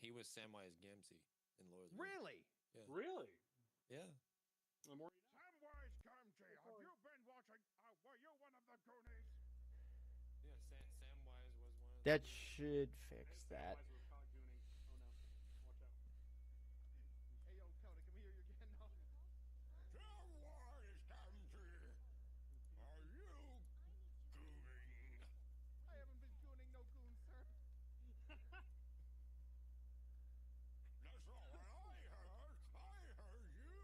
he was Samwise Gamgee in Lord of the Rings. Really? Yeah. Really? Yeah. The more Samwise Gamgee, have you been watching? Were you one of the Goonies? Yeah, Samwise was one of That the should fix that. Samwise was caught gooning. Oh no! Watch out! Hey, yo, Coda, can we hear you again now? Samwise Gamgee, are you gooning? I haven't been gooning no goon, sir. That's not what I heard. I heard you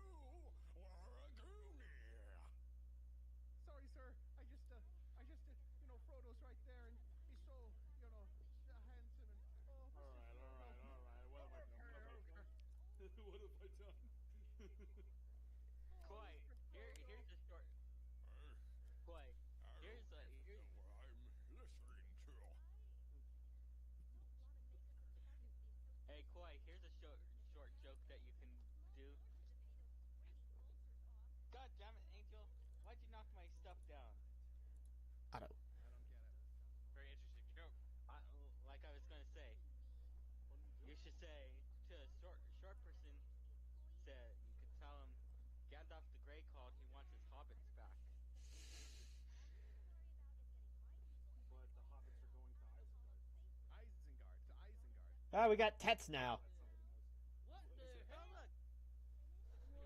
were a goonie. Sorry, sir. I just, you know, Frodo's right there, and he's so, you know, handsome and. Oh, All right. What have I done? What have I done? Quite. Here's a short. Quite. Here's what I'm listening to. Hey, Koi, here's a short joke that you can do. God damn it, Angel. Why'd you knock my stuff down? I don't. I don't get it. Very interesting joke. Like I was gonna say, you should say to a short person, said you could tell him Gandalf the Grey called, he wants his hobbits back. But the hobbits are going to Isengard. To Isengard. Ah, we got Tets now. That's somebody knows. What the hell? Look!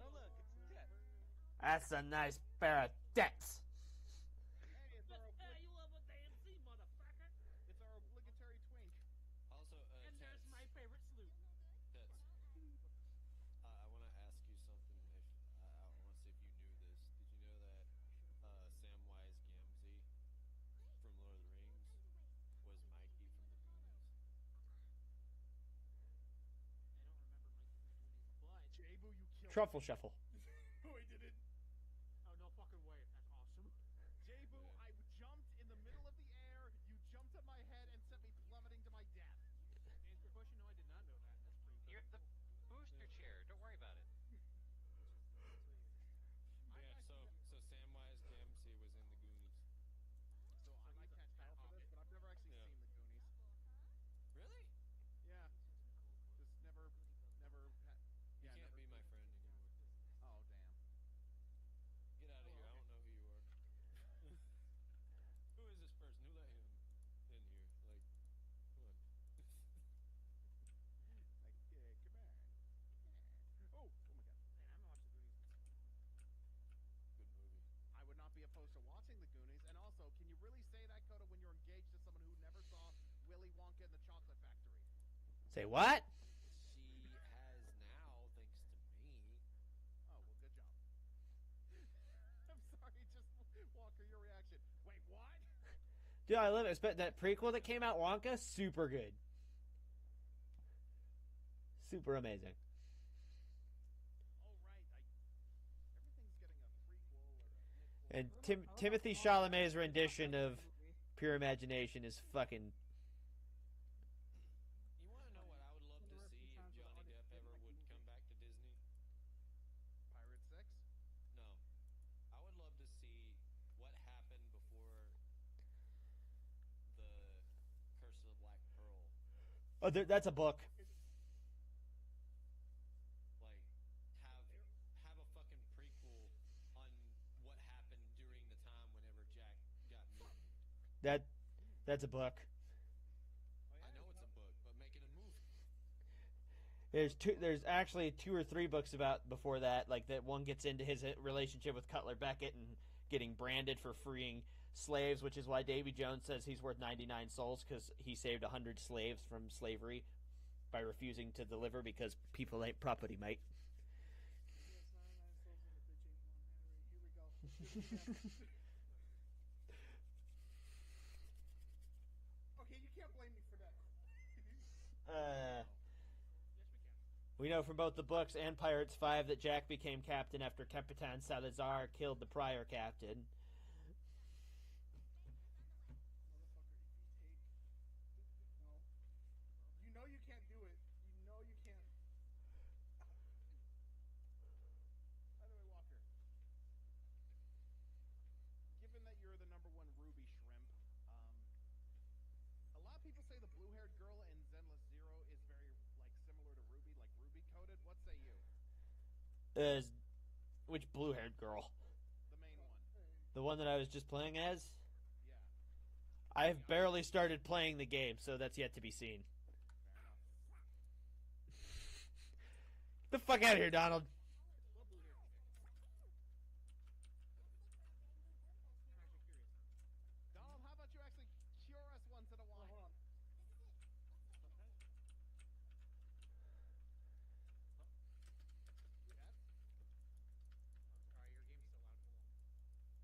Oh look, it's Tet. That's a nice pair of Tets. Hey, it's our, Hey, you love a DMC, motherfucker! it's our obligatory twink. Also, And there's Tets, my favorite sloop. Tets. I want to ask you something. If I want to see if you knew this. Did you know that Samwise Gamgee from Lord of the Rings was Mikey from the Goonies? I don't remember my but Jabu, you killed Truffle Shuffle. No, I didn't. oh no fucking way, that's awesome. Jabu, I jumped in the middle of the air, you jumped at my head and sent me plummeting to my death. To answer your question, no, I did not know that. That's pretty cool. You're the booster chair. Don't worry about it. Yeah. So Samwise Gamgee was in the Goonies. So I might catch hell for this, but I've never actually Yeah. seen the Goonies. Really? Yeah. Just never had. You Yeah, can't never be my seen it. friend anymore. Oh, damn. Get out of here. I don't know who you are. Who is this person? Who let him in here? Like, come on. Like, yeah, come on. Yeah. Oh my god. Man, I haven't watched the Goonies. Good movie. I would not be opposed to watching the Goonies. And also, can you really say that, Coda, when you're engaged to someone who never saw Willy Wonka and the Chocolate Factory? Say what? She has now, thanks to me. Oh, well, good job. I'm sorry, just Walker, your reaction. Wait, what? Dude, I love it. But that prequel that came out, Wonka, super good. Super amazing. Oh, right. Everything's getting a prequel or a And midquel. Timothy Chalamet's rendition of Pure Imagination is fucking. You want to know what I would love to see if Johnny Depp ever would come back to Disney? Pirate 6? No. I would love to see what happened before the Curse of the Black Pearl. Oh, that's a book. Like, have a fucking prequel on what happened during the time whenever Jack got mutant. That's a book. I know it's a book, but make it a movie. There's actually 2 or 3 books about before that. Like that one gets into his relationship with Cutler Beckett and getting branded for freeing slaves, which is why Davy Jones says he's worth 99 souls because he saved 100 slaves from slavery by refusing to deliver because people ain't property, mate. Yes, 99 souls in the bitch ain't one, Henry. Here we go. Okay, you can't blame me for that. Yes, we can. We know from both the books and Pirates 5 that Jack became captain after Capitan Salazar killed the prior captain. Motherfucker, if you take... No. You know you can't do it. You know you can't. By the way, Walker, given that you're the #1 Ruby shrimp, a lot of people say the blue-haired girl in Zenless Zero is very, like, similar Which blue-haired girl? The main one. The one that I was just playing as? Yeah. I have barely started playing the game, so that's yet to be seen. Fair enough. Get the fuck out of here, Donald. What blue hair chick? I'm actually curious now. Donald, how about you actually cure us once in a while? Hold on. Yes? Oh, sorry, your game's so loud. Hold on. I was watching it.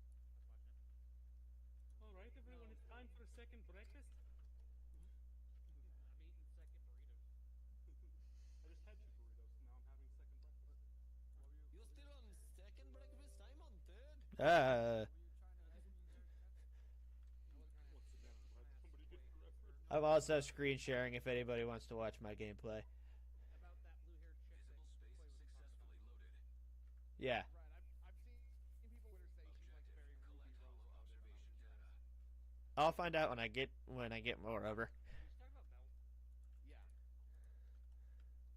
All right, everyone, it's time for second breakfast. I'm eating second burritos. I just had 2 burritos. Now I'm having second breakfast. You're still on second breakfast? I'm on third. Once again, I'm glad somebody did the reference. I'm also screen sharing if anybody wants to watch my gameplay. About that blue-haired chick that Clay was talking about. Yeah. Right. I've seen people Twitter say she's like very Ruby Rose coded about this stuff. I'll find out when I get more over. Did you talk about Bell? Yeah.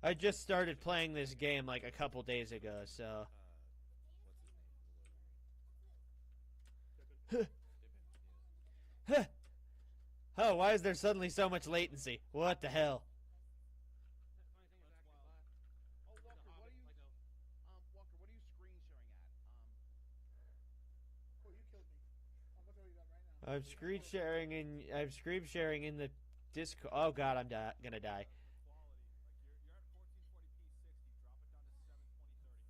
I just started playing this game like a couple days ago, so What's his name? Huh. Oh, why is there suddenly so much latency? What the hell? That funny thing is actually black. Oh, Walker, The what are Hobbit, you? Lego. Walker, what are you screen sharing at? Oh, you killed me. I'm gonna tell you that right now. I'm screen sharing in the Discord. Oh god, I'm gonna die. Quality. Like you're at 1440p 60. Drop it down to 720 30.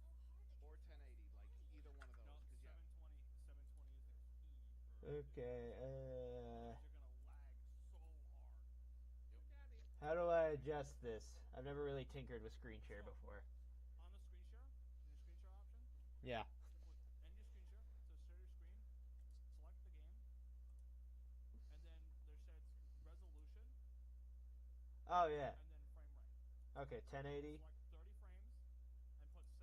or 1080, like either one of No, those. 'Cause yeah. 720. 720 is the key for. Okay, You're gonna lag so hard. how do I adjust this? I've never really tinkered with screen share before. On the screen share, in your screen share option, Yeah. end your screen share. So share your screen. Select the game, and then there says resolution, Oh yeah. and then frame rate. Okay, 1080. Select 30 frames, and put 720.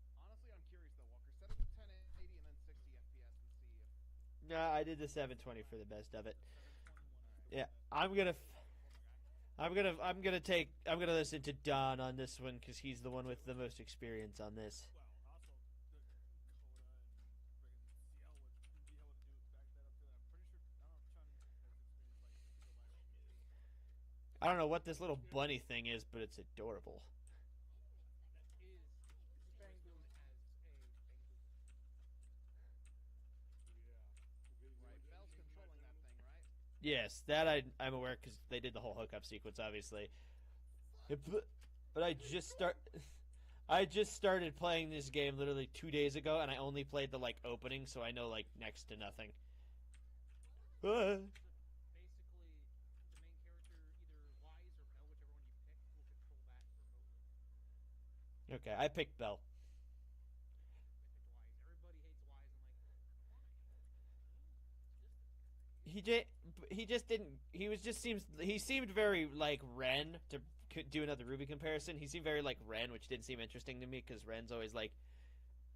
Like honestly, I'm curious though, Walker. Set it to 1080 and then 60 FPS and see if. No, I did the 720 for the best of it. 721 is the Yeah, best. I'm gonna Former guy. I'm gonna listen to Don on this one because he's the one with the most experience on this. Well, also the Coda and friggin' CL would be able to back that up too. I'm pretty sure. I don't know. Chun has experience like to go by. I don't know what this little bunny thing is, but it's adorable. That is Banggood. known as a Banggood. Yeah. Right, Bell's controlling that thing, right? Yes, that I'm aware because they did the whole hookup sequence, obviously. But I just started playing this game literally 2 days ago, and I only played the like opening, so I know like next to nothing. Basically, the main character, either Wise or Bell, whichever one you pick, will control that remotely. Okay, I picked Bell. I picked Wise. Everybody hates Wise. I'm like, why? He just didn't. He seemed very like Ren to do another Ruby comparison. He seemed very like Ren, which didn't seem interesting to me because Ren's always like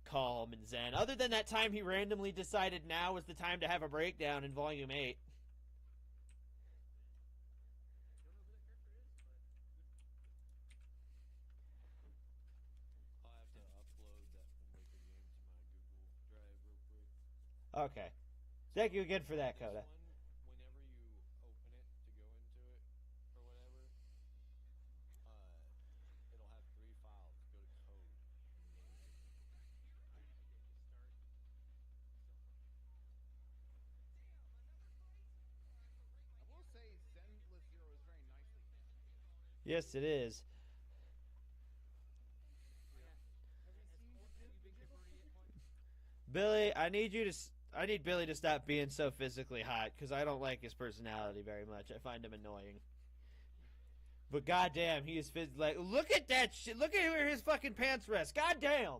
calm and zen. Other than that time he randomly decided now was the time to have a breakdown in Volume 8. Don't know who that character is, but I'll have to upload that from Wicked Game to my Google Drive real quick. Okay. Thank you again for that, This Coda. one, whenever you open it to go into it or whatever, it'll have 3 files. Go to code. I did just start. I will say Zenless Zero is very nicely animated. Yes, it is. Oh, yeah. Have you seen the Have you been converting it much? Billy, I need Billy to stop being so physically hot because I don't like his personality very much. I find him annoying. But goddamn, he is like, look at that shit. Look at where his fucking pants rest. Goddamn.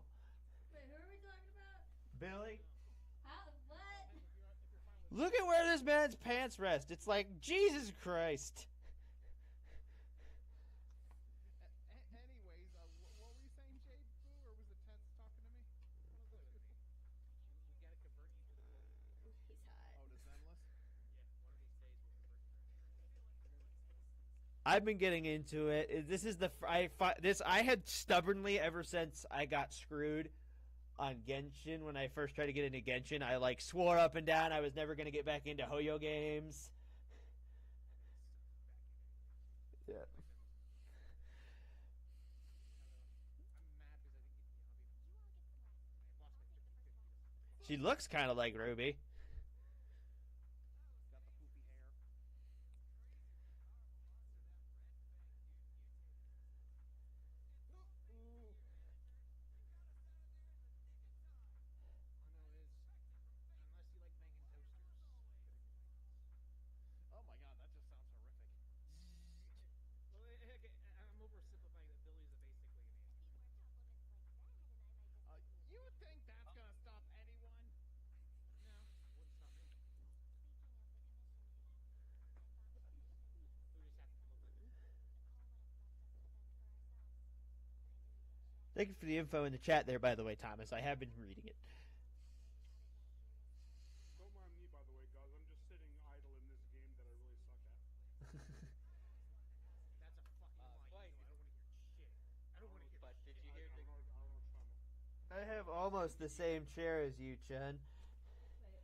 Wait, who are we talking about? Billy, How? What? If you're fine with look at where this man's pants rest. It's like Jesus Christ. Anyways, what were you saying, Jade Boo, or was it Ted's talking to me? we gotta convert you to the world. He's hot. Oh, to Zenless? Yeah, one of these days we'll convert you. I've been getting into it. This is I had stubbornly ever since I got screwed on Genshin when I first tried to get into Genshin. I like swore up and down I was never going to get back into Hoyo games. Yeah. I'm mad because I didn't get Miyabi. I lost my 50-50. She looks kind of like Ruby. Got the poofy hair. Ooh. All I know is, unless you like banging toasters. Oh my god, that just sounds horrific. Well, okay, I'm oversimplifying that Billy's basically an alien. You think that's gonna stop anyone? No, wouldn't stop me. We just have to look like it. Thank you for the info in the chat there, by the way, Thomas. I have been reading it. Don't mind me, by the way, guys. I'm just sitting idle in this game that I really suck at. That's a fucking lie. Why? You know, I don't want to hear shit. I don't want to hear But shit. did you hear I the? don't know what you're talking about. I have almost the same chair as you, Chen. Wait, what?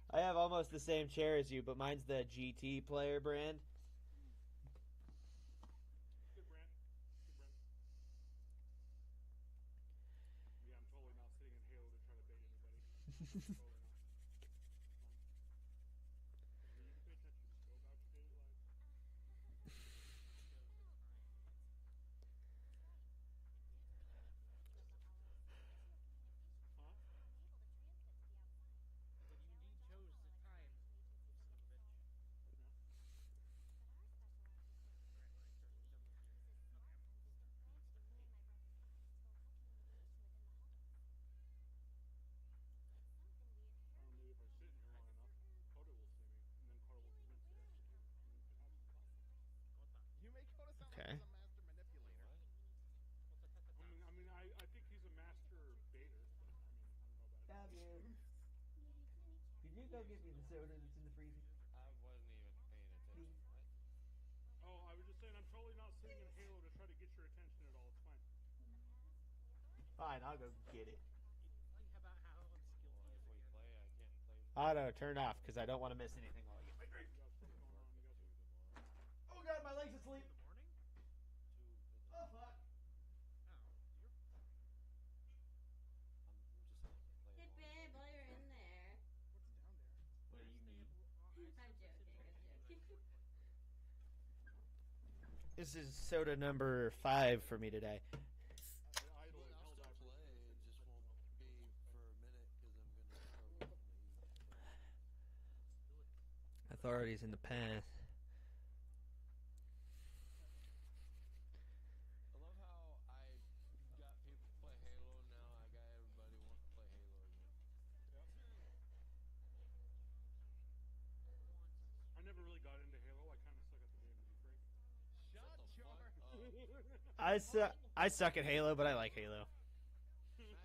I have almost the same chair as you, but mine's the GT player brand. Good brand. Good brand. Yeah, I'm totally not sitting in Halo to try to bait anybody. Totally not. I mean, you can pay attention. Just go about your daily life. Huh? But you indeed chose the time, you son of a bitch. Yeah. Maybe if I sit in here long enough, Coda will see me, and then Coda will convince me to execute, and then we can have some fun. You make Coda sound Okay. like he's a master manipulator. I think he's a master baiter, but I don't know about it. Can you go get me the soda that's in the freezer? I wasn't even paying attention. What? Oh, I was just saying I'm totally not sitting in Halo to try to get your attention at all. It's fine. Fine, I'll go get it. Like about how unskilled Well, he if is we again. play, I can't play for Auto, turn off, because I don't want to miss anything while I get my drink. You got stuff going on. You got two tomorrow. Oh god, my leg's asleep. In the morning? Two in the Oh fuck. Oh, you're fine. I'm just saying I can't play Hey, tomorrow. babe, while you're in there. What's down there? What do you mean? I'm joking, I'm joking. This is soda number 5 for me today. idle Well, and I'll held still out for play. It just won't be for a minute because I'm gonna start working late. Authorities in the past. I love how I got people to play Halo and now I got everybody wanting to play Halo again. I never really got into Halo. I kind of suck at the game, to be frank. Shut the your fuck up. I suck at Halo, but I like Halo. Master Chief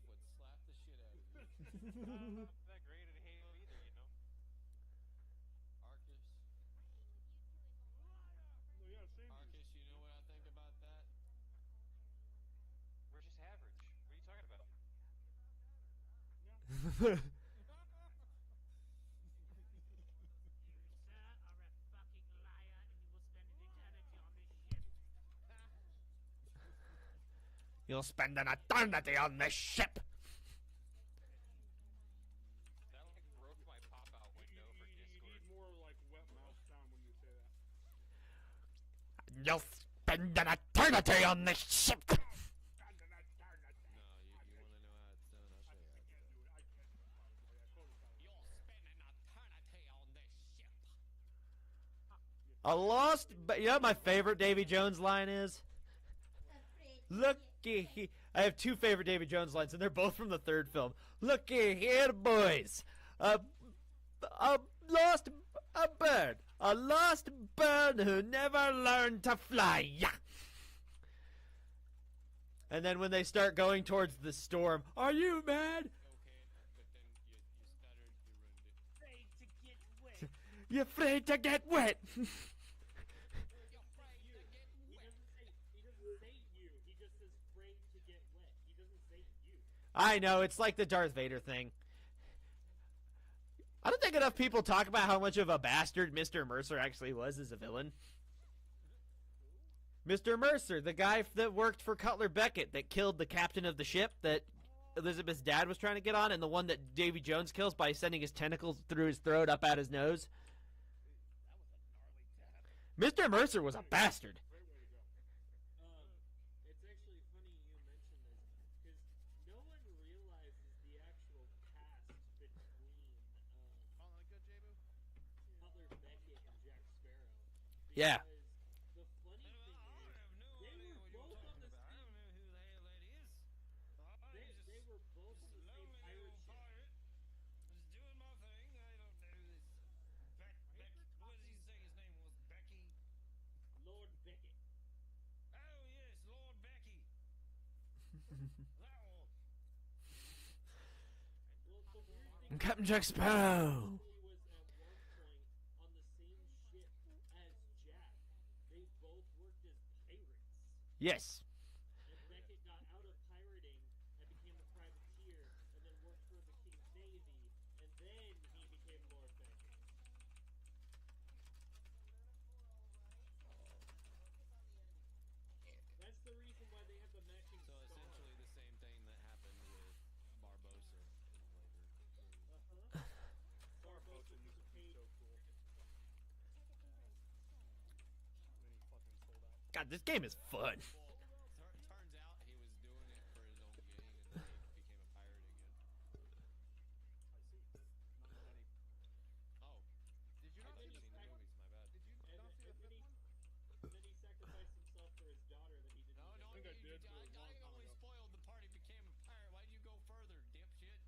would slap the shit out of you. I'm not that great at Halo either, you know. Arcus. No, yeah, same. Arcus, you know what I think about that? We're just average. What are you talking about? Sir are a fucking liar, and you will spend an eternity on this ship. You'll spend an eternity on this ship. That like broke my pop-out window for You Discord. need more like wet mouse sound when you say that. You'll spend an eternity on this ship. No, you want to know how it's done? I'll show you how it's done. I can't do it. You'll spend an eternity on this ship. A lost, but you know what my favorite Davy Jones line is? Looky here. I have 2 favorite Davy Jones lines, and they're both from the 3rd film. Looky here, boys. A lost bird. A lost bird who never learned to fly. Yeah. And then when they start going towards the storm, are you mad? Okay, but then you stuttered, you ruined it. Afraid to get wet. You're afraid to get wet. says "afraid to get wet." He doesn't say "you." I know, it's like the Darth Vader thing. I don't think enough people talk about how much of a bastard Mr. Mercer actually was as a villain. Mr. Mercer, the guy that worked for Cutler Beckett that killed the captain of the ship that Elizabeth's dad was trying to get on, and the one that Davy Jones kills by sending his tentacles through his throat up out his nose. Mr. Mercer was a bastard. Great way to go. It's actually funny you mention this because no one realizes the actual past between Calling it good, J-Boo? Cutler Beckett and Jack Sparrow. Yeah. Because the funny thing is, they were both on the same. I don't know who the hell that is. They were both on the same pirate ship. Just doing my thing. I don't know this. What did he say his name was? Becky? Lord Beckett. Oh, yes, Lord Becky. That one. Well, the weird thing Captain Jack Sparrow. he was at one point on the same ship as Jack. They both worked as pirates. Yes. And Beckett got out of pirating and became a privateer, and then worked for the King's Navy, and then he became Lord Beckett. That's the reason why they have the matching So star. essentially the same thing that happened with Barbosa in later movies. Barbosa used to be paid. so cool. Then he fucking sold out. God, this game is fun. Well, turns out he was doing it for his own gain, and then he became a pirate again. I see. Not many. Oh, Did you I not see haven't the seen the movies. My bad. Did you not see the fifth one? And then he sacrificed himself for his daughter that he didn't No, even no, I think I you- did, but it was a long I time only ago. spoiled the part he became a pirate. Why did you go further, dipshit?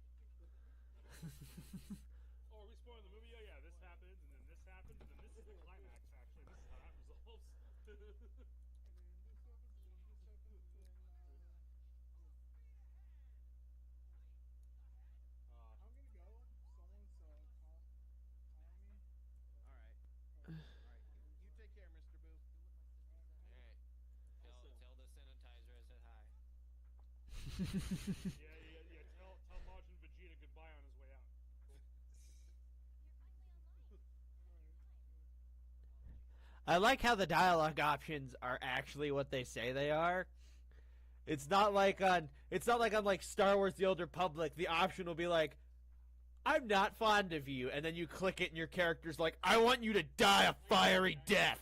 Oh, are we spoiling the movie? Yeah, this happens, and then this happens, and then this is the climax, actually. This is how that resolves. I'm gonna go. Someone's calling me. All right. All right. You take care, Mr. Boo. All right. Tell the sanitizer I said hi. Yeah. Tell Majin Vegeta goodbye on his way out. Cool. I like how the dialogue options are actually what they say they are. It's not like on like Star Wars The Old Republic, the option will be like, I'm not fond of you, and then you click it and your character's like, I want you to die a fiery death.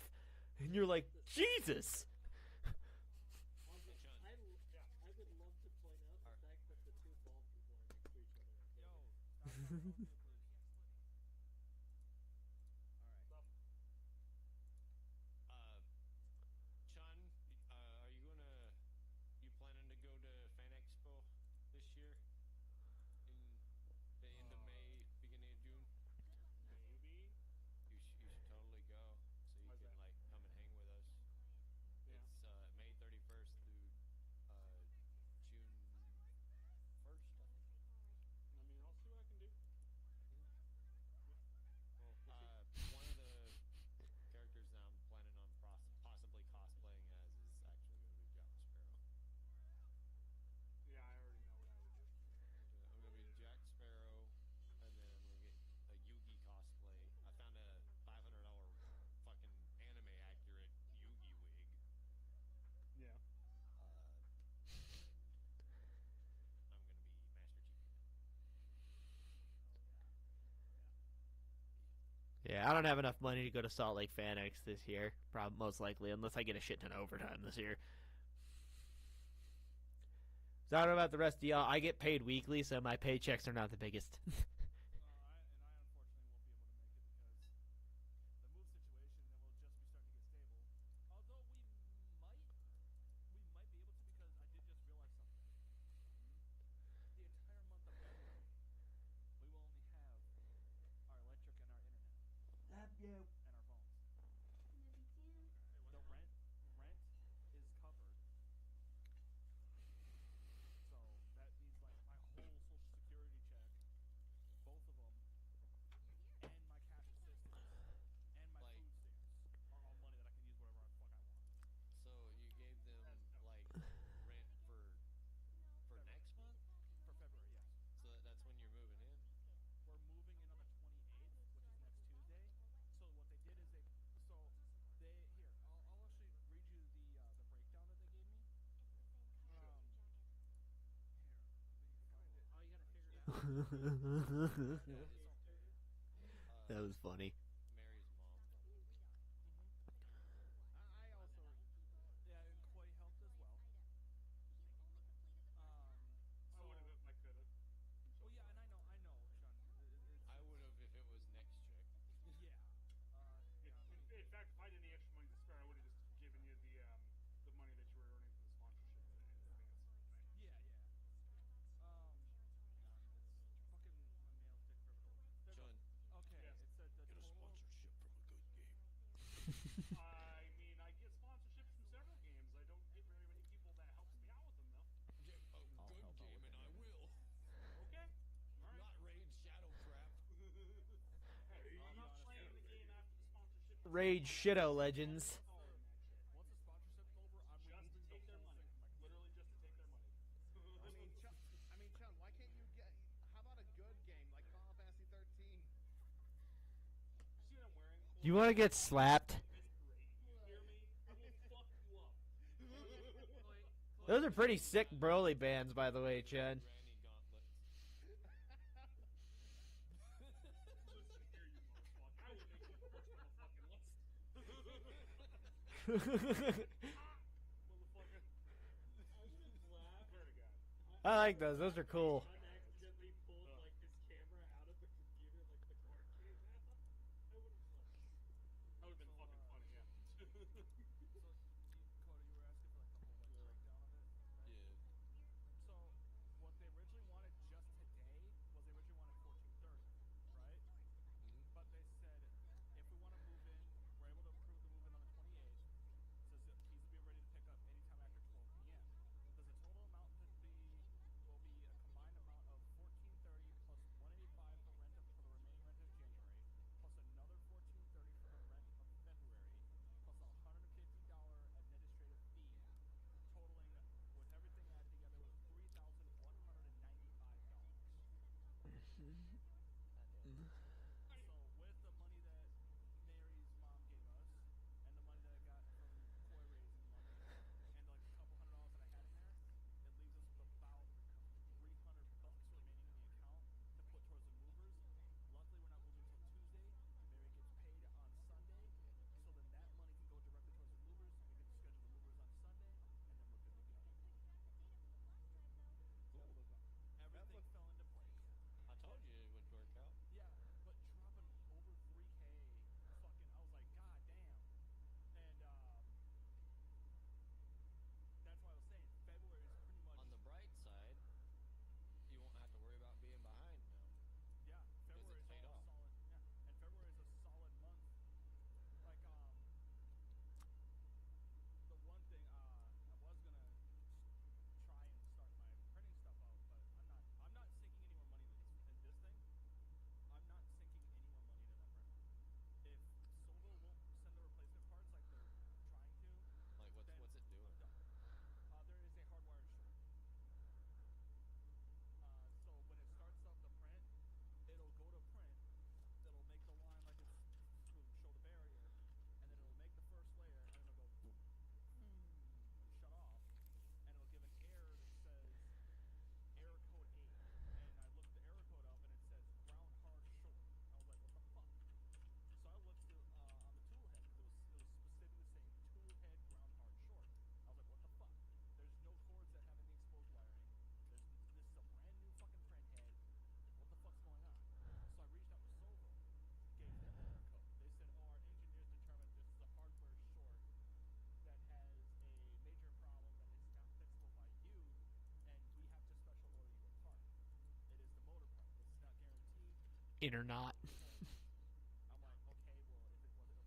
And you're like, Jesus. I would love to point out the fact that the two bald people are next to each other. Chun, you planning to go to Fan Expo this year? In the end of May, beginning of June? Maybe. You should totally go, so you Why's can that? like come and hang with us. Yeah. It's May 31st through June 1st, I think. I mean, I'll see what I can do. Well, one of the characters that I'm planning on possibly cosplaying as is actually going to be Jack Sparrow. Yeah, I already know what I would do. I'm going to be Jack Sparrow, and then I'm going to get a Yugi cosplay. I found a $500 fucking anime accurate Yugi wig. Yeah. And I'm going to be Master Chief. Yeah, I don't have enough money to go to Salt Lake Fan X this year, most likely, unless I get a shit ton of overtime this year. So I don't know about the rest of y'all. I get paid weekly, so my paychecks are not the biggest. I unfortunately won't be able to make it because the move situation will just be starting to get stable. Although we might be able to because I did just realize something. The entire month of February, we will only have our electric and our internet and our phones. The rent is covered. So that means like my whole social security check, both of them, and my cash assistance, and my Like- food stamps are all money that I can use whatever the fuck I want. So you gave them like rent That was funny. Mary's mom. I also. Yeah, and Koi helped as well. I So would have if I could have. well, yeah, and I know, Sean. I would have if it was next chick. Yeah. Yeah. I mean, In fact, if I had any extra money to spare, I would have just given you the money that you were earning from the sponsorship in advance. Right? yeah, yeah. Hang on, it's fucking my mail's dick riveted. There we go. Sean, Okay, Yes. it said the get a total. sponsorship from a good game. I mean, I get sponsorships from several games. I don't get very many people that helps me out with them, though. Get a I'll good help out game with and that, I man. will. Okay. All right. Not Raid Shadow Trap. Hey, I'll I'm be not honest, playing the game after the sponsorship. is Raid over. Shitto Legends. Calling that shit. Once the sponsorship's over, I'm Just to removing the take their whole money. thing from my computer. Literally just to take their money. Sean, why can't you get? How about a good game like Final Fantasy 13? You see what I'm wearing? You want to get slapped? It's great. You hear me? I will fuck you up. Those are pretty sick Broly bands, by the way, Chad. Granny gauntlets. Listen here, you motherfucker. I will make you first on the fucking list. Motherfucker. I just laughed. Swear to God. I like those. Those are cool. Unaccidentally pulled like his camera out of the computer, like the card came out. I would have loved it. That would have been fucking funny, yeah. So, Coda, you were asking for like the whole like breakdown of it, right? Yeah. So, what they originally wanted just today was they originally wanted 14:30, right? Mhm. But they said if we want to move in, we're able to approve the move in on the 28th. Says that keys will be ready to pick up anytime after 12 p.m. Does the total amount to be will be a combined amount of 1430 plus 185 for rent for the remaining rent of January, plus another 1430 for the rent of February, plus a $150 administrative fee, totaling with everything added together was $3,195. So with the money that Mary's mom gave us, and the money that I got from Koi raising money, and like a couple $100 that I had in there, it leaves us with about $300 remaining in the account to put towards the movers. Luckily, we're not moving until Tuesday. Mary gets paid on Sunday, so then that money can go directly towards the movers. We get to schedule the movers on Sunday, and then we're good to go. Everything fell into place. I told you it would work out. Yeah, but dropping over 3K, fucking, I was like, God damn. And that's why I was saying February is pretty much. On the bright side, you won't have to worry about being behind now. Yeah, February is paid all off. solid. Yeah, and February is a solid month. Like the one thing I was gonna try and start my printing stuff out, but I'm not sinking any more money in this thing. I'm not sinking any more money into that printer. If Silva won't send the replacement parts like they're trying to, Like, what's then it doing? I'm done. There is a hardwired short. So when it starts up the print, it'll go to print. It'll make the line like it's to show the barrier, and then it'll make the first layer, and it'll go boom, and shut off, and it'll give an error that says error code 8. And I looked the error code up, and it says ground hard short. I was like, what the fuck? So I looked on the tool head. It was specifically saying tool head ground hard short. I was like, what the fuck? There's no cords that have any exposed wiring. This is a brand new fucking print head. What the fuck's going on? So I reached out to Sovo, gave them the error code. They said, oh, our engineers determined this is a hardware short that has a major problem that is not fixable by you, and we have to special order you a part. It is the motor part. This is not guaranteed. In or not. I'm like, okay, well, if it doesn't fix it.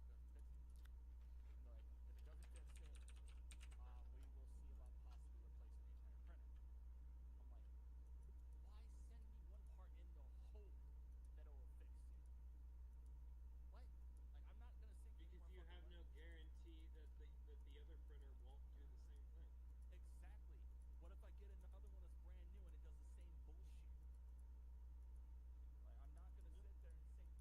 And they're like, if it doesn't fix it, we will see about possibly replacing the entire printer. I'm like, why send me one part in the hope that it will fix it? What? Like, I'm not gonna sink any Because more you fucking have no money. guarantee that the other printer won't do the same thing. Exactly. What if I get another one that's brand new and it does the same bullshit? Like, I'm not gonna sit there and sink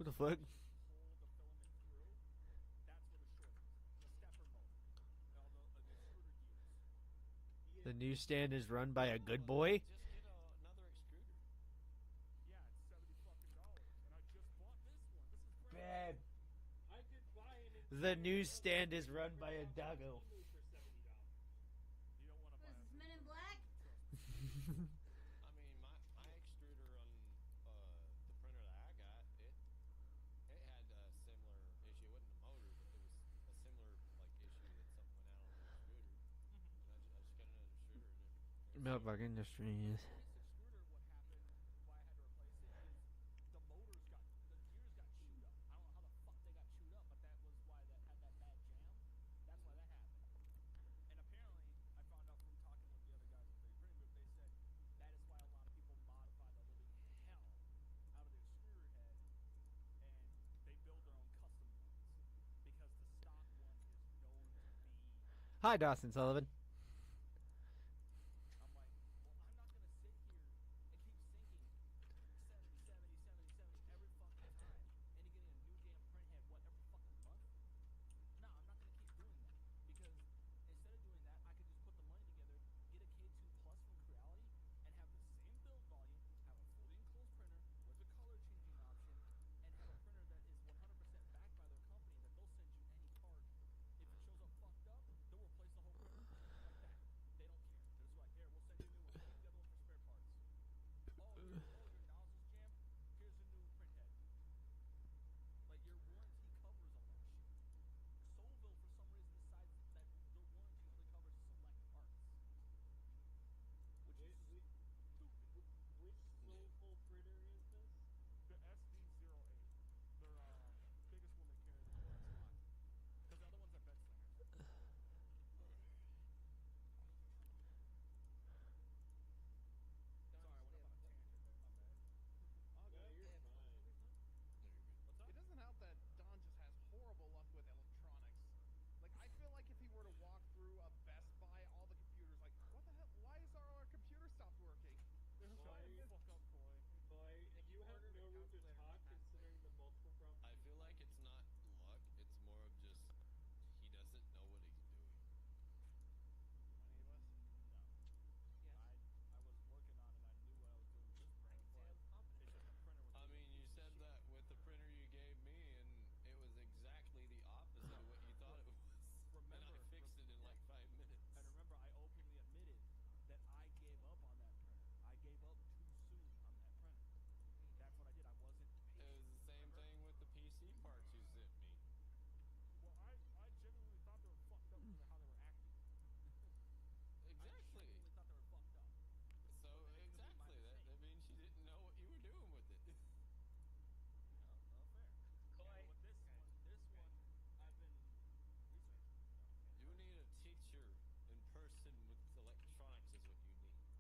the fuck? pull the filament through, that's where the short is. The stepper motor. All the extruder gears. The newsstand is run by a good boy. Just get another extruder. Yeah, it's $70 fucking, and I just bought this one. This is brand Bad. I could buy an The entire newsstand is run extruder by a off of doggo. Temu for $70. You don't want to buy Was a this Men in Black? I mean, my extruder on the printer that I got, it had a similar issue. It wasn't the motor, but it was a similar like issue that something went out on the extruder. And I just got another extruder and it Milk Industries. This extruder, what happened, why I had to replace it, is the gears got chewed up. I don't know how the fuck they got chewed up, but that was why that had that bad jam. That's why that happened. And apparently, I found out from talking with the other guys at the printing group, they said that is why a lot of people modify the living hell out of the extruder head, and they build their own custom ones because the stock one is known to be. Hi, Dawson Sullivan. I'm like, well, I'm not going to sit here and keep sinking 70, 70, 70, 70 every fucking time and you're getting a new damn print head, what, every fucking month? No, I'm not going to keep doing that because instead of doing that, I could just put the money together, get a K2 Plus from Creality, and have the same build volume, have a fully enclosed printer with a color changing option, and have a printer that is 100% backed by their company that they'll send you any part. If it shows up fucked up, they'll replace the whole printer like that. They don't care. They're just like, here, we'll send you a new one. Keep the other one for spare parts. Your nozzle's jammed. Here's a new print head. Like, your warranty covers all that shit. Solville, for some reason, decides that their warranty only covers select parts. Which is stupid. Which Solville printer is this? The SD08. Their biggest one they carry, the Core X5. Because the other ones are bed slingers. Sorry, I went off on a tangent there. My bad. All No, good. you're fine. No, you're good. What's up? It doesn't help that Don just has horrible luck with electronics. Like, I feel like if he were to walk through a Best Buy, all the computers, like, what the hell? Why is our computer stopped working? Why- Fuck up, Coy. Boy, you have no room to talk considering the multiple problems. I feel like it's not luck. It's more of just he doesn't know what he's doing. Any of us? No. Yes. I was working on it. I knew what I was doing with this I printer, can say but I'm confident. it's just the printer was I doing mean, you piece of said shit. that with the printer you gave me, and it was exactly the opposite of what you thought it was. Remember, and I fixed it in like 5 minutes. And remember, I openly admitted that I gave up on that printer. I gave up too soon on that printer. That's what I did. I wasn't It patient. was the same thing with the PC parts you sent me. Well, I genuinely thought they were fucked up because of how they were acting. I Exactly. genuinely thought they were fucked up. So But then it could've been my exactly, that mistake. means you didn't know what you were doing with it. No, fair. Clay. With this one, I've been researching. You need a teacher in person with electronics is what you need.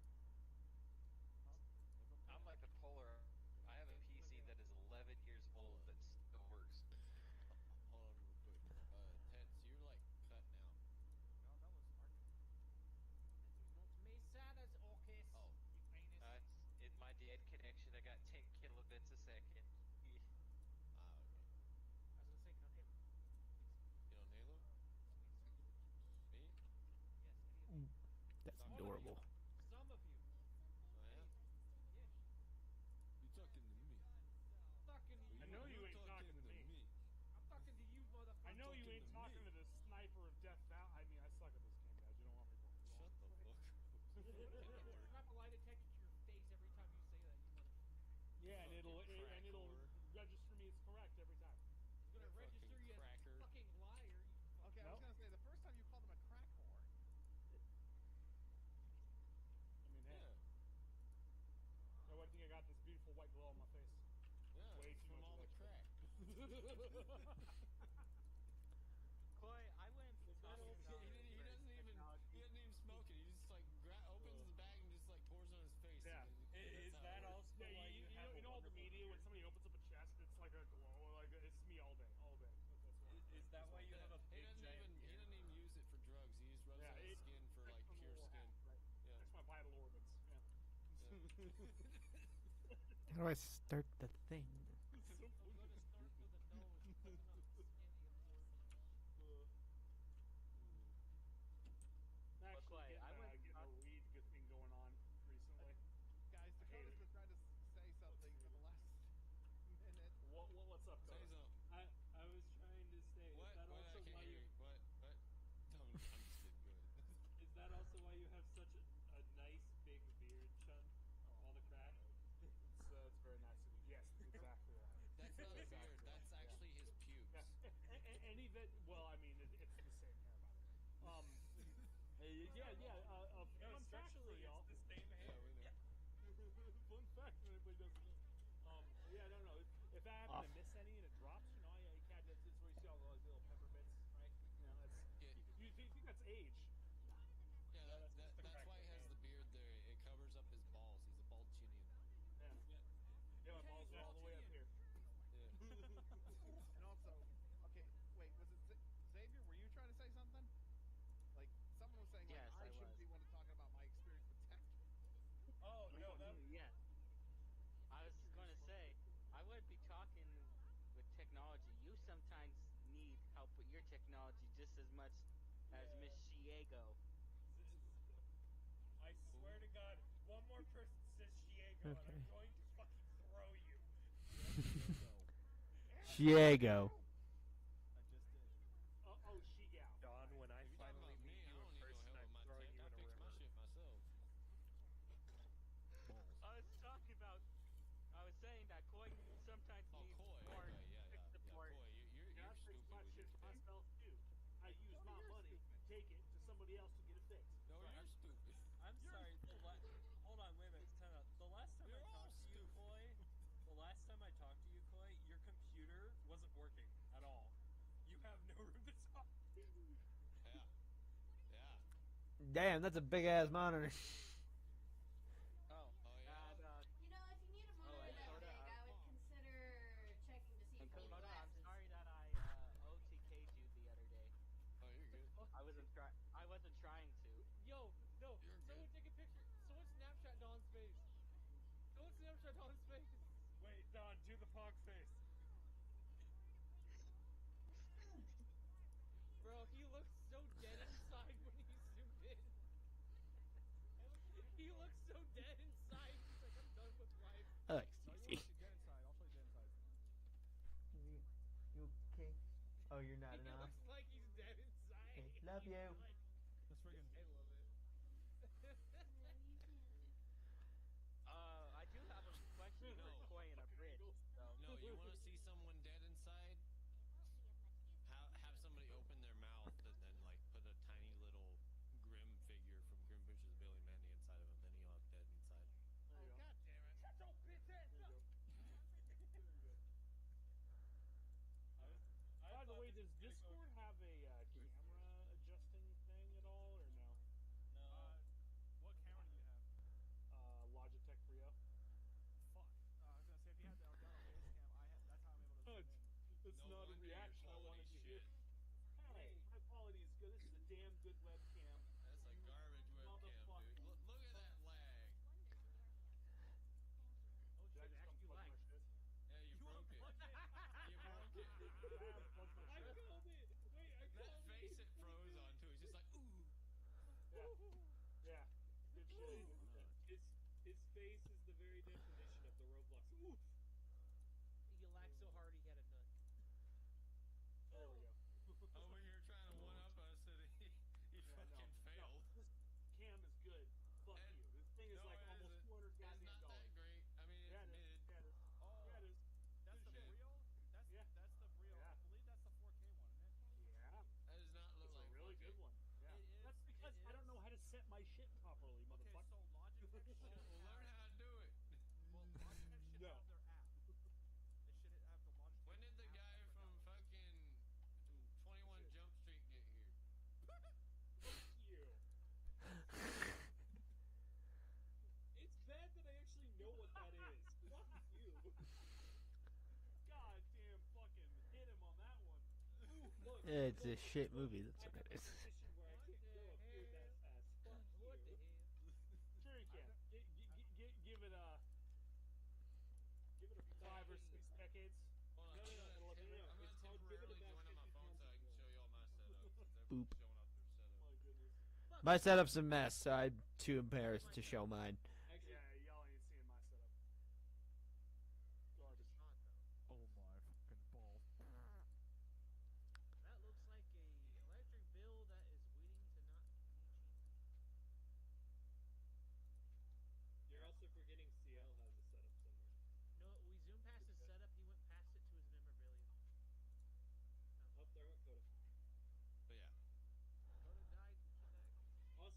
I'm like the polar. I have a PC that is 11 years old that still works. Hold on real quick. Ted, so you're like cut now. No, that was argument. Not me, Santa's Orcus. Oh. You anus. It's in my dead connection. I got 10 kilobits a second. Ah, okay. I was gonna say, can I hit? You on Halo? Me? Yes, any of you. That's All of adorable. you. Some of you. Oh yeah? Yeah. You talking to me? Talking to you. I know you ain't talking to me. I'm talking to you, motherfucker. I know you ain't talking to the sniper of Death Valley. I mean, I suck at this game, guys. You don't want me playing. Shut the fuck up. Snap a lie detector to your face every time you say that, you motherfucker. Yeah, and it'll Cracker. register me as correct every time. I'm gonna You register fucking you as cracker. a fucking liar. You Okay, I was Nope. gonna say, the first time you called him a crack whore. I mean, hey. Yeah. So why do you think I got this beautiful white glow on my face? Yeah. Way it's too from much all the electric. crack. Clay, I went Is that talking okay? about He doesn't even smoke it. He just like opens the bag and just like pours on his face. Yeah. and then Is that's how that it works. also Yeah, why you have you a know all the wonderful media when beard? somebody opens up a chest, it's like a glow, like it's me all day, all day. That's why. Is that why you have a He big doesn't giant even beard? use it for drugs. He just rubs Yeah, it on his skin for like That's my pure little skin. hat, right? Yeah. That's my vital organs. Yeah. How do I start the thing? So I'm gonna start Fun fact for structurally, y'all. it's the same Yeah, hair. we know. Fun fact for anybody who doesn't know. Yeah, I don't know. If I happen to miss any and it drops, you know, you can't. It's where you see all those little pepper bits, right? You know, that's Yeah. you think that's age. Yeah, that's that's the why he has cocaine. the beard there. It covers up his balls. He's a bald chinian. Yeah. Yeah, my balls are all the way up here. Yeah. And also, okay, wait, was it Xavier? Were you trying to say something? Like someone was saying, like Yes, I I shouldn't was. be one to talking about my experience with tech. Oh no, that Yeah. I was going to say, I would be talking with technology. You sometimes need help with your technology just as much as Miss Shiego. I swear to God, one more person says Shiego, and I'm going to fucking throw you. Shiego. I just did. Shigao. Don, when I If you're talking finally about me, meet I you in don't need no person, help I'm with my throwing tech. you I in a fix my river. shit myself. I was saying that Koi sometimes Oh, needs Koi. more Okay, yeah. tech support. Koi, you're Yeah, I fix stupid my with shit your tech. myself too. I use my money to take it to somebody else to get it fixed. No, Right. you're stupid. I'm sorry. Hold on, wait a minute. Time out. The last time You're I all talked to you, stupid. Koi, your computer wasn't working at all. You have no room to talk. Yeah. Yeah. Damn, that's a big ass monitor. Oh, Oh, yeah. and You know, if you need a monitor and that Coda, big, I would consider checking to see if you need Coda, I'm glasses. sorry that I OTK'd you the other day. Oh, you're good. I wasn't trying to. Yo, no, You're someone good. take a picture. Someone Snapchat Don's face. Someone Snapchat Don's face. Wait, Don, do the pog face. Bro, he looks so dead inside when he zoomed in. He looks so dead inside. He's like, I'm done with life. Oh, No, you excuse look me. dead inside. I'll show you dead inside. You okay? Oh, you're not He enough. looks like he's dead inside. Okay, love He's you. done. That's friggin' I love it. I do have a question for No. Koi and a bridge. So. No, you want to see someone dead inside? Have somebody open their mouth and then like put a tiny little Grim figure from Grim Adventures of Billy and Mandy inside of him. Then he'll have dead inside. There you go. God damn it! Shut your bitch ass There you up. go. By the way, does Discord have a camera adjusting thing at all, or no? No. What camera do you have? Logitech Brio. Fuck. I was gonna say if you had the Elgato base cam, that's how I'm able to zoom in. It's No not a wonder your reaction I wanted quality's to hear. shit. Hey, my quality is good. This is a damn good webcam. That's a garbage webcam, dude. Look at that lag. Oh Did I shit, just come actually plug my lagged. shit? Yeah, you broke it. You broke it. Plug my I shit. called it. Wait, I That called face it. it froze onto. He's just like, ooh. Yeah. Good shit. His face is the very definition of the Roblox. Oof. He lagged so hard he had a nut. There we go. Over here trying to one up us, and he fucking failed. No, this cam is good. Fuck And- you. This thing is no, like it almost isn't. 200 It's goddamn not dollars. that great. I mean, it's Yeah, it mid. is. Yeah, it is. Oh, Yeah, it is. that's the Good shit. Brio. Yeah. That's the Brio. Yeah. I believe that's the 4K one, isn't it? Yeah. That does not look It's like a really 4K. good one. Yeah. It is, That's because it I don't is. know how to set my shit properly, Okay, motherfucker. so Logitech should Well, learn have. how to do it. Well, Logitech should No. have their app. They should have the Logitech. When did the app guy separate from download. fucking 21 Jump Street get here? You. It's bad that I actually know what that is. Fuck you. God damn fucking hit him on that one. Look, It's a look, shit look, movie. That's I what have it a is. position where I can't grow a beard that fast. Fuck What the you. hell? Sure you can. Give it a 5 or 6 decades. Hold on, No, no, no, I'm no, no. gonna It's called give it temporarily about join on my 50 phone so I can show you all my setup. 'Cause everybody's Boop. showing off their setup. My goodness. My setup's a mess, so I'm too embarrassed to show mine. Actually, Yeah, y'all ain't seeing my setup. Garbage. Oh my fucking balls. That looks like a electric bill that is waiting to not be cheap. you're also forgetting CL has a setup somewhere. No, we zoomed past his setup. He went past it to his memorabilia. Up there went Coda. But yeah. Coda died. He came back. On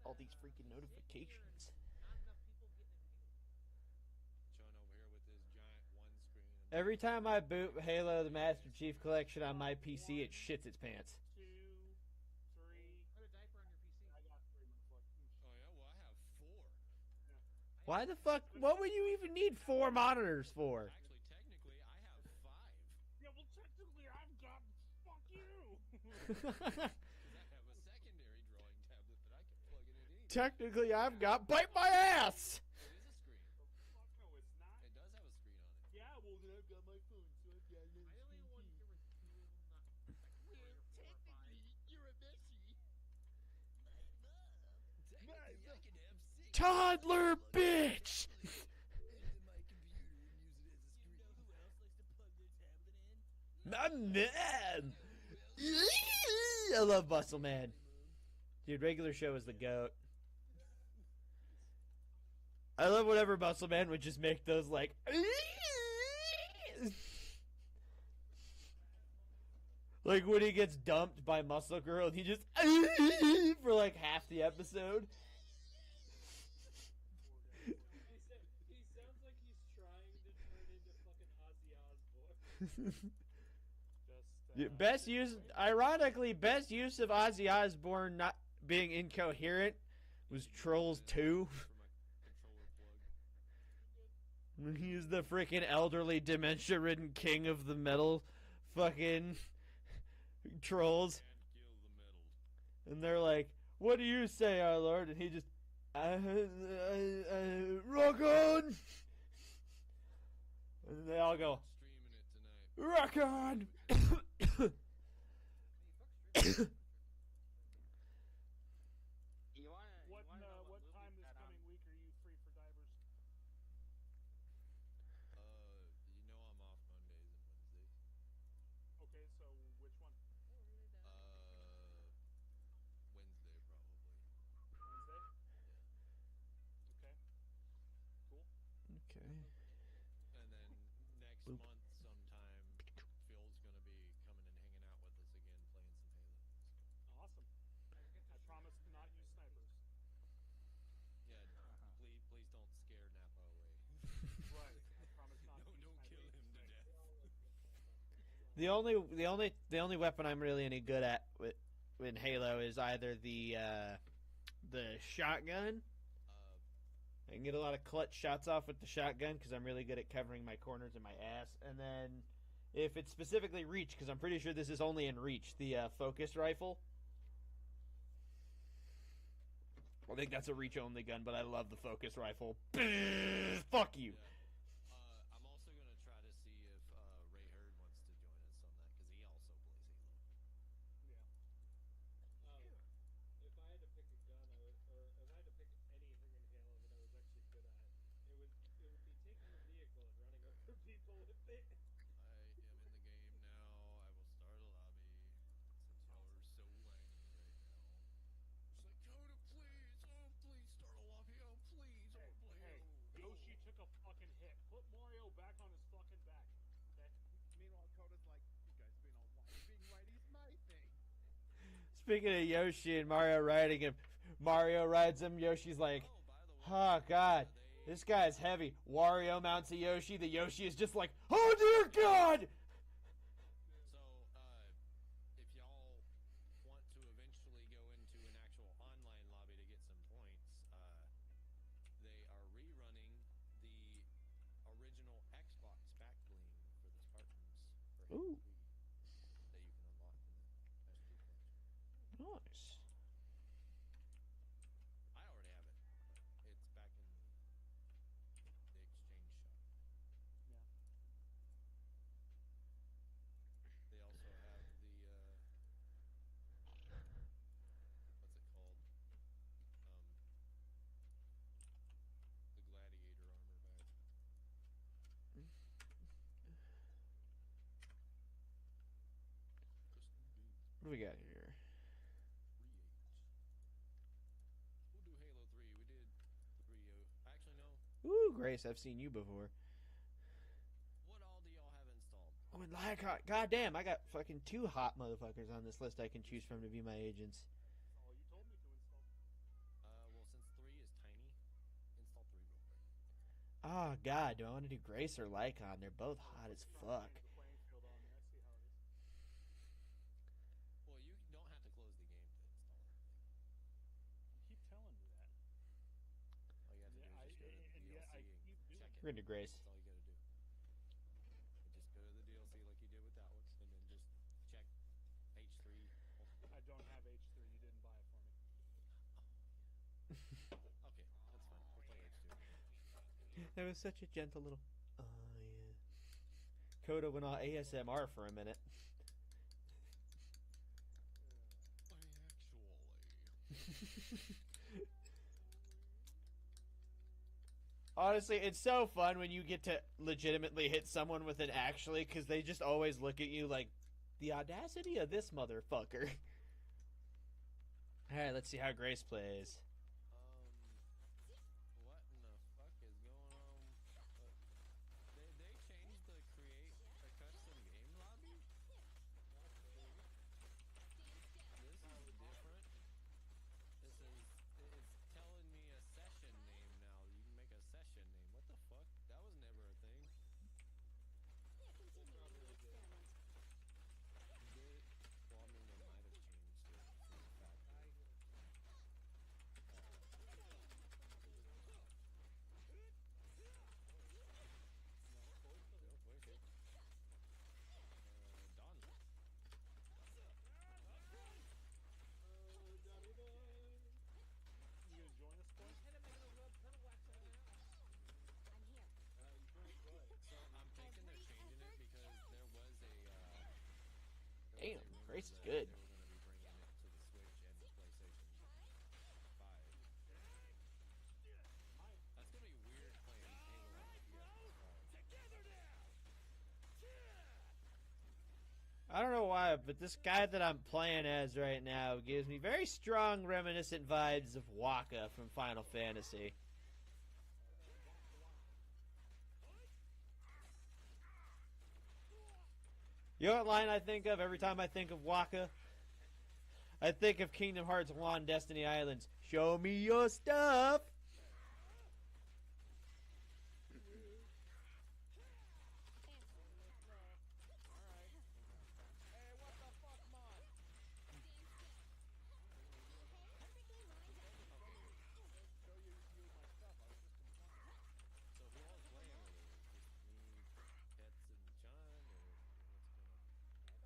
all these freaking notifications. Not enough people getting in Halo. Sean over here with his giant one screen. Every time I boot Halo the Master Chief Collection on my PC, it shits its pants. 2, 3. Put a diaper on your PC. I got 3 months left. Oh yeah, well I have 4. Why the fuck? What would you even need 4 monitors for? Actually, technically, I have 5. Yeah, well, technically, I've got. Fuck you! Because I have a secondary drawing tablet that I can plug in at any time. Technically, I've got bite my ass. It is a screen. Fuck no, it's not. It does have a screen on it. Yeah, well, then I've got my phone, so I've got a little I only want there was 2 of them, not like 3 or 4 or 5. You're a Messi. Technically, I can have 6. Toddler bitch. Into my computer and use it as a screen. You know who else likes to plug their tablet in? My man. I love Muscle Man. Dude, regular show is the GOAT. I love whenever Muscle Man would just make those like like when he gets dumped by Muscle Girl and he just for like half the episode. He sounds like he's trying to turn into fucking Ozzy Osbourne. Best use, ironically, best use of Ozzy Osbourne not being incoherent was Trolls 2. When he's the freaking elderly, dementia-ridden king of the metal fucking trolls. And they're like, what do you say, our lord? And he just, rock on! And they all go, rock on! What time this coming week are you free for divers? You know I'm off Mondays and Wednesdays. Okay, so which one? Wednesday probably. Wednesday? Okay. Cool. Okay. And then next Boop. month sometime, Phil's gonna be coming and hanging out with us again, playing some Halo. Awesome. I promise to not use snipers. Yeah, please don't scare Napa away. Right. I promise not to use Don't kill snipers. him to death. The only weapon I'm really any good at in Halo is either the shotgun. I can get a lot of clutch shots off with the shotgun because I'm really good at covering my corners and my ass. And then if it's specifically reach, because I'm pretty sure this is only in reach, the focus rifle. I think that's a reach only gun, but I love the focus rifle. Fuck you. Yeah. I'm also gonna try to see if Ray Hurd wants to join us on that because he also plays Halo. If I had to pick a gun, or if I had to pick anything in Halo that I was actually good at, it would be taking a vehicle and running over people with it. I am in the game now. I will start a lobby since y'all are so whiny right now. It's like, Coda, please, oh please start a lobby, oh please, I want to play Hey, Halo. Yoshi took a fucking hit. Put Mario back on his fucking back. Okay? Meanwhile, Coda's like, you guys being all whiny. Being whiny's my thing. Speaking of Yoshi and Mario riding him, Mario rides him. Yoshi's like, oh god, this guy's heavy. Wario mounts a Yoshi. The Yoshi is just like, oh dear god! So, if y'all want to eventually go into an actual online lobby to get some points, they are rerunning the original Xbox back bling for the Spartans for Halo Ooh. 3 that you can unlock in the SD collection. Nice. I already have it, but it's back in the exchange shop. Yeah. They also have the what's it called? The gladiator armor back. What do we got here? We'll do Halo 3. We did 3. Actually, no. Ooh, Grace, I've seen you before. What all do y'all have installed? Oh, and like, goddamn, I got fucking 2 hot motherfuckers on this list I can choose from to be my agents. That's all you told me to install. Oh God, do I want to do Grace or Lycon? They're both hot as fuck. The playing field on me. I see how it is. Well, you don't have to close the game to install it. You keep telling me that. All you have to do is just go to the and DLC yet I and keep doing check it. it. We're gonna do Grace. That's all you gotta do. Just go to the DLC like you did with that one, and then just check H3. I don't have H3. You didn't buy it for me. Okay, that's fine. We'll play H2. That was such a gentle little. Oh yeah. Coda went all ASMR for a minute. Honestly, it's so fun when you get to legitimately hit someone with an actually, because they just always look at you like, the audacity of this motherfucker. Alright, let's see how Grace plays. What in the fuck is going on? They changed the create a custom game lobby? This is different. It's telling me a session name now. You can make a session name. What the fuck? That was never a thing. Well, I mean, they might have changed it from the fact that You gonna join us, boys? So I'm thinking they're changing it because there was a Damn, rumor Grace is that good. they were going to be bringing it to the Switch and the PlayStation 5. That's going to be weird playing Halo on the PS5. I don't know why, but this guy that I'm playing as right now gives me very strong reminiscent vibes of Waka from Final Fantasy. You know what line I think of every time I think of Waka? I think of Kingdom Hearts 1 Destiny Islands. Show me your stuff! Hey, what the fuck, mod? Show you my stuff. I was just complaining. So who all is playing with it? Just me, Pets, and John, or what's going on? I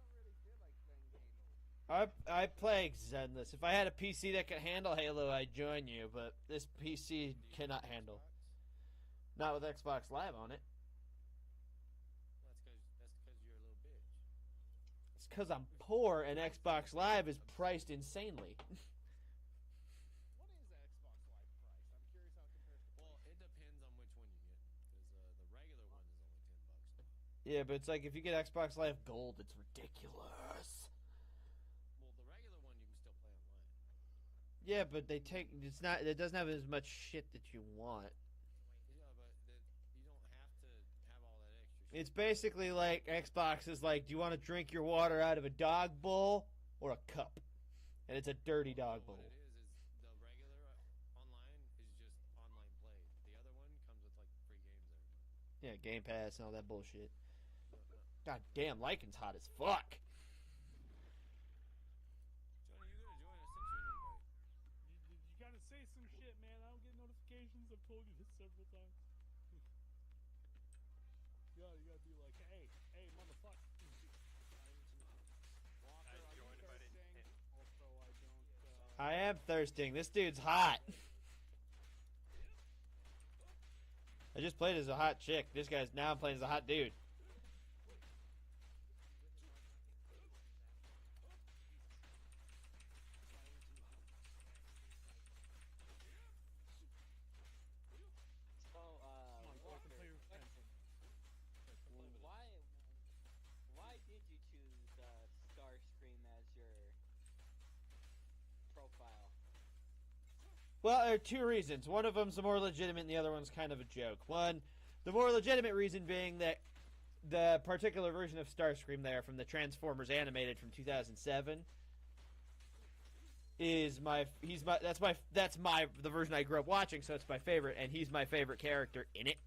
don't really feel like playing Halo. I play Zenless. If I had a PC that could handle Halo, I'd join you, but this PC Do you cannot use handle. Xbox? Not with Xbox Live on it. That's because you're a little bitch. It's because I'm poor and Xbox Live is priced insanely. What is the Xbox Live price? I'm curious how it compares to. Well, it depends on which one you get, because the regular one is only $10 now. Yeah, but it's like if you get Xbox Live Gold, it's ridiculous. Well, the regular one you can still play online. Yeah, but it doesn't have as much shit that you want. Yeah, but you don't have to have all that extra shit. It's basically like Xbox is like, do you want to drink your water out of a dog bowl or a cup? And it's a dirty dog What bowl. it is the regular online is just online play. The other one comes with like free games every month. Yeah, Game Pass and all that bullshit. God damn, Lycan's hot as fuck. Johnny, you gotta join. I sent you an invite. You gotta say some shit, man. I don't get notifications. I've told you this several times. You gotta be like, hey, motherfucker. Walker, are you thirsting? Also, I don't. I am thirsting. This dude's hot. I just played as a hot chick. Now I'm playing as a hot dude. So, Come on, go Walker, and play with Benson. why did you choose Starscream as your profile? Well, there are two reasons. One of them's the more legitimate, and the other one's kind of a joke. One, the more legitimate reason being that the particular version of Starscream there from the Transformers animated from 2007 is the version I grew up watching, so it's my favorite, and he's my favorite character in it.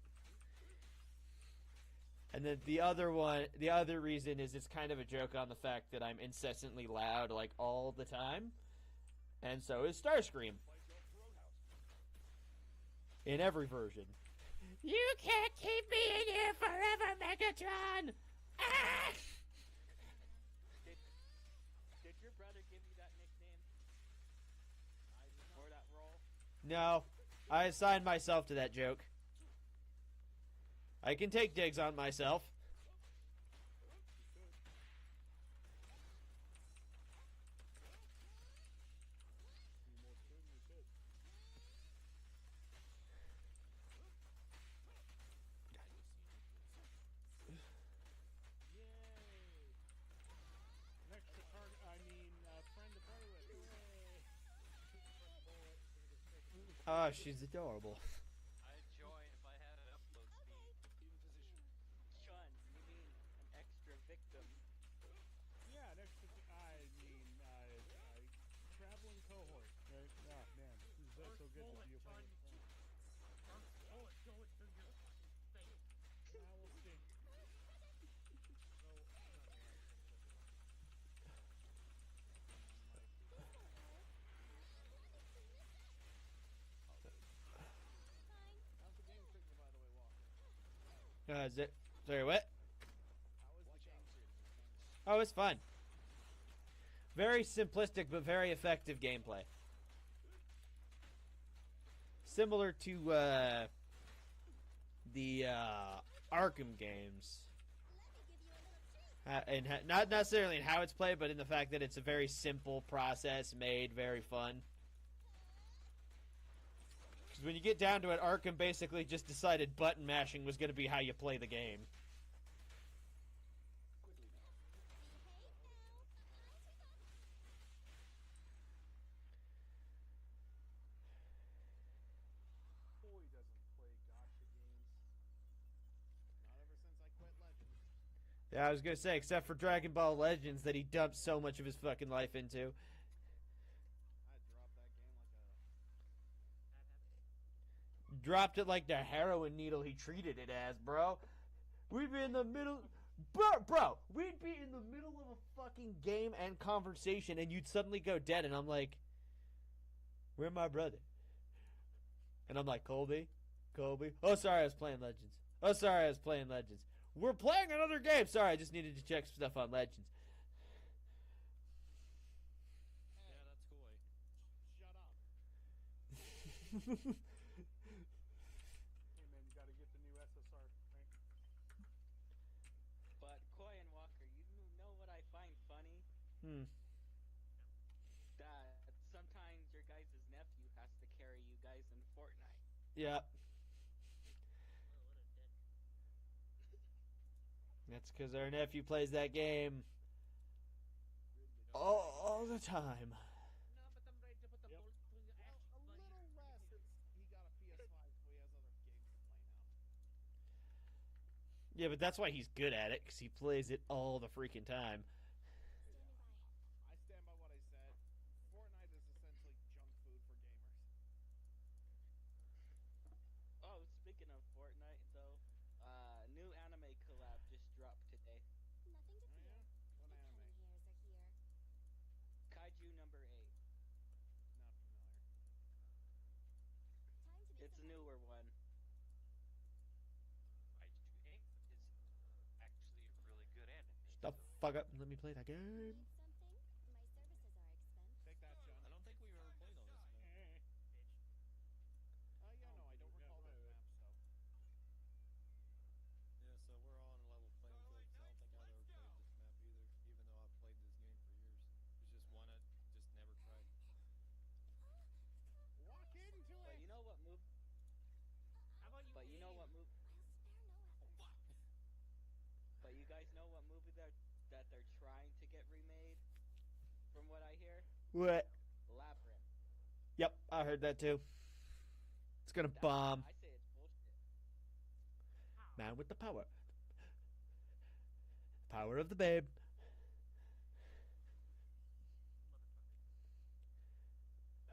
And then the other reason is it's kind of a joke on the fact that I'm incessantly loud like all the time. And so is Starscream. In every version. You can't keep me in here forever, Megatron! Ah! Did your brother give you that nickname? Or that role? No, I assigned myself to that joke. I can take digs on myself. Oh, she's adorable. I'd join if I had an upload speed. Sean, you mean an extra victim? Yeah, an extra. Traveling cohort. Right? Oh man, this is so good to see you playing with friends. Go it to your face. We'll see. How's the game treating you, by the way, Walker? Is it? Sorry, what? How is the game treating you? Oh, it's fun. Very simplistic but very effective gameplay. Similar to the Arkham games. Not necessarily in how it's played, but in the fact that it's a very simple process made very fun. Because when you get down to it, Arkham basically just decided button mashing was going to be how you play the game. Boy doesn't play gotcha games. Not ever since I quit Legends. Yeah, I was going to say, except for Dragon Ball Legends that he dumped so much of his fucking life into. I dropped that game like a... Dropped it like the heroin needle he treated it as, bro. We'd be in the middle... Bro, we'd be in the middle of a fucking game and conversation, and you'd suddenly go dead, and I'm like, where's my brother? And I'm like, Colby? Oh, sorry, I was playing Legends. We're playing another game. Sorry, I just needed to check some stuff on Legends. Yeah, that's cool. Shut up. Hey man, you gotta get the new SSR, right? But Coy and Walker, you know what I find funny? That sometimes your guys' nephew has to carry you guys in Fortnite. Yeah. Oh, what a dick. That's because our nephew plays that game all the time. No, but I'm ready to put the bolt through your ass. A little less since he got a PS5, so he has other games to play now. Yeah, but that's why he's good at it, because he plays it all the freaking time. I stand by what I said. Fortnite is essentially junk food for gamers. Oh, speaking of Fortnite, though, new anime collab just dropped today. Nothing to fear. What The anime? cunning hairs are here. Kaiju number 8. Not familiar. Time to do It's a some newer one. Kaiju 8 is actually a really good anime. Shut the fuck up and let me play that game. Need something? My services are expensive. Take that, John. I don't think we've ever played on this map. Yeah, no, I don't recall this map, so. Yeah, so we're all on a level playing field. 'Cause I don't think I've ever played this map either, even though I've played this game for years. It's just one I just never tried. Walk into But it! you know what move? How about you? But you know what move? I'll spare no effort. But you guys know what movie that they're trying to get remade? From what I hear, What? Labyrinth. Yep, I heard that too. It's gonna That's- bomb. I say it's bullshit. Man with the power. Power of the babe.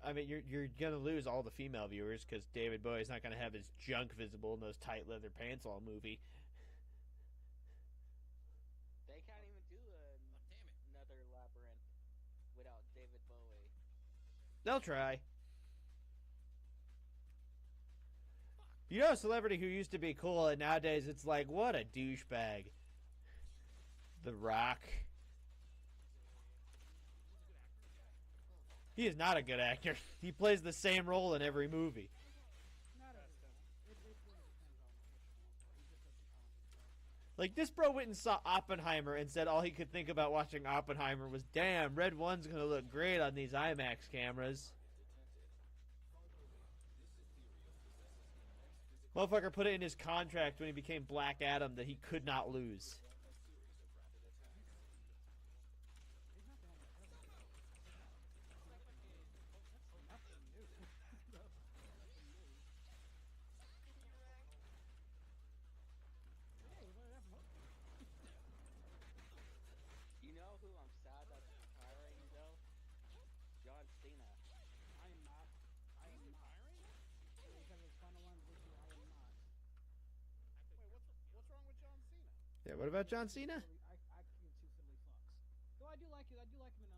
I mean, you're gonna lose all the female viewers because David Bowie's not gonna have his junk visible in those tight leather pants all movie. They'll try. You know a celebrity who used to be cool and nowadays it's like, what a douchebag. The Rock. He is not a good actor. He plays the same role in every movie. Not every one. It really depends on which one. He just doesn't challenge himself. Like, this bro went and saw Oppenheimer and said all he could think about watching Oppenheimer was, damn, Red 1's gonna look great on these IMAX cameras. Motherfucker put it in his contract when he became Black Adam that he could not lose. He's not the only one. Nothing new. Nothing new. Hey, what happened? You know who I'm sad that's retiring though? John Cena. I am not. I am not. He said his final one this year. I am not. Wait, what's wrong with John Cena? Yeah, what about John Cena? I give two fiddly fucks. Though I do like it. I do like him in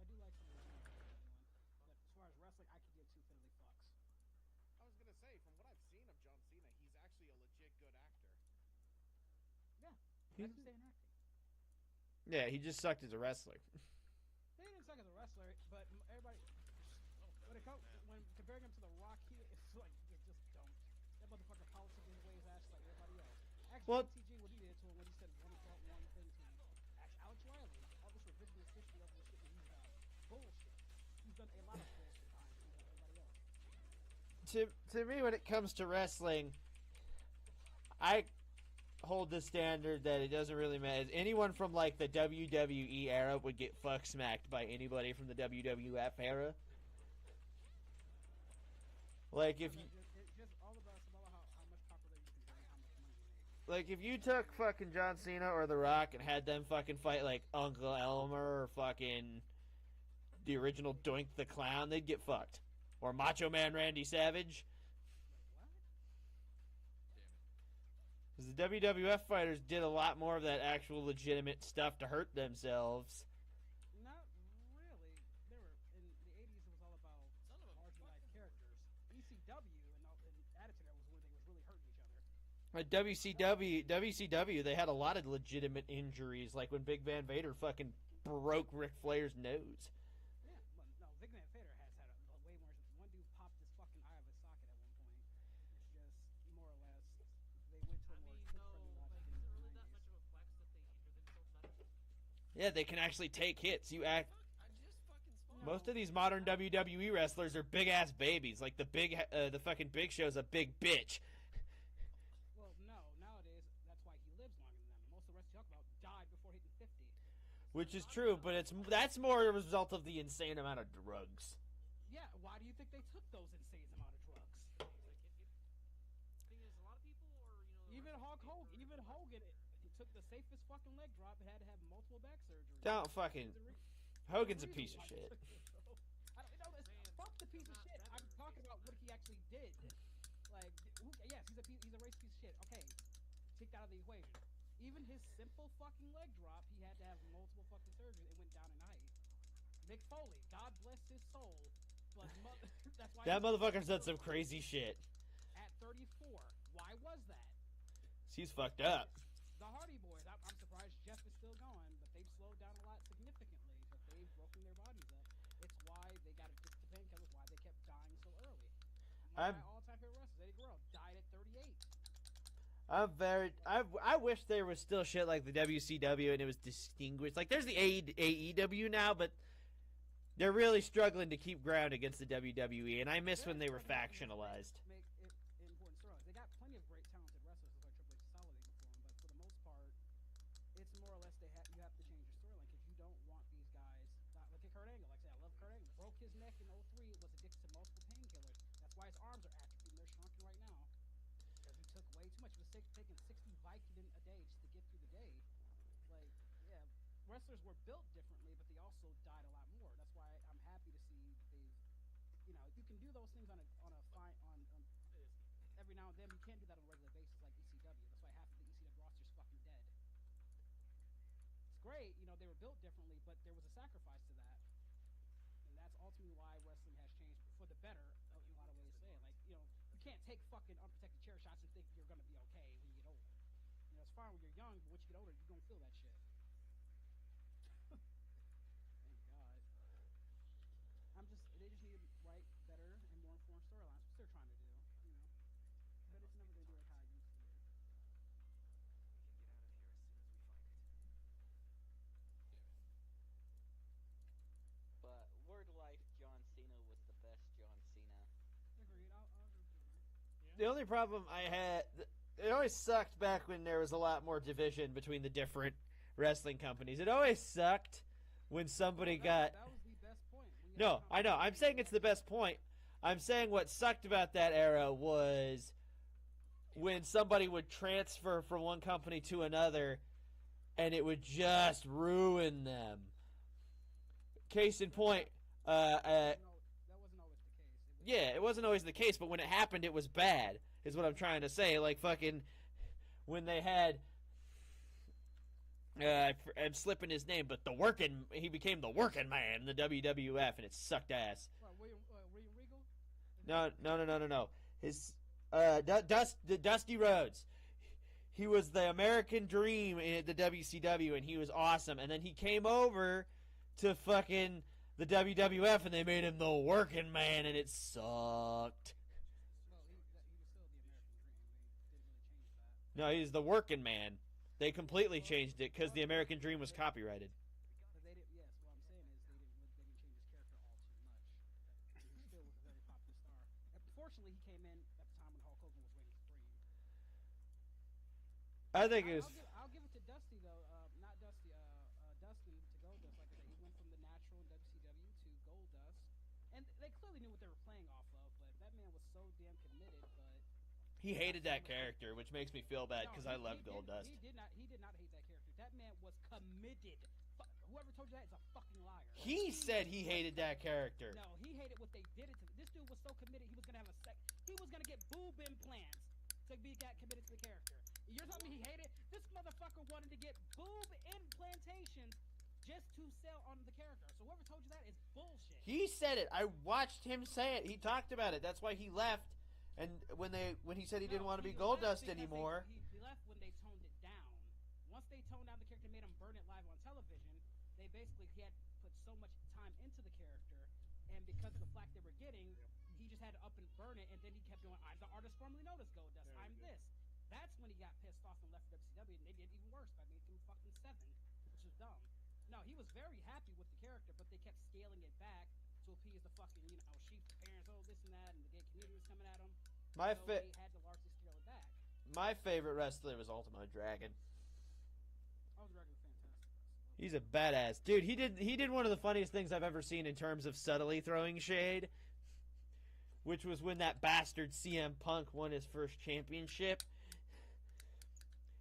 I do like some of his movies that he's doing. But as far as wrestling, I could give two fiddly fucks. I was gonna say, from what I've seen of John Cena, he's actually a legit good actor. Yeah, let him stay in acting. Yeah, he just sucked as a wrestler. He didn't suck as a wrestler, but everybody when comparing him to The Rock, it's like just don't. That motherfucker politicking his way his ass like everybody else. Actually, Well- TG, what he did to him when he said one thought one thing to him. Alex Riley, all this revisionist history of the shit that he's done. Bullshit. He's done a lot of bullshit behind scenes like everybody else. To me, when it comes to wrestling, I hold the standard that it doesn't really matter. Anyone from like the WWE era would get fuck smacked by anybody from the WWF era. Like if you, It's just all about how much popularity you can bring, how much money you make. like if you took fucking John Cena or The Rock and had them fucking fight like Uncle Elmer or fucking the original Doink the Clown, they'd get fucked. Or Macho Man Randy Savage. Because the WWF fighters did a lot more of that actual legitimate stuff to hurt themselves. Not really. They were in the '80s. It was all about marginalized characters. ECW and Attitude Era was when they was really hurting each other. Like WCW, they had a lot of legitimate injuries, like when Big Van Vader fucking broke Ric Flair's nose. Yeah, but no, Big Van Vader has had a way more. One dude popped his fucking eye of his socket at one point. It's just more or less they went to a more kid-friendly logic in the really that 90s. much of a flex that they injure themselves better? Yeah, they can actually take hits. You act. I just fucking spawned. Most of these modern WWE wrestlers are big ass babies. Like the fucking Big Show's a big bitch. Well, no, nowadays that's why he lives longer than them. Most of the rest you talk about died before hitting 50. Which is true, but that's more a result of the insane amount of drugs. Yeah, why do you think they took those insane amount of drugs? Thing is, a lot of people are, Even Hogan, he took the safest fucking leg drop and had to have multiple back surgeries. Don't fucking. Hogan's a piece of shit. I don't know. Fuck the piece of shit. I'm talking about what he actually did. Like, yes, he's a race piece of shit. Okay, take that out of the equation. Even his simple fucking leg drop, he had to have multiple fucking surgeries. It went down in height. Mick Foley, God bless his soul, but that's why That motherfucker's done some crazy shit. at 34. Why was that? He's fucked up. The Hardy Boys. I'm surprised Jeff is still going, but they've slowed down a lot significantly. But they've broken their bodies up. It's why they got addicted to painkillers. Why they kept dying so early. One of my all-time favorite wrestlers, Eddie Guerrero, died at 38. I wish there was still shit like the WCW and it was distinguished. Like there's the AEW now, but they're really struggling to keep ground against the WWE, and I miss when they were factionalized. Make it important storylines. They got plenty of great talented wrestlers like Triple H consolidating for them, but for the most part, it's more or less you have to change your storyline because you don't want these guys. Look at Kurt Angle. Like I said, I love Kurt Angle. Broke his neck in '03. Was addicted to multiple painkillers. That's why his arms are atrophied and they're shrunken right now. Because he took way too much. He was taking 60 Vicodin a day just to get through the day. Like, yeah, wrestlers were built differently, but they also died a lot more. That's why I'm happy to see they've, you can do those things on every now and then. But you can't do that on a regular basis like ECW. That's why half of the ECW roster is fucking dead. It's great, they were built differently, but there was a sacrifice to that, and that's ultimately why wrestling has changed for the better in a lot of ways. Saying like, you can't take fucking unprotected chair shots and think you're gonna be okay when you get older. It's fine when you're young, but once you get older, you're gonna feel that shit. Thank God. They just need to write better and more informed storylines, which they're trying to do, But it's never gonna do like how I used to. But word life, John Cena was the best John Cena. Agreed. I'll agree with you. The only problem I had, it always sucked back when there was a lot more division between the different wrestling companies. It always sucked when somebody got. That was the best point. No, I know. I'm saying it's the best point. I'm saying what sucked about that era was when somebody would transfer from one company to another, and it would just ruin them. Case in point, that wasn't always the case. Yeah, it wasn't always the case, but when it happened, it was bad, is what I'm trying to say. Like, fucking, when they had, I'm slipping his name, but he became the working man in the WWF, and it sucked ass. What, William Regal? No. His, Dusty Rhodes. He was the American Dream in the WCW, and he was awesome. And then he came over to fucking the WWF, and they made him the working man, and it sucked. Well, he was still the American Dream. They didn't really change that. No, he's the working man. They completely changed it because the American Dream was copyrighted. But they didn't. Yes, what I'm saying is they didn't change his character all too much. He still was a very popular star. Unfortunately, he came in at the time when Hulk Hogan was reigning supreme. I think it was. I'll give it to Dusty though. Not Dusty. Dustin to Goldust. Like I said, he went from the natural in WCW to Goldust, and they clearly knew what they were playing off of. But that man was so damn committed. But He hated that character, which makes me feel bad because I love Goldust. He did not hate that character. That man was committed. Whoever told you that is a fucking liar. He said he hated that character. No, he hated what they did it to. This dude was so committed. He was gonna have He was gonna get boob implants to be got committed to the character. You're telling me he hated? This motherfucker wanted to get boob implantations just to sell on the character. So whoever told you that is bullshit. He said it. I watched him say it. He talked about it. That's why he left. And when he said he didn't want to be Goldust anymore. He left when they toned it down. Once they toned down the character and made him burn it live on television, he had put so much time into the character, and because of the flack they were getting, he just had to up and burn it, and then he kept going, I'm the artist formerly known as Goldust. I'm this. That's when he got pissed off and left WCW, and they did even worse by making him fucking 7, which is dumb. No, he was very happy with the character, but they kept scaling it back to appease the fucking, sheep parents, this and that, and the gay community was coming at him. They had to largely scale it back. My favorite wrestler was Ultimo Dragon. Ultimo Dragon was fantastic. He's a badass dude. He did one of the funniest things I've ever seen in terms of subtly throwing shade, which was when that bastard CM Punk won his first championship.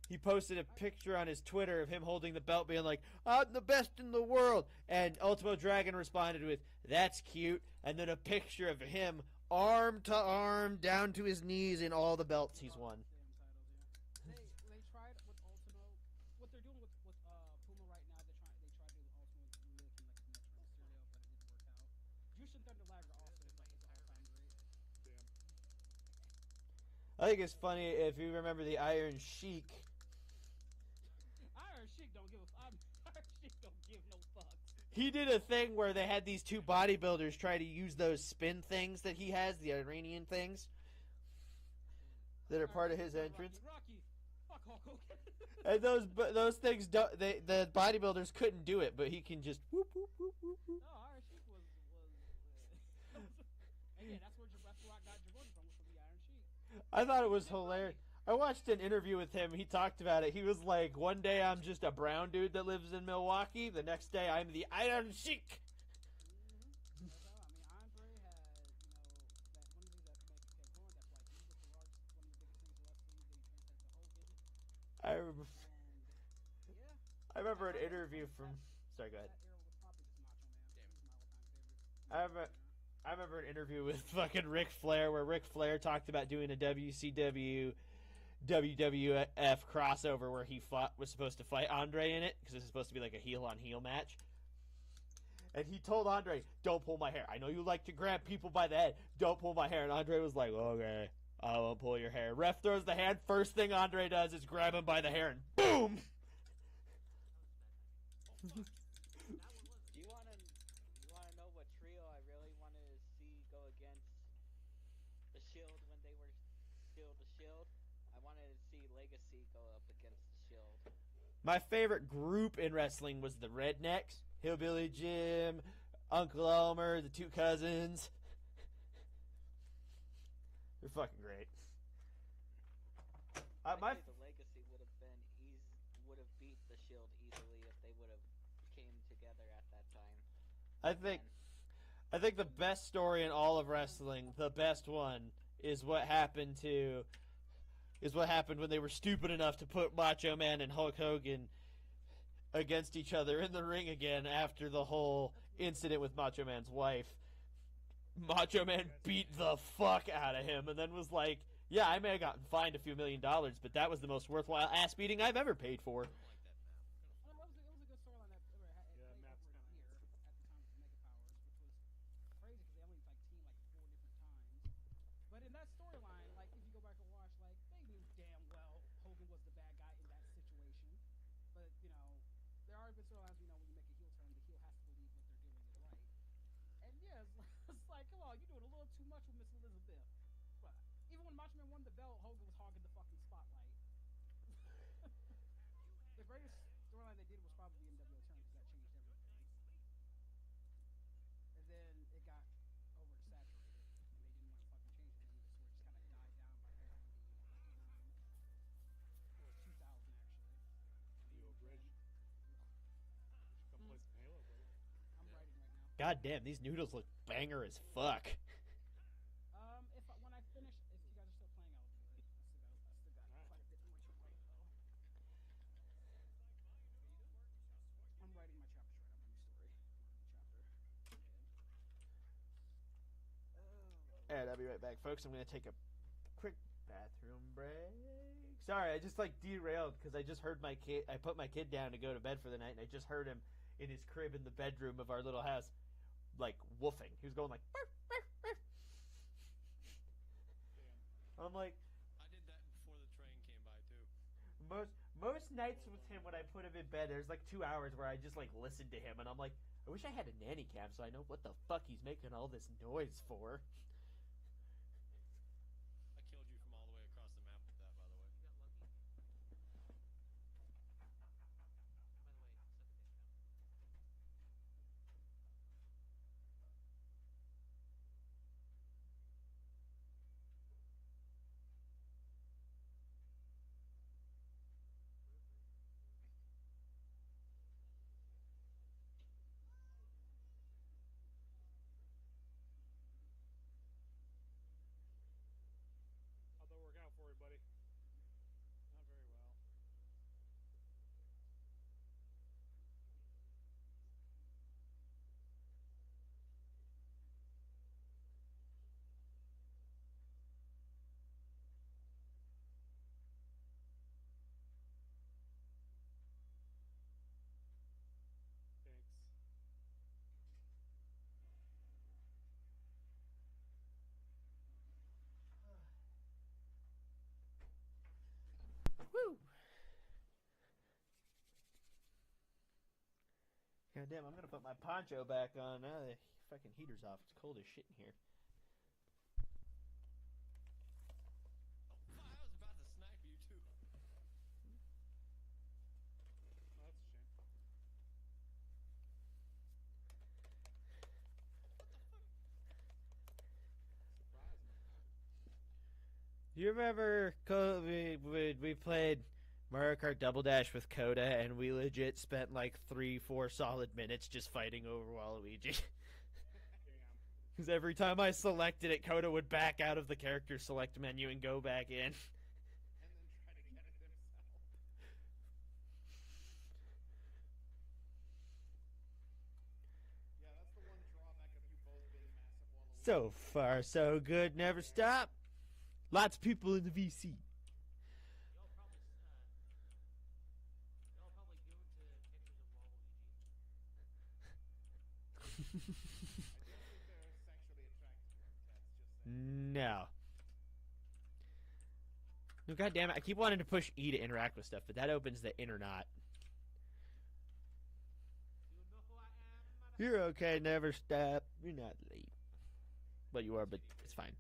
He posted a picture on his Twitter of him holding the belt, being like, I'm the best in the world. And Ultimo Dragon responded with, that's cute. And then a picture of him arm to arm down to his knees in all the belts he's won. They tried with Ultimo. What they're doing with Puma right now, they try to do with Ultimo with making like the next Rey Mysterio, but it didn't work out. Jushin Thunder Liger also is like his all-time great. I think it's funny if you remember the Iron Sheik. Iron Sheik don't give no fucks. He did a thing where they had these two bodybuilders try to use those spin things that he has, the Iranian things, that are part of his entrance. Rocky, fuck Hulk Hogan. And those things don't. The bodybuilders couldn't do it, but he can just whoop whoop whoop whoop whoop. No, Iron Sheik was again. That's where Rock got Givenchy from, was from the Iron Sheik. I thought it was hilarious. I watched an interview with him. He talked about it. He was like, one day I'm just a brown dude that lives in Milwaukee. The next day I'm the Iron Sheik. Mm-hmm. Andre had, that one of the things that kept going. That's why he was the largest, one of the biggest things in wrestling. Then he transferred to Hogan. I remember. And yeah. I remember an interview from. Sorry, go ahead. That era was probably just Macho Man. He was my all-time favorite. I remember an interview with fucking Ric Flair where Ric Flair talked about doing a WCW WWF crossover where he was supposed to fight Andre in it because it's supposed to be like a heel on heel match. And he told Andre, "Don't pull my hair. I know you like to grab people by the head. Don't pull my hair." And Andre was like, "Okay, I won't pull your hair." Ref throws the hand. First thing Andre does is grab him by the hair and boom. Do you wanna know what trio I really wanted to see go against the Shield when they were still the Shield? I wanted to see Legacy go up against the Shield. My favorite group in wrestling was the Rednecks, Hillbilly Jim, Uncle Elmer, the two cousins. They're fucking great. I think the Legacy would have beat the Shield easily if they would have came together at that time. I think the best story in all of wrestling, the best one, is what happened when they were stupid enough to put Macho Man and Hulk Hogan against each other in the ring again after the whole incident with Macho Man's wife. Macho Man beat the fuck out of him and then was like, "Yeah, I may have gotten fined a few $1 million, but that was the most worthwhile ass beating I've ever paid for." Well, it was a good storyline that played over a year at the time with the Mega Powers, which was crazy because they only teamed 4 different times. But in that storyline, if you go back and watch, they knew damn well Hogan was the bad guy in that situation. But there are good storylines. When you make a heel turn, the heel has to believe what they're doing is right. And yeah, it's like, come on, you're doing a little too much with Miss Elizabeth. But even when Macho Man won the belt, Hogan was hogging the fucking spotlight. The greatest storyline they did was probably the NWO turn because that changed everything. And then it got oversaturated, and they didn't want to fucking change it. And the story just kind of died down by 1999 or 2000 actually. Neo Bridge. Come play some Halo, buddy. I'm writing right now. God damn, these noodles look banger as fuck. When I finish, if you guys are still playing, I'll do it. I still got quite a bit more to write though. I'm writing my chapters right now, my new story. Alright, I'll be right back, folks. I'm going to take a quick bathroom break. Sorry, I just derailed because I just heard my kid. I put my kid down to go to bed for the night, and I just heard him in his crib in the bedroom of our little house, woofing. He was going like, "Burr, burr, burr." I'm like, I did that before the train came by too. most nights with him when I put him in bed, there's 2 hours where I just listen to him, and I'm like, I wish I had a nanny cam so I know what the fuck he's making all this noise for. I killed you from all the way across the map with that, by the way. You got lucky. By the way, How'd that work out for you, buddy? Not very well. Thanks. Woo! God damn, I'm gonna put my poncho back on now the fucking heater's off. It's cold as shit in here. Oh, fuck, I was about to snipe you too. Oh, that's a shame. Surprise me. Do you remember we played Mario Kart Double Dash with Coda, and we legit spent 3-4 solid minutes just fighting over Waluigi? Damn. Because every time I selected it, Coda would back out of the character select menu and go back in. And then try to get it himself. Yeah, that's the one drawback of you both being massive Waluigi. So far, so good. Never stop. Lots of people in the VC. y'all probably glued to pictures of Waluigi. I don't think they're sexually attracted to him, Tets. Just saying. No. No, God damn it! I keep wanting to push E to interact with stuff, but that opens the in or not. You know who I am? You're okay. Never stop. You're not late. But you are. But it's fine.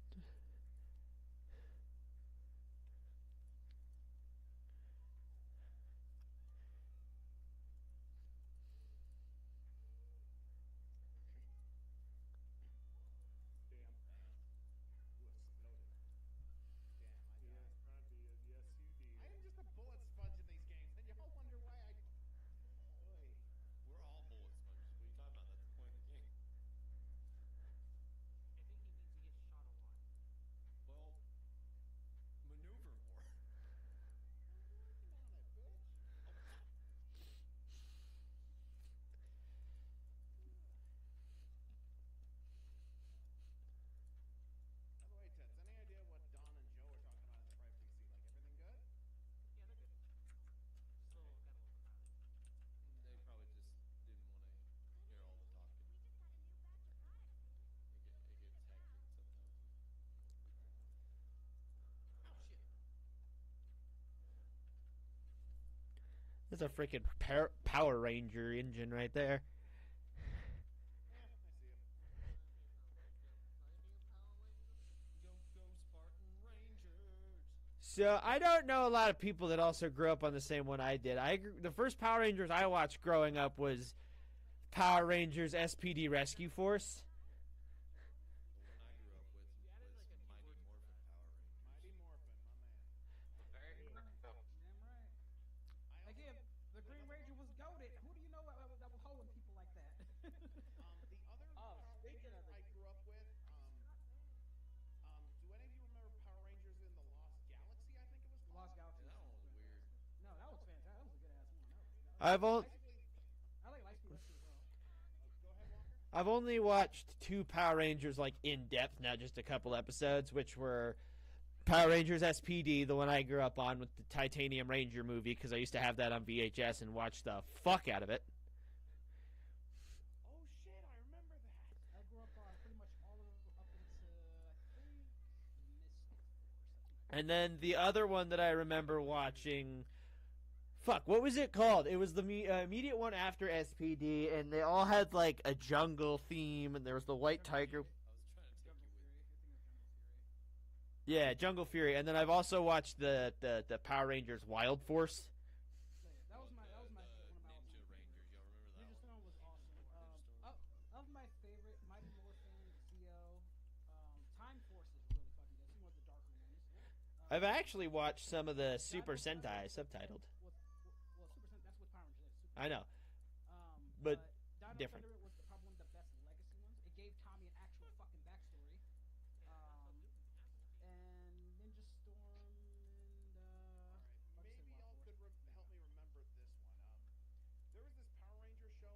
I am Lindsay Lohan. Damn. You exploded. Damn, I Yeah, died. Rodney, yes you did. I am just a bullet sponge in these games, and y'all wonder why I. Oy. We're all bullet sponges. What are you talking about? That's the point of the game. I think he means he gets shot a lot. Well, maneuver more. I'm working on it, bitch. By the way, Tets, any idea what Don and Joe were talking about in the private PC? Like, everything good? Yeah, they're good. Still got a little crowded. They probably just didn't want to hear all the talking. It gets hectic sometimes. Oh shit! That's a freaking Power Ranger engine right there. Yeah, I see him. Go Spartan Rangers! So I don't know a lot of people that also grew up on the same one I did. The first Power Rangers I watched growing up was Power Rangers SPD Rescue Force. The one I grew up with You added, was like, a few Mighty words to Morphin that. Power Rangers. Mighty Morphin, my man. Very Damn right. cool. Damn right. I also Again, the Green Ranger was goaded. Who do you know that was holding people like that? the other Oh, Power speaking Ranger of the- I grew up with, do any of you remember Power Rangers in the Lost Galaxy? I think it was called. Lost Galaxy. Yeah, that one was weird. No, that was fantastic. That was a good ass one. I've only Basically, I like Lightspeed Rescue as well. go ahead, Walker. I've only watched 2 Power Rangers like in depth, not just a couple episodes, which were Power Rangers SPD, the one I grew up on with the Titanium Ranger movie, because I used to have that on VHS and watch the fuck out of it. Oh shit, I remember that. I grew up on pretty much all of up into I think Mystic Force. And then the other one that I remember watching, fuck, what was it called? It was the immediate one after SPD, and they all had like a jungle theme, and there was the White Tiger. I was trying to take Jungle you with Fury. me. I think it was Jungle Fury. Yeah, Jungle Fury, and then I've also watched the Power Rangers Wild Force. So, yeah, that was my The one of my Ninja favorites. Rangers. Y'all remember that Ninja one? Storm was awesome. Ninja Storm. Of my favorite, Mighty Morphin, Zeo, Time Force is really fucking good. It's one of the darker ones. I've actually watched some of the Super Sentai subtitled. Well, Super Sentai, that's what Power Rangers is. Super I know. But Dino different. Thunder was probably one of the best legacy ones. It gave Tommy an actual fucking backstory. And Ninja Storm and All right, maybe y'all could help me remember this one. There was this Power Ranger show.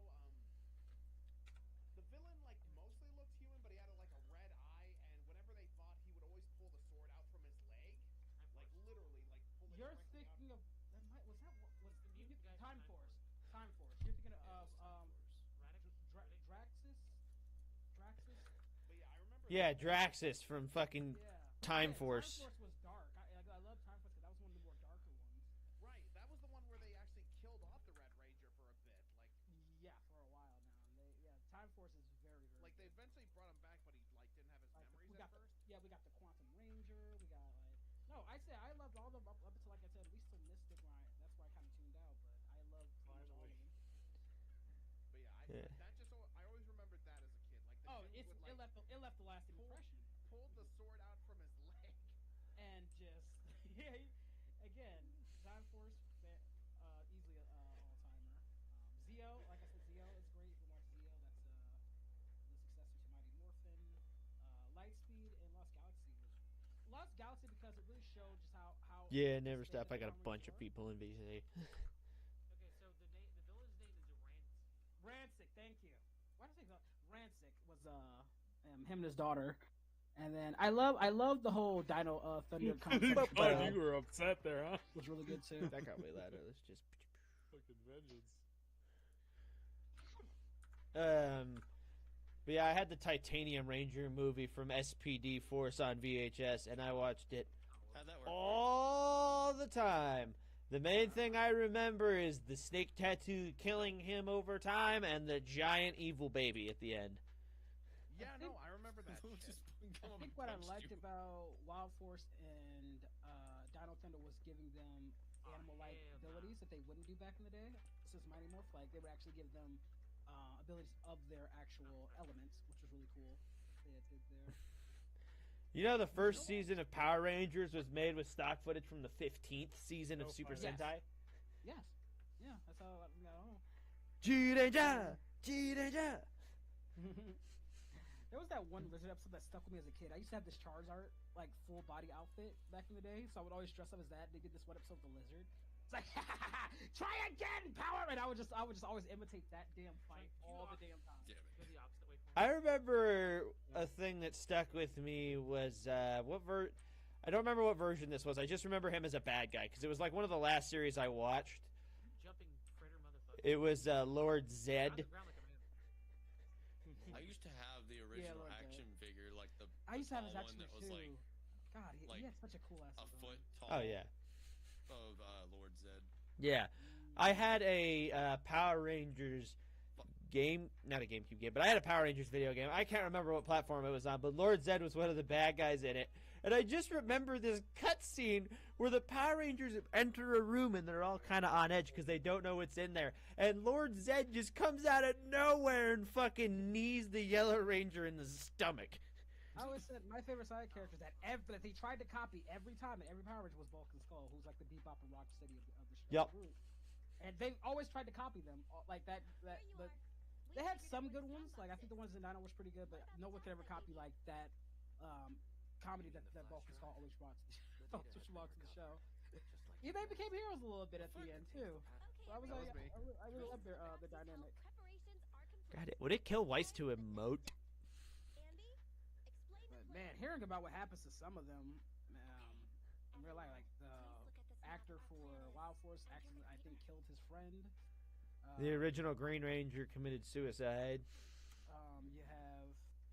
The villain like mostly looked human, but he had like a red eye, and whenever they fought, he would always pull the sword out from his leg, like literally, like pull it. You're directly out. thinking of that might was that what was The mutant guy from Time Time Force. Force. Time Force. You're thinking of Radic? Draxus. But yeah, I remember. Yeah, that. Draxus from fucking Yeah. Time Yeah, Force. Time Force was dark. I love Time Force because that was one of the more darker ones. Right, that was the one where they actually killed off the Red Ranger for a bit. Yeah, for a while now. Time Force is very very. Like they good. eventually brought him back, but he like didn't have his Like, memories we at got first. we got the Quantum Ranger. We got like no, I say I loved all of them up until like I said at least till Mystic. That's where I kind of tuned out. But I love pretty much all of them. But yeah, Yeah. that just I always remembered that as a kid. Like the Oh, dude would, like, it left the lasting impression. pulled the sword out from his leg. And just yeah, again, Time Force easily all timer. Zeo, like I said, Zeo is great. If you watch Zeo, that's the successor to Mighty Morphin. Lightspeed and Lost Galaxy because it really showed just how Yeah, never stop. sophisticated I got a the bunch of Power Rangers people in VC. Okay, so the villain's name is were. Rancic, thank you. Why did I say that? Rancic was him and his daughter. And then I love the whole Dino Thunder concept. Oh, you were upset there, huh? was really good too. That got way louder. Let's just. Fucking vengeance. But yeah, I had the Titanium Ranger movie from SPD Force on VHS, and I watched it How'd that work? for all the time. The main thing I remember is the snake tattoo killing him over time and the giant evil baby at the end. Yeah, no, I remember that. you? shit. I think what I liked about Wild Force and Dino Thunder was giving them animal-like abilities that they wouldn't do back in the day. Since Mighty Morph, like they would actually give them abilities of their actual elements, which was really cool. They did there. You know, the first season of Power Rangers was made with stock footage from the 15th season of Super Yes. Sentai. Yes. Yeah, that's how I got on. G-Danger! G-Danger! There was that one Lizard episode that stuck with me as a kid. I used to have this Charizard like full body outfit back in the day, so I would always dress up as that. They did this one episode of the Lizard. It's like, try again, power! And I would just always imitate that damn fight all the damn time. Damn it. Go the opposite way from I remember a thing that stuck with me was I don't remember what version this was. I just remember him as a bad guy because it was like one of the last series I watched. jumping critter motherfucker. It was Lord On Zed. the ground like a man. I used to have the original like action figure, like the I used to have his tall action one that was too. like God, like he had such a cool ass. a design. foot tall. Oh yeah, Of Lord Zed. yeah. I had a Power Rangers game, not a GameCube game, but I had a Power Rangers video game. I can't remember what platform it was on, but Lord Zed was one of the bad guys in it. And I just remember this cutscene where the Power Rangers enter a room and they're all kind of on edge because they don't know what's in there. And Lord Zed just comes out of nowhere and fucking knees the Yellow Ranger in the stomach. I always said my favorite side character that they tried to copy every time in every Power Ranger was Vulcan Skull, who's like the Bebop and Rocksteady of the Yep. group. And they always tried to copy them, like that. They had some good ones. Like I think the ones in Dino was pretty good, but no one could ever copy like that comedy that Vulcan Skull always brought to the show. Yeah, they became heroes a little bit at the end too. So I was like, I really love their dynamic. God, would it kill Weiss to emote? But man, hearing about what happens to some of them, in real life, like the actor for Wild Force actually, I think, killed his friend. The original Green Ranger committed suicide. You have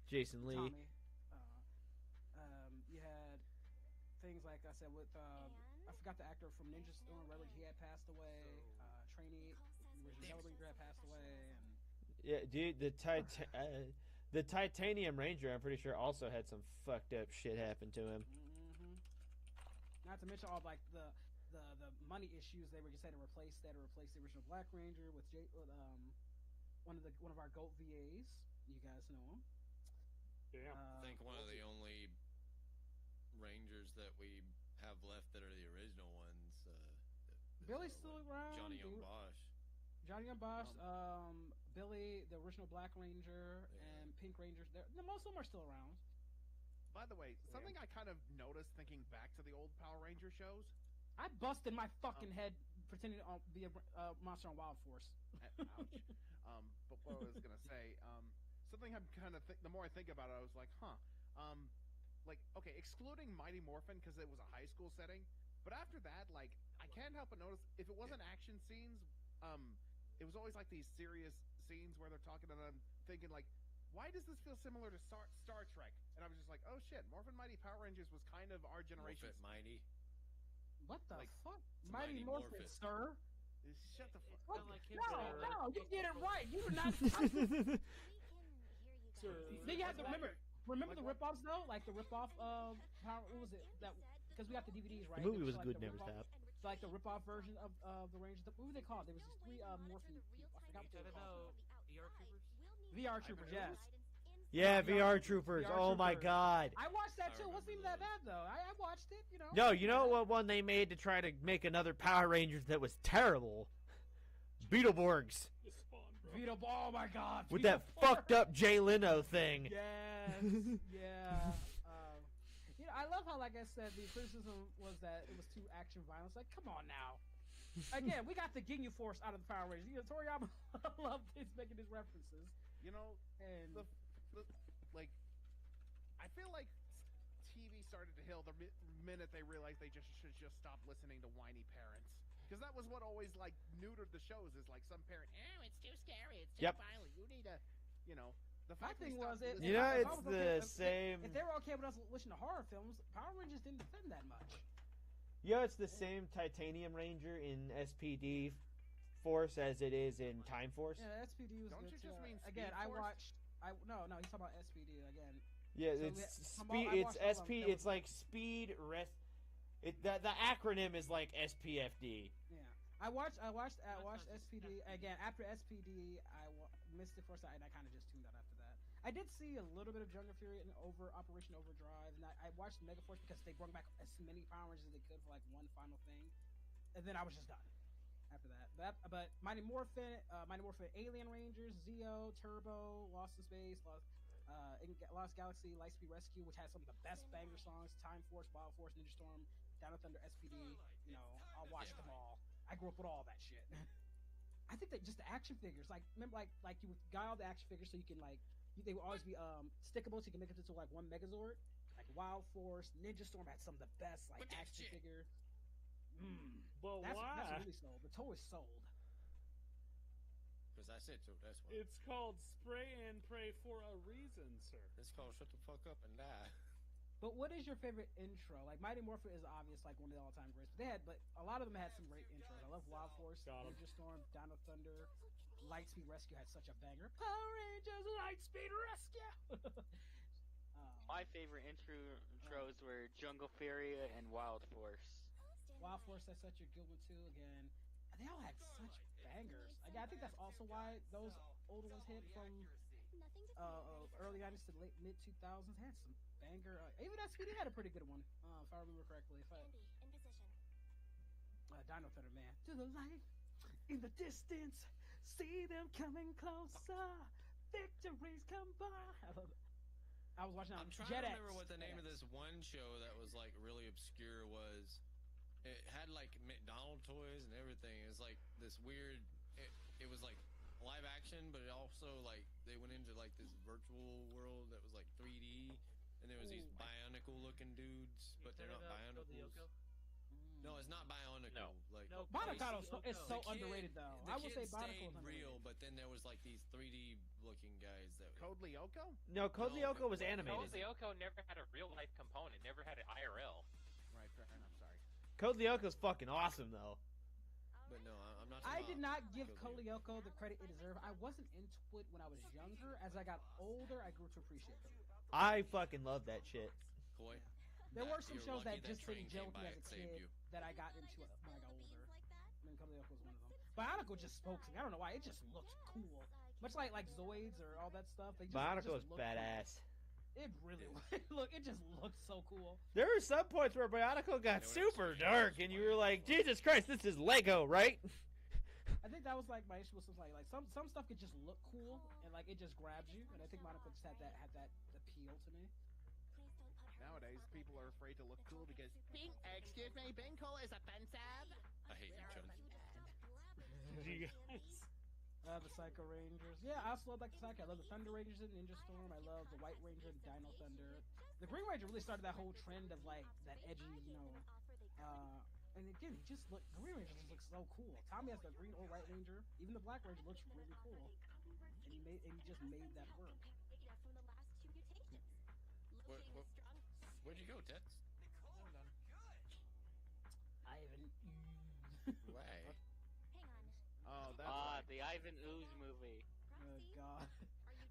Jason Lee. Tommy. You had things like I said with I forgot the actor from Ninja Storm. Remember he had passed away. Trainee, the original Yellow Ranger had passed away, and Yeah, dude, the Titanium Ranger, I'm pretty sure, also had some fucked up shit happen to him. not to mention all like the money issues they were just had to replace the original Black Ranger with one of our GOAT VAs. You guys know him. Damn. I think one of the only Rangers that we have left that are the original ones. Billy's still around. Johnny Young dude. Bosch. Johnny and Bosch, Billy, the original Black Ranger, and Pink Ranger. Most of them are still around. By the way, something I kind of noticed thinking back to the old Power Ranger shows. I busted my fucking head pretending to be a monster on Wild Force. Ouch. But what I was gonna say, something I'm kind of the more I think about it, I was like, like okay, excluding Mighty Morphin because it was a high school setting, but after that, like I can't help but notice if it wasn't action scenes, it was always like these serious scenes where they're talking and I'm thinking like, why does this feel similar to Star Trek? And I was just like, oh shit, Morphin Mighty Power Rangers was kind of our generation. Morphin Mighty. What the Like, fuck? Mighty Mighty Morphin, Morphin. sir. Shut the fuck What? up. like kids No, that are- no, you get it right. You do not. Then you have to remember the rip-offs though, like the rip-off of Power. What was it? That because we got the DVDs, right? The movie There was like good, the never rip-off- stopped. Like the rip-off version of the Rangers. What were they called? There was these three Morphin people. I forgot what they were called. VR troopers. VR Troopers, yes. Yeah, VR Troopers. VR Oh my Troopers. god. I watched that I too. It wasn't even remember that bad though. I watched it. You know. No, you know what one they made to try to make another Power Rangers that was terrible? Beetleborgs. Just spawn, bro. Vito, oh my god. With Vito that Borg. fucked up Jay Leno thing. Yes. Yeah. You know, I love how, like I said, the criticism was that it was too action violence. Like, come on now. Again, we got the Ginyu Force out of the Power Rangers. You know, Toriyama loved making his references. You know, And like, I feel like TV started to hill the minute they realized they should just stop listening to whiny parents. Because that was what always like neutered the shows is like some parent, it's too scary, it's too Yep. violent. You need to, you know. The My fact thing they stopped was it. listening- You know, if I it's was the if- same. If they were okay with us listening to horror films, Power Rangers didn't defend that much. Yo, it's the same Titanium Ranger in SPD Force as it is in Time Force. Yeah, SPD was Don't good you too. just mean Again, Speed I Force? watched. No, he's talking about SPD again. Yeah, So it's from all- speed. I It's watched all of them. SP. There It's was- like Speed Rest. The acronym is like SPFD. Yeah, I watched sounds SPD again. After SPD, missed it for a second. I kind of just tuned out after that. I did see a little bit of Jungle Fury and Operation Overdrive, and I watched Megaforce because they brought back as many Power Rangers as they could for like one final thing, and then I was just done after that. But Mighty Morphin, Alien Rangers, Zeo, Turbo, Lost in Space, Lost Galaxy, Lightspeed Rescue, which has some of the best banger songs, Time Force, Wild Force, Ninja Storm, Down to Thunder, SPD. You know, I'll watch them all. I grew up with all that shit. I think that just the action figures, like remember, like you would guy all the action figures so you can like they would always be stickable so you can make it into like one Megazord. Like Wild Force, Ninja Storm had some of the best like action figures. But That's why? really sold. The toy is sold. Because I said so. That's why. It's called Spray and Pray for a reason, sir. It's called Shut the Fuck Up and Die. But what is your favorite intro? Like Mighty Morphin is obvious, like one of the all-time greats. But a lot of them had some great intros. I love Wild Force, Got 'em. Ninja Storm, Down to Thunder, Lightspeed Rescue had such a banger. Power Rangers Lightspeed Rescue. My favorite intros were Jungle Fury and Wild Force. Wild Force had such a good one too. Again, they all had such bangers. Again, I think that's also why those older ones hit from early 90s to late mid 2000s had some banger. Even SPD had a pretty good one, if I remember correctly. Dino Thunder, man, to the light in the distance, see them coming closer. Victories come by. I love it. I was watching. I'm trying to remember what the name of this one show that was like really obscure was. It had like McDonald toys and everything. It was like this weird. It was like live action, but it also like they went into like this virtual world that was like 3D, and there was these bionicle looking dudes, but they're not bionicles. No, it's not bionicle. No. Like No, Bionicle is so the kid- underrated, though. the I will say kid Bionicle is stayed underrated. real, but then there was like these 3D looking guys that. Code Lyoko? No, Code No, Lyoko was Code animated. Lyoko never had a real life component, never had an IRL. Right, fair enough. Sorry. Code Lyoko's fucking awesome though. But no, I'm not. I talking did about not give Code Kolyoko the credit it deserved. I wasn't into it when I was younger. As I got older, I grew to appreciate it. I fucking love that shit. Koi. There were some You're shows lucky that just train didn't gel came with me by as a and saved kid you. that I got into it when I got older. I mean, Kolyoko was one of them. Bionicle just spoke to me. I don't know why. It just looked cool. Much like Zoids or all that stuff. They just, Bionicle just is looked badass. Cool. It really it just looked so cool. There were some points where Bionicle got Yeah, super whatever. dark, and you were like, Jesus Christ, this is Lego, right? I think that was like my issue with something like some stuff could just look cool and like it just grabs you, and I think Bionicle just had that appeal to me. Nowadays, people are afraid to look cool because being cool is offensive. I hate you, Chun. You guys. The Psycho Rangers. Yeah, I also love like the Psycho. I love the Thunder Rangers and Ninja Storm. I love the White Ranger and Dino Thunder. The Green Ranger really started that whole trend of like that edgy, and again, he just look. Green Ranger just looks so cool. Tommy has the Green or White Ranger. Even the Black Ranger looks really cool, and he just made that work. Where'd you go, Tets? Ivan. Why? Oh, that's right. The Ivan Ooze movie. Oh God.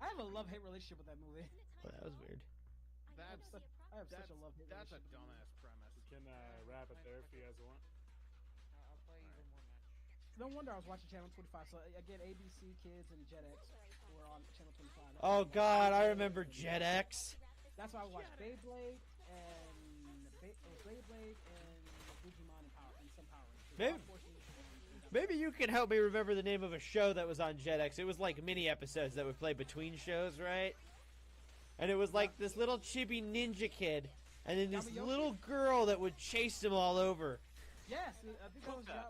I have a love-hate relationship with that movie. Well, that was weird. I have such a love-hate That's a relationship. dumbass premise. We can wrap it there if you guys want. I'll play one more match. No wonder I was watching Channel 25. So again, ABC Kids and Jetix were on Channel 25. Oh God, I remember Jet X. That's why I watched Beyblade and Beyblade and Digimon and some Power Rangers. Maybe- Maybe you can help me remember the name of a show that was on Jetix. It was like mini episodes that would play between shows, right? And it was like this little chibi ninja kid, and then this Yamayoshi? little girl that would chase him all over. Yes, I think that was Puka.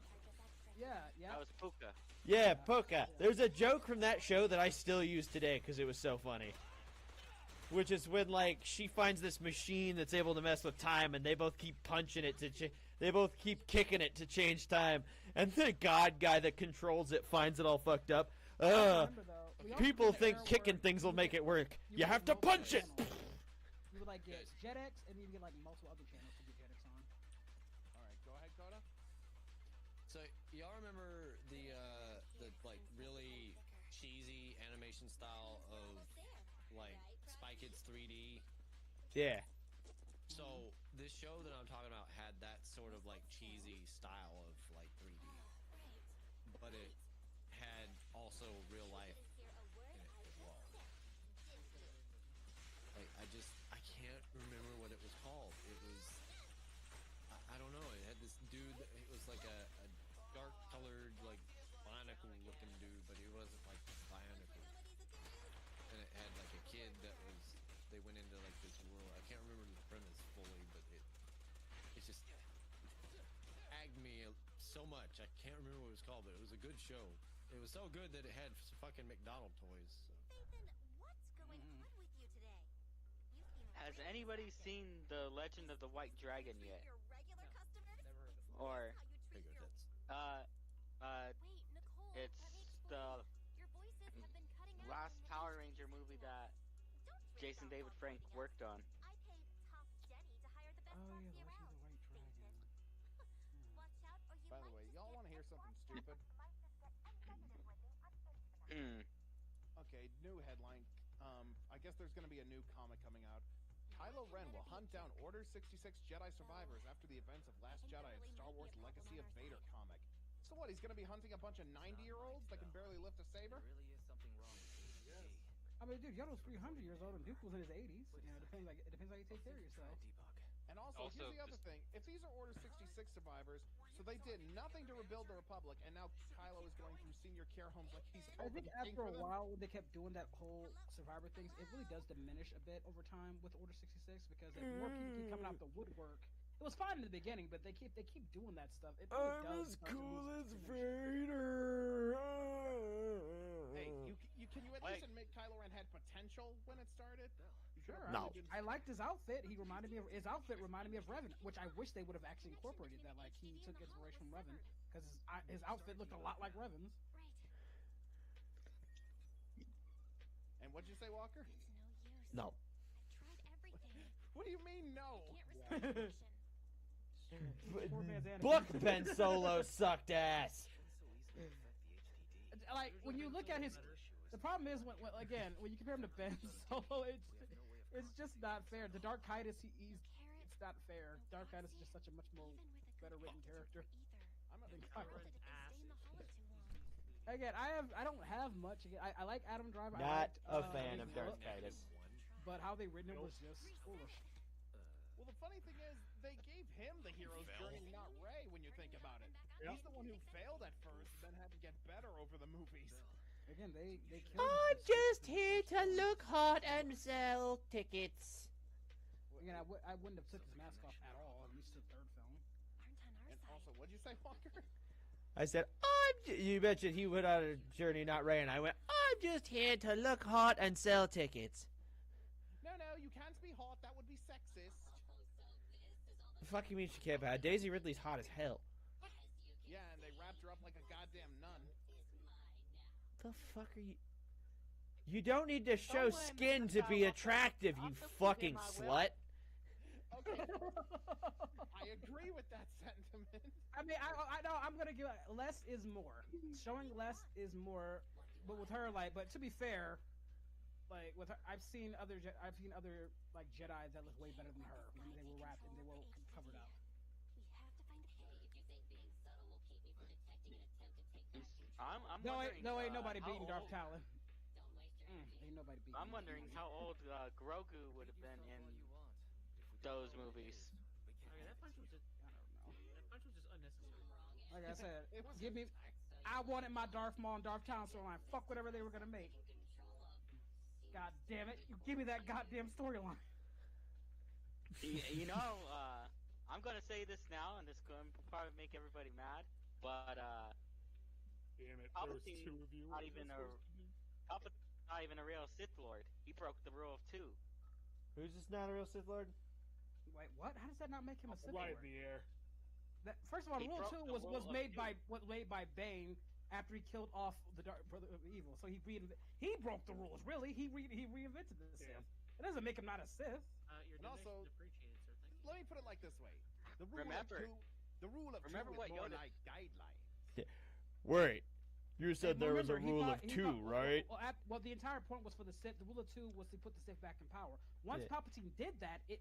Yeah. That was Puka. Yeah, Puka. There's a joke from that show that I still use today because it was so funny. Which is when, like, she finds this machine that's able to mess with time, and they both keep punching it to They both keep kicking it to change time, and the God guy that controls it finds it all fucked up. Remember, though, we also People live in an think era kicking where things will you make get- it work. You get have to multiple punch it. channels. You would like get JetX, and you get like multiple other channels to get JetX on. All right, go ahead, Coda. So y'all remember the like really cheesy animation style of like Spy Kids 3D? Yeah. So this show that I'm talking about had that sort of like cheesy style of like 3D, but it had also real life in it as well. Like I can't remember what it was called. It was I don't know. It had this dude. It was like a dark colored like bionicle looking dude, but he wasn't like bionicle. And it had like a kid that was. They went into like this world. I can't remember the premise fully, but it just agged me so much. I can't remember what it was called, but it was a good show. It was so good that it had fucking McDonald toys. So. Nathan, what's going on with you today? You seem Has anybody seen The Legend of the White Dragon yet? your regular customers? Never heard of it. Or How you treat your Wait, Nicole, it's let me the explain. Your voices have been cutting out last in the Power industry Ranger movie that Don't trip Jason about David walking Frank down worked on. I paid Top Jenny to hire the best Oh yeah, posse the Legend of around. the White Dragon. Watch out, or you By the might way, just y'all get want to hear something stupid? Hmm. Okay, new headline. I guess there's going to be a new comic coming out. Kylo Ren will hunt down Order 66 Jedi survivors after the events of Last Jedi and Star Wars Legacy of Vader comic. So what, he's going to be hunting a bunch of 90-year-olds that can barely lift a saber? I mean, dude, Yoda's 300 years old, and Duke was in his 80s. You know, it depends how you take care of yourself. And also, here's the other thing. If these are Order 66 survivors, so they did nothing to rebuild the Republic, and now Kylo is going through senior care homes like he's I think opening after for a them. while, when they kept doing that whole survivor things, it really does diminish a bit over time with Order 66 because if more people keep coming out the woodwork. It was fine in the beginning, but they keep doing that stuff. It really does start to lose its diminish. Vader. Hey, can you at least admit Kylo Ren had potential when it started? Sure. No. I liked his outfit. His outfit reminded me of Revan, which I wish they would have actually incorporated that. Like he took inspiration from Revan because his outfit looked a lot like Revan's. And what'd you say, Walker? It's No. no use. I tried everything. What do you mean no? Can't respect fiction. Poor man's Anakin. Book Ben Solo sucked ass. Like when you look at his, the problem is when you compare him to Ben Solo, it's just not fair. The Dark Titus, it's not fair. Dark Titus is just such a much more better written character. I'm a big Kylo Kylo Ren. Ren. Again, I don't have much. Again, I like Adam Driver. Not I a liked, fan his of Dark look, Titus. but how they written him was just foolish. Well, the funny thing is, they gave him the hero's journey, not Rey, when you think about it. He's the one who failed at first, then had to get better over the movies. Again, they killed him. I'm just here to look hot and sell tickets. Again, I wouldn't have took his mask off at all, at least the third film. And also, what'd you say, Walker? I said, you mentioned he went on a journey, not Ray, and I went, I'm just here to look hot and sell tickets. No, you can't be hot. That would be sexist. The fuck you mean she can't be? Daisy Ridley's hot as hell. Yeah, and they wrapped her up like a goddamn nun. The fuck are you? You don't need to show skin to be attractive, you fucking slut. Okay. I agree with that sentiment. I mean, I know I'm gonna give less is more. Showing less is more, but with her, like, but to be fair, like with her, I've seen other like Jedi that look way better than her when they were wrapped and they were covered up. I'm No, wondering, ain't nobody how beating Darth old- Talon. Ain't nobody beating. I'm wondering how old Grogu would have been in those movies. Okay, that punch was just. I don't know. That punch was just unnecessary. Like I said, give me. I wanted my Darth Maul and Darth Talon storyline. Fuck whatever they were gonna make. God damn it! You give me that goddamn storyline. You know, I'm gonna say this now, and this is going to probably make everybody mad, but Damn it, there was Palpatine two of you. not even not even a real Sith Lord. He broke the rule of two. Who's this not a real Sith Lord? Wait, what? How does that not make him a Sith Right Lord? in the air. First of all, He Rule broke 2 the was rule of made two. by Bane after he killed off the Dark Brother of Evil. So he broke the rules. Really, he reinvented the Sith. It doesn't make him not a Sith. Your And also, donation's appreciated, sir. Thank you. let me put it like this way: the rule Remember- of two, the rule of remember two what is more Yoda- like guidelines. Wait, you said there was a Remember, he rule thought- of he 2, thought- right? Well, the entire point was for the Sith. The rule of 2 was to put the Sith back in power. Once Yeah. Palpatine did that, it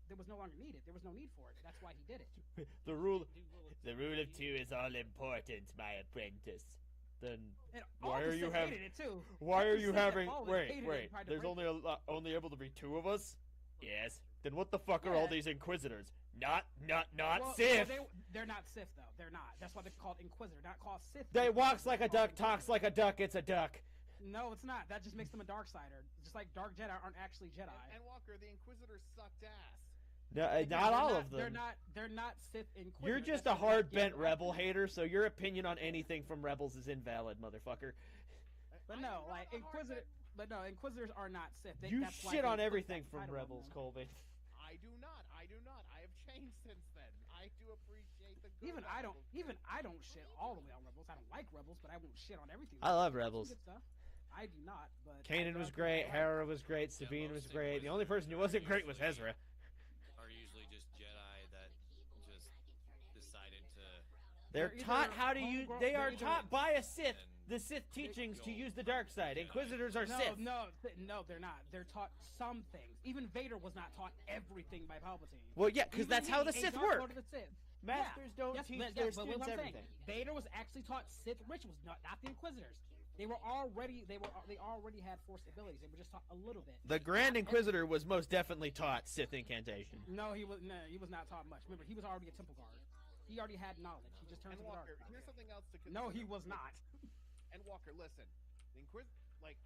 there was no longer needed. There was no need for it. That's why he did it. The rule Do rule of the two. rule of 2 is all important, my apprentice. Then And Why all are the you Sith having- hated it too. why are Every you Sith that having followed wait, hated it wait. and tried to There's break it. only able to be 2 of us? Yes. Then what the fuck are all Yeah. these inquisitors? Not Well, Sith. they're not Sith though. They're not. That's why they're called Inquisitor, not called Sith. They walks They're like a called duck, talks Inquisitor. like a duck, it's a duck. No, it's not. That just makes them a dark sider. Just like Dark Jedi aren't actually Jedi. And Walker, the Inquisitors sucked ass. No, Because not they're all not- of them. They're not Sith Inquisitors. You're just That's a why they're hard bent getting rebel after them. hater, so your opinion on anything from rebels is invalid, motherfucker. But no, like Inquisitors are not Sith. You that's why shit they on put everything that from title on rebels, them. Colby. I do not. I have changed since then. I do appreciate the good. Even I don't. rebels. Even I don't shit all the way on rebels. I don't like rebels, but I won't shit on everything. I love There's some Rebels. good stuff. I do not. But Kanan I was think great, I like- Hera was great, Sabine was most great. The only person who wasn't great was Ezra. Are usually just Jedi that just decided to. They're They're taught either how to use. homegrown- They they're are either- taught by a Sith the Sith teachings to use the dark side. Inquisitors are No, Sith. no, they're not. They're taught some things. Even Vader was not taught everything by Palpatine. Well, yeah, because Even that's how the he Sith ain't taught to work. go to the Sith. Masters don't Yes, teach yes, their but students what I'm saying, everything. Vader was actually taught Sith rituals, not the Inquisitors. They already had forced abilities. They were just taught a little bit. The Grand Inquisitor was most definitely taught Sith incantation. No, he was not taught much. Remember, he was already a temple guard. He already had knowledge. He just turned And to the dark Walker, side. here's something else to consider. No, he was not. And Walker, listen, the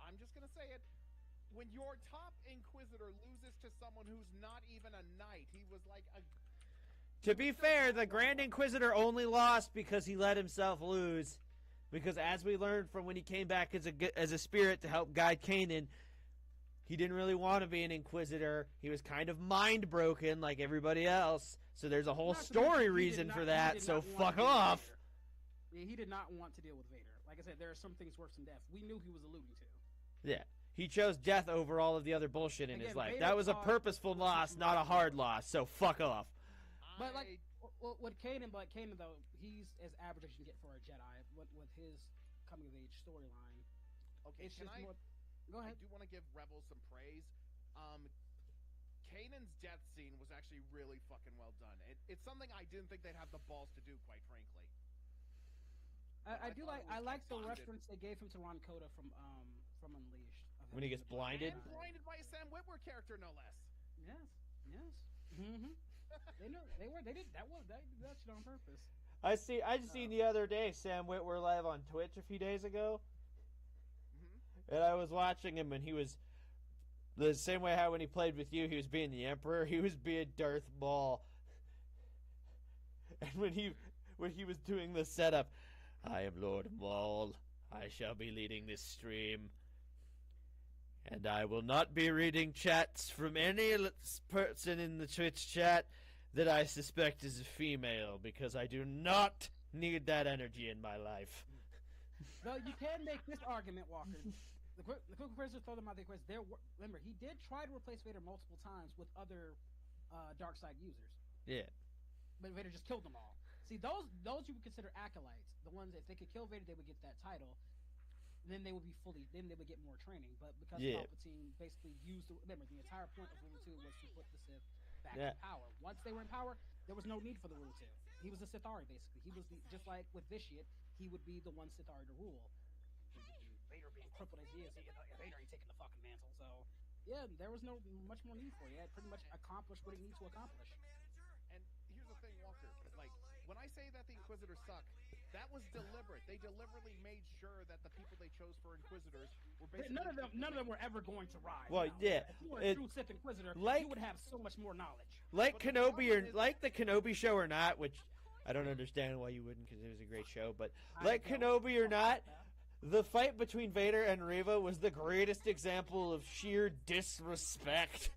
I'm just gonna say it. When your top Inquisitor loses to someone who's not even a knight, he was like a. To be fair, the Grand Inquisitor only lost because he let himself lose. Because as we learned from when he came back as a spirit to help guide Kanan, he didn't really want to be an Inquisitor. He was kind of mind broken like everybody else. So there's a whole Not to story mention, he did reason not- for he that. did So not want fuck to deal with off. Vader. Yeah, he did not want to deal with Vader. Like I said, there are some things worse than death. We knew he was alluding to. Yeah. He chose death over all of the other bullshit in his Again, life. Vader That was a taught- purposeful loss, not a hard loss. So fuck off. But like with Kanan, though, he's as average as you can get for a Jedi. With his coming of age storyline, Okay, it's can just I? more. Go I ahead. do want to give Rebels some praise. Kanan's death scene was actually really fucking well done. It's something I didn't think they'd have the balls to do, quite frankly. I do thought like. it was I like the executed. reference they gave him to Ron Coda from Unleashed. of him When he being gets the black blinded? And Jedi. blinded by a Sam Witwer character, no less. Yes. Mm-hmm. They know. They did that. They did that shit on purpose. I just seen the other day Sam Witwer live on Twitch a few days ago. Mm-hmm. And I was watching him, and he was the same way how when he played with you, he was being the Emperor. He was being Darth Maul. And when he was doing the setup, I am Lord Maul. I shall be leading this stream, and I will not be reading chats from any person in the Twitch chat that I suspect is a female, because I do not need that energy in my life. No, you can make this argument, Walker. The quick quizzers throw them out the quiz. Remember, he did try to replace Vader multiple times with other dark side users, Yeah. but Vader just killed them all. See, those you would consider acolytes. The ones, if they could kill Vader, they would get that title. Then they would be then they would get more training. But because Yeah. Palpatine basically remember, the entire point of Rule 2 was to put the Sith back Yeah. in power. Once they were in power, there was no need for the Rule 2. He was the Sithari, basically. He was just like with Vitiate, he would be the one Sithari to rule. Vader being crippled as he is, Vader ain't taking the fucking mantle. So, yeah, there was no much more need for it. He had pretty much accomplished what he needed to accomplish. And here's the thing, Walker. Like, when I say that the Inquisitors suck, that was deliberate. They deliberately made sure that the people they chose for Inquisitors were basically None of them were ever going to rise. Well, now. yeah, If you were it- a true Sith Inquisitor, like- you would have so much more knowledge. Like But the Kenobi problem or is- like the Kenobi show or not, which I don't understand why you wouldn't, because it was a great show. But I like don't- Kenobi or not, the fight between Vader and Reva was the greatest example of sheer disrespect.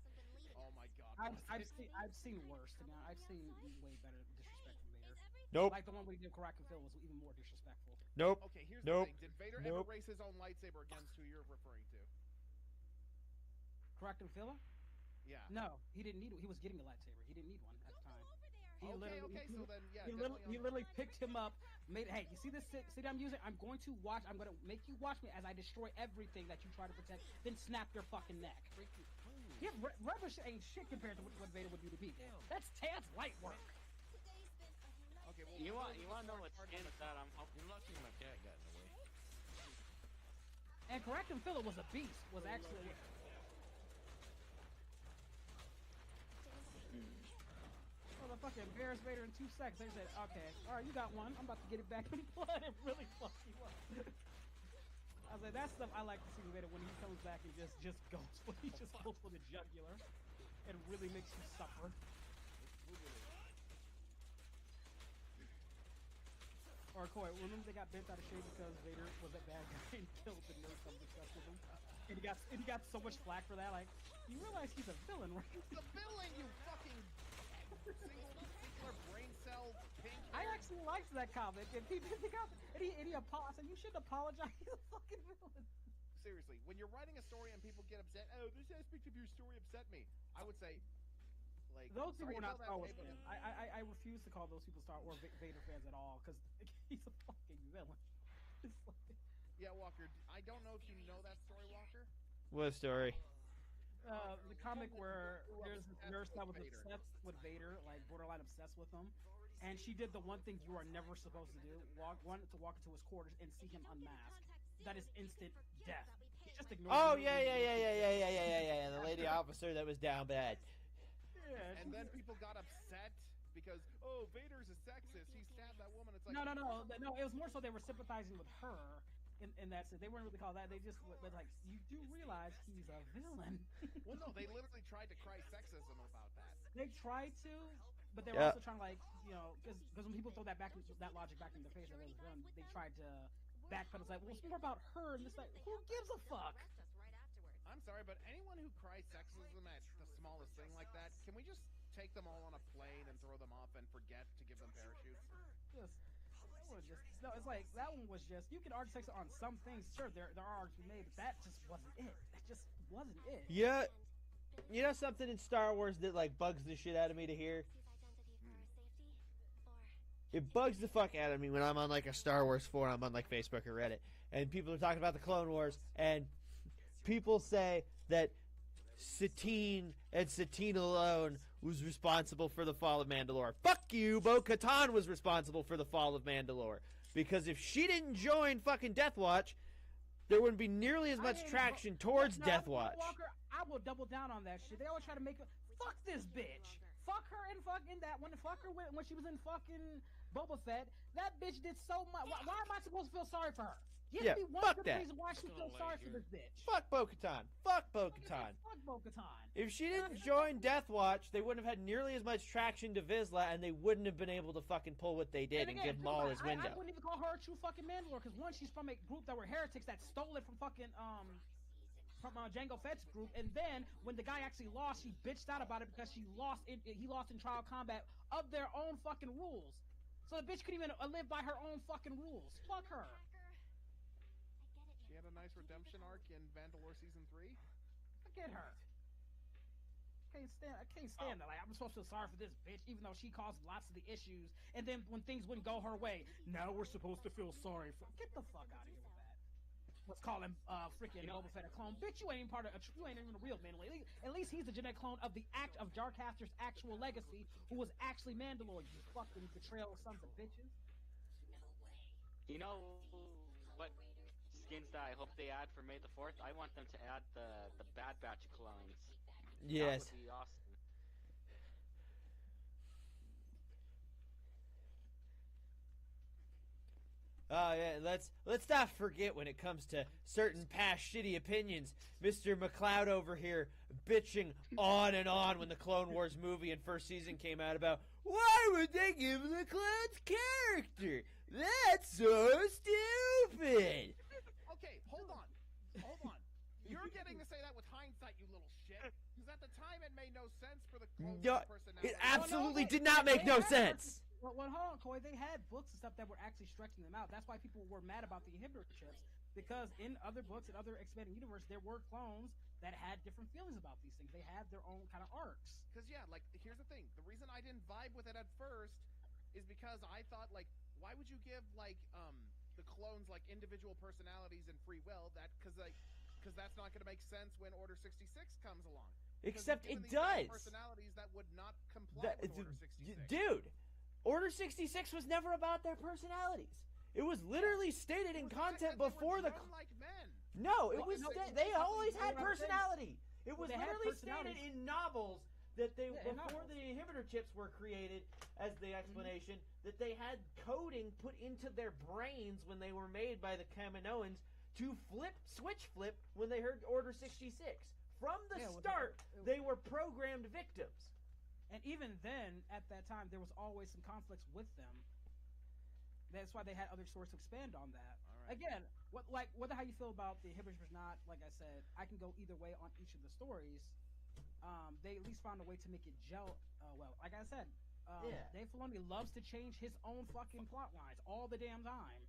Oh my god. I've seen worse. To be honest. I've seen way better disrespect from Vader. Nope. Like the one we did Karak and Phil was even more disrespectful. Nope. Okay, here's Nope. the thing. Did Vader Nope. ever raise his own lightsaber against who you're referring to? Karak and Phil? Yeah. No, he didn't need. He was getting a lightsaber. He didn't need one at the time. He Okay, so then, yeah, he literally picked him up. Made, hey, you see this? See that I'm using? I'm going to watch. I'm going to make you watch me as I destroy everything that you try to protect. Then snap your fucking neck. Yeah, Rebel ain't shit compared to what Vader would do to people. That's Tad's light work. Okay, well, You want to know what skins that I'm hoping? You're lucky my cat got in the way. And Correct and Phillip was a beast. Was actually. Oh, the fucking embarrassed Vader in 2 seconds. They said, okay, all right, you got one. I'm about to get it back in blood and really fuck you up. I was like, that's stuff I like to see Vader when he comes back and just goes for he just goes for the jugular and really makes you suffer. Or Coy, remember they got bent out of shape because Vader was a bad guy and killed the nurse that was obsessed with him? And he got so much flack for that. Like, you realize he's a villain, right? He's a villain, you fucking singular brain cell pink. I actually liked that comic, and he apologized. You shouldn't apologize. He's a fucking villain. Seriously, when you're writing a story and people get upset, oh, this aspect of your story upset me. I would say, like, those people sorry, were not tell Star that Wars table- fans. I refuse to call those people Star Wars Vader fans at all because he's a fucking villain. It's like, Yeah, Walker. I don't know if you know that story, Walker. What story? the comic where there's this nurse that was obsessed with Vader, like borderline obsessed with him, and she did the one thing you are never supposed to do: wanted to walk into his quarters and see him unmasked. That is instant death. He just ignored. Oh yeah. The lady officer that was down bad. Yeah, And then people got upset because, oh, Vader's a sexist. He stabbed that woman. It's like, No. It was more so they were sympathizing with her. In that sense, they weren't really called that. They just were like, you do realize he's a villain. Well, no, they literally tried to cry sexism about that. They tried to, but they were also trying to, like, you know, because when people throw that logic back in the face of those villains, they tried to backpedal. It's like, well, it's more about her, and it's like, who gives a fuck? I'm sorry, but anyone who cries sexism at the smallest thing like that, can we just take them all on a plane and throw them off and forget to give them parachutes? No, it's like that one was just. You can argue sex on some things. Sure, there are arguments made, but that just wasn't it. That just wasn't it. Yeah, you know something in Star Wars that like bugs the shit out of me to hear. It bugs the fuck out of me when I'm on like a Star Wars forum on like Facebook or Reddit, and people are talking about the Clone Wars, and people say that Satine and Satine alone was responsible for the fall of Mandalore. Fuck you, Bo-Katan was responsible for the fall of Mandalore. Because if she didn't join fucking Death Watch, there wouldn't be nearly as much traction towards Death Watch. Walker, I will double down on that shit. They always try to make fuck this bitch. Fuck her and fucking that when she was in fucking Boba Fett. That bitch did so much. Why am I supposed to feel sorry for her? Give me one fuck good that. reason why she feels sorry for this bitch. Fuck Bo-Katan. Fuck Bo-Katan. Fuck Bo-Katan. If she didn't join Death Watch, they wouldn't have had nearly as much traction to Vizsla, and they wouldn't have been able to fucking pull what they did and give Maul his window. I wouldn't even call her a true fucking Mandalore, because one, she's from a group that were heretics that stole it from fucking Jango Fett's group, and then when the guy actually lost, she bitched out about it because he lost in trial combat of their own fucking rules. So the bitch couldn't even live by her own fucking rules. Fuck her. She had a nice redemption arc in Mandalore season 3. Forget her. I can't stand that. Like, I'm supposed to feel sorry for this bitch, even though she caused lots of the issues. And then when things wouldn't go her way, now we're supposed to feel sorry for. Get the fuck out of here with that. Let's call him freaking Boba Fett a clone. Bitch, you ain't even you ain't even a real Mandalore. At least he's the genetic clone of the act of Darkcaster's actual legacy, who was actually Mandalore. You fucking betrayal sons of bitches. You know what skins that I hope they add for May the 4th? I want them to add the Bad Batch clones. Yes. That would be awesome. Oh yeah, let's not forget when it comes to certain past shitty opinions, Mr. McLeod over here bitching on and on when the Clone Wars movie and first season came out about why would they give the clones character? That's so stupid. Okay, hold on. You're getting to say that with hindsight, you little shit. Because at the time it made no sense for the clone No, personality. it absolutely did not make no sense. Well, hold on, Coy. They had books and stuff that were actually stretching them out. That's why people were mad about the inhibitor chips, because in other books and other expanding universe, there were clones that had different feelings about these things. They had their own kind of arcs. Because yeah, like here's the thing: the reason I didn't vibe with it at first is because I thought like, why would you give like the clones like individual personalities and free will? Because that's not going to make sense when Order 66 comes along. Except it these guys does. personalities that would not comply with Order 66. Dude, Order 66 was never about their personalities. It was literally stated in content before the. Like men. No, it was. They always had personality. It was They had literally stated personalities. in novels that they Yeah, in before novels. the inhibitor chips were created, as the explanation, that they had coding put into their brains when they were made by the Kaminoans to switch flip when they heard Order 66. From the Yeah, well, start, they were programmed victims. And even then, at that time, there was always some conflicts with them. That's why they had other stories to expand on that. All right. Again, whether how you feel about the inhibitors or not, like I said, I can go either way on each of the stories. They at least found a way to make it gel well. Like I said, Dave Filoni loves to change his own fucking plot lines all the damn time.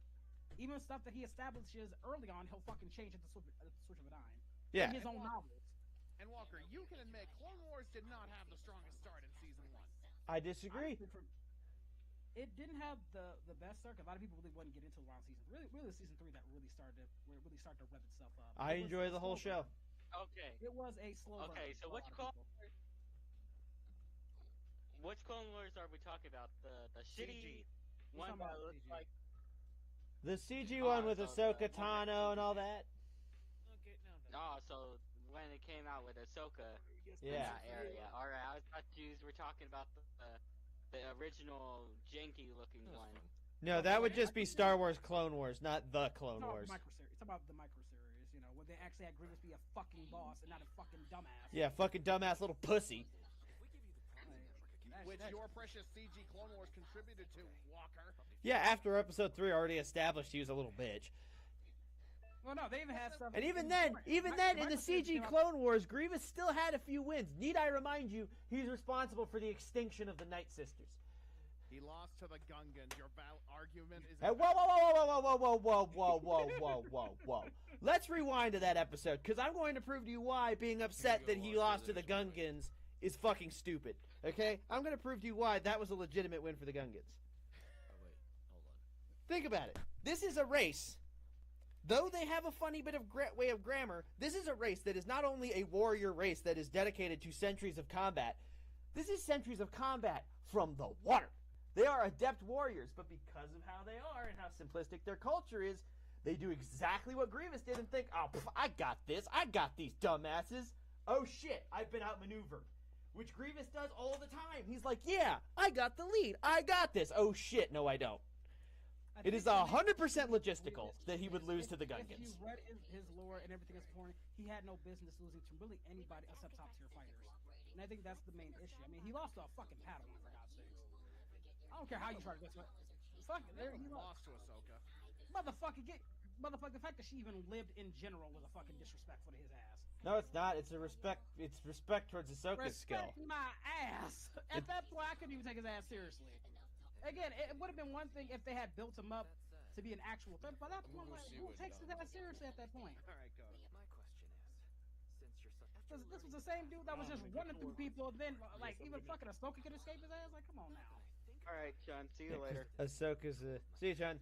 Even stuff that he establishes early on, he'll fucking change at the switch of a dime. Yeah. In his own novels. And Walker, you can admit Clone Wars did not have the strongest start in season 1. I disagree. It didn't have the best start. 'Cause a lot of people really wouldn't get into around season. Really season 3 that really started to rev itself up. I enjoy the whole show. Okay. It was a slow. Okay, so which Clone Wars are we talking about? The shitty one that looks CG. like. The CG one with so Ahsoka the- Tano and all that. Okay, now. Oh, so when it came out with Ahsoka. Yeah. That area. All right, I was thought you were talking about the original janky looking one. No, that would just be Star Wars Clone Wars, not the Clone Wars. It's about the micro series, you know, where they actually had Grievous be a fucking boss and not a fucking dumbass. Yeah, fucking dumbass little pussy. Which your precious CG Clone Wars contributed to, Walker. Yeah, after episode 3 already established he was a little bitch. Well, no, they even had stuff. And even then, in the CG Clone Wars, Grievous still had a few wins. Need I remind you, he's responsible for the extinction of the Night Sisters. He lost to the Gungans. Your argument is. Hey, whoa. Let's rewind to that episode, because I'm going to prove to you why being upset that he lost to the Gungans is fucking stupid. Okay? I'm going to prove to you why that was a legitimate win for the Gungans. Oh, wait. Hold on. Think about it. This is a race. Though they have a funny bit of way of grammar, this is a race that is not only a warrior race that is dedicated to centuries of combat. This is centuries of combat from the water. They are adept warriors, but because of how they are and how simplistic their culture is, they do exactly what Grievous did and think, oh, I got this. I got these dumbasses. Oh, shit, I've been outmaneuvered. Which Grievous does all the time. He's like, yeah, I got the lead. I got this. Oh, shit, no, I don't. It is 100% logistical that he would lose to the Gungans. If you read his lore and everything else before, he had no business losing to really anybody except top tier fighters. And I think that's the main issue. I mean, he lost to a fucking Padawan, for God's sakes. I don't care how you try to go to it. Fuck, he lost to Ahsoka. Motherfucker, the fact that she even lived in general was a fucking disrespectful to his ass. No, it's not. It's respect towards Ahsoka's skill. Respect my ass. At that point, I couldn't even take his ass seriously. Again, it would have been one thing if they had built him up to be an actual threat. By that point, like, who takes his ass seriously at that point? All right, go. My question is, since you're such This was the same dude that was just running through people, and then like even fucking Ahsoka could escape his ass. Like, come on now. All right, John. See you later. Ahsoka's see you, John.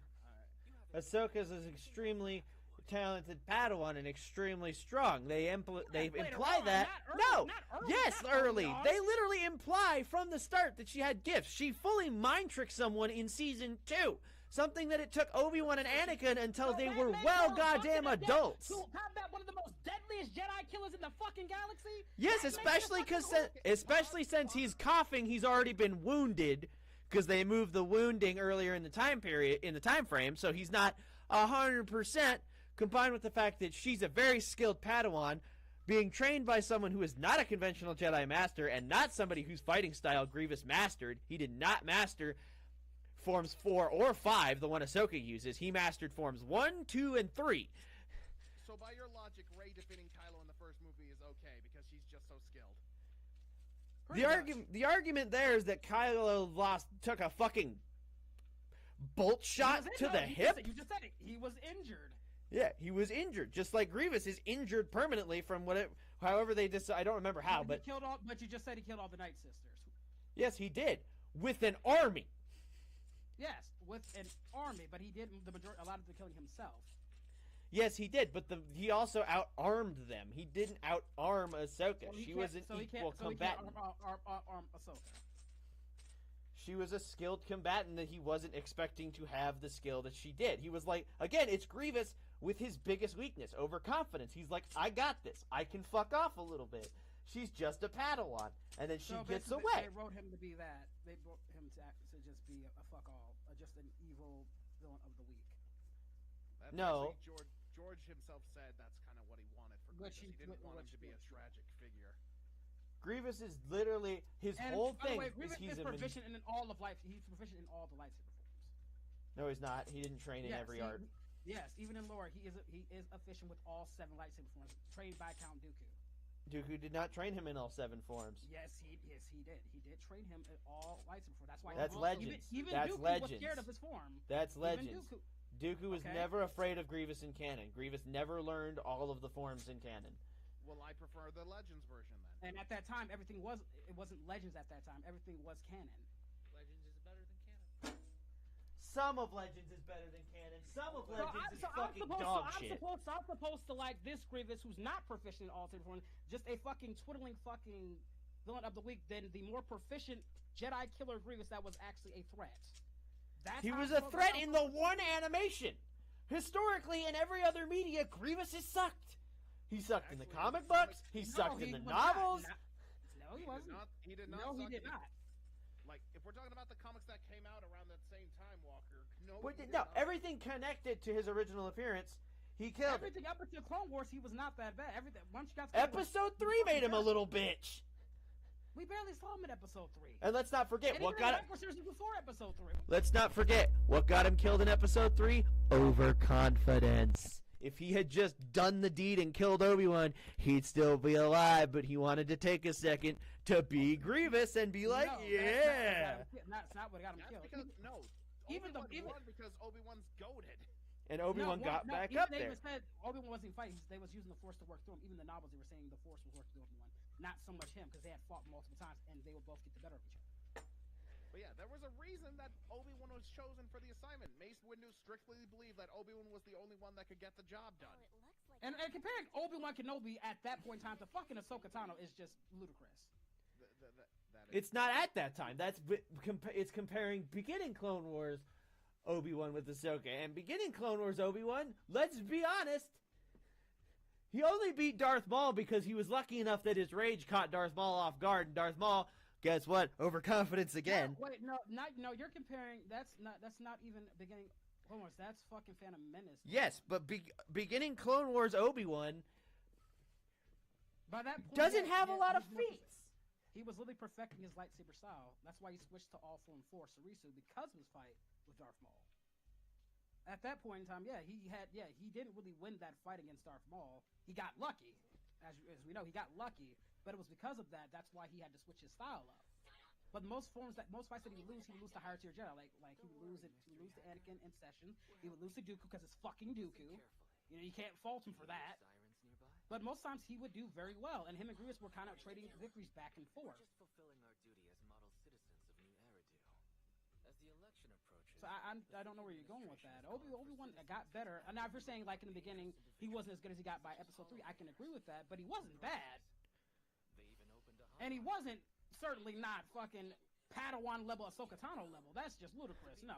Ahsoka's is extremely talented Padawan and extremely strong. They imply that. No, yes, early. They literally imply from the start that she had gifts. She fully mind tricked someone in season 2. Something that it took Obi-Wan and Anakin until they were well goddamn adults. To combat one of the most deadliest Jedi killers in the fucking galaxy. Yes, especially since he's coughing, he's already been wounded because they moved the wounding earlier in the time frame, so he's not 100%. Combined with the fact that she's a very skilled Padawan, being trained by someone who is not a conventional Jedi Master and not somebody whose fighting style Grievous mastered. He did not master Forms 4 or 5, the one Ahsoka uses. He mastered Forms 1, 2, and 3. So by your logic, Rey defeating Kylo in the first movie is okay because she's just so skilled. The argument there is that Kylo took a fucking bolt shot to the hip. You just said it. He was injured. Yeah, he was injured, just like Grievous is injured permanently from however they decide. I don't remember how, but but you just said he killed all the Night Sisters. Yes, he did with an army. Yes, with an army, but he did a lot of the killing himself. Yes, he did, but he also out-armed them. He didn't out-arm Ahsoka. She was an equal combatant. Arm Ahsoka. She was a skilled combatant that he wasn't expecting to have the skill that she did. He was like, again, it's Grievous with his biggest weakness, overconfidence. He's like, I got this. I can fuck off a little bit. She's just a Padawan. And then she gets away. They wrote him to be that. They wrote him to just be a fuck-all, just an evil villain of the week. No. George himself said that's kind of what he wanted for Grievous. He didn't want him to be a tragic figure. Grievous is literally his whole thing. Grievous is proficient in all of life. He's proficient in all the lightsaber forms. No, he's not. He didn't train in every art. Yes, even in lore, he is efficient with all 7 lightsaber forms, trained by Count Dooku. Dooku did not train him in all 7 forms. Yes, he did. He did train him in all lightsaber forms. That's why. That's legends. Even That's Dooku legends. was scared of his form. That's legends. Dooku was Okay. never afraid of Grievous in canon. Grievous never learned all of the forms in canon. Well, I prefer the Legends version then. And at that time, it wasn't Legends at that time. Everything was canon. Legends is better than canon. Some of Legends is better than canon. Some of Legends is fucking dog shit. I'm supposed to like this Grievous who's not proficient in all saber forms, just a fucking twiddling fucking villain of the week, than the more proficient Jedi killer Grievous that was actually a threat. He was a threat in the one animation. Historically, in every other media, Grievous has sucked. He sucked in the comic books. He sucked in the novels. No, he wasn't. He did not. No, he did not. Like, if we're talking about the comics that came out around that same time, Walker. No, everything connected to his original appearance, he killed. Everything up until Clone Wars, he was not that bad. Everything once you got Episode 3 made him a little bitch. We barely saw him in Episode 3. And let's not forget what got him. Before Episode 3. Let's not forget what got him killed in Episode 3. Overconfidence. If he had just done the deed and killed Obi-Wan, he'd still be alive. But he wanted to take a second to be Grievous and be like, yeah. That's not what got him killed. Because, Obi-Wan won because Obi-Wan's goated. And Obi-Wan got back up there. They said Obi-Wan wasn't fighting. They was using the Force to work through him. Even the novels, they were saying the Force was working through Obi-Wan. Not so much him, because they had fought multiple times, and they would both get the better of each other. But yeah, there was a reason that Obi-Wan was chosen for the assignment. Mace Windu strictly believed that Obi-Wan was the only one that could get the job done. And comparing Obi-Wan Kenobi at that point in time to fucking Ahsoka Tano is just ludicrous. It's not at that time. It's comparing beginning Clone Wars Obi-Wan with Ahsoka. And beginning Clone Wars Obi-Wan, let's be honest, he only beat Darth Maul because he was lucky enough that his rage caught Darth Maul off guard. And Darth Maul, guess what? Overconfidence again. No, you're comparing. That's not even beginning Clone Wars. That's fucking Phantom Menace. Yes, but beginning Clone Wars Obi-Wan by that point, doesn't have a lot of feats. He was literally perfecting his lightsaber style. That's why he switched to all form 4 Sarisu, because of his fight with Darth Maul. At that point in time, he didn't really win that fight against Darth Maul. He got lucky, as we know, he got lucky, but it was because of that. That's why he had to switch his style up. But most fights that he would lose to higher tier Jedi. Like he would lose to Anakin in Session. He would lose to Dooku because it's fucking Dooku. You know, you can't fault him for that. But most times he would do very well, and him and Grievous were kind of trading victories back and forth. Just fulfilling our duty as model citizens of New Eridu. As the election approaches. So I don't know where you're going with that. Obi-Wan got better. And now if you're saying like in the beginning he wasn't as good as he got by Episode 3, I can agree with that. But he wasn't bad. They even opened a and he wasn't certainly not fucking Padawan level, Ahsoka Tano level. That's just ludicrous. No.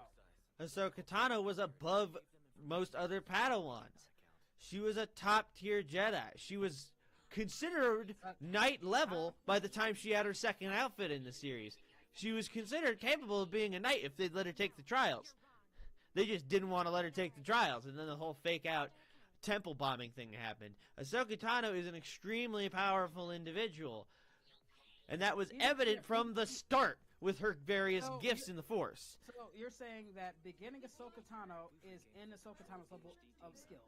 Ahsoka Tano was above most other Padawans. She was a top-tier Jedi. She was considered knight level by the time she had her second outfit in the series. She was considered capable of being a knight if they'd let her take the trials. They just didn't want to let her take the trials, and then the whole fake-out temple bombing thing happened. Ahsoka Tano is an extremely powerful individual, and that was evident from the start with her various gifts in the Force. So you're saying that beginning Ahsoka Tano is in Ahsoka Tano's level of skill.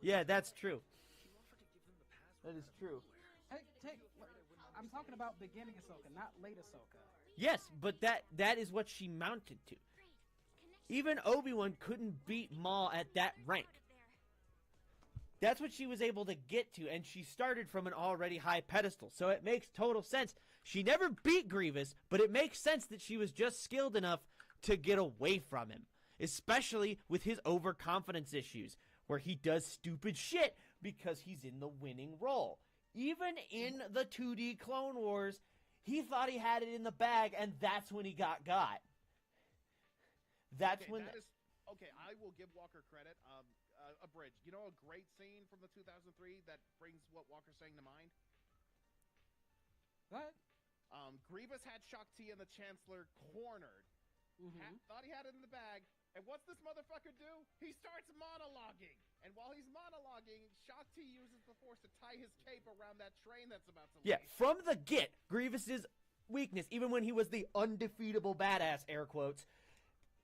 Yeah, that's true. That is true. I'm talking about beginning Ahsoka, not late Ahsoka. Yes, but that is what she mounted to. Even Obi-Wan couldn't beat Maul at that rank. That's what she was able to get to, and she started from an already high pedestal, so it makes total sense. She never beat Grievous, but it makes sense that she was just skilled enough to get away from him, especially with his overconfidence issues, where he does stupid shit because he's in the winning role. Even in the 2D Clone Wars, he thought he had it in the bag, and that's when he got. That's okay, when... Okay, I will give Walker credit. A bridge. You know a great scene from the 2003 that brings what Walker's saying to mind? What? Grievous had Shaak Ti and the Chancellor cornered. Thought he had it in the bag. And what's this motherfucker do? He starts monologuing. And while he's monologuing, Shaak Ti uses the Force to tie his cape around that train that's about to leave. Yeah, from the get, Grievous's weakness, even when he was the undefeatable badass, air quotes,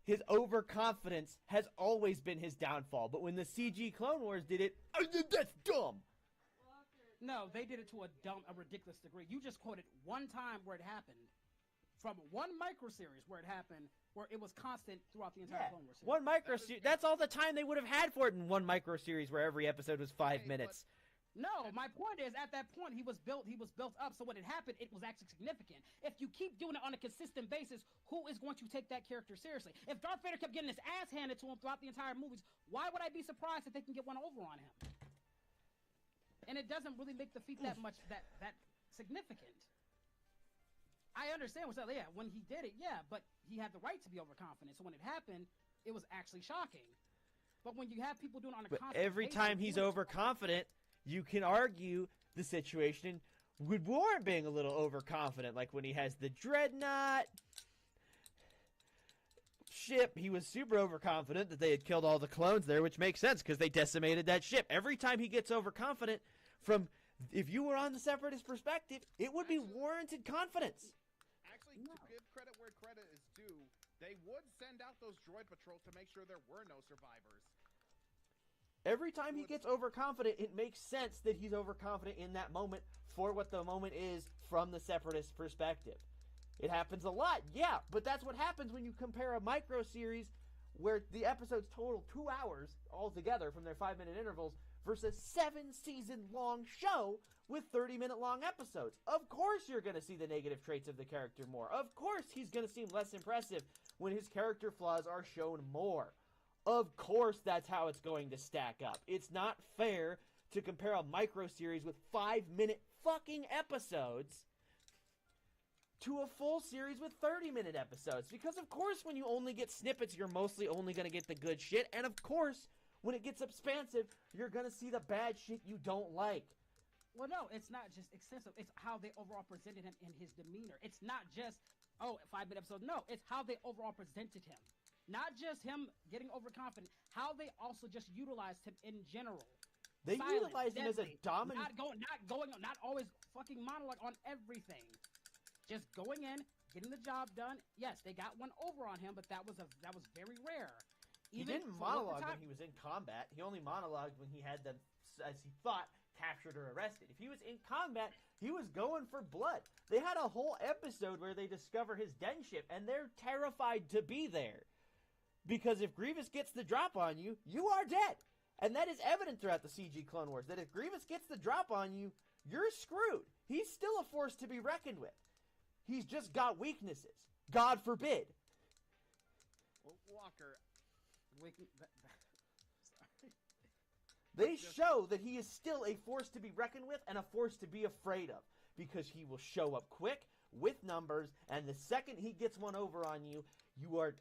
his overconfidence has always been his downfall. But when the CG Clone Wars did it, that's dumb. No, they did it to a ridiculous degree. You just quoted one time where it happened. From one micro series where it happened, where it was constant throughout the entire Clone Wars series. One micro series. That's all the time they would have had for it in one micro series where every episode was 5 minutes. No, my point is, at that point, he was built up, so when it happened, it was actually significant. If you keep doing it on a consistent basis, who is going to take that character seriously? If Darth Vader kept getting his ass handed to him throughout the entire movies, why would I be surprised if they can get one over on him? And it doesn't really make the feat that much, that significant. I understand what's up, yeah, when he did it, yeah, but he had the right to be overconfident, so when it happened, it was actually shocking. But when you have people doing it on a constant every basis, time he's overconfident, you can argue the situation would warrant being a little overconfident. Like when he has the Dreadnought ship, he was super overconfident that they had killed all the clones there, which makes sense because they decimated that ship. Every time he gets overconfident, if you were on the Separatist perspective, it would be warranted confidence. Actually, to give credit where credit is due, they would send out those droid patrols to make sure there were no survivors. Every time he gets overconfident, it makes sense that he's overconfident in that moment for what the moment is from the Separatist perspective. It happens a lot, yeah, but that's what happens when you compare a micro series where the episodes total 2 hours altogether from their 5-minute intervals versus 7-season-long show with 30-minute-long episodes. Of course you're going to see the negative traits of the character more. Of course he's going to seem less impressive when his character flaws are shown more. Of course that's how it's going to stack up. It's not fair to compare a micro series with 5-minute fucking episodes to a full series with 30-minute episodes. Because of course when you only get snippets, you're mostly only going to get the good shit. And of course, when it gets expansive, you're going to see the bad shit you don't like. Well, no, it's not just extensive. It's how they overall presented him in his demeanor. It's not just, 5-minute episode. No, it's how they overall presented him. Not just him getting overconfident, how they also just utilized him in general. They utilized him as a dominant... Not always fucking monologue on everything. Just going in, getting the job done. Yes, they got one over on him, but that was very rare. He didn't monologue when he was in combat. He only monologued when he had them, as he thought, captured or arrested. If he was in combat, he was going for blood. They had a whole episode where they discover his den ship, and they're terrified to be there. Because if Grievous gets the drop on you, you are dead. And that is evident throughout the CG Clone Wars, that if Grievous gets the drop on you, you're screwed. He's still a force to be reckoned with. He's just got weaknesses. God forbid. Well, Walker... They show that he is still a force to be reckoned with and a force to be afraid of. Because he will show up quick, with numbers, and the second he gets one over on you,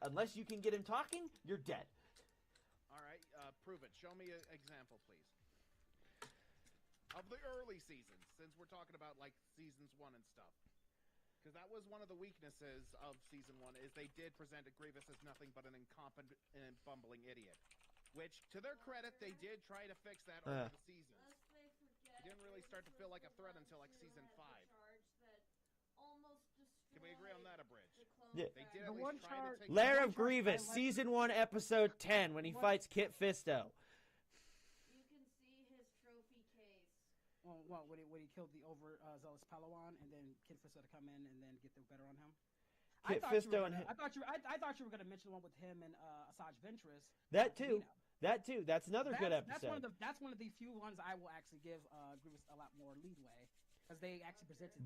unless you can get him talking, you're dead. Alright, prove it. Show me an example, please. Of the early seasons, since we're talking about, like, seasons 1 and stuff. Because that was one of the weaknesses of season 1, is they did present Grievous as nothing but an incompetent and bumbling idiot. Which, to their credit, they did try to fix that over the seasons. It didn't really start to feel like a threat until, like, season 5. Can we agree on that, Abridge? Yeah. They did at least try to take... Lair of Grievous, Season 1, Episode 10, when he fights Kit Fisto. You can see when he killed the overzealous Palawan, and then Kid Fisto to come in and then get the better on him. Kid Fisto and I thought you were gonna mention the one with him and Asajj Ventress. that too. That too. That's another good episode. That's one of the few ones I will actually give Grievous a lot more leadway because they actually presented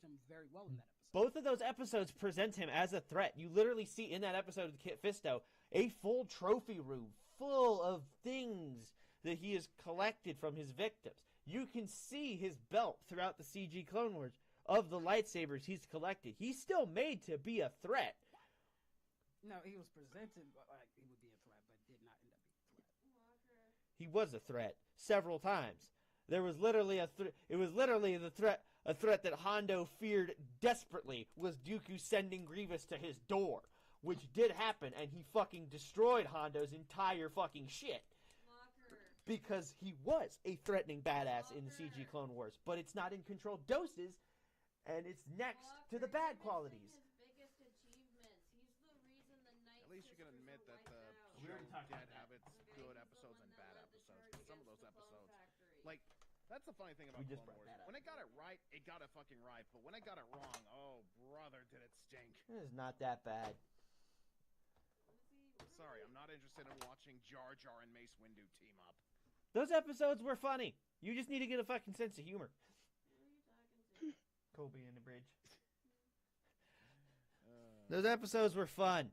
him very well in that episode. Both of those episodes present him as a threat. You literally see in that episode with Kit Fisto a full trophy room full of things that he has collected from his victims. You can see his belt throughout the CG Clone Wars of the lightsabers he's collected. He's still made to be a threat. No, he was presented like he would be a threat, but did not end up being a threat. He was a threat several times. There was literally a threat that Hondo feared desperately was Dooku sending Grievous to his door, which did happen, and he fucking destroyed Hondo's entire fucking shit. Because he was a threatening badass in the CG Clone Wars, but it's not in controlled doses, and it's next to the bad qualities. At least you can admit that the show did have its good episodes and bad episodes. Some of those episodes, like, that's the funny thing about Clone Wars. When it got it right, it got it fucking right. But when it got it wrong, oh brother, did it stink. It is not that bad. Sorry, I'm not interested in watching Jar Jar and Mace Windu team up. Those episodes were funny. You just need to get a fucking sense of humor. Kobe in the bridge. Those episodes were fun.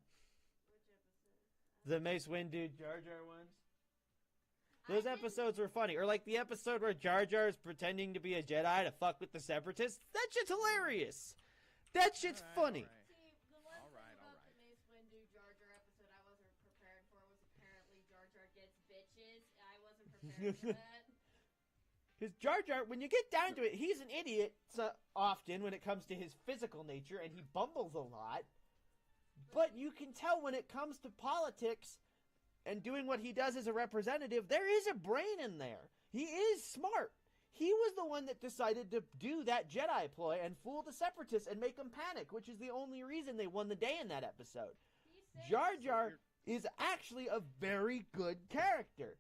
The Mace Windu Jar Jar ones. Those episodes were funny. Or like the episode where Jar Jar is pretending to be a Jedi to fuck with the Separatists. That shit's hilarious. That shit's funny. All right. The Mace Windu Jar Jar episode I wasn't prepared for was apparently Jar Jar gets bitches. I wasn't prepared for that. Because Jar Jar, when you get down to it, he's an idiot often when it comes to his physical nature, and he bumbles a lot. But you can tell when it comes to politics and doing what he does as a representative, there is a brain in there. He is smart. He was the one that decided to do that Jedi ploy and fool the Separatists and make them panic, which is the only reason they won the day in that episode. Jar Jar is actually a very good character.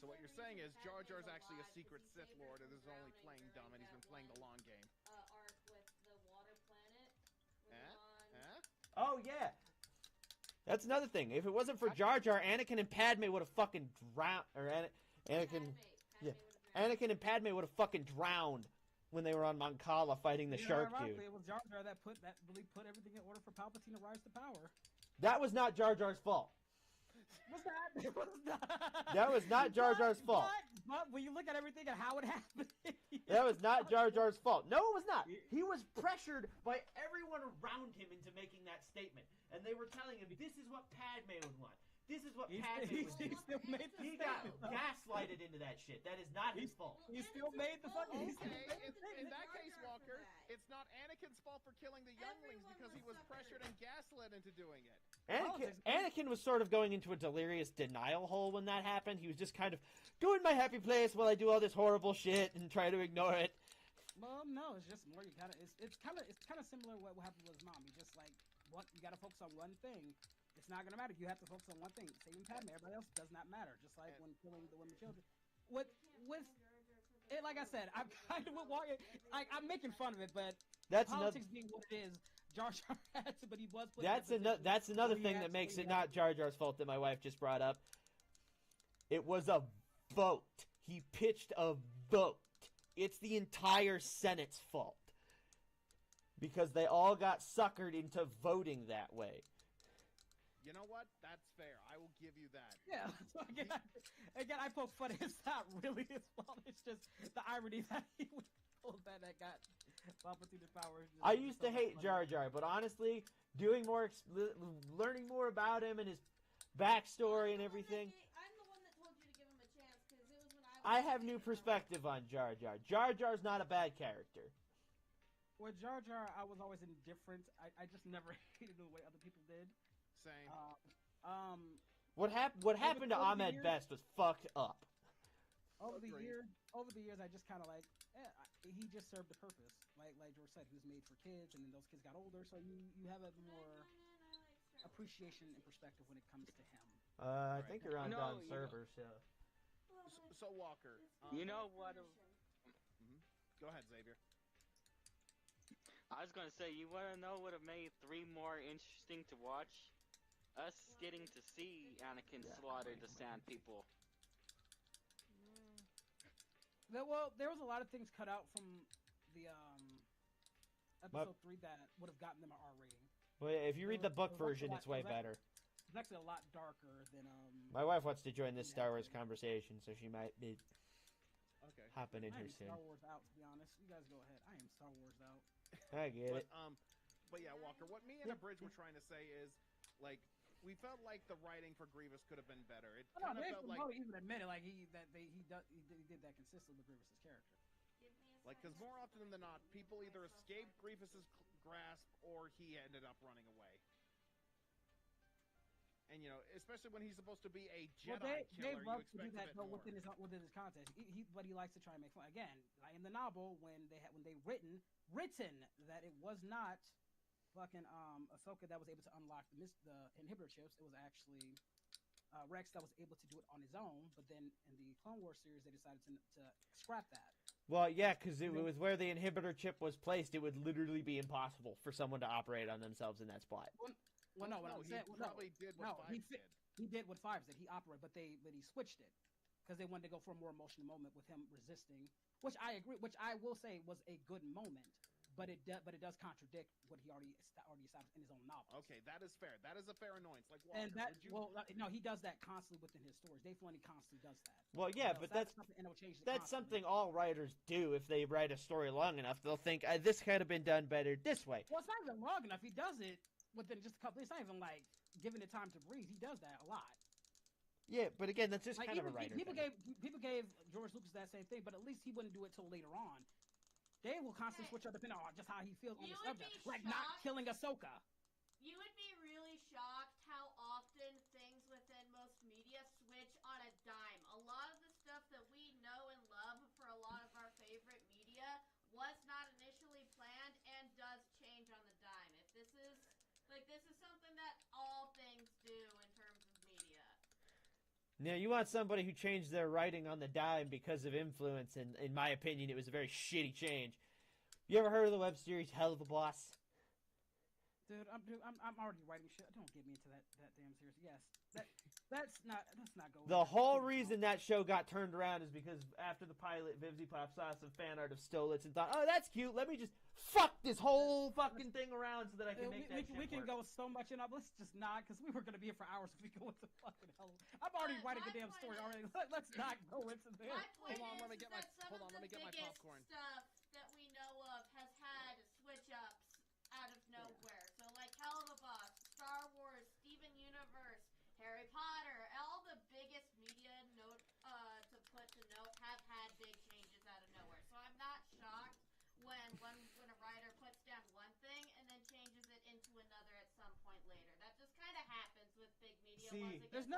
So what you're saying is Jar Jar's actually a secret Sith Lord and is only playing dumb and he's been playing the long game. Arc with the water planet. Oh, yeah. That's another thing. If it wasn't for Jar Jar, Anakin and Padme would have fucking drowned. Or Anakin and Padme would have fucking drowned when they were on Mancala fighting the shark dude. It was Jar Jar that really put everything in order for Palpatine to rise to power. That was not Jar Jar's fault. What's that? That was not Jar Jar's fault. But when you look at everything and how it happened, that was not Jar Jar's fault. No, it was not. He was pressured by everyone around him into making that statement, and they were telling him, "This is what Padme would want. This is what Padme would do." He got gaslighted into that shit. That is not his fault. He still made the fucking. In that case, Walker, it's not Anakin's fault for killing the younglings because he was pressured and gaslit into doing it. Anakin was sort of going into a delirious denial hole when that happened. He was just kind of doing my happy place while I do all this horrible shit and try to ignore it. Well, no, it's just more. It's kind of similar to what happened with his mom. You just you got to focus on one thing. It's not gonna matter. You have to focus on one thing. Saving Padme. Everybody else does not matter. Just like when killing the women children. With it, like I said, I'm kind of I'm making fun of it, but politics being what it is, Jar Jar had to, but he was. That's another thing that makes it not Jar Jar's fault that my wife just brought up. It was a vote. He pitched a vote. It's the entire Senate's fault because they all got suckered into voting that way. You know what? That's fair. I will give you that. Yeah. So again, I poke fun. It's not really his fault. It's just the irony that he was told that got Palpatine power. I used to hate Jar Jar, but honestly, learning more about him and his backstory and everything. I'm the one that told you to give him a chance because it was when I have new perspective on Jar Jar. Jar Jar's not a bad character. With Jar Jar, I was always indifferent. I just never hated the way other people did. Same. What happened to Ahmed Best was fucked up. Over the years, I just kind of he just served a purpose. Like George said, he was made for kids, and then those kids got older, so you have a more appreciation and perspective when it comes to him. I think you're on Don's server, so. So Walker, you know what? Go ahead, Xavier. I was gonna say, you wanna know what have made 3 more interesting to watch? Us getting to see Anakin slaughter the Sand People. Well, there was a lot of things cut out from the episode 3 that would have gotten them an R rating. Well, if you read the book version, it's way better. It's actually a lot darker than My wife wants to join this Star Wars conversation, so she might be hopping in here soon. Star Wars out, to be honest. You guys go ahead. I am Star Wars out. I get it. But yeah, Walker, what me and Abridge were trying to say is, like, we felt like the writing for Grievous could have been better. It kind of felt like even admitted like he did that consistently with Grievous's character. Like, because more often than not, people either escaped Grievous's grasp or he ended up running away. And especially when he's supposed to be a Jedi killer, Dave loves to do expect that a bit more. within his context. But he likes to try and make fun. Again, like in the novel, when they written that it was not fucking Ahsoka that was able to unlock the inhibitor chips. It was actually Rex that was able to do it on his own. But then in the Clone Wars series, they decided to scrap that. Well, yeah, because it was where the inhibitor chip was placed. It would literally be impossible for someone to operate on themselves in that spot. Well, no, what I'm saying, probably did what Fives did. He did what Fives did. He operated, but he switched it because they wanted to go for a more emotional moment with him resisting, which I agree. Which I will say was a good moment, but it does contradict what he already established in his own novel. Okay, that is fair. That is a fair annoyance. Like Walker, and that no, he does that constantly within his stories. Dave Filoni constantly does that. Well, yeah, but that's something all writers do. If they write a story long enough, they'll think this could have been done better this way. Well, it's not even long enough. He does it within just a couple. It's not even like giving it time to breathe. He does that a lot. Yeah, but again, that's just like kind of a writer people thing. gave George Lucas that same thing, but at least he wouldn't do it till later on. They will constantly switch up depending on just how he feels on the subject, like not killing Ahsoka. You would be really shocked how often things within most media switch on a dime. A lot of the stuff that we know and love for a lot of our favorite media was not initially planned and does change on the dime. If this is something that all things do in terms of media. Now, you want somebody who changed their writing on the dime because of influence, and in my opinion, it was a very shitty change. You ever heard of the web series Hell of a Boss? Dude, I'm already writing shit. Don't get me into that damn series. Yes, that's not going. The whole reason that show got turned around is because after the pilot, Vivzy Pop saw some fan art of Stolitz and thought, "Oh, that's cute. Let me just fuck this whole fucking thing around so that I can make that shit We can work." go so much in. Let's just not, because we were gonna be here for hours if we go into fucking hell. I'm already writing a damn story already. Let's not go into there. Hold on, let me get my popcorn. Stuff that we know of has had switch ups out of nowhere. So like Hell of a Boss, Star Wars, Steven Universe, Harry Potter, all the biggest media to put to note have had big changes out of nowhere. So I'm not shocked when a writer puts down one thing and then changes it into another at some point later. That just kind of happens with big media. There's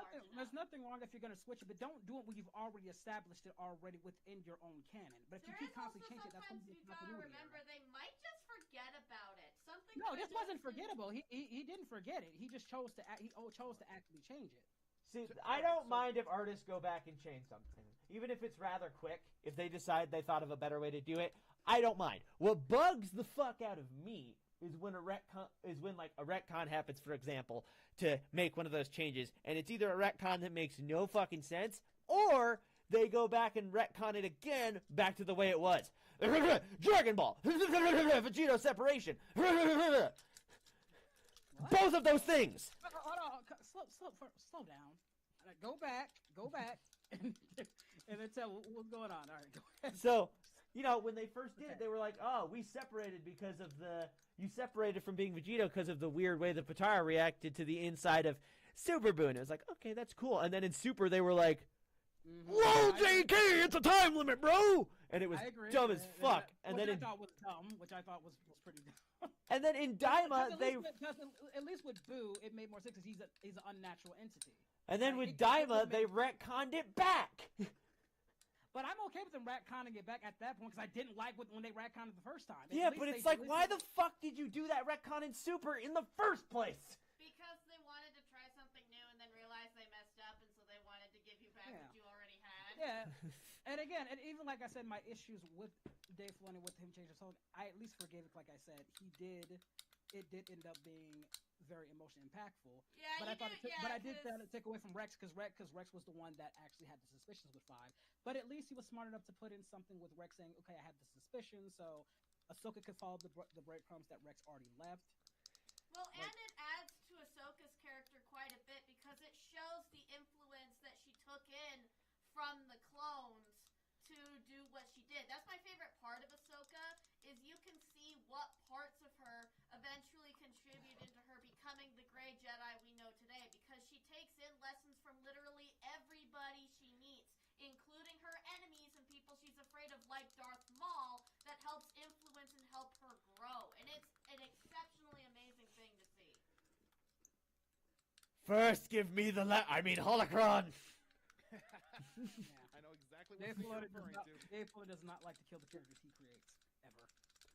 nothing wrong if you're gonna switch it, but don't do it when you've already established it already within your own canon. But if you keep constantly changing it, that's something you gotta remember. They might just forget about it. Something. No, this wasn't forgettable. He didn't forget it. He just chose to actually change it. See, I don't mind if artists go back and change something, even if it's rather quick. If they decide they thought of a better way to do it, I don't mind. What bugs the fuck out of me is when a retcon happens, for example, to make one of those changes, and it's either a retcon that makes no fucking sense, or they go back and retcon it again back to the way it was. Dragon Ball, Vegeta separation, both of those things. Hold on, slow down. Go back, and then tell what's going on. All right, go ahead. So, when they first did it, they were like, "Oh, we separated because of you separated from being Vegeta because of the weird way the Potara reacted to the inside of Super Buu." And it was like, "Okay, that's cool." And then in Super, they were like, "Whoa, JK, it's a time limit, bro!" And it was dumb as fuck. And then I thought was dumb, which I thought was pretty dumb. And then in Daima, at least with Buu, it made more sense because he's an unnatural entity. And then with Daima, they retconned it back. But I'm okay with them retconning it back at that point because I didn't like when they retconned it the first time. Yeah, but it's like, why the fuck did you do that retcon in Super in the first place? Because they wanted to try something new and then realized they messed up, and so they wanted to give you back what you already had. Yeah. And again, and even like I said, my issues with Dave Filoni with him changing his tone, I at least forgave it. Like I said, it did end up being very emotionally impactful. Yeah, but you I thought do, it took, yeah, but I did 'cause- take away from Rex because Rex was the one that actually had the suspicions with Five. But at least he was smart enough to put in something with Rex saying, "Okay, I had the suspicion, so Ahsoka could follow the breadcrumbs that Rex already left." Well, and it adds to Ahsoka's character quite a bit because it shows the influence that she took in from the clones to do what she did. That's my favorite part of Ahsoka, is you can see what parts of her eventually contributed to her becoming the Grey Jedi we know today, because she takes in lessons from literally everybody she meets, including her enemies and people she's afraid of, like Darth Maul, that helps influence and help her grow. And it's an exceptionally amazing thing to see. First, give me the holocron. I know exactly Dave what you're Filoni referring to. Dave Filoni does not like to kill the characters he creates ever.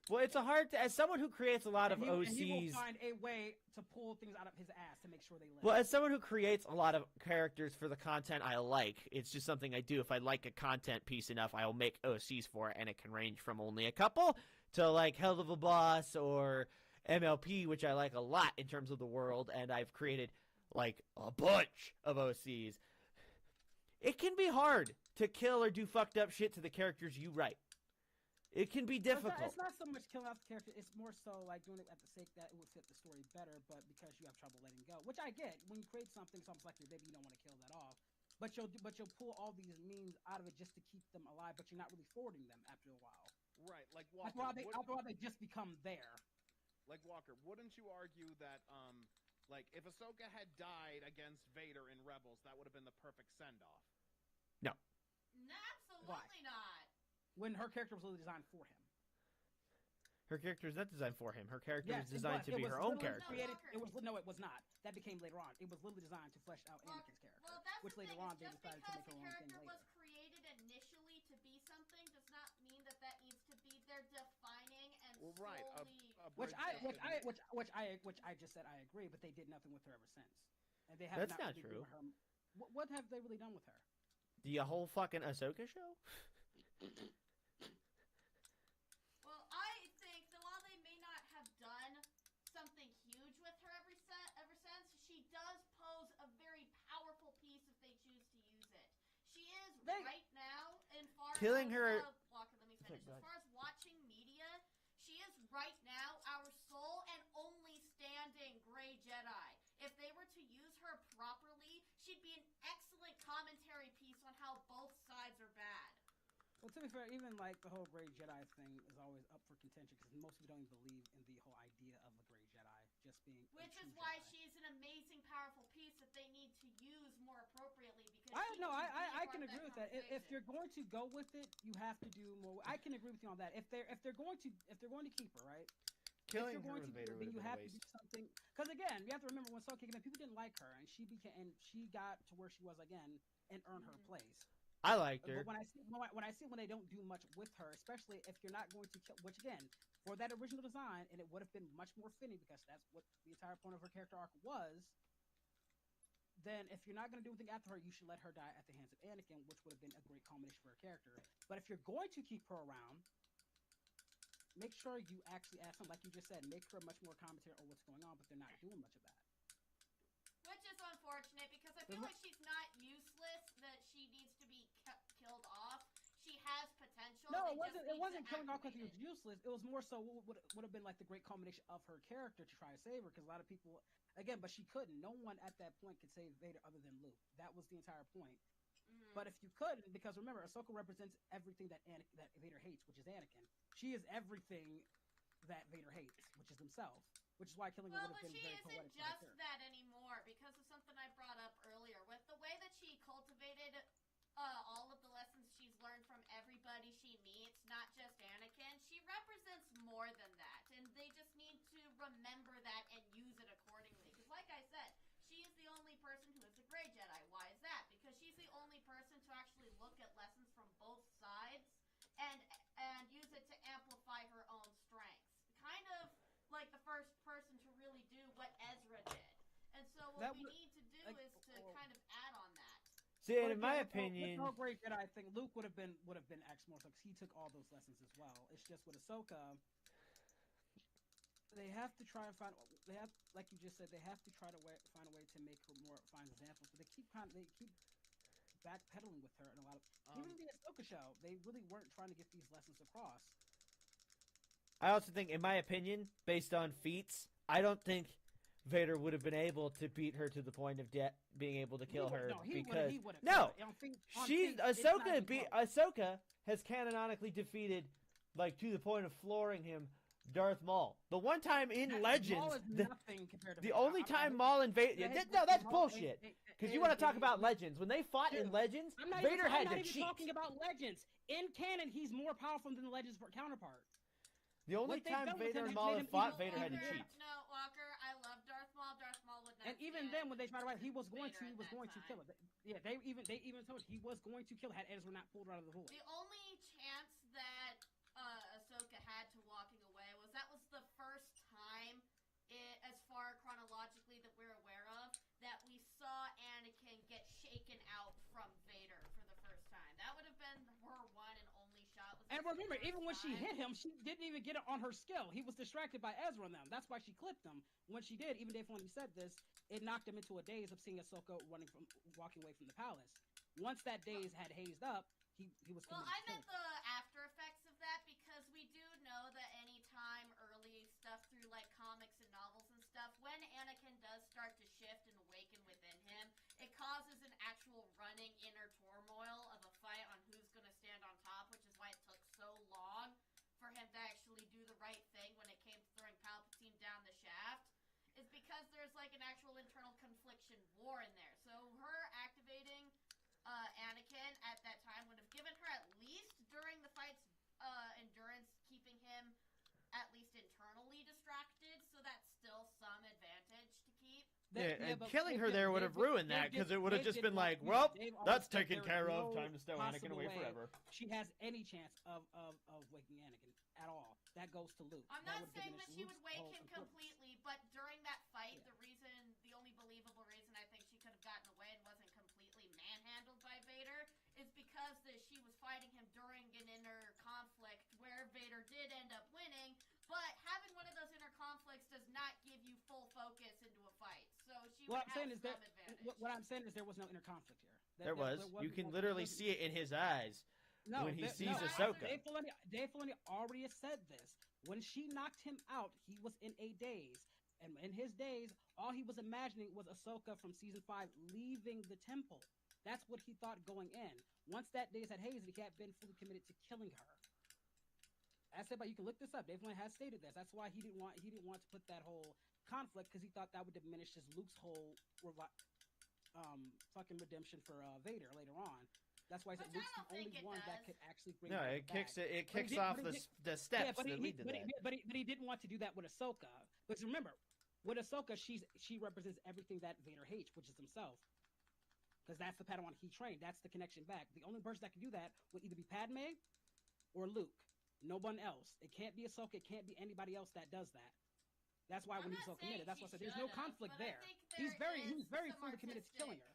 Well, it's a hard as someone who creates a lot of And OCs. he will find a way to pull things out of his ass to make sure they live. Well, as someone who creates a lot of characters for the content I like, it's just something I do. If I like a content piece enough, I'll make OCs for it, and it can range from only a couple to like Hell of a Boss or MLP, which I like a lot in terms of the world, and I've created like a bunch of OCs. It can be hard to kill or do fucked up shit to the characters you write. It can be difficult. It's not so much killing off the character. It's more so like doing it at the sake that it would fit the story better, but because you have trouble letting go, which I get. When you create something, it's almost like your baby, you don't want to kill that off. But you'll pull all these means out of it just to keep them alive, but you're not really forwarding them after a while. Right, like Walker. After a while, they just become there. Like Walker, wouldn't you argue that like if Ahsoka had died against Vader in Rebels, that would have been the perfect send-off? No. Absolutely not. When her character was literally designed for him. Her character is not designed for him. Her character Yes, is designed to be her own character. It was not. That became later on. It was literally designed to flesh out Anakin's character. Well, that's which the later thing, on they just decided to because make her the own thing character later. was created initially to be something does not mean that that needs to be their defining and right, solely. Which I just said I agree, but they did nothing with her ever since. And they have That's not not really true. given her, what have they really done with her? The whole fucking Ahsoka show? Well, I think that while they may not have done something huge with her ever since, she does pose a very powerful piece if they choose to use it. She is right now, in far Killing as, her- Walker, let me finish. Go As ahead. far as watching media, she is right now our sole and only standing Grey Jedi. If they were to use her properly, she'd be an excellent commentary piece on how both sides are bad. Well, to be fair, even like the whole Grey Jedi thing is always up for contention because most people don't even believe in the whole idea of a Grey Jedi just being. Which is why she's an amazing, powerful piece that they need to use more appropriately. Because I can agree with that. If you're going to go with it, you have to do more. I can agree with you on that. If they're going to keep her, right? Killing if you're her going with to Vader do it, then would you have have been a to do waste. something. Because again, you have to remember when Ahsoka came in, people didn't like her, and she got to where she was again and earned her place. I liked her. But when they don't do much with her, especially if you're not going to kill, which again, for that original design, and it would have been much more fitting because that's what the entire point of her character arc was. Then if you're not going to do anything after her, you should let her die at the hands of Anakin, which would have been a great culmination for her character. But if you're going to keep her around, make sure you actually add something, like you just said, make her much more commentary on what's going on, but they're not doing much of that. Which is unfortunate because I feel like she's not useless, that she needs to be killed off. She has potential. No, it wasn't killing off because he was useless. It was more so what would have been like the great culmination of her character to try to save her, because a lot of people, again, but she couldn't. No one at that point could save Vader other than Luke. That was the entire point. Mm-hmm. But if you couldn't, because remember, Ahsoka represents everything that Vader hates, which is Anakin. She is everything that Vader hates, which is himself. Which is why killing her would have been very poetic. But she isn't just that anymore because of something I brought up earlier. With the way that she cultivated all of the lessons she's learned from everybody she meets, not just Anakin, she represents more than that. And they just need to remember that and use it accordingly. Because like I said, she is the only person who is a Grey Jedi. Why is that? Because she's the only person to actually look at lessons from both sides and use it to amplify her own strengths. Kind of like the first person to really do what Ezra did. And so what we need to do is to kind of add on that. That See, and But in my again, opinion, with no great Jedi, I think Luke would have been X more because he took all those lessons as well. It's just with Ahsoka, they have to try and find. They have, like you just said, they have to try to find a way to make her more fine examples. But they keep backpedaling with her in a lot of. Even the Ahsoka show, they really weren't trying to get these lessons across. I also think, in my opinion, based on feats, I don't think Vader would have been able to beat her to the point of being able to kill her because Ahsoka has canonically defeated, like, to the point of flooring him, Darth Maul. The one time in Legends, Maul is nothing compared to the Vader. only time Maul and Vader, no, that's bullshit. Because you want to talk about Legends? When they fought in Legends, Vader had to cheat. I'm not even talking about Legends. In canon, he's more powerful than the Legends counterpart. The only time Vader and Maul have fought, Vader had to cheat. No, Walker, I love Darth Maul. Darth Maul would never. And even then, when they tried to write, he was going to kill her. Yeah, they even told he was going to kill her had Ezra not pulled her out of the hole. The only chance that Ahsoka had to walking away was the first time, as far chronologically that we're aware of, that we saw Anakin get shaken out from Vader for the first time. That would have been her one and only shot. And remember, even when she hit him, she didn't even get it on her skill. He was distracted by Ezra and them. That's why she clipped him. When she did, even Dave Filoni said this, it knocked him into a daze of seeing Ahsoka walking away from the palace. Once that daze had hazed up, he was. Well, I meant the after effects of that because we do know that anytime early stuff through like comics and novels and stuff, when Anakin does start to shift and awaken within him, it causes an actual running inner turmoil of a fight on who's going to stand on top, which is why it took so long for him to actually do the right thing when it came to throwing Palpatine down the shaft, is because there's like an actual internal confliction war in there. So her activating Anakin at that time would have given her, at least during the fight's endurance, keeping him at least internally distracted, so that's still some advantage to keep. And killing her there would have ruined that, because it would have just been like, well, that's taken care of, time to stow Anakin away forever. She has any chance of waking Anakin at all. That goes to Luke. I'm not saying that she would wake him completely, but during that fight, the only believable reason I think she could have gotten away and wasn't completely manhandled by Vader is because she was fighting him during an inner conflict where Vader did end up winning, but having one of those inner conflicts does not give you full focus into a fight. So she would have some advantage. What I'm saying is there was no inner conflict here. There was. You can literally see it in his eyes when he sees Ahsoka. Dave Filoni already said this. When she knocked him out, he was in a daze. And in his daze, all he was imagining was Ahsoka from Season 5 leaving the temple. That's what he thought going in. Once that daze had hazed, he had been fully committed to killing her. I said, but you can look this up. Dave Filoni has stated this. That's why he didn't want to put that whole conflict, because he thought that would diminish his Luke's whole fucking redemption for Vader later on. That's why I said Luke's the only one that could actually bring. No, it kicks off the steps that lead to that. But he didn't want to do that with Ahsoka. Because remember, with Ahsoka, she represents everything that Vader hates, which is himself. Because that's the Padawan he trained. That's the connection back. The only person that can do that would either be Padme or Luke. No one else. It can't be Ahsoka. It can't be anybody else that does that. That's why when he's so committed, that's why I said there's no conflict there. He's very fully committed to killing her.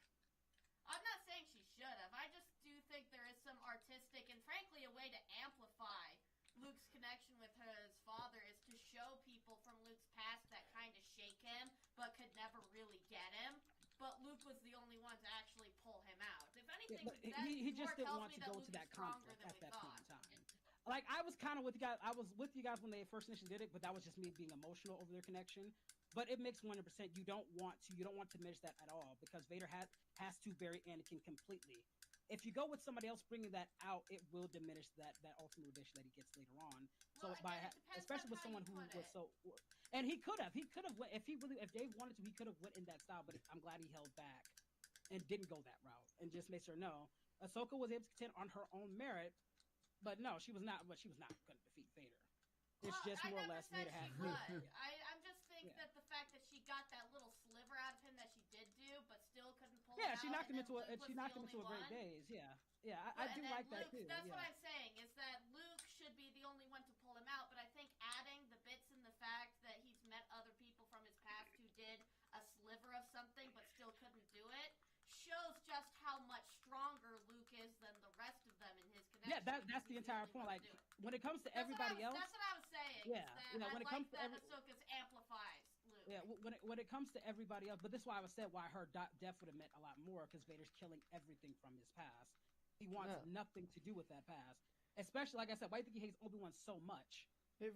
I'm not saying she should have. I just do think there is some artistic and frankly a way to amplify Luke's connection with his father is to show people from Luke's past that kind of shake him but could never really get him. But Luke was the only one to actually pull him out. If anything, he just didn't want to go to that conflict at that point in time. Like, I was kind of with you guys. I was with you guys when they first initially did it, but that was just me being emotional over their connection. But it makes 100%. You don't want to diminish that at all, because Vader has to bury Anakin completely. If you go with somebody else bringing that out, it will diminish that ultimate redemption that he gets later on. So especially with someone who was so, and he could have if Dave wanted to, he could have went in that style. But I'm glad he held back and didn't go that route and just made sure Ahsoka was able to contend on her own merit. But no, she was not going to defeat Vader. It's just more or less Vader had. I'm just think that the fact that she got that little sliver out of him that she did do, but still couldn't pull. Yeah, she knocked him into a great daze. Yeah, I do like that too. That's what I'm saying is that Luke should be the only one to pull him out. But I think adding the bits in the fact that he's met other people from his past who did a sliver of something but still couldn't do it shows just how much that's the entire point. Like when it comes to everybody else, that's what I was saying. Yeah, I when it like comes to that Ahsoka's amplifies Luke. Yeah, when it comes to everybody else, but this is why I was said why her death would have meant a lot more because Vader's killing everything from his past. He wants nothing to do with that past. Especially, like I said, why do you think he hates Obi-Wan so much? If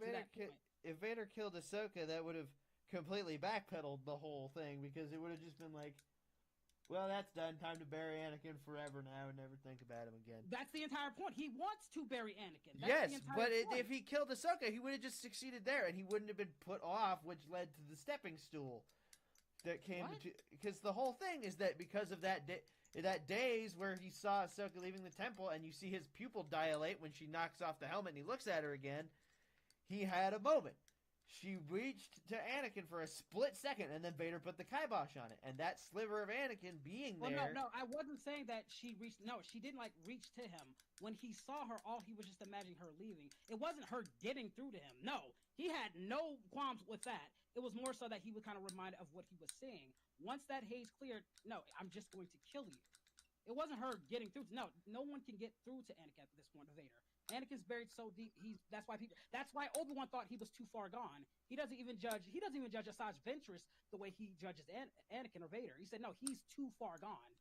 Vader killed Ahsoka, that would have completely backpedaled the whole thing because it would have just been like, well, that's done. Time to bury Anakin forever now and never think about him again. That's the entire point. He wants to bury Anakin. Yes, but if he killed Ahsoka, he would have just succeeded there, and he wouldn't have been put off, which led to the stepping stool that came to. Because the whole thing is that because of that daze where he saw Ahsoka leaving the temple, and you see his pupil dilate when she knocks off the helmet, and he looks at her again. He had a moment. She reached to Anakin for a split second, and then Vader put the kibosh on it. And that sliver of Anakin being there... Well, no, I wasn't saying that she reached... No, she didn't, reach to him. When he saw her, all he was just imagining her leaving. It wasn't her getting through to him. No, he had no qualms with that. It was more so that he was kind of reminded of what he was seeing. Once that haze cleared, no, I'm just going to kill you. It wasn't her getting through. No one can get through to Anakin at this point, Vader. Anakin's buried so deep. That's why Obi-Wan thought he was too far gone. He doesn't even judge Asajj Ventress the way he judges Anakin or Vader. He said no, he's too far gone,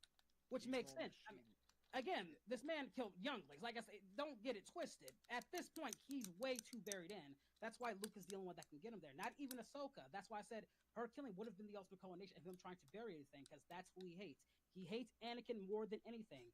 which makes sense. I mean, again, this man killed younglings. Like I say, don't get it twisted. At this point, he's way too buried in. That's why Luke is the only one that can get him there. Not even Ahsoka. That's why I said her killing would have been the ultimate culmination of him trying to bury anything, because that's who he hates. He hates Anakin more than anything.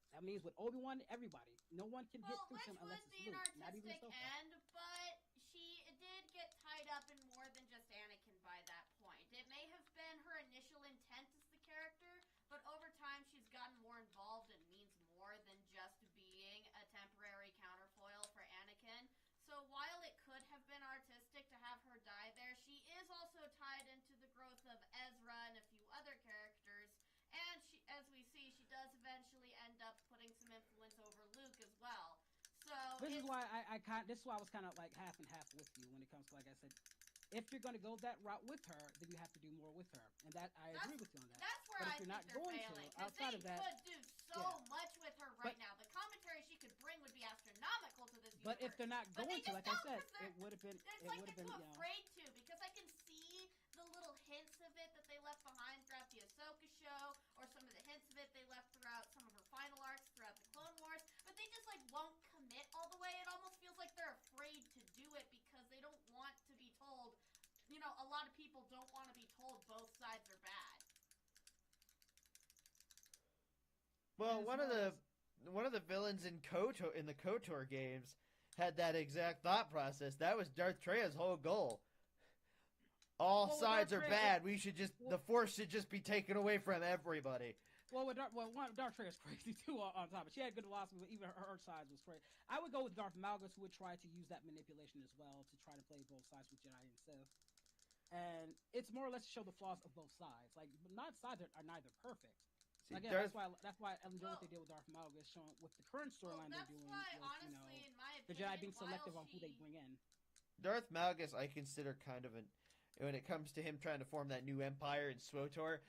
That means with Obi-Wan, everybody. No one can get through him unless it's Luke. Not even Ahsoka. End, but she did get tied up in more than just Anakin by that point. It may have been her initial intent as the character, but over time she's gotten more involved and means more than just being a temporary counterfoil for Anakin. So while it could have been artistic to have her die there, she is also tied into the growth of Ezra and a few other characters. And she, as we see, she does eventually end up putting some influence over Luke as well. So this is why I was kind of like half and half with you when it comes to, like I said, if you're going to go that route with her, then you have to do more with her, and that I agree with you on that. That's where but I think they're failing. Outside of that, could do so much with her right now. The commentary she could bring would be astronomical to this universe. But if they're not going to, like I said, it would have been. It's like they're too afraid to, because I can see the little hints of it that they left behind throughout the Ahsoka show, or some of the hints of it they left throughout some of her final arcs throughout the Clone Wars, but they just won't commit all the way. It almost feels like they're afraid to do it because they don't want to be told. A lot of people don't want to be told both sides are bad. Well, one of the villains in the KOTOR games had that exact thought process. That was Darth Treya's whole goal. All sides are bad. The Force should just be taken away from everybody. Darth Treya's crazy too. On top of it, she had good philosophy, but even her side was crazy. I would go with Darth Malgus, who would try to use that manipulation as well to try to play both sides with Jedi and Sith. And it's more or less to show the flaws of both sides. Not sides are neither perfect. See, Again, that's why I enjoy what they did with Darth Malgus, showing with the current storyline they're doing. Honestly, in my opinion, the Jedi being selective on who they bring in. Darth Malgus, I consider kind of when it comes to him trying to form that new empire in SWTOR,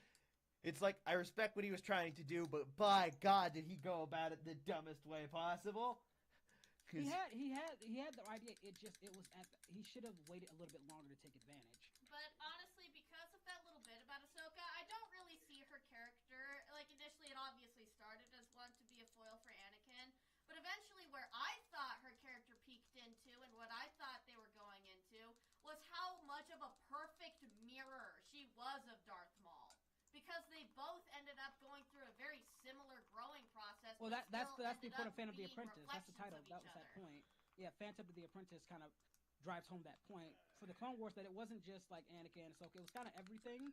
it's like I respect what he was trying to do, but by God, did he go about it the dumbest way possible? He had the idea. He should have waited a little bit longer to take advantage. But honestly, because of that little bit about Ahsoka, I don't really see her character. Initially, it obviously started as one to be a foil for Anakin, but eventually, where I thought her character peaked into, and what I thought they were going into, was how much of a perfect mirror she was of Darth Maul. Because they both ended up going through a very similar growing process. Well, that's the point of Phantom of the Apprentice. That's the title. That was that point. Yeah, Phantom of the Apprentice kind of drives home that point for the Clone Wars, that it wasn't just like Anakin and Ahsoka. It was kind of everything,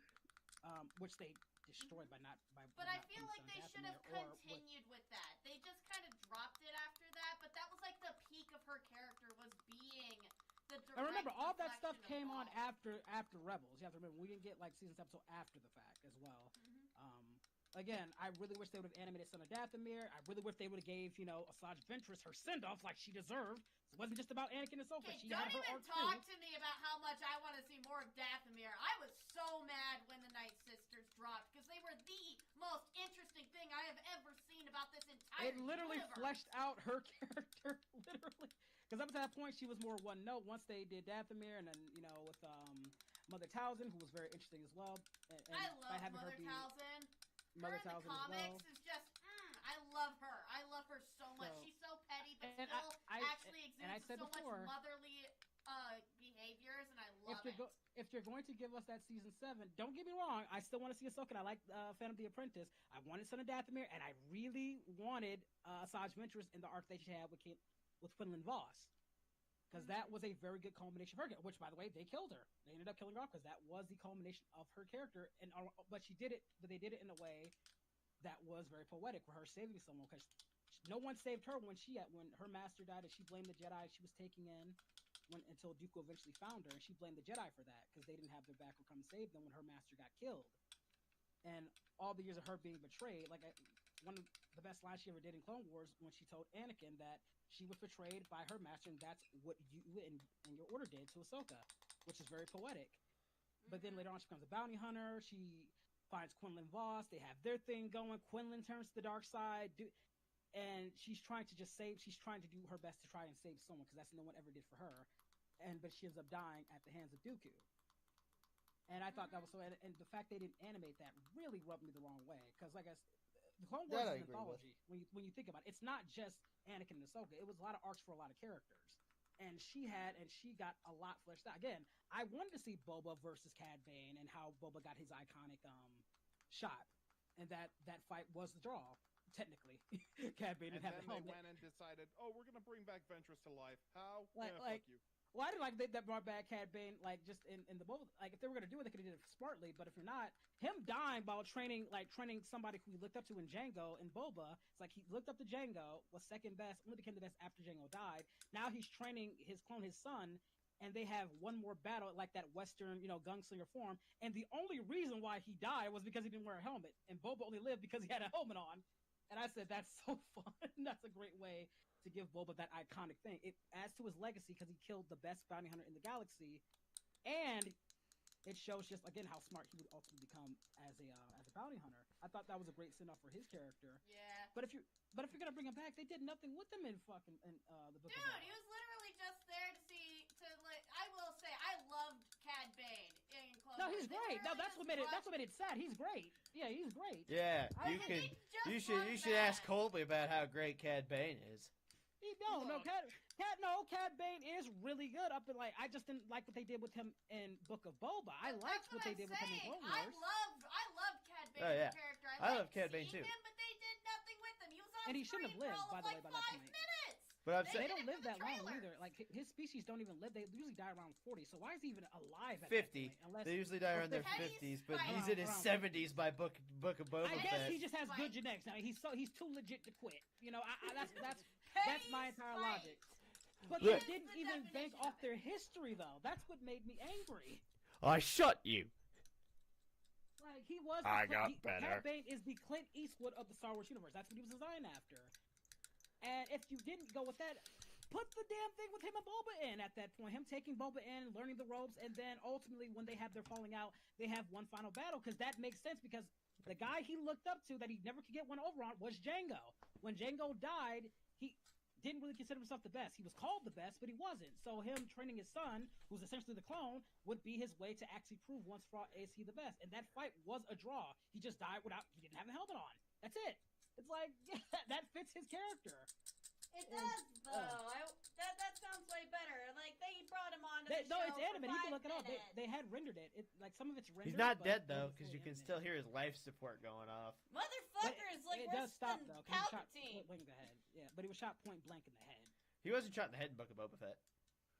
which they destroyed by not. But I feel like they should have continued with that. They just kind of dropped it after that. But that was like the peak of her character, was being the direct. And remember, all that stuff came on after Rebels. You have to remember, we didn't get seasons episode after the fact as well. again, I really wish they would have animated Son of Dathomir. I really wish they would have gave, Asajj Ventress her send-off like she deserved. It wasn't just about Anakin and Ahsoka. Okay, She don't had her even arc talk too. to me about how much I want to see more of Dathomir. I was so mad when the Night Sisters dropped because they were the most interesting thing I have ever seen about this entire It literally universe. fleshed out her character, literally. Because up to that point, she was more one note. Once they did Dathomir, and then with Mother Talzin, who was very interesting as well. And I by love having Mother her be Talzin. Mother Her in the Talzin as well. comics is just, I love her. I love her so much. So- She's so petty, but and still I- actually and I exudes said so before, much motherly behaviors, and I love it. if you're going to give us that season 7, don't get me wrong, I still want to see Ahsoka. And I like Phantom of the Apprentice. I wanted Son of Dathomir, and I really wanted Asajj Ventress in the arc that she had with Quinlan Voss. Because that was a very good culmination of her, which, by the way, they killed her. They ended up killing her off because that was the culmination of her character. But they did it in a way that was very poetic for her saving someone. Because no one saved her when her master died, and she blamed the Jedi she was taking in until Dooku eventually found her, and she blamed the Jedi for that because they didn't have their back or come save them when her master got killed. And all the years of her being betrayed, one of the best lines she ever did in Clone Wars when she told Anakin that she was betrayed by her master, and that's what you and your order did to Ahsoka, which is very poetic. But then later on, she becomes a bounty hunter. She finds Quinlan Voss. They have their thing going. Quinlan turns to the dark side, and she's trying to She's trying to do her best to try and save someone because that's no one ever did for her. But she ends up dying at the hands of Dooku. And I thought that was so. And the fact they didn't animate that really rubbed me the wrong way because, the Clone Wars is an anthology. When you think about it, it's not just Anakin and Ahsoka. It was a lot of arcs for a lot of characters, and she got a lot fleshed out. Again, I wanted to see Boba versus Cad Bane and how Boba got his iconic shot, and that fight was the draw. Technically, Cad Bane didn't have the they helmet. went and decided, oh, we're gonna bring back Ventress to life. How? Fuck you. Well, I didn't like that brought back Cad Bane, just in the Boba. If they were gonna do it, they could have did it smartly. But if you're not, him dying while training somebody who he looked up to in Jango and Boba, it's like he looked up to Jango, was second best, only became the best after Jango died. Now he's training his clone, his son, and they have one more battle like that Western, gunslinger form. And the only reason why he died was because he didn't wear a helmet, and Boba only lived because he had a helmet on. And I said, that's so fun. That's a great way to give Boba that iconic thing. It adds to his legacy because he killed the best bounty hunter in the galaxy, and it shows just again how smart he would ultimately become as a bounty hunter. I thought that was a great send off for his character. Yeah. But if you're gonna bring him back, they did nothing with him in the book. Dude, he was literally just there to see I will say I loved Cad Bane in Clone Wars. No, he's great. No, that's what made it sad. He's great. Yeah, he's great. Yeah, you should ask Colby about how great Cad Bane is. Cad Bane is really good. Up in I just didn't like what they did with him in Book of Boba. I liked what they did with him in Clone Wars. I love Cad Bane as as a character. I love Cad Bane too. Him, but they did nothing with him. He was on And he shouldn't have lived, by the way, by that point. minutes. But they don't live that long either. His species don't even live. They usually die around 40. So why is he even alive at 50. that point? They usually die around their 50s, but he's in his 70s by Book of Boba I Fett. guess he just has good genetics. Now he's too legit to quit. That's my entire logic. But they didn't even bank off their history, though. That's what made me angry. I shut you. He was. Cad Bane is the Clint Eastwood of the Star Wars universe. That's what he was designed after. And if you didn't go with that, put the damn thing with him and Boba in at that point. Him taking Boba in, learning the ropes, and then ultimately when they have their falling out, they have one final battle because that makes sense because the guy he looked up to that he never could get one over on was Jango. When Jango died, he didn't really consider himself the best. He was called the best, but he wasn't. So him training his son, who's essentially the clone, would be his way to actually prove once for all is he the best. And that fight was a draw. He just died he didn't have a helmet on. That's it. It's that fits his character. It does, though. That sounds way better. They brought him on to the no, show it's animated. You can look it up. minutes. They had rendered it. Some of it's rendered. He's not dead, though, because you can still hear his life support going off. Motherfuckers, it does stop, though. He was shot Palpatine. point blank in the head. Yeah, but he was shot point blank in the head. He wasn't shot in the head in Book of Boba Fett.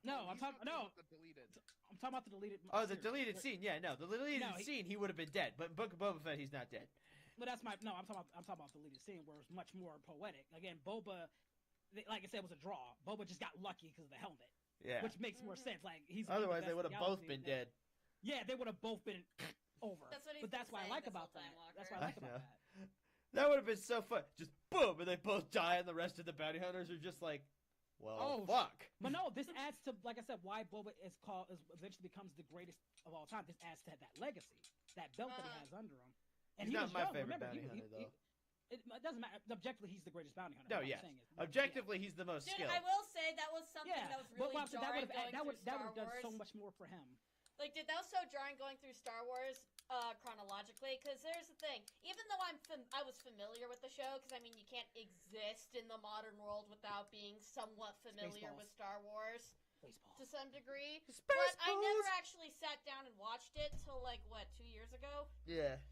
No, I'm talking about the deleted. Oh, the deleted scene. Yeah, no, the deleted scene. He would have been dead, but in Book of Boba Fett, he's not dead. But I'm talking about the deleted scene where it's much more poetic. Again, Boba, like I said, was a draw. Boba just got lucky because of the helmet. Yeah, which makes more sense. Otherwise they would have both been dead. Yeah, they would have both been over. That's what but that's what I like about that. That's what I like about that. That would have been so fun. Just boom, and they both die, and the rest of the bounty hunters are just like, well, fuck. But no, this adds to, like I said, why Boba eventually becomes the greatest of all time. This adds to that legacy, that belt that he has under him. And he's he not my young. favorite Remember, bounty hunter, though. It doesn't matter. Objectively, he's the greatest bounty hunter. No, yes. Objectively, he's the most Dude, skilled. I will say that was something that was really jarring that would Star have done Wars. so much more for him. Like, dude, that was so jarring going through Star Wars chronologically. Because here's the thing: even though I was familiar with the show, because I mean, you can't exist in the modern world without being somewhat familiar with Star Wars to some degree. But I never actually sat down and watched it till like 2 years ago. Yeah.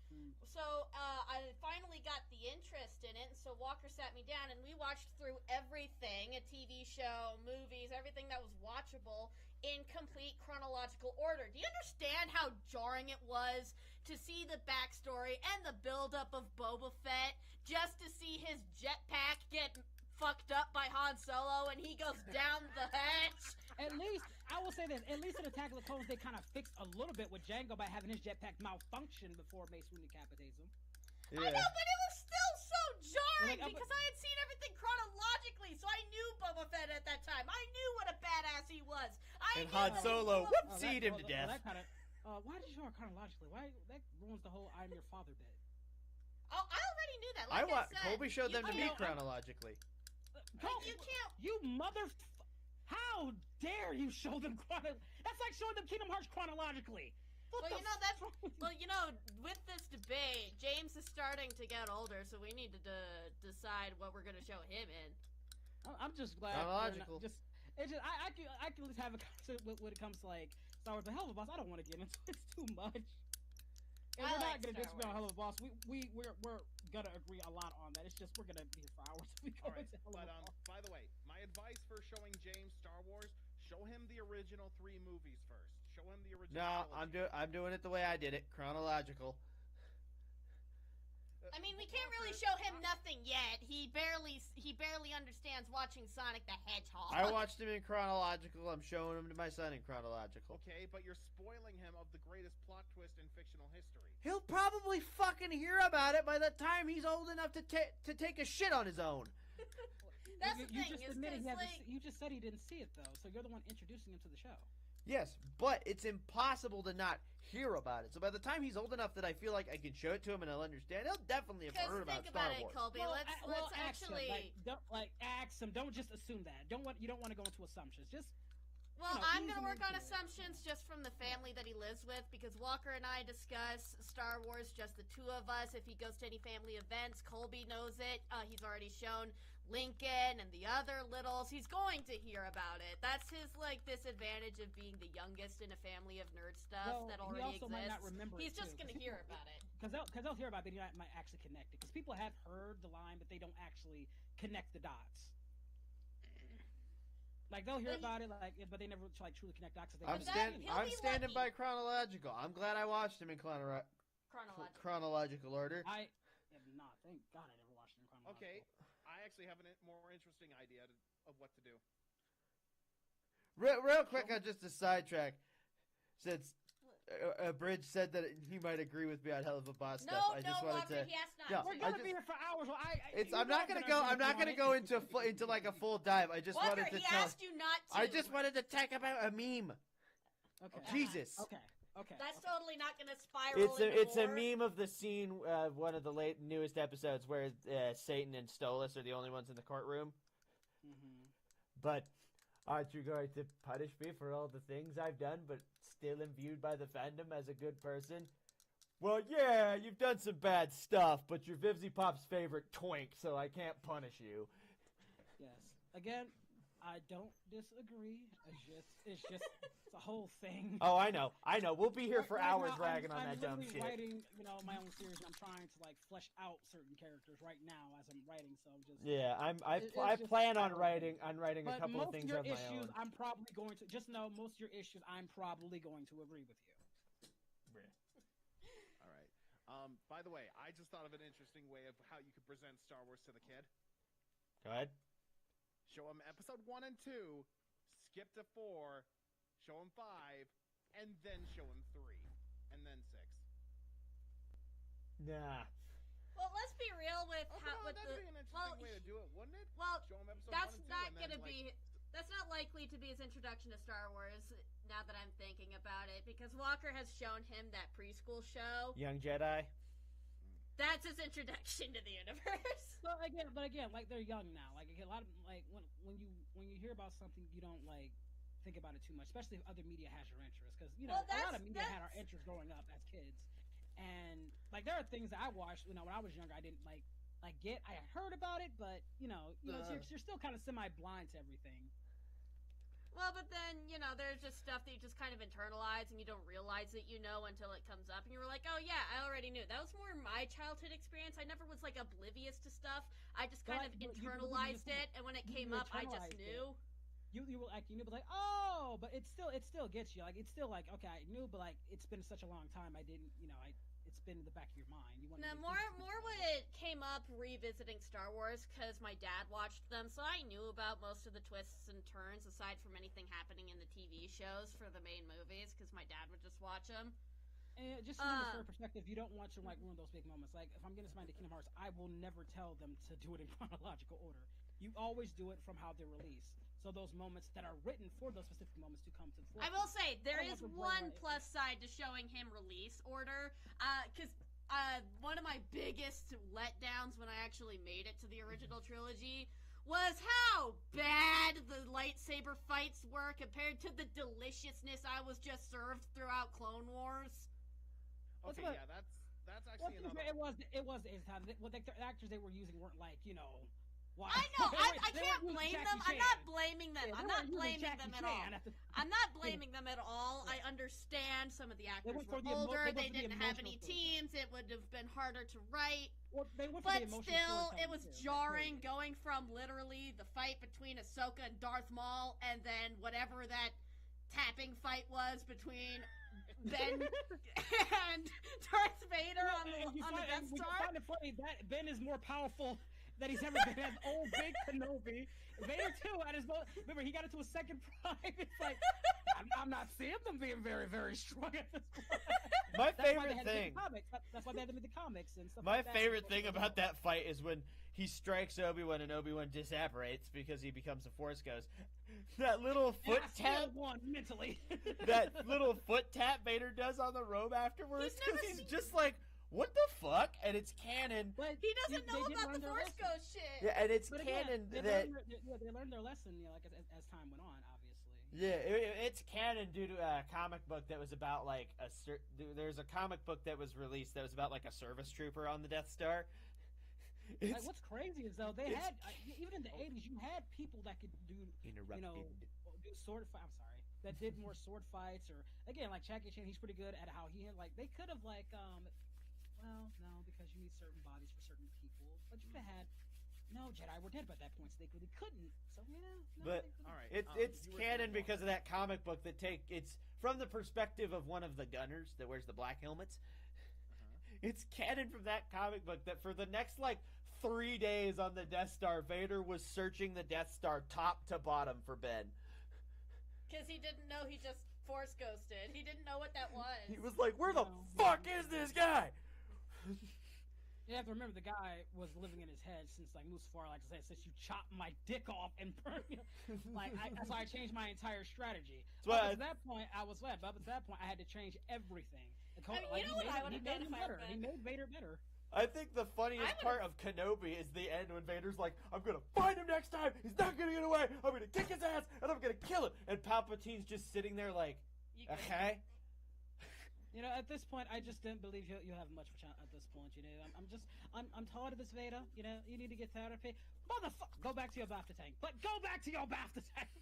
So I finally got the interest in it, and so Walker sat me down, and we watched through everything, a TV show, movies, everything that was watchable, in complete chronological order. Do you understand how jarring it was to see the backstory and the buildup of Boba Fett, just to see his jetpack get fucked up by Han Solo, and he goes down the hatch? At least, I will say this, at least in Attack of the Clones, they kind of fixed a little bit with Jango by having his jetpack malfunction before Mace Windu decapitates him. Yeah. I know, but it was still so jarring Like, because I had seen everything chronologically, so I knew Boba Fett at that time. I knew what a badass he was. And Han Solo whoopsied him to death. Why did you go chronologically? Why that ruins the whole "I'm your father" bit? Oh, I already knew that. Like I said, Colby showed them to me chronologically. You can't. You mother. How dare you show them That's like showing them Kingdom Hearts chronologically. Well, with this debate, James is starting to get older, so we need to decide what we're going to show him in. I'm just glad. Chronological. I can at least have a concept when it comes to like Star Wars. The Hell of a Boss, I don't want to get into it. It's too much. And we're not going to disagree on Hell of a Boss. We're gonna agree a lot on that. It's just we're gonna be here for hours if we go into Hell of a Boss. By the way, my advice for showing James Star Wars: show him the original 3 movies first. Show him the original. No, I'm doing it the way I did it, chronological. I mean, we can't really show him nothing yet. He barely understands watching Sonic the Hedgehog. I watched him in chronological. I'm showing him to my son in chronological. Okay, but you're spoiling him of the greatest plot twist in fictional history. He'll probably fucking hear about it by the time he's old enough to take a shit on his own. That's the you thing. just admitted you just said he didn't see it though, so you're the one introducing him to the show. Yes, but it's impossible to not hear about it. So by the time he's old enough that I feel like I can show it to him and he'll understand, he'll definitely have heard about Star Wars. Colby. Let's actually ask him. Don't just assume that. You don't want to go into assumptions. Just I'm going to work on assumptions just from the family that he lives with, because Walker and I discuss Star Wars, just the two of us. If he goes to any family events, Colby knows it. He's already shown Lincoln and the other littles. He's going to hear about it. That's his disadvantage of being the youngest in a family of nerd stuff that already he also exists. Might not remember He's it just going to hear about it. Because they'll hear about it, but he might actually connect it. Because people have heard the line, but they don't actually connect the dots. Like they'll hear about it, but they never truly connect dots. I'm standing by chronological. I'm glad I watched him in chronological order. I am not. Thank God I never watched him in chronological. Okay, I actually have a more interesting idea of what to do. Real quick, just a sidetrack. Since Bridge said that he might agree with me on Hell of a Boss stuff, I just wanted to. He has not. We're gonna be here for hours. I'm not gonna go into like a full dive. I just wanted to tell. Asked you not to. I just wanted to talk about a meme. Okay. Jesus. Okay. That's totally not gonna spiral. It's a meme of the scene, one of the newest episodes where Satan and Stolas are the only ones in the courtroom. Mm-hmm. But aren't you going to punish me for all the things I've done, but still am viewed by the fandom as a good person? Well, yeah, you've done some bad stuff, but you're Vivzy Pop's favorite twink, so I can't punish you. Yes. Again, I don't disagree. It's just a whole thing. Oh, I know. We'll be here for hours now, ragging on that dumb I'm shit. writing, my own series. And I'm trying to flesh out certain characters right now as I'm writing. So I'm just I plan on writing a couple of things of my own. I'm probably going to just know most of your issues. I'm probably going to agree with you. All right. By the way, I just thought of an interesting way of how you could present Star Wars to the kid. Go ahead. Show him episode 1 and 2, skip to 4, show him 5, and then show him 3, and then 6. Nah. Well, let's be real with Oh, how no, with that'd the be an interesting way to do it, wouldn't it? well, Show 'em episode that's 1 and 2, not and gonna then, be. That's not likely to be his introduction to Star Wars. Now that I'm thinking about it, because Walker has shown him that preschool show. Young Jedi. That's his introduction to the universe. But again, like they're young now. Like a lot of like when you hear about something, you don't like think about it too much, especially if other media has your interest. Because a lot of media had our interest growing up as kids, and like there are things that I watched. When I was younger, I didn't like get. I heard about it, but you're still kind of semi-blind to everything. Well, but then, there's just stuff that you just kind of internalize and you don't realize that you know until it comes up. And you were like, oh, yeah, I already knew. That was more my childhood experience. I never was, like, oblivious to stuff. I just kind of internalized it, and when it came up, I just knew. You were like, but like, oh, but it still gets you. Like, it's still like, okay, I knew, but, like, it's been such a long time. I didn't, it's been in the back of your mind. Now, more when it came up revisiting Star Wars, because my dad watched them, so I knew about most of the twists and turns, aside from anything happening in the TV shows for the main movies, because my dad would just watch them. And just from a certain perspective, you don't want to like one of those big moments. Like, if I'm getting somebody to Kingdom Hearts, I will never tell them to do it in chronological order. You always do it from how they're released. So those moments that are written for those specific moments to come to the fore. I will say, there is one plus side to showing him release order, because one of my biggest letdowns when I actually made it to the original trilogy was how bad the lightsaber fights were compared to the deliciousness I was just served throughout Clone Wars. Okay, yeah, that's actually another. It was the time. The actors they were using weren't like Why? I know. I can't blame them. I'm not blaming them. I'm not blaming them at all. I'm not blaming them at all. I understand some of the actors were older. They didn't have any teams. It would have been harder to write. But still, it was jarring going from literally the fight between Ahsoka and Darth Maul, and then whatever that tapping fight was between Ben and Darth Vader on the Death Star. I find it funny that Ben is more powerful that he's ever been as old big Kenobi. Vader too at his most. Remember, he got into a second prime. It's like I'm not seeing them being very, very strong at this point. My favorite thing. That's why they had them in the comics and stuff. My like that. favorite thing about that fight is when he strikes Obi-Wan and Obi-Wan disapparates because he becomes a Force Ghost. That little foot tap. One mentally. That little foot tap Vader does on the robe afterwards because he's just like, what the fuck? And it's canon. But he doesn't know about the Force Ghost shit. Yeah, and it's but canon again, that they learned their lesson, like as time went on, obviously. Yeah, it's canon due to a comic book that was about like there's a comic book that was released that was about like a service trooper on the Death Star. Like, what's crazy is though they had even in the 80s you had people that could do do sword fight. I'm sorry, that did more sword fights or again like Jackie Chan. He's pretty good at how he had like they could have like well no because you need certain bodies for certain people, but you could have had. No, Jedi were dead by that point, so they couldn't. So but all right, it's canon because of that comic book that it's from the perspective of one of the gunners that wears the black helmets. It's canon from that comic book that for the next like 3 days on the Death Star, Vader was searching the Death Star top to bottom for Ben. Because he didn't know he just Force Ghosted. He didn't know what that was. He was like, "Where the fuck is this guy?" You have to remember the guy was living in his head since like Mustafar, like I said, since you chopped my dick off and burned me. That's why I changed my entire strategy. At that point, I was left. But at that point, I had to change everything. You know what I would have done if I had been? He made Vader better. I think the funniest part of Kenobi is the end when Vader's like, "I'm gonna find him next time. He's not gonna get away. I'm gonna kick his ass and I'm gonna kill him." And Palpatine's just sitting there like, "Okay." At this point, I just didn't believe you have much at this point. I'm tired of this Vader. You need to get therapy. Motherfucker, go back to your BAFTA tank. But go back to your BAFTA tank.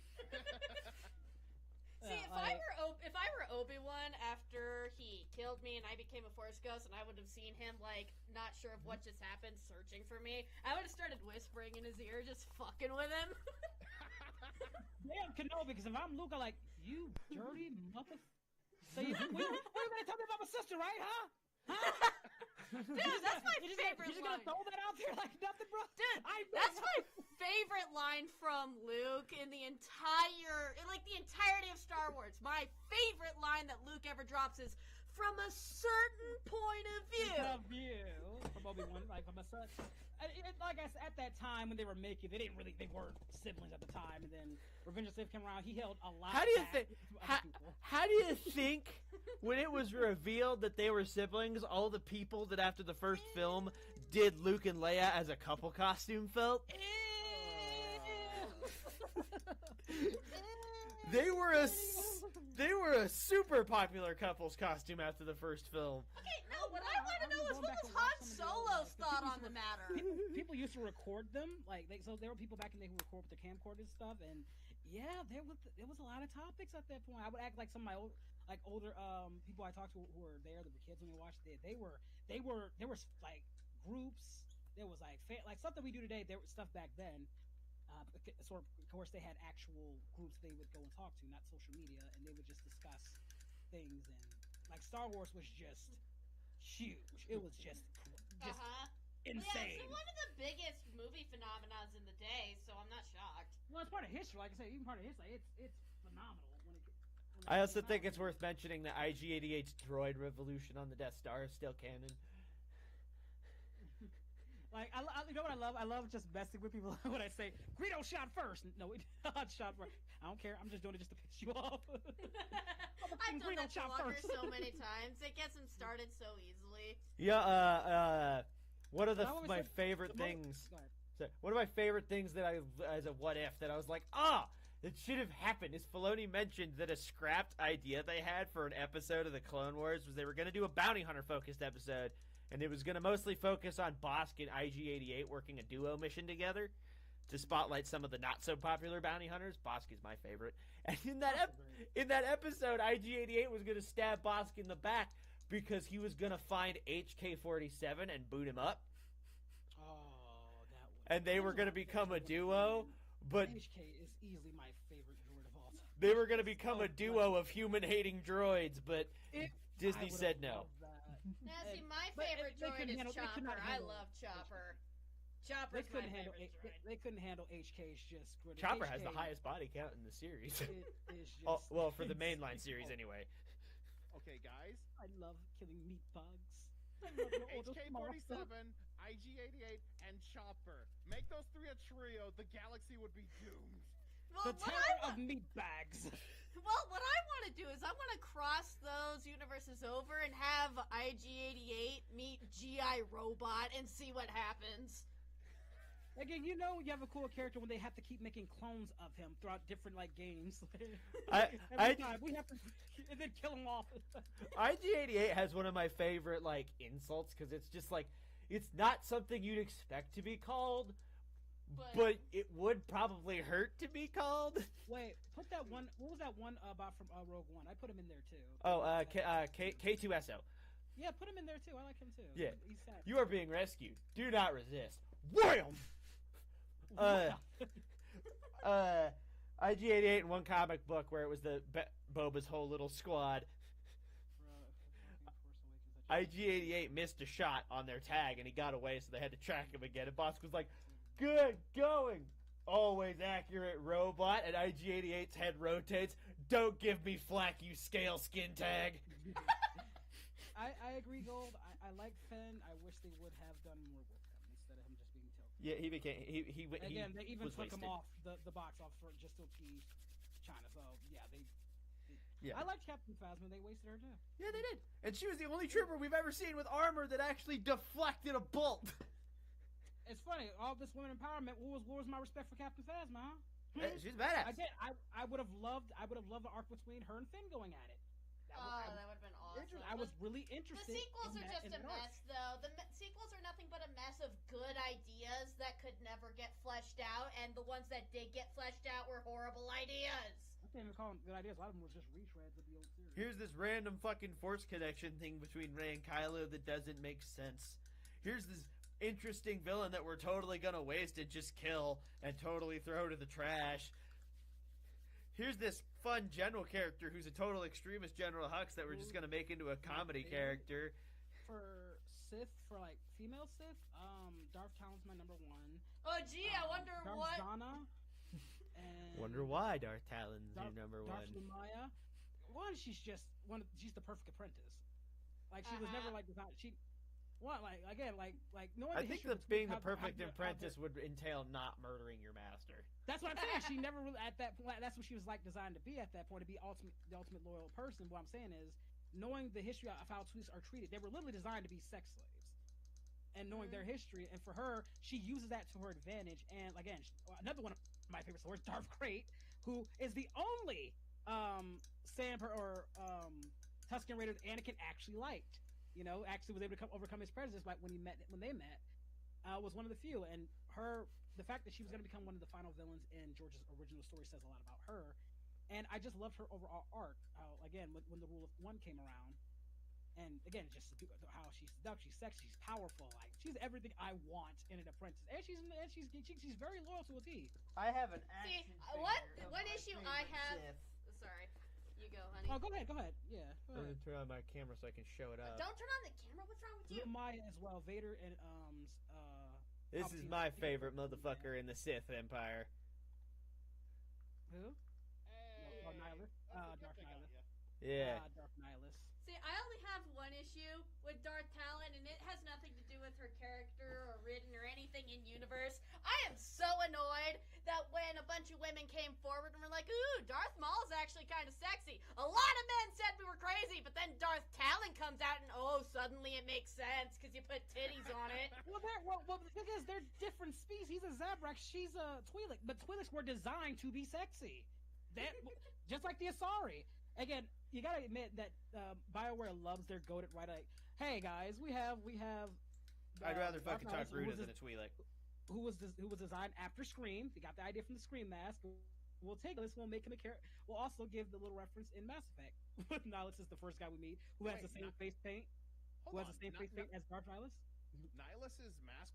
See, if I were Obi-Wan after he killed me and I became a Force Ghost and I would have seen him like not sure of what just happened, searching for me, I would have started whispering in his ear, just fucking with him. Damn, Kenobi, because if I'm Luke, I'm like, you dirty mother. So you're gonna tell me about my sister, right? Huh? Dude, that's my favorite line. You're just gonna throw that out there like nothing, bro? Dude, that's my favorite line from Luke in the entirety of Star Wars. My favorite line that Luke ever drops is, from a certain point of view. From Obi-Wan, like from a son. Like I said, at that time when they were making, they weren't siblings at the time. And then Revenge of the Sith came around. He held a lot. How do you back think? from other people. How do you think when it was revealed that they were siblings, all the people that after the first film did Luke and Leia as a couple costume felt? They were a super popular couple's costume after the first film. Okay, no, what I want to know is what was Han Solo's thought on the matter? People used to record them, so there were people back in the day who record with their camcorders and stuff, and yeah, there was a lot of topics at that point. I would act like some of my older people I talked to who were there, that were kids when they watched it. There were like groups. There was like stuff that we do today. There was stuff back then. Of course, they had actual groups they would go and talk to, not social media, and they would just discuss things. And like Star Wars was just huge. It was just insane. Yeah, it's one of the biggest movie phenomenons in the day, so I'm not shocked. Well, it's part of history. Like I said, even part of history. It's phenomenal. I also think it's worth mentioning that IG-88's droid revolution on the Death Star is still canon. Like, you know what I love? I love just messing with people when I say, Greedo shot first. No, it shot first. I don't care. I'm just doing it just to piss you off. I've done that to Walker so many times. It gets him started so easily. Yeah, one of my favorite things... One of my favorite things that as a what if, that I was like, it should have happened, is Filoni mentioned that a scrapped idea they had for an episode of the Clone Wars was they were going to do a bounty hunter focused episode. And it was going to mostly focus on Bosk and IG-88 working a duo mission together to spotlight some of the not-so-popular bounty hunters. Bosk is my favorite. And in that episode, IG-88 was going to stab Bosk in the back because he was going to find HK-47 and boot him up. And they were going to become a duo, but... HK is easily my favorite droid of all time. They were going to become a duo of human-hating droids, but Disney said no. Now, see, my favorite droid is Chopper. I love Chopper. Chopper's my favorite droid. They couldn't handle HK's just... Chopper has the highest body count in the series. It is just... well, for the mainline series, anyway. Okay, guys. I love killing meat bugs. HK-47, IG-88, and Chopper. Make those three a trio, the galaxy would be doomed. Well, the terror of meat bags. Well, what I want to do is I want to cross those universes over and have IG-88 meet G.I. Robot and see what happens. Again, you have a cool character when they have to keep making clones of him throughout different games. Every time we have to, and then kill him off. IG-88 has one of my favorite insults because it's just it's not something you'd expect to be called. But it would probably hurt to be called. Wait, put that one. What was that one about from Rogue One? I put him in there too. K2SO. Yeah, put him in there too. I like him too. Yeah, he's sad. You are being rescued. Do not resist. Wham! IG-88 in one comic book where it was Boba's whole little squad. IG-88 missed a shot on their tag and he got away, so they had to track him again. And Bosk was like, "Good going, always accurate robot." And IG-88's head rotates. "Don't give me flack, you scale skin tag." I agree, Gold. I like Finn. I wish they would have done more with him instead of him just being tilted. Yeah, he became he again. They even took wasted. him off the box off for just to appease China. So yeah, yeah. I liked Captain Phasma. They wasted her too. Yeah, they did. And she was the only trooper we've ever seen with armor that actually deflected a bolt. It's funny, all this women empowerment. What was my respect for Captain Phasma? Huh? She's badass. I would have loved the arc between her and Finn going at it. That would have been awesome. I was really interested. The sequels are just a mess, though. The sequels are nothing but a mess of good ideas that could never get fleshed out, and the ones that did get fleshed out were horrible ideas. I can't even call them good ideas. A lot of them was just retreads of the old series. Here's this random fucking force connection thing between Rey and Kylo that doesn't make sense. Here's this interesting villain that we're totally gonna waste and just kill and totally throw to the trash. Here's this fun general character who's a total extremist General Hux that we're just gonna make into a comedy character. For Sith, for female Sith, Darth Talon's my number one. Oh gee, I wonder Darth what. Zana, and wonder why Darth Talon's your number one. Darth Lumaya. One, she's the perfect apprentice. Like she was never like designed. She, what like again like knowing. I the think history that between being the how- perfect how- how- apprentice would entail not murdering your master. That's what I'm saying. She never really at that point. That's what she was like designed to be at that point, to be the ultimate loyal person. What I'm saying is, knowing the history of how Twi'leks are treated, they were literally designed to be sex slaves. And knowing their history, and for her, she uses that to her advantage. And again, another one of my favorite swords, Darth Krayt, who is the only Tusken Raider that Anakin actually liked. You know, actually was able to overcome his prejudice when they met. Was one of the few. And the fact that she was going to become one of the final villains in George's original story says a lot about her. And I just loved her overall arc. Again, when the Rule of One came around, and again, just how she's seductive, she's sexy, she's powerful. Like she's everything I want in an apprentice, and she's very loyal to a T. I have an See, action. one issue I have. Sorry, you go, honey. Oh, go ahead. Yeah. Go I'm ahead. gonna turn on my camera so I can show it up. Don't turn on the camera. What's wrong with you? Maya as well. Vader and This is my favorite motherfucker in the Sith Empire. Who? Nihilus. Darth Nihilus. Yeah. Darth Nihilus. See, I only have one issue with Darth Talon, and it has nothing to do with her character or written or anything in universe. I am so annoyed that when a bunch of women came forward and were like, "Ooh, Darth Maul's actually kind of sexy," a lot of men said we were crazy, but then Darth Talon comes out and suddenly it makes sense because you put titties on it. Because they're different species. He's a Zabrak, she's a Twi'lek, but Twi'leks were designed to be sexy. That just like the Asari. Again, you gotta admit that BioWare loves their goated right. Like, hey guys, we have. I'd rather fucking talk Ruda Ruda than a Twi'lek. Who was designed after Scream? They got the idea from the Scream mask. We'll take this. We'll make him a character. We'll also give the little reference in Mass Effect. Nihilus is the first guy we meet who has the same face paint. As Darth Nihilus. Nihilus's mask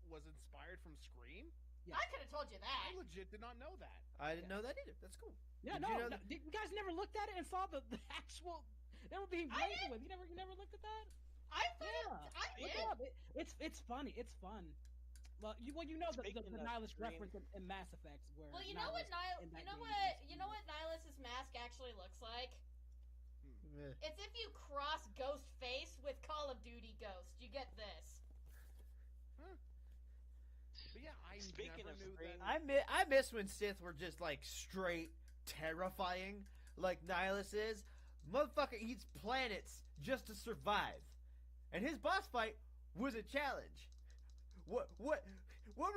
was inspired from Scream. Yeah. I could have told you that. I legit did not know that. I didn't know that either. That's cool. Yeah, you guys never looked at it and saw the actual they were being played with. You never looked at that? I did. It's funny. It's fun. Well, you know the Nihilus reference in Mass Effect where. Well, you know what Nihilus's mask actually looks like? It's if you cross Ghost Face with Call of Duty Ghost. You get this. But yeah, I Speaking never of knew Scream, that. I miss when Sith were just like straight terrifying, like Nihilus is. Motherfucker eats planets just to survive, and his boss fight was a challenge. What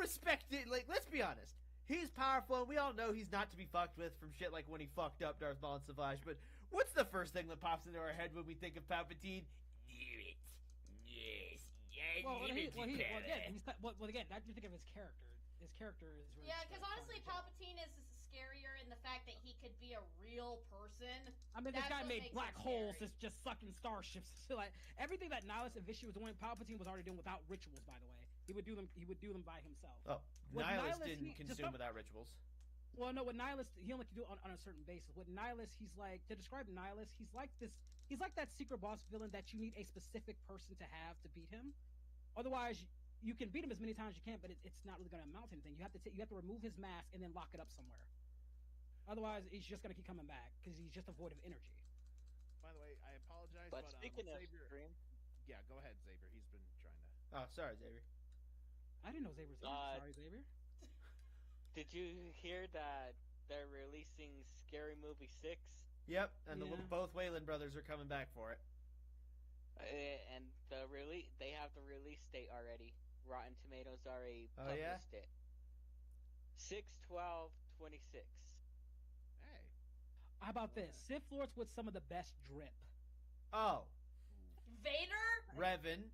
respect did, like, let's be honest. He's powerful, and we all know he's not to be fucked with from shit like when he fucked up Darth Maul and Savage, but what's the first thing that pops into our head when we think of Palpatine? Yes. Again, that you think of his character. His character is really because honestly, Palpatine is scarier in the fact that he could be a real person. I mean, this guy made black holes that's just sucking starships. Like everything that Nihilus and Vishy was doing, Palpatine was already doing without rituals. By the way, he would do them by himself. Oh, Nihilus didn't consume without rituals. Well, no, with Nihilus, he only can do it on a certain basis. With Nihilus, he's like, to describe Nihilus, he's like that secret boss villain that you need a specific person to have to beat him. Otherwise, you can beat him as many times as you can, but it's not really going to amount to anything. You have to remove his mask and then lock it up somewhere. Otherwise, he's just going to keep coming back because he's just a void of energy. By the way, I apologize, but speaking of Xavier, Scream, yeah, go ahead, Xavier. He's been trying to. Oh, sorry, Xavier. I didn't know Xavier was here. Sorry, Xavier. Did you hear that they're releasing Scary Movie 6? Yep, and both Wayland brothers are coming back for it. And they have the release date already. Rotten Tomatoes already published it. 6/12/26. Hey. How about this? Sith Lords with some of the best drip. Oh. Vader? Revan.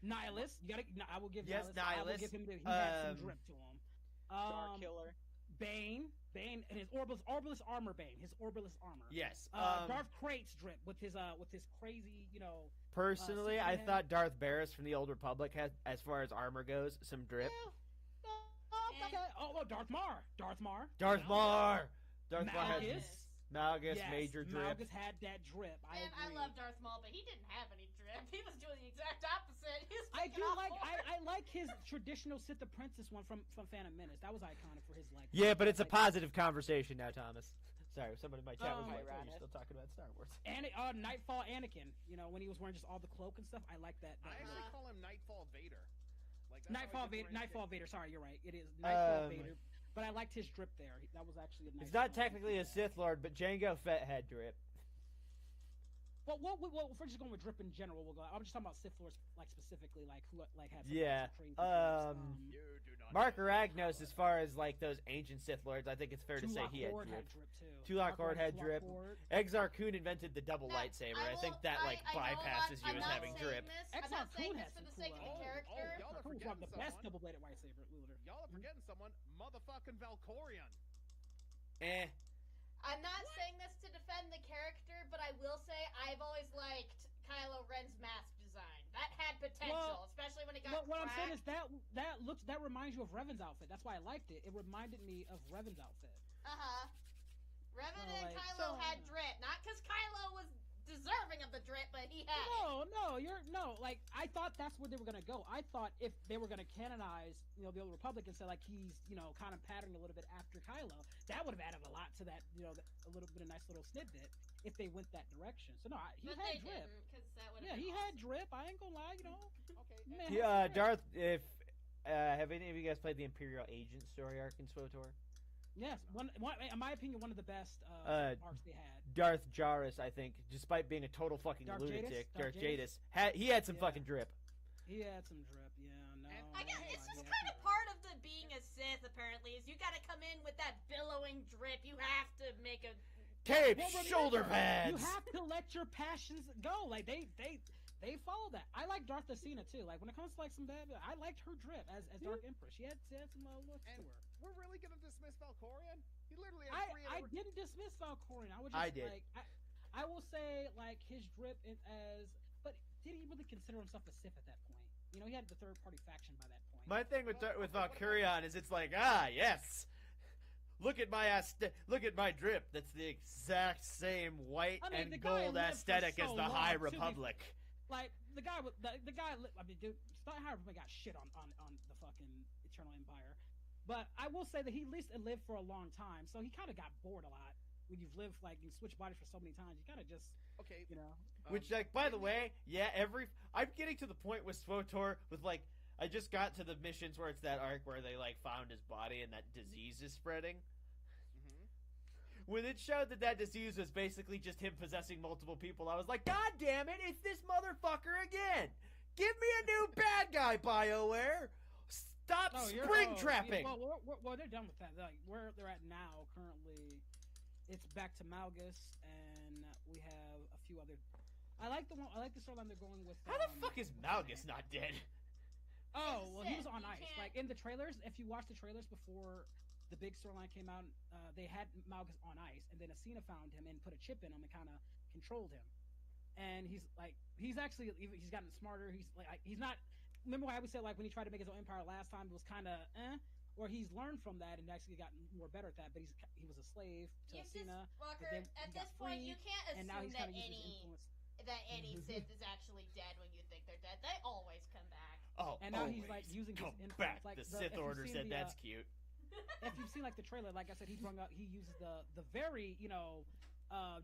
Nihilus. I will give Nihilus. I will give him he had some drip to him. Star Killer. Bane and his Orbilis armor. His Orbilis armor. Yes. Darth Krayt's drip with his crazy, Personally, I thought Darth Barris from the Old Republic had, as far as armor goes, some drip. Okay. Oh, Darth Mar. Malgus, major drip. Malgus had that drip. I love Darth Maul, but he didn't have any drip. He was doing the exact opposite. I like his traditional Sith Apprentice one from Phantom Menace. That was iconic for his Yeah, but it's a positive conversation now, Thomas. Sorry, somebody in my chat was like, "Oh, Tyrannus. you're still talking about Star Wars." Nightfall Anakin. You know, when he was wearing just all the cloak and stuff. I like that. I actually call him Nightfall Vader. Like that's Nightfall how I Vader. differentiate. Nightfall Vader. Sorry, you're right. It is Nightfall Um, Vader. But I liked his drip there. That was actually a nice. It's not technically a Sith Lord, but Jango Fett had drip. Well, if we're just going with drip in general, we'll go. I'm just talking about Sith Lords, like specifically, like who like had some Yeah. crazy drips. You do not. Mark Aragnos, as far as like those ancient Sith Lords, I think it's fair to say he had Horde drip. too. Tulak Horde had Tulak drip. Horde. Exar Kun invented the double Now, lightsaber. I I think will- that like I know a lot- bypasses you I'm as not having saying drip. This, I'm Exar not saying Kun this has for some the cool sake of the character. y'all are Who's forgetting like the best someone. double-bladed lightsaber wielder? Y'all are forgetting someone. Motherfucking Valkorion. Eh. I'm not saying this to defend the character, but I will say I've always liked Kylo Ren's mask design. That had potential, especially when it got What I'm saying is cracked. that reminds you of Revan's outfit. That's why I liked it. It reminded me of Revan's outfit. Revan So, and like, Kylo so- had drip, not because Kylo was deserving of the drip, but he had it. Like I thought that's where they were gonna go. I thought if they were gonna canonize, the Old Republic and say like he's, kind of patterned a little bit after Kylo, that would have added a lot to that, a little bit of nice little snippet if they went that direction. So no, he But had they drip. didn't, 'cause that would've Yeah, been he awesome. had drip. I ain't gonna lie, Okay. Man, Yeah, Darth. If have any of you guys played the Imperial Agent story arc in SWTOR? Yes, one, in my opinion, one of the best arcs they had. Darth Jarus, I think, despite being a total fucking Darth lunatic, Jadis? Darth Darth Jadis, he had some fucking drip. He had some drip. Yeah, no. I guess it's just kind of part of the being a Sith. Apparently, is you got to come in with that billowing drip. You have to make a Cape, Well, remember, shoulder pads. You have to let your passions go. Like they follow that. I like Darth Asina too. Like when it comes to like some bad, I liked her drip as Dark Empress. She had some looks to her. We're really gonna dismiss Valkorion? He literally had three. I didn't dismiss Valkorion. I was just I did. like I will say like his drip but did he really consider himself a Sith at that point? He had the third party faction by that point. My thing with Valkyrion is it's like, yes, look at my look at my drip. That's the exact same white I mean, and the guy gold lived for aesthetic as so the long, High too, Republic. Like the guy. I mean, dude, High Republic got shit on the fucking Eternal Empire, but I will say that he at least lived for a long time, so he kind of got bored a lot. When you've lived you switch bodies for so many times, you kind of just okay, Which, by the way, I'm getting to the point with SWTOR with I just got to the missions where it's that arc where they found his body and that disease is spreading. When it showed that disease was basically just him possessing multiple people, I was like, God damn it, it's this motherfucker again! Give me a new bad guy, BioWare! Stop spring trapping! Well, they're done with that. Like where they're at now, currently, it's back to Malgus, and we have a few other. I like the storyline they're going with. How the fuck is Malgus not dead? Oh well, he was on ice. Like in the trailers, if you watch the trailers before the big storyline came out, they had Malgus on ice, and then Asina found him and put a chip in him and kind of controlled him. And he's gotten smarter. He's not. Remember how we said when he tried to make his own empire last time, it was kind of or he's learned from that and actually gotten more better at that. But he was a slave to Asina. At this point, you can't assume that any Mm-hmm. Sith is actually dead when you think they're dead. They always come back. Oh, and now he's using his influence. Back. The Sith Order said that's cute. If you've seen the trailer, like I said, he uses the very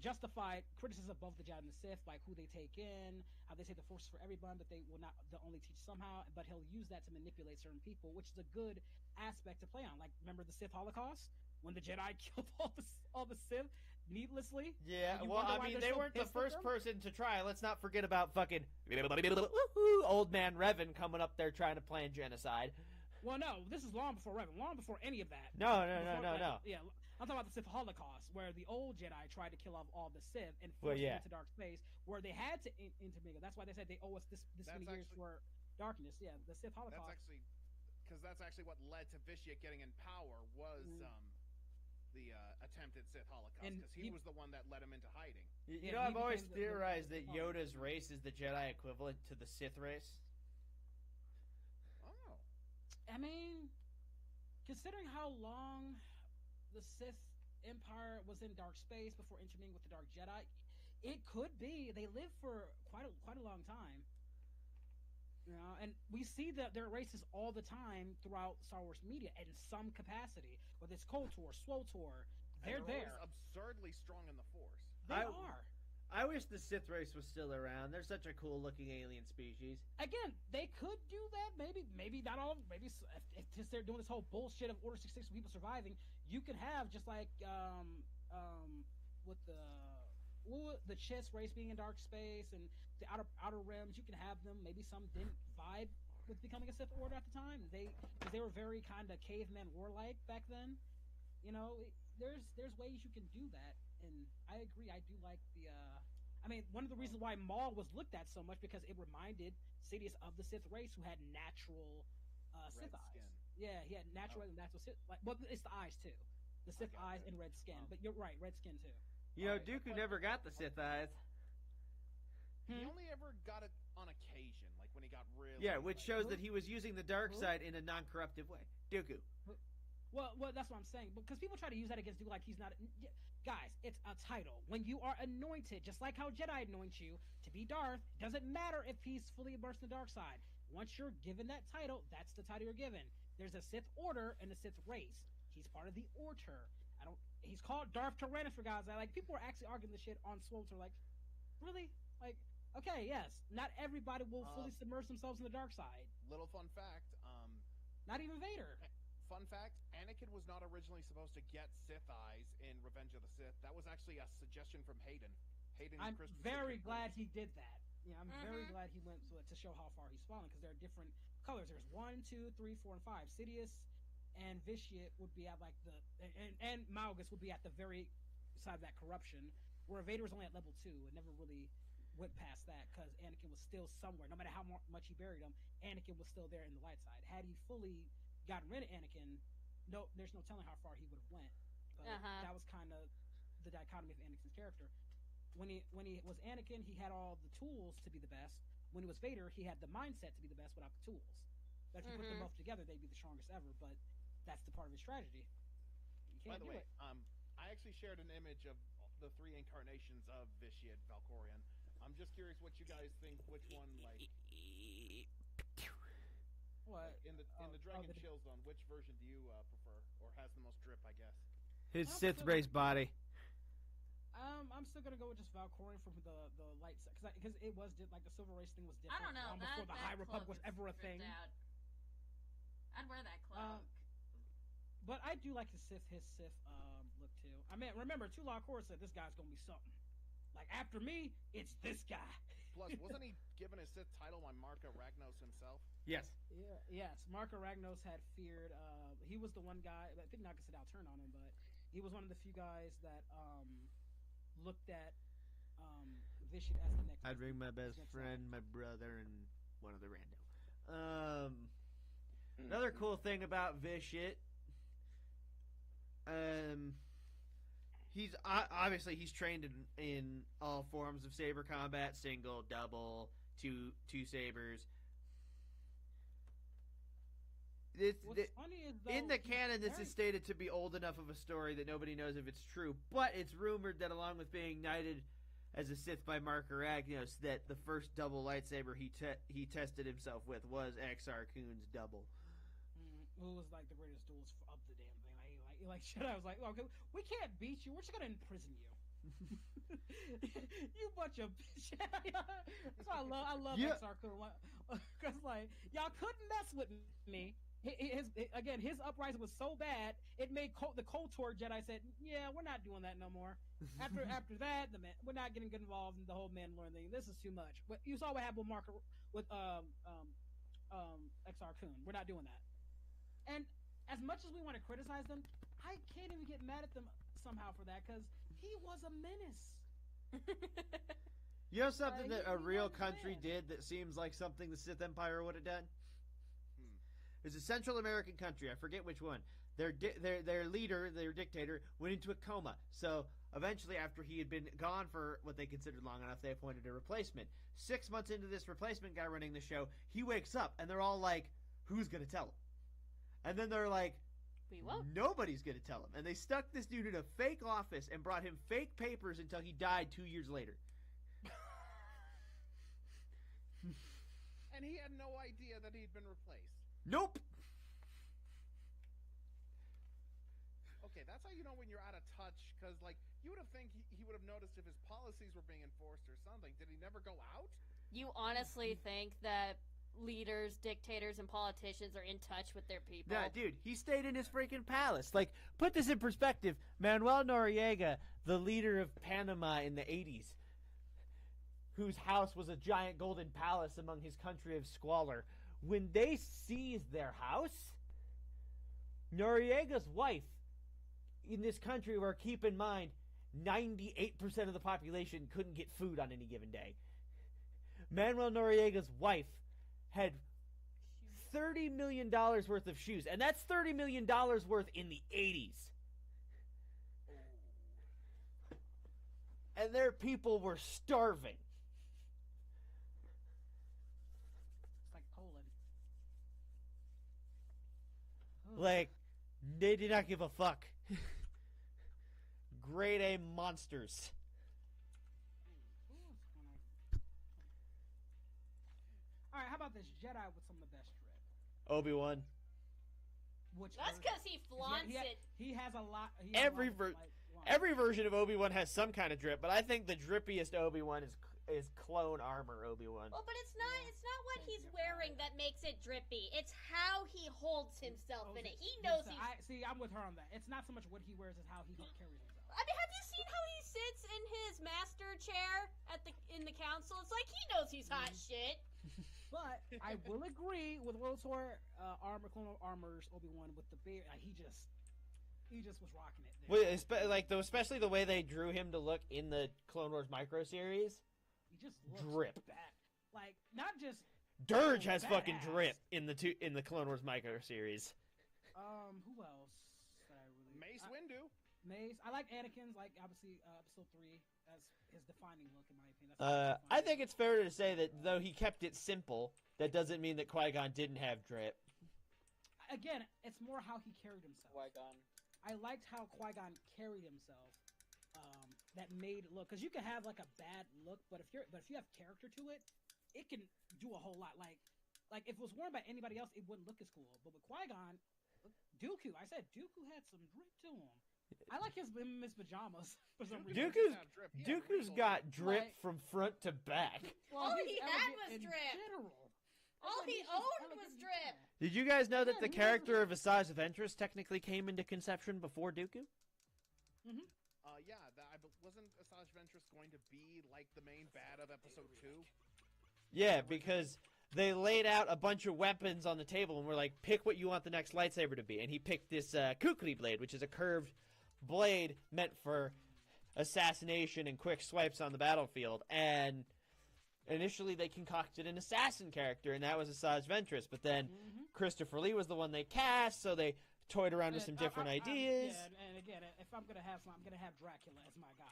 justified criticism of both the Jedi and the Sith, like who they take in, how they say the Force is for everyone, but they will not. They'll only teach somehow. But he'll use that to manipulate certain people, which is a good aspect to play on. Like remember the Sith Holocaust when the Jedi killed all the Sith needlessly. Yeah, well, I mean, they weren't the first person. person to try. Let's not forget about fucking old man Revan coming up there trying to plan genocide. Well, no, this is long before Revan, long before any of that. No. Yeah, I'm talking about the Sith Holocaust, where the old Jedi tried to kill off all the Sith and Well, force yeah. them into dark space, where they had to intermingle. That's why they said they owe us this many years for darkness. Yeah, the Sith Holocaust. That's actually what led to Vitiate getting in power was the attempted Sith Holocaust, because he was the one that led him into hiding. You know, I've always theorized that Yoda's race is the Jedi equivalent to the Sith race. Oh. I mean, considering how long the Sith Empire was in dark space before intermingling with the Dark Jedi, it could be they lived for quite a long time. And we see their races all the time throughout Star Wars media in some capacity, whether it's KOTOR, SWTOR, they're there. absurdly strong in the Force. They are. I wish the Sith race was still around. They're such a cool looking alien species. Again, they could do that. Maybe not all. Maybe if just they're doing this whole bullshit of Order 66 for people surviving, you can have just like with the Chiss race being in dark space and the outer rims, you can have them. Maybe some didn't vibe with becoming a Sith Order at the time. Because they were very kind of caveman warlike back then. You know, there's ways you can do that, and I agree. I do like the. I mean, one of the reasons why Maul was looked at so much because it reminded Sidious of the Sith race who had natural Sith eyes. Skin. Yeah, he had natural Sith. Well, it's the eyes too, the Sith eyes and red skin. But you're right, red skin too. You know, Dooku never got the Sith eyes. He only ever got it on occasion, like when he got really. Yeah, which shows that he was using the dark side in a non-corruptive way. Dooku. Well, that's what I'm saying. Because people try to use that against Dooku like he's not. Guys, it's a title. When you are anointed, just like how Jedi anoint you to be Darth, doesn't matter if he's fully immersed in the dark side. Once you're given that title, that's the title you're given. There's a Sith Order and a Sith race. He's part of the Order. He's called Darth Tyrannus for God's sake. Like, people are actually arguing this shit on Swolter. Like, really? Like, okay, yes. Not everybody will fully submerge themselves in the dark side. Little fun fact. Not even Vader. Fun fact, Anakin was not originally supposed to get Sith eyes in Revenge of the Sith. That was actually a suggestion from Hayden. I'm very glad he did that. Yeah, I'm very glad he went to show how far he's fallen, because there are different colors. There's 1, 2, 3, 4, and 5. Sidious and Vitiate would be at like and Malgus would be at the very side of that corruption, where Vader was only at level 2 and never really went past that because Anakin was still somewhere. No matter how much he buried him, Anakin was still there in the light side. Had he fully gotten rid of Anakin, there's no telling how far he would have went. But that was kind of the dichotomy of Anakin's character. When he was Anakin, he had all the tools to be the best. When he was Vader, he had the mindset to be the best without the tools. But if you put them both together, they'd be the strongest ever. But that's the part of his strategy. You can't By the way, do it. I actually shared an image of the 3 incarnations of Vitiate Valkorion. I'm just curious what you guys think. Which one, like, what in the Dragon Chill Zone? Which version do you prefer, or has the most drip? I guess his Sith race body. I'm still gonna go with just Valkorion from the light set because it was like the silver race thing was different. I don't know. Before the High Republic was ever a thing. I'd wear that cloak. But I do like his Sith look too. I mean, remember, Tulak Kor said this guy's gonna be something. Like, after me, it's this guy. Plus, wasn't he given his Sith title by Marka Ragnos himself? Yes. Yeah. Yes. Marka Ragnos had feared. He was the one guy. I think Naga said I'll turn on him, but he was one of the few guys that looked at Vitiate as the next. I'd bring my best friend, my brother, and one other rando. Another cool thing about Vitiate, he's obviously trained in all forms of saber combat: single, double, two sabers. Funny is, though, in the canon, this is stated to be old enough of a story that nobody knows if it's true, but it's rumored that along with being knighted as a Sith by Mark Aragnos, that the first double lightsaber he tested himself with was Exar Kun's double. Who was like the greatest duelist of the damn thing. Like shit. I was like, okay, we can't beat you. We're just gonna imprison you. You bunch of bitch. That's why I love Exar Kun, because like y'all couldn't mess with me. His uprising was so bad it made the KOTOR Jedi said, "Yeah, we're not doing that no more." After that, we're not getting involved in the whole Mandalorian thing. This is too much. But you saw what happened with Exar Kun. We're not doing that. And as much as we want to criticize them, I can't even get mad at them somehow for that because he was a menace. You know something that a real country did that seems like something the Sith Empire would have done? There's a Central American country, I forget which one. Their leader, their dictator, went into a coma. So eventually, after he had been gone for what they considered long enough, they appointed a replacement. 6 months into this replacement guy running the show, he wakes up, and they're all like, "Who's going to tell him?" And then they're like, "We won't. Nobody's going to tell him." And they stuck this dude in a fake office and brought him fake papers until he died 2 years later. And he had no idea that he'd been replaced. Nope. Okay, that's how you know when you're out of touch, because, like, you would have think he would have noticed if his policies were being enforced or something. Did he never go out? You honestly think that leaders, dictators, and politicians are in touch with their people? Nah, dude, he stayed in his freaking palace. Like, put this in perspective. Manuel Noriega, the leader of Panama in the 80s, whose house was a giant golden palace among his country of squalor, when they seized their house, Noriega's wife in this country where, keep in mind, 98% of the population couldn't get food on any given day. Manuel Noriega's wife had $30 million worth of shoes, and that's $30 million worth in the 80s. And their people were starving. It's like Poland. Like, they did not give a fuck. Grade A monsters. All right, how about this Jedi with some of the best drip? Obi-Wan. That's because he flaunts it. He has a lot. Every version of Obi-Wan has some kind of drip, but I think the drippiest Obi-Wan is clone armor Obi-Wan. Well, but it's not what he's wearing that makes it drippy. It's how he holds himself in it. He knows he's... I'm with her on that. It's not so much what he wears as how he carries himself. I mean, have you seen how he sits in his master chair in the council? It's like he knows he's hot shit. But I will agree with World Tour Clone Armor's Obi-Wan with the beard. He just was rocking it. Well, especially the way they drew him to look in the Clone Wars micro series. He just looks drip. Bad. Like, not just Dirge has badass. fucking drip in the Clone Wars micro series. Who else? Mace Windu. Mace. I like Anakin's. Like, obviously, episode 3 as his defining look, in my opinion. I think it's fair to say that though he kept it simple, that doesn't mean that Qui-Gon didn't have drip. Again, it's more how he carried himself. Qui-Gon. I liked how Qui-Gon carried himself. That made it look, because you can have like a bad look, but if you have character to it, it can do a whole lot. Like if it was worn by anybody else, it wouldn't look as cool. But with Qui-Gon, Dooku had some drip to him. I like his pajamas for some reason. Dooku's got drip from front to back. All he had was drip. All he owned was drip. Did you guys know that the character of Asajj Ventress technically came into conception before Dooku? Mm-hmm. Wasn't Asajj Ventress going to be like the main bad of episode 2? Yeah, because they laid out a bunch of weapons on the table and were like, pick what you want the next lightsaber to be. And he picked this Kukri blade, which is a curved blade meant for assassination and quick swipes on the battlefield. And initially they concocted an assassin character, and that was Asajj Ventress. But then Christopher Lee was the one they cast, so they toyed around with some different ideas. And again, if I'm gonna have some, I'm gonna have Dracula as my guy.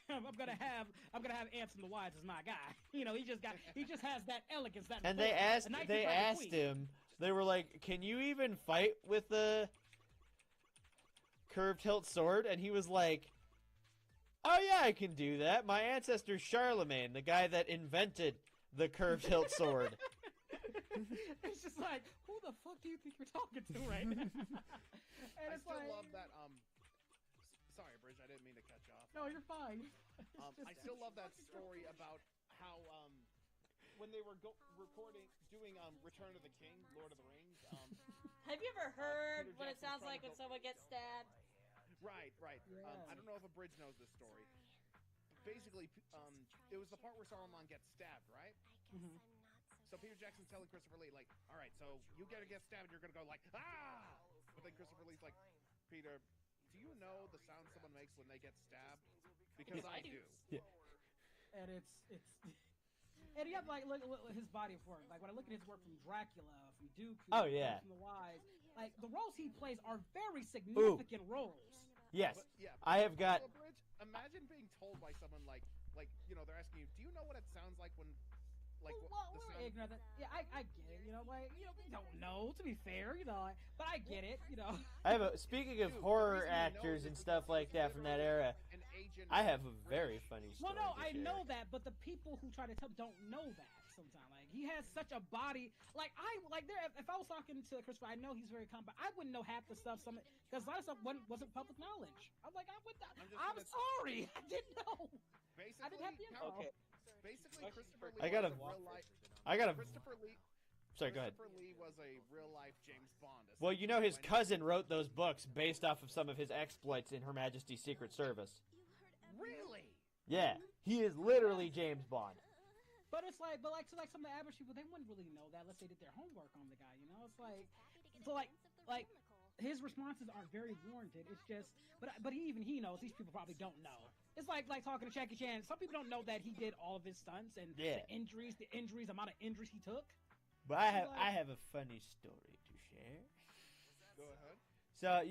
I'm gonna have Anson the Wise as my guy. You know, he just has that elegance. And they asked him. They were like, "Can you even fight with the curved hilt sword?" And he was like, "Oh yeah, I can do that. My ancestor Charlemagne, the guy that invented the curved hilt sword." It's just like, who the fuck do you think you're talking to right now? And I still love that. Sorry, Bridge, I didn't mean to cut you off. No, you're fine. I still love that story about how when they were doing Return of the King, Lord of the Rings. Have you ever heard what it sounds like when someone gets stabbed? Right. Yeah. I don't know if a Bridge knows this story. Basically, it was the part where Saruman gets stabbed, right? Mm-hmm. So Peter Jackson's telling Christopher Lee, like, all right, so you gotta get stabbed, you're gonna go like, ah! But then Christopher Lee's like, Peter, do you know the sound someone makes when they get stabbed? Because I do. Yeah. And it's and you have like look at his body of work. Like when I look at his work from Dracula, from Dooku, oh yeah, from The Wise, like the roles he plays are very significant roles. Yes, but, yeah, I have got. Bridge, imagine being told by someone like you know they're asking you, do you know what it sounds like when we're ignorant. Yeah, I get it. You know, like we don't know. To be fair, you know, but I get it. You know. I have speaking of horror actors and stuff like that from that era. I have a very funny story. Well, no, I know that, but the people who try to tell don't know that. sometimes. Like he has such a body. Like if I was talking to Christopher, I know he's very calm, but I wouldn't know half the stuff. Because a lot of stuff wasn't public knowledge. I'm like, I'm sorry, I didn't know. Basically, I didn't have the info. Okay. Basically, Christopher Lee. I gotta- was a real life. I got a. Christopher Lee. Sorry, go ahead. Christopher Lee was a real life James Bond. Well, you know his cousin wrote those books based off of some of his exploits in Her Majesty's Secret Service. Really? Yeah, he is literally James Bond. But it's like, so like some of the average people, they wouldn't really know that unless they did their homework on the guy. You know, it's like, so like his responses are very warranted. It's just, but even he knows these people probably don't know. It's like talking to Jackie Chan. Some people don't know that he did all of his stunts and the injuries, amount of injuries he took. But I have a funny story to share. Go ahead. So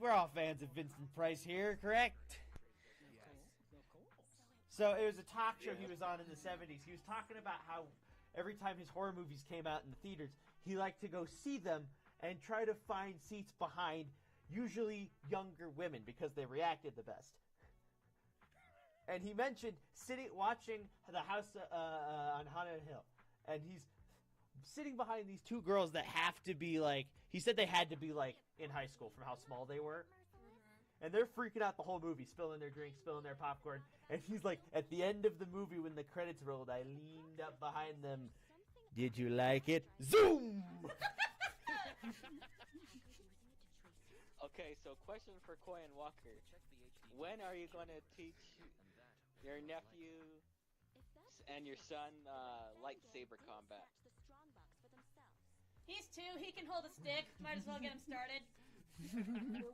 we're all fans of Vincent Price here, correct? So it was a talk show he was on in the 70s. He was talking about how every time his horror movies came out in the theaters, he liked to go see them and try to find seats behind usually younger women because they reacted the best. And he mentioned watching The House on Haunted Hill. And he's sitting behind these two girls that have to be like, he said they had to be like in high school from how small they were. And they're freaking out the whole movie, spilling their drinks, spilling their popcorn. And he's like, at the end of the movie when the credits rolled, I leaned up behind them. Did you like it? Zoom! Okay, so question for Coy and Walker. When are you going to teach your nephew and your son lightsaber combat? He's 2. He can hold a stick. Might as well get him started.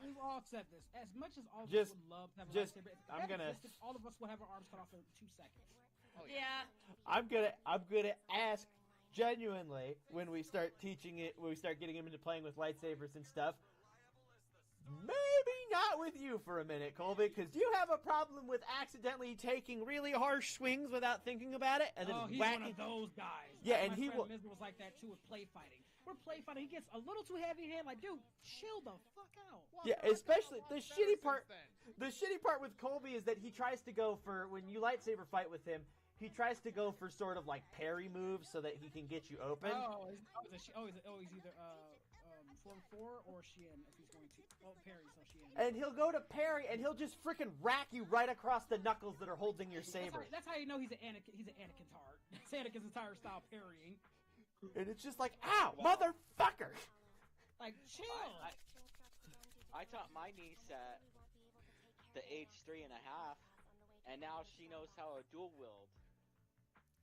We've all said this. As much as all of Just- us would love to have a just- lightsaber, if I'm that gonna- existed, all of us would have our arms cut off in 2 seconds. Oh, Yeah. I'm gonna ask genuinely when we start teaching it, when we start getting him into playing with lightsabers and stuff. Maybe not with you for a minute, Colby, because do you have a problem with accidentally taking really harsh swings without thinking about it and then He's whacking? one of those guys. Yeah, Like, and my he friend will. Mizra was like that too with play fighting. We're play fighting. He gets a little too heavy hand. Like, dude, chill the fuck out. Yeah, especially the shitty part. The shitty part with Colby is that he tries to go for when you lightsaber fight with him. He tries to go for sort of like parry moves so that he can get you open. He's either form 4 or Shien if he's going to. Oh, parry, so Shien. And he'll go to parry, and he'll just freaking rack you right across the knuckles that are holding your saber. That's how you know he's an Anakin. He's an Anakin tart. That's Anakin's entire style parrying. And it's just like, ow, motherfucker! Like, chill. I taught my niece at the age 3.5, and now she knows how to dual wield.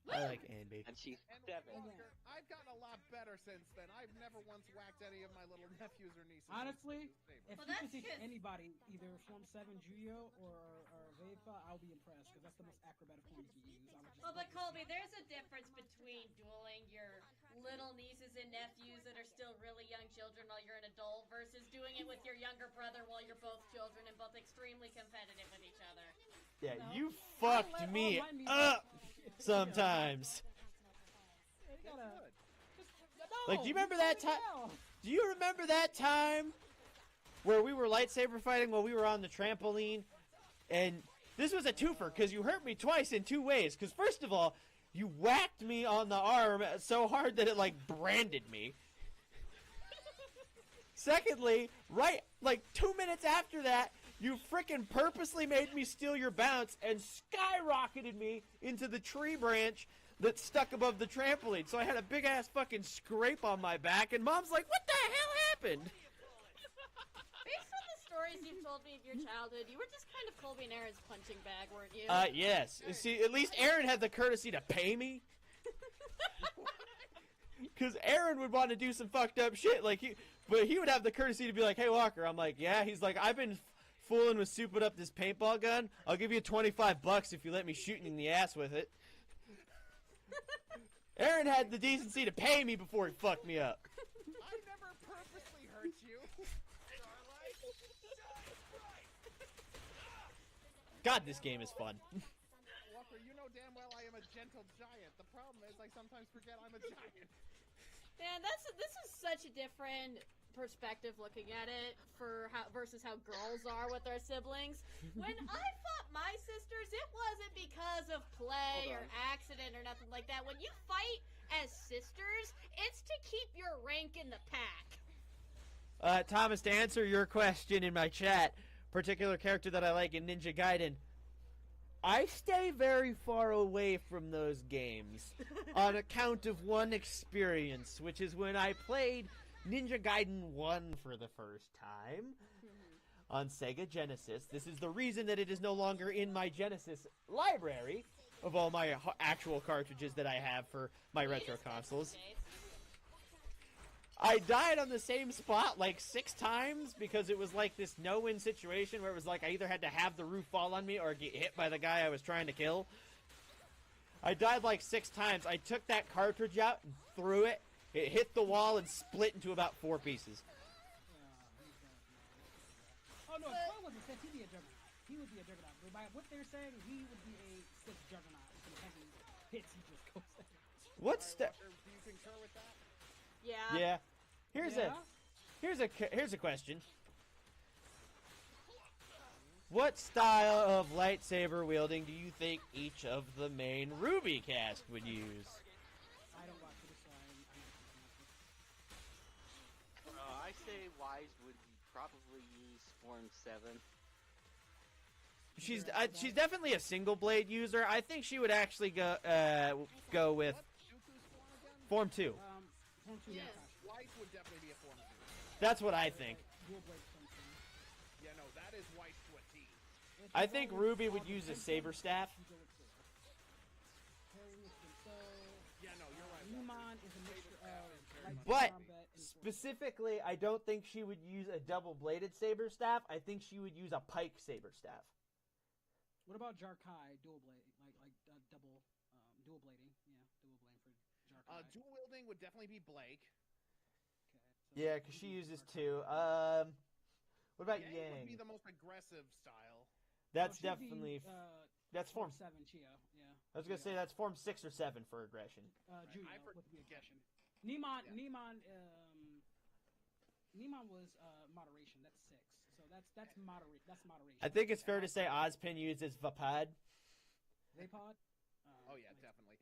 I like Andy. And she's And 7. Walker, I've gotten a lot better since then. I've never once whacked any of my little nephews or nieces. Honestly, if Well, you can that's teach good. anybody either Form 7 Juyo or Veifa, I'll be impressed because that's the most acrobatic form you can use. I would just Well, but love to Colby, there's a difference between dueling your little nieces and nephews that are still really young children while you're an adult versus doing it with your younger brother while you're both children and both extremely competitive with each other. Yeah, No. you fucked I let me all my nieces- up sometimes. You gotta, Like, do you remember that time? hell. Do you remember that time where we were lightsaber fighting while we were on the trampoline? And this was a twofer because you hurt me twice in 2 ways. Because first of all, you whacked me on the arm so hard that it like branded me. Secondly, right like 2 minutes after that, you frickin' purposely made me steal your bounce and skyrocketed me into the tree branch that stuck above the trampoline. So I had a big ass fucking scrape on my back, and Mom's like, "What the hell happened?" Based on the stories you've told me of your childhood, you were just kind of Colby and Aaron's punching bag, weren't you? Yes. See, at least Aaron had the courtesy to pay me. Because Aaron would want to do some fucked up shit, but he would have the courtesy to be like, "Hey, Walker." I'm like, "Yeah." He's like, "I've been fooling with souping up this paintball gun. I'll give you $25 if you let me shoot you in the ass with it." Aaron had the decency to pay me before he fucked me up. I never purposely hurt you. God, this game is fun. Walker, you know damn well I am a gentle giant. The problem is I sometimes forget I'm a giant. Man, this is such a different perspective looking at it versus how girls are with their siblings. When I fought my sisters, it wasn't because of play or accident or nothing like that. When you fight as sisters, it's to keep your rank in the pack. Thomas, to answer your question in my chat, particular character that I like in Ninja Gaiden, I stay very far away from those games on account of one experience, which is when I played Ninja Gaiden 1 for the first time on Sega Genesis. This is the reason that it is no longer in my Genesis library of all my actual cartridges that I have for my retro consoles. I died on the same spot like 6 times because it was like this no-win situation where it was like I either had to have the roof fall on me or get hit by the guy I was trying to kill. I died like 6 times. I took that cartridge out and threw it. It hit the wall and split into about 4 pieces. Oh no, if Troy wasn't Sith, he'd be a Juggernaut. He would be a Juggernaut. But by what they're saying, he would be a Sith Juggernaut. Some heavy hits he just goes at. What's that? Do you concur with that? Yeah. Yeah. Here's a question. What style of lightsaber wielding do you think each of the main Ruby cast would use? I don't watch it, so I say Wise would probably use Form 7. She's definitely a single blade user. I think she would actually go with Form 2. Form 2, Yeah. White would definitely be a Form 2. That's what I think. Dual blade Form 2. Yeah, no, that is White to a T. I think Ruby would use a saber staff. Yeah, no, you're right. Numon is a mixture of lightsaber But combat and force. specifically, I don't think she would use a double-bladed saber staff. I think she would use a pike saber staff. What about Jarkai dual blade, dual blading? Yeah, dual blade for Jarkai. Dual wielding would definitely be Blake. Yeah, because she uses 2. What about Yang Yang? would be the most aggressive style. That's So she'd definitely be, that's Form 7 Chia. Yeah. I was gonna say that's Form 6 or 7 for aggression. Julia I with the forget. aggression. Nemon was moderation. That's 6. So that's moderation. I think it's fair to say Ozpin uses Vapad. Vapod. Oh yeah, definitely.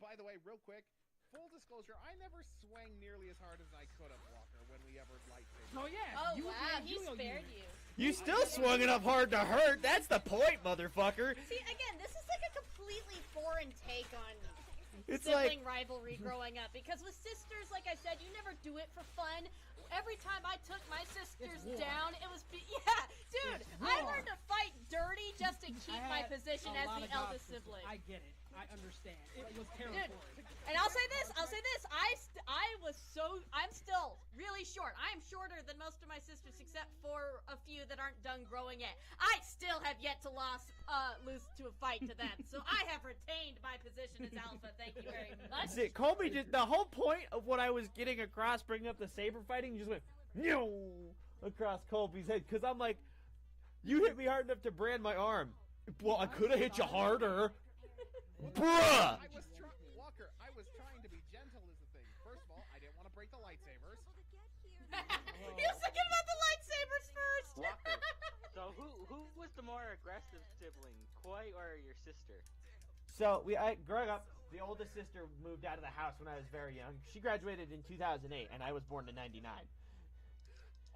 By the way, real quick, full disclosure, I never swang nearly as hard as I could have, Walker, when we ever lightsaber. Oh yeah. Oh you wow, and he Julio spared used it. you. You still swung enough hard to hurt. That's the point, motherfucker. See, again, this is like a completely foreign take on It's sibling like rivalry growing up. Because with sisters, like I said, you never do it for fun. Every time I took my sisters war. down, it was dude. I war. learned to fight dirty just to keep my I had position a as lot the of eldest gods sisters. sibling. I get it. I understand. It was territory. And I'll say this. I'm still really short. I am shorter than most of my sisters, except for a few that aren't done growing yet. I still have yet to lose to a fight to them. So I have retained my position as alpha. Thank you very much. see, Colby just the whole point of what I was getting across, bringing up the saber fighting, just went across Colby's head because I'm like, you hit me hard enough to brand my arm. Well, I could have hit you harder, bruh. Walker, I was trying to be gentle is the thing. First of all, I didn't want to break the lightsabers. He was thinking about the lightsabers first. Walker. So who was the more aggressive sibling, Koi or your sister? So growing up, the oldest sister moved out of the house when I was very young. She graduated in 2008, and I was born in '99.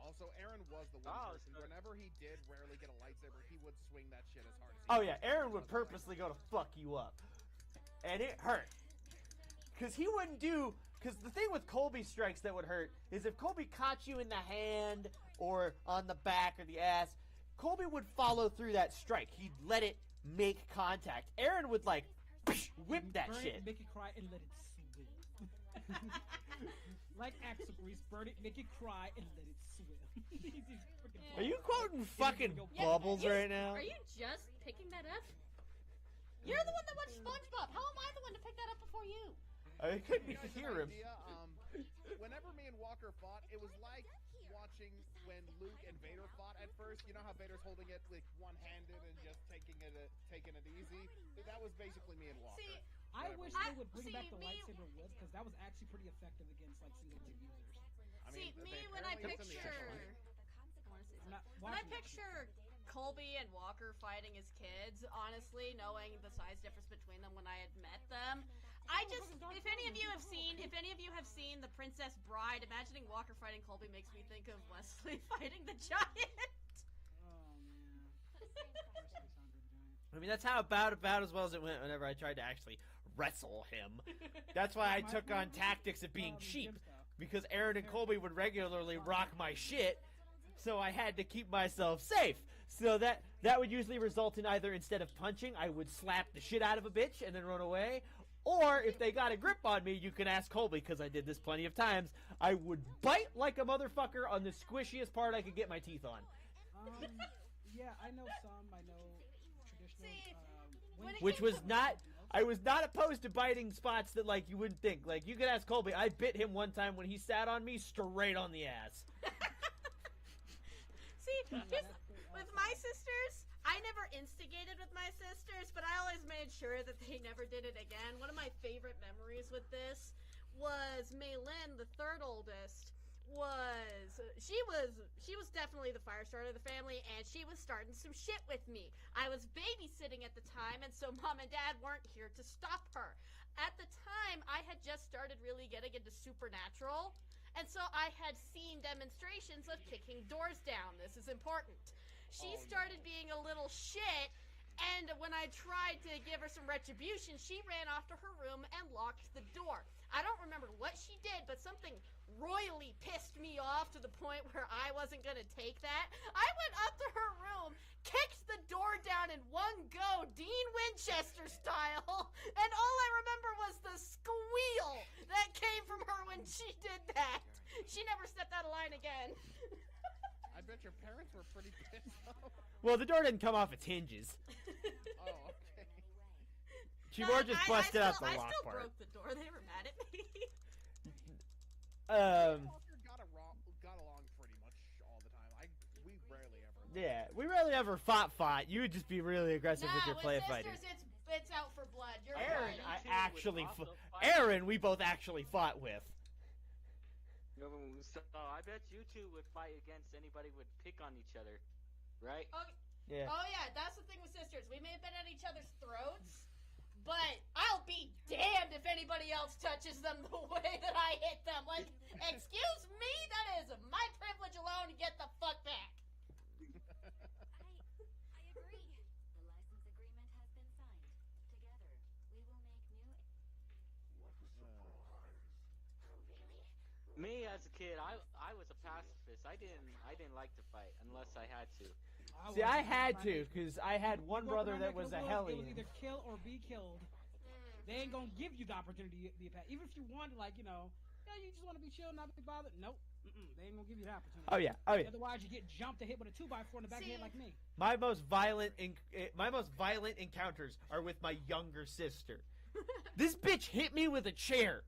Also, Aaron was the one person. Whenever he did rarely get a lightsaber, he would swing that shit as hard as he Oh could. yeah, Aaron would purposely go to fuck you up, and it hurt. Cause he wouldn't do. Cause the thing with Colby strikes that would hurt is if Colby caught you in the hand or on the back or the ass, Colby would follow through that strike. He'd let it make contact. Aaron would like whip that burn shit. It, make it cry, and let it swim. Like Axel Grease, burn it, make it cry, and let it swim. Are you quoting fucking Bubbles right now? Are you just picking that up? You're the one that watched SpongeBob. How am I the one to pick that up before you? I couldn't hear him. Whenever me and Walker fought, it was like watching when Luke and Vader fought at first. You know how Vader's holding it like one-handed and just taking it easy? That was basically me and Walker. See, I wish they would bring back the me- lightsaber whip, because that was actually pretty effective against like single blade users. When I apparently it's in the picture I'm not when I watching that picture Colby and Walker fighting as kids, honestly, knowing the size difference between them when I had met them, if any of you have seen The Princess Bride, imagining Walker fighting Colby makes me think of Wesley fighting the giant. Oh man. I mean, that's how about as well as it went whenever I tried to actually wrestle him. That's why I took on tactics of being cheap, because Aaron and Colby would regularly rock my shit, so I had to keep myself safe. So that would usually result in either, instead of punching, I would slap the shit out of a bitch and then run away, or if they got a grip on me, you can ask Colby, because I did this plenty of times, I would bite like a motherfucker on the squishiest part I could get my teeth on. Yeah, I know some. I know traditional. Which was not... I was not opposed to biting spots that, like, you wouldn't think. Like, you could ask Colby. I bit him one time when he sat on me straight on the ass. See, with my sisters, I never instigated with my sisters, but I always made sure that they never did it again. One of my favorite memories with this was Maylin, the third oldest, she was definitely the fire starter of the family, and she was starting some shit with me. I was babysitting at the time, and so Mom and Dad weren't here to stop her. At the time, I had just started really getting into Supernatural, and so I had seen demonstrations of kicking doors down. This is important. She started being a little shit, and when I tried to give her some retribution, she ran off to her room and locked the door. I don't remember what she did, but something royally pissed me off to the point where I wasn't going to take that. I went up to her room, kicked the door down in one go, Dean Winchester style, and all I remember was the squeal that came from her when she did that. She never stepped out of line again. I bet your parents were pretty pissed though. Well, the door didn't come off its hinges. Oh, okay. She more just busted out the lock I still part. broke the door. They were mad at me. Got along pretty much all the time. We rarely ever. Yeah, we rarely ever fought. You would just be really aggressive with your play fighting. It's out for blood. You're Aaron, right. Aaron, we both actually fought with. So I bet you two would fight against anybody would pick on each other, right? Yeah. Oh yeah, that's the thing with sisters. We may have been at each other's throats, but I'll be damned if anybody else touches them the way that I hit them. Like, excuse me, that is my privilege alone to get the fuck back. I agree. The license agreement has been signed. Together, we will make new... Me as a kid, I was a pacifist. I didn't like to fight unless I had to. See, I had to, because I had one brother that was a hellion. It was either kill or be killed. They ain't gonna give you the opportunity to be a pet. Even if you wanted, like, you just want to be chill, not be bothered. Nope. They ain't gonna give you that opportunity. Oh yeah. Otherwise, you get jumped and hit with a 2x4 in the back of the head like me. My most violent encounters are with my younger sister. This bitch hit me with a chair.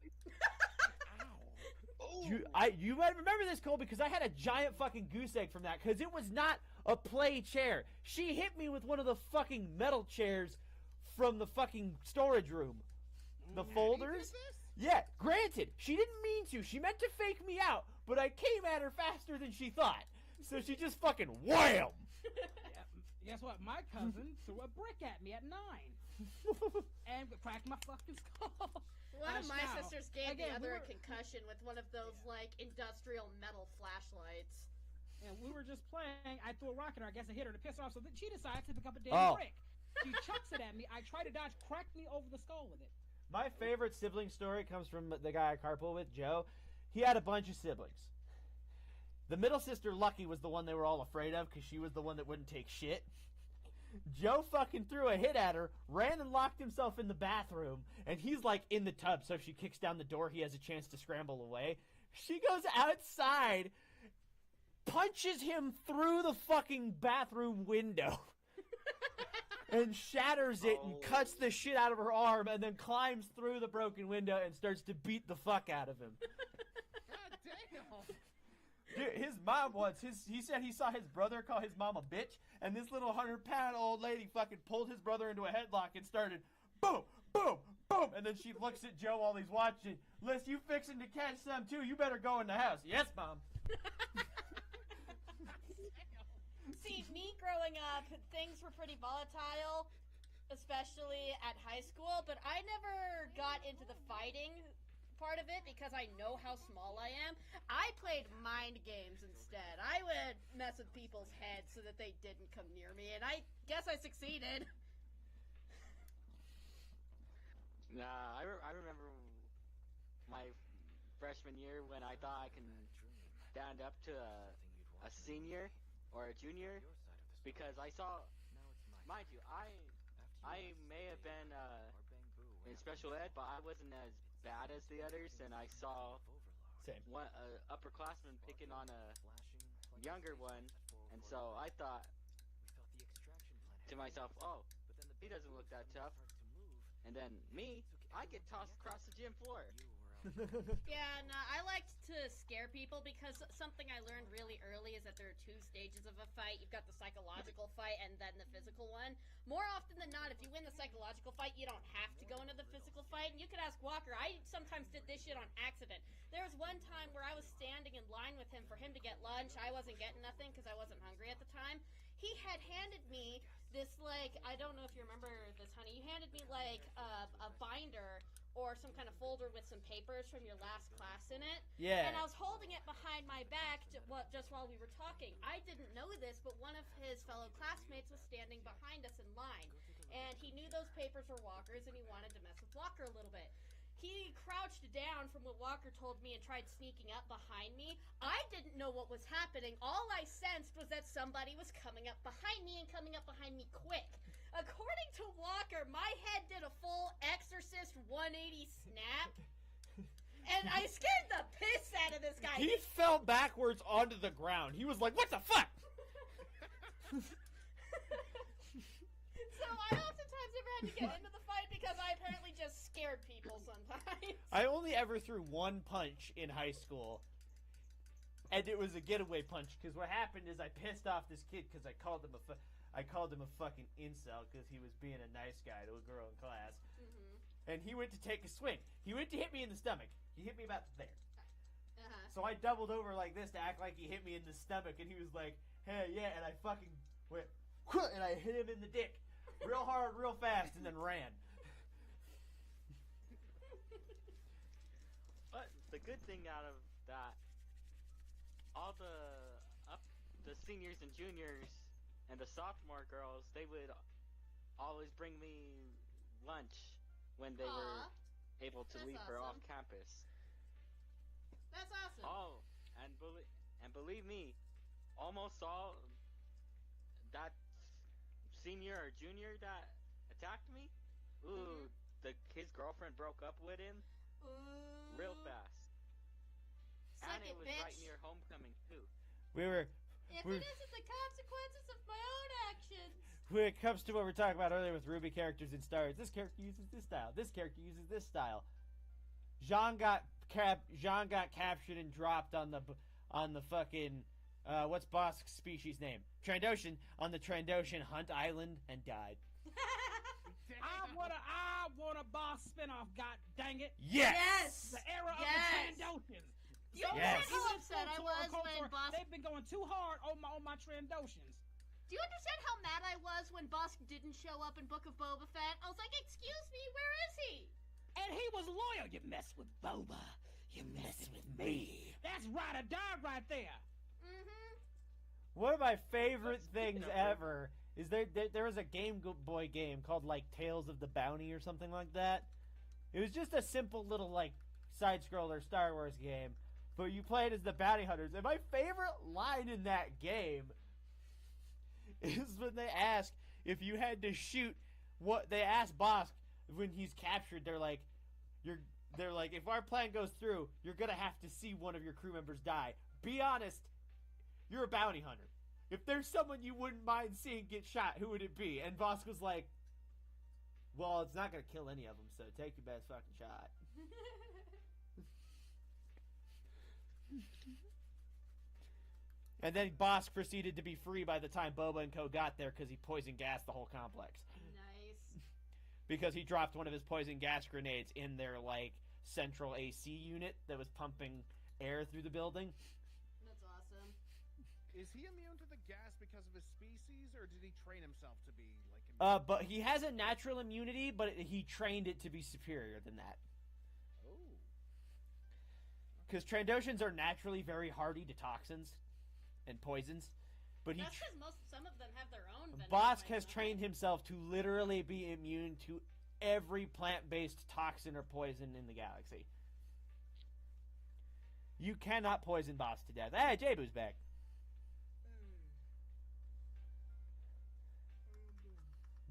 You might remember this, Cole, because I had a giant fucking goose egg from that, because it was not a play chair. She hit me with one of the fucking metal chairs from the fucking storage room. The folders? Yeah, granted, she didn't mean to. She meant to fake me out, but I came at her faster than she thought. So she just fucking wham! Guess what? My cousin threw a brick at me at 9. And cracked my fucking skull. One of my sisters gave the other a concussion with one of those, like, industrial metal flashlights. And we were just playing. I threw a rock at her. I guess I hit her to piss her off. So then she decides to pick up a damn brick. She chucks it at me. I try to dodge, cracked me over the skull with it. My favorite sibling story comes from the guy I carpool with, Joe. He had a bunch of siblings. The middle sister, Lucky, was the one they were all afraid of because she was the one that wouldn't take shit. Joe fucking threw a hit at her, ran and locked himself in the bathroom, and he's like in the tub, so if she kicks down the door, he has a chance to scramble away. She goes outside, punches him through the fucking bathroom window, and shatters it and cuts the shit out of her arm, and then climbs through the broken window and starts to beat the fuck out of him. God damn. Dude, his mom he said he saw his brother call his mom a bitch, and this little 100-pound old lady fucking pulled his brother into a headlock and started boom, boom, boom, and then she looks at Joe while he's watching. Liz, you fixing to catch some too? You better go in the house. Yes, Mom. See, me growing up, things were pretty volatile, especially at high school, but I never got into the fighting part of it because I know how small I am. I played mind games instead. I would mess with people's heads so that they didn't come near me, and I guess I succeeded. Nah, I remember my freshman year when I thought I can stand up to a senior or a junior because I saw, mind you, I may have been in special ed, but I wasn't as bad as the others, and I saw one upperclassman picking on a younger one, and so I thought to myself, oh, he doesn't look that tough. And then me, I get tossed across the gym floor. Yeah, no, I liked to scare people because something I learned really early is that there are two stages of a fight. You've got the psychological fight and then the physical one. More often than not, if you win the psychological fight, you don't have to go into the physical fight. And you could ask Walker, I sometimes did this shit on accident. There was one time where I was standing in line with him for him to get lunch. I wasn't getting nothing because I wasn't hungry at the time. He had handed me this, like, I don't know if you remember this, honey. You handed me, like, a binder or some kind of folder with some papers from your last class in it. Yeah. And I was holding it behind my back just while we were talking. I didn't know this, but one of his fellow classmates was standing behind us in line. And he knew those papers were Walker's, and he wanted to mess with Walker a little bit. He crouched down from what Walker told me and tried sneaking up behind me. I didn't know what was happening. All I sensed was that somebody was coming up behind me and coming up behind me quick. According to Walker, my head did a full Exorcist 180 snap. And I scared the piss out of this guy. He fell backwards onto the ground. He was like, what the fuck? So I oftentimes never had to get into the fight because I apparently just scared people sometimes. I only ever threw one punch in high school. And it was a getaway punch because what happened is I pissed off this kid because I called him a fucking incel because he was being a nice guy to a girl in class. Mm-hmm. And he went to take a swing. He went to hit me in the stomach. He hit me about there. Uh-huh. So I doubled over like this to act like he hit me in the stomach, and he was like, hey, yeah, and I fucking went, and I hit him in the dick real hard, real fast, and then ran. But the good thing out of that, all the seniors and juniors and the sophomore girls, they would always bring me lunch when they were able to leave for off campus. That's awesome. Oh, and believe me, almost all that senior or junior that attacked me, his girlfriend broke up with him real fast. Suck and it was bitch. right near homecoming too. If it isn't the consequences of my own actions. When it comes to what we were talking about earlier with Ruby characters in Star Wars, this character uses this style. This character uses this style. Jean got captured and dropped on the fucking what's Bosk's species name? Trandoshan, on the Trandoshan Hunt Island and died. I want a Boss spinoff. God dang it! Yes. The era of the Trandoshans. You understand how upset I was when Bosk... They've been going too hard on my Trandoshans. Do you understand how mad I was when Bosk didn't show up in Book of Boba Fett? I was like, excuse me, where is he? And he was loyal. You mess with Boba, you mess with me. That's ride or die right there. Mm-hmm. One of my favorite things ever is there was a Game Boy game called like Tales of the Bounty or something like that. It was just a simple little like side-scroller Star Wars game, but you played as the bounty hunters. And my favorite line in that game is when they ask if you had to shoot what they asked Bosk when he's captured. They're like, if our plan goes through, you're gonna have to see one of your crew members die. Be honest, you're a bounty hunter. If there's someone you wouldn't mind seeing get shot, who would it be? And Bosk was like, well, it's not gonna kill any of them, so take your best fucking shot. And then Bosk proceeded to be free by the time Boba and Co. got there because he poison gassed the whole complex. Nice. Because he dropped one of his poison gas grenades in their, like, central AC unit that was pumping air through the building. That's awesome. Is he immune to the gas because of his species, or did he train himself to be, like, But he has a natural immunity, but he trained it to be superior than that. Oh. Because Trandoshans are naturally very hardy to toxins and poisons. But That's because some of them have their own venom. Bosk has trained himself to literally be immune to every plant-based toxin or poison in the galaxy. You cannot poison Bosk to death. Hey, Jabu's back.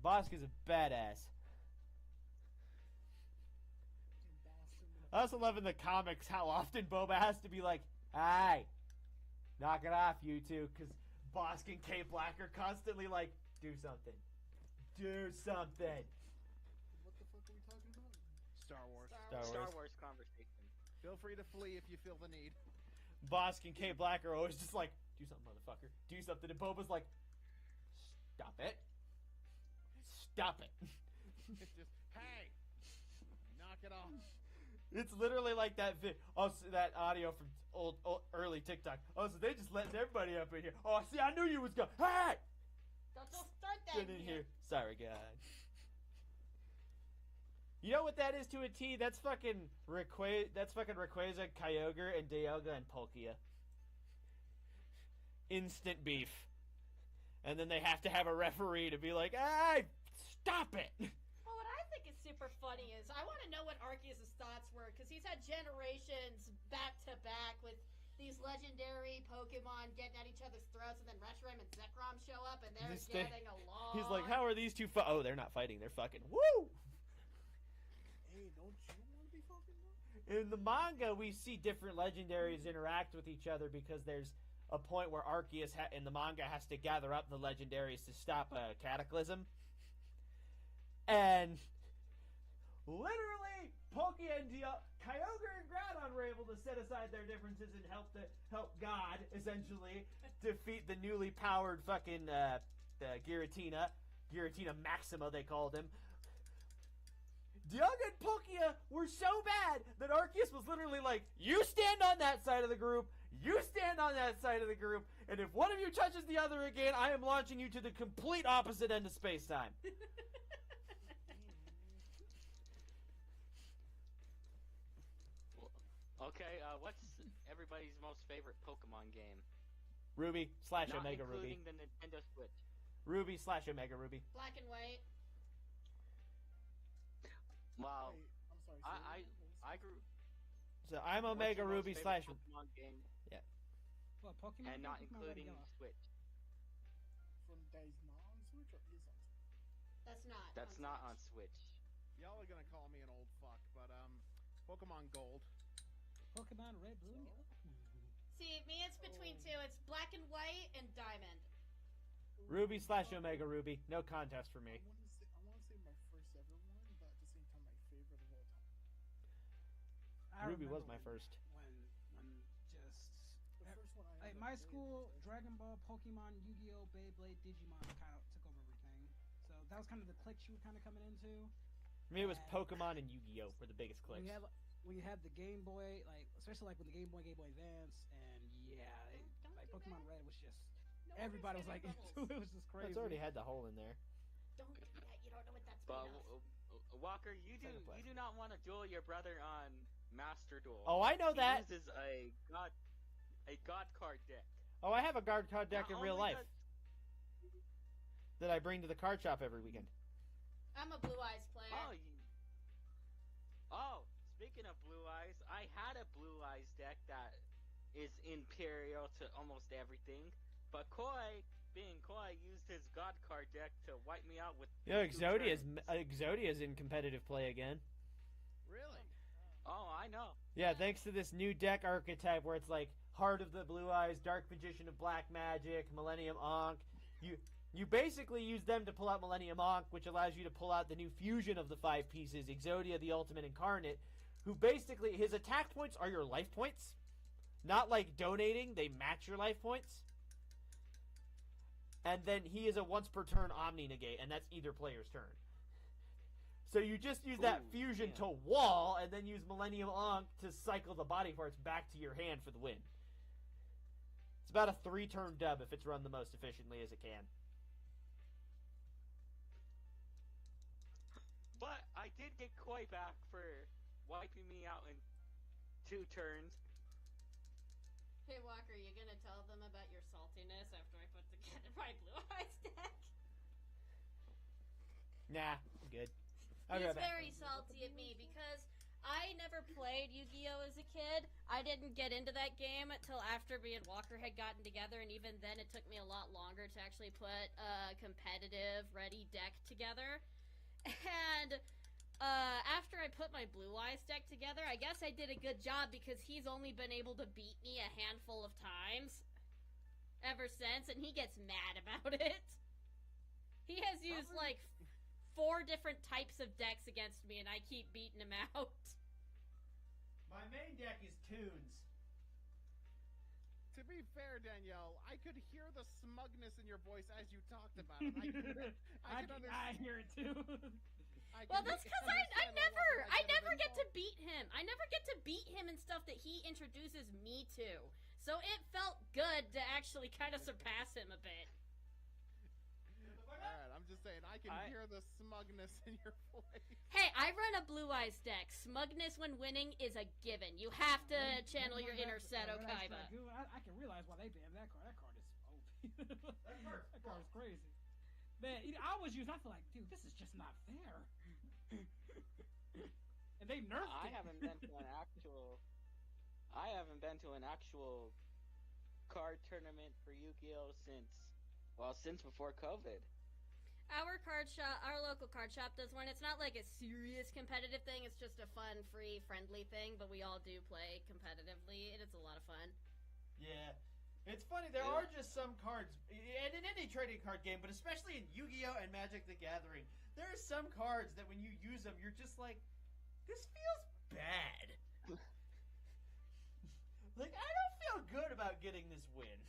Bosk is a badass. I also love in the comics how often Boba has to be like, "Hey, knock it off, you two," because Bosk and Kate Black are constantly like, "Do something, do something." What the fuck are we talking about? Star Wars. Star Wars conversation. Feel free to flee if you feel the need. Bosk and Kate Black are always just like, "Do something, motherfucker. Do something." And Boba's like, "Stop it. Stop it." It's just, hey, knock it off. It's literally like that that audio from old early TikTok. Oh, so they just letting everybody up in here. Oh, see, I knew you was going. Hey! Don't start that Get in here. Sorry, God. You know what that is to a T? That's fucking Rayquaza, Kyogre, and Dialga and Palkia. Instant beef. And then they have to have a referee to be like, "Hey, stop it!" Well, what I think is super funny is I want to know what Arceus' thoughts were, because he's had generations back to back with these legendary Pokemon getting at each other's throats, and then Reshiram and Zekrom show up, and they're getting along. He's like, "How are these two oh, they're not fighting. They're fucking. Woo!" Hey, don't you want to be fucking though? In the manga, we see different legendaries interact with each other because there's a point where Arceus in the manga has to gather up the legendaries to stop a cataclysm. And literally, Palkia and Kyogre and Groudon were able to set aside their differences and help God, essentially, defeat the newly powered fucking Giratina. Giratina Maxima, they called him. Dialga and Palkia were so bad that Arceus was literally like, "You stand on that side of the group, you stand on that side of the group, and if one of you touches the other again, I am launching you to the complete opposite end of space-time." Okay, what's everybody's most favorite Pokemon game? Ruby / Not Omega Ruby. including the Nintendo Switch. Ruby / Omega Ruby. Black and white. Wow. Wait, I'm sorry. I grew. So I'm What's Omega your most Ruby / favorite Pokemon game, yeah. Well, Pokemon and not Pokemon Red and including Yellow. Switch. From that is not on Switch or is on Switch? That's not. That's not on Switch. Y'all are gonna call me an old fuck, but Pokemon Gold. Pokemon Red, Blue, and Yellow. See, me, it's between two. It's black and white and diamond. Ruby / Omega Ruby. No contest for me. I want to say my first ever one, but at the same time my favorite of all time. Ruby was my first. When just The first one I like ever my played school, was- Dragon Ball, Pokemon, Yu-Gi-Oh, Beyblade, Digimon kind of took over everything. So that was kind of the clique you were kind of coming into. For me, it was Pokemon and Yu-Gi-Oh were the biggest clicks. We had the Game Boy, like especially like with the Game Boy Advance, and yeah, like Pokemon Red was just everybody was like into it. It was just crazy. It's already had the hole in there. Don't do that. You don't know what that's But made of. Walker, you do not want to duel your brother on Master Duel. Oh, I know He that. uses a god card deck. Oh, I have a guard card deck Not in real only life that I bring to the card shop every weekend. I'm a Blue Eyes player. Speaking of Blue Eyes, I had a Blue Eyes deck that is imperial to almost everything, but Koi, being Koi, used his god card deck to wipe me out with. Yo, 2 turns. Exodia's in competitive play again. Really? Oh, I know. Yeah, thanks to this new deck archetype where it's like Heart of the Blue Eyes, Dark Magician of Black Magic, Millennium Ankh. You basically use them to pull out Millennium Ankh, which allows you to pull out the new fusion of the 5 pieces, Exodia, the Ultimate Incarnate, who basically, his attack points are your life points. Not like donating, they match your life points. And then he is a once per turn Omni Negate, and that's either player's turn. So you just use that fusion to wall, and then use Millennium Ankh to cycle the body parts back to your hand for the win. It's about a 3-turn dub if it's run the most efficiently as it can. did get Koi back for wiping me out in 2 turns. Hey Walker, you gonna tell them about your saltiness after I put together my Blue Eyes deck? Nah, I'm good. He's very salty at me because I never played Yu-Gi-Oh! As a kid. I didn't get into that game until after me and Walker had gotten together, and even then it took me a lot longer to actually put a competitive, ready deck together. And after I put my Blue Eyes deck together, I guess I did a good job because he's only been able to beat me a handful of times ever since, and he gets mad about it. He has used, like, 4 different types of decks against me, and I keep beating him out. My main deck is Toons. To be fair, Danielle, I could hear the smugness in your voice as you talked about it. I hear it too. Well, that's because I never get to beat him. I never get to beat him in stuff that he introduces me to. So it felt good to actually kind of surpass him a bit. Alright, I'm just saying, I can hear the smugness in your voice. Hey, I run a Blue Eyes deck. Smugness when winning is a given. You have to channel your inner Seto Kaiba. I can realize why they banned that card. That card is OP. That card is crazy. Man, I was used. I feel like, dude, this is just not fair. And they nerfed it. I haven't been to an actual card tournament for Yu-Gi-Oh since before COVID. Our local card shop does one. It's not like a serious competitive thing. It's just a fun, free, friendly thing. But we all do play competitively, and it's a lot of fun. Yeah. It's funny, there are just some cards, and in any trading card game, but especially in Yu-Gi-Oh! And Magic the Gathering, there are some cards that when you use them, you're just like, this feels bad. Like, I don't feel good about getting this win.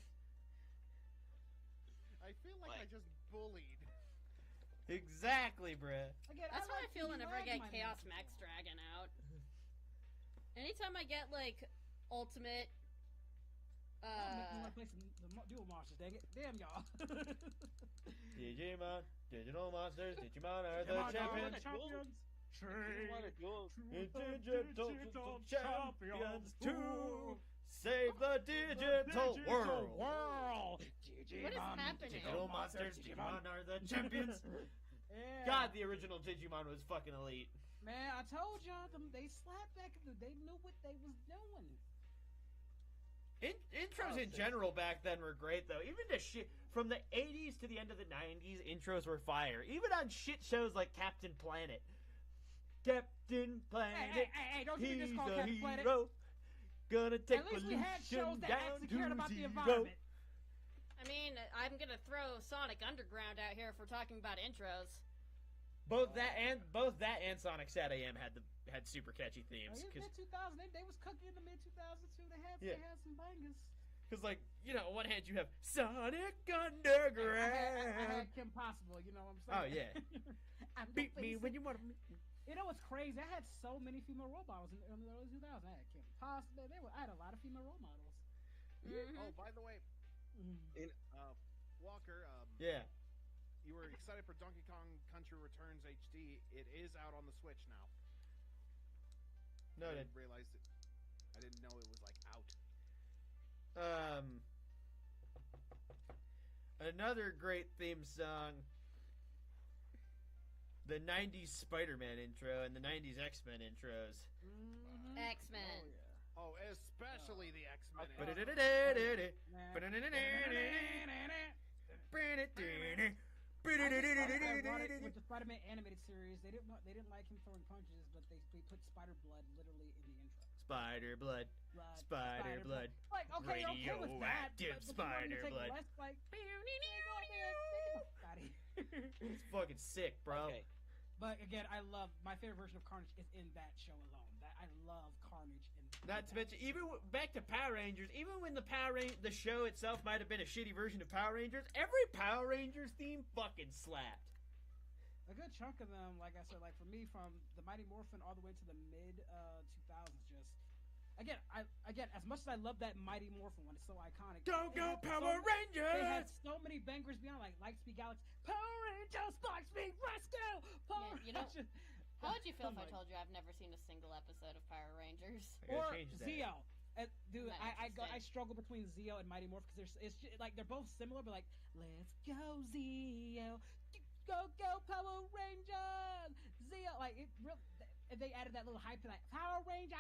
I feel like I just bullied. Exactly, bruh. Again, That's how I feel when whenever I get Chaos Max Dragon out. Anytime I get, like, Ultimate... Make me want to play some dual monsters, dang it. Damn, y'all. Digimon, digital monsters, Digimon are the champions. Digital champions to save the digital world. What is happening? Digital monsters, Digimon are the champions. Yeah. God, the original Digimon was fucking elite. Man, I told y'all, they slapped back. They knew what they was doing. Intros in general back then were great, though. Even the shit from the 80s to the end of the 90s, intros were fire. Even on shit shows like Captain Planet. Captain Planet, hey, don't you he's think it's called a Captain Planet? hero. Gonna take At least we had pollution shows that down actually to cared about the zero. environment. I mean, I'm gonna throw Sonic Underground out here if we're talking about intros. Both that and Sonic Sat AM had super catchy themes. In the mid 2000s, they was cooking in the mid 2000s too. They had some bangers. Because, like, you know, on one hand you have Sonic Underground. I had Kim Possible, you know what I'm saying? Oh yeah. Beat me when you want to. You know what's crazy? I had so many female role models in the early 2000s. I had Kim Possible. I had a lot of female role models. Mm-hmm. Oh, by the way, Walker. Yeah. You were excited for Donkey Kong Country Returns HD. It is out on the Switch now. No, I didn't realize it. I didn't know it was like out. Another great theme song. The 90s Spider-Man intro and the 90s X-Men intros. X-Men. Oh, especially the X-Men. With the Spider-Man animated series, they didn't like him throwing punches, but they put Spider Blood literally in the intro. Spider Blood. Spider Blood. Like, okay with that, Radioactive but Spider you Blood. less, like, It's fucking sick, bro. Okay. But again, my favorite version of Carnage is in that show alone. I love Carnage in Not to mention, even back to Power Rangers, even when the show itself might have been a shitty version of Power Rangers, every Power Rangers theme fucking slapped. A good chunk of them, like I said, like for me, from the Mighty Morphin all the way to the mid 2000s, just again, as much as I love that Mighty Morphin one, it's so iconic. Go Power Rangers! They had so many bangers beyond, like Lightspeed Galaxy, Power Rangers, Lightspeed, let's go! Power Rangers. How would you feel if I Like- told you I've never seen a single episode of Power Rangers? Or Zeo. Dude, Not I interested. struggle between Zeo and Mighty Morph because it's just, like they're both similar, but like let's go Zeo, go Power Rangers, Zeo. Like it real. They added that little hype to like Power Rangers.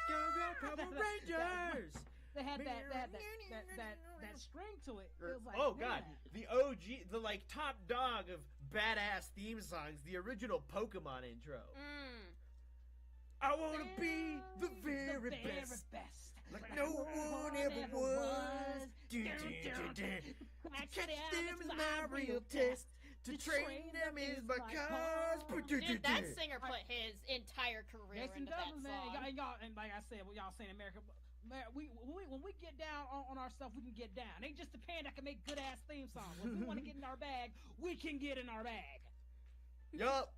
Go Power Rangers. They had that string to it. It was like, oh god, man. the OG, the like top dog of badass theme songs, the original Pokemon intro. I wanna be the very best. Like no one ever was. To catch them is my real test. To train them is my cause. Dude, that singer put his entire career Yes, into and that does, song. man. Y'all, and like I said, what y'all saying in America, man, when we get down on our stuff, we can get down. Ain't just the band that can make good ass theme songs. If we want to get in our bag, we can get in our bag. Yup.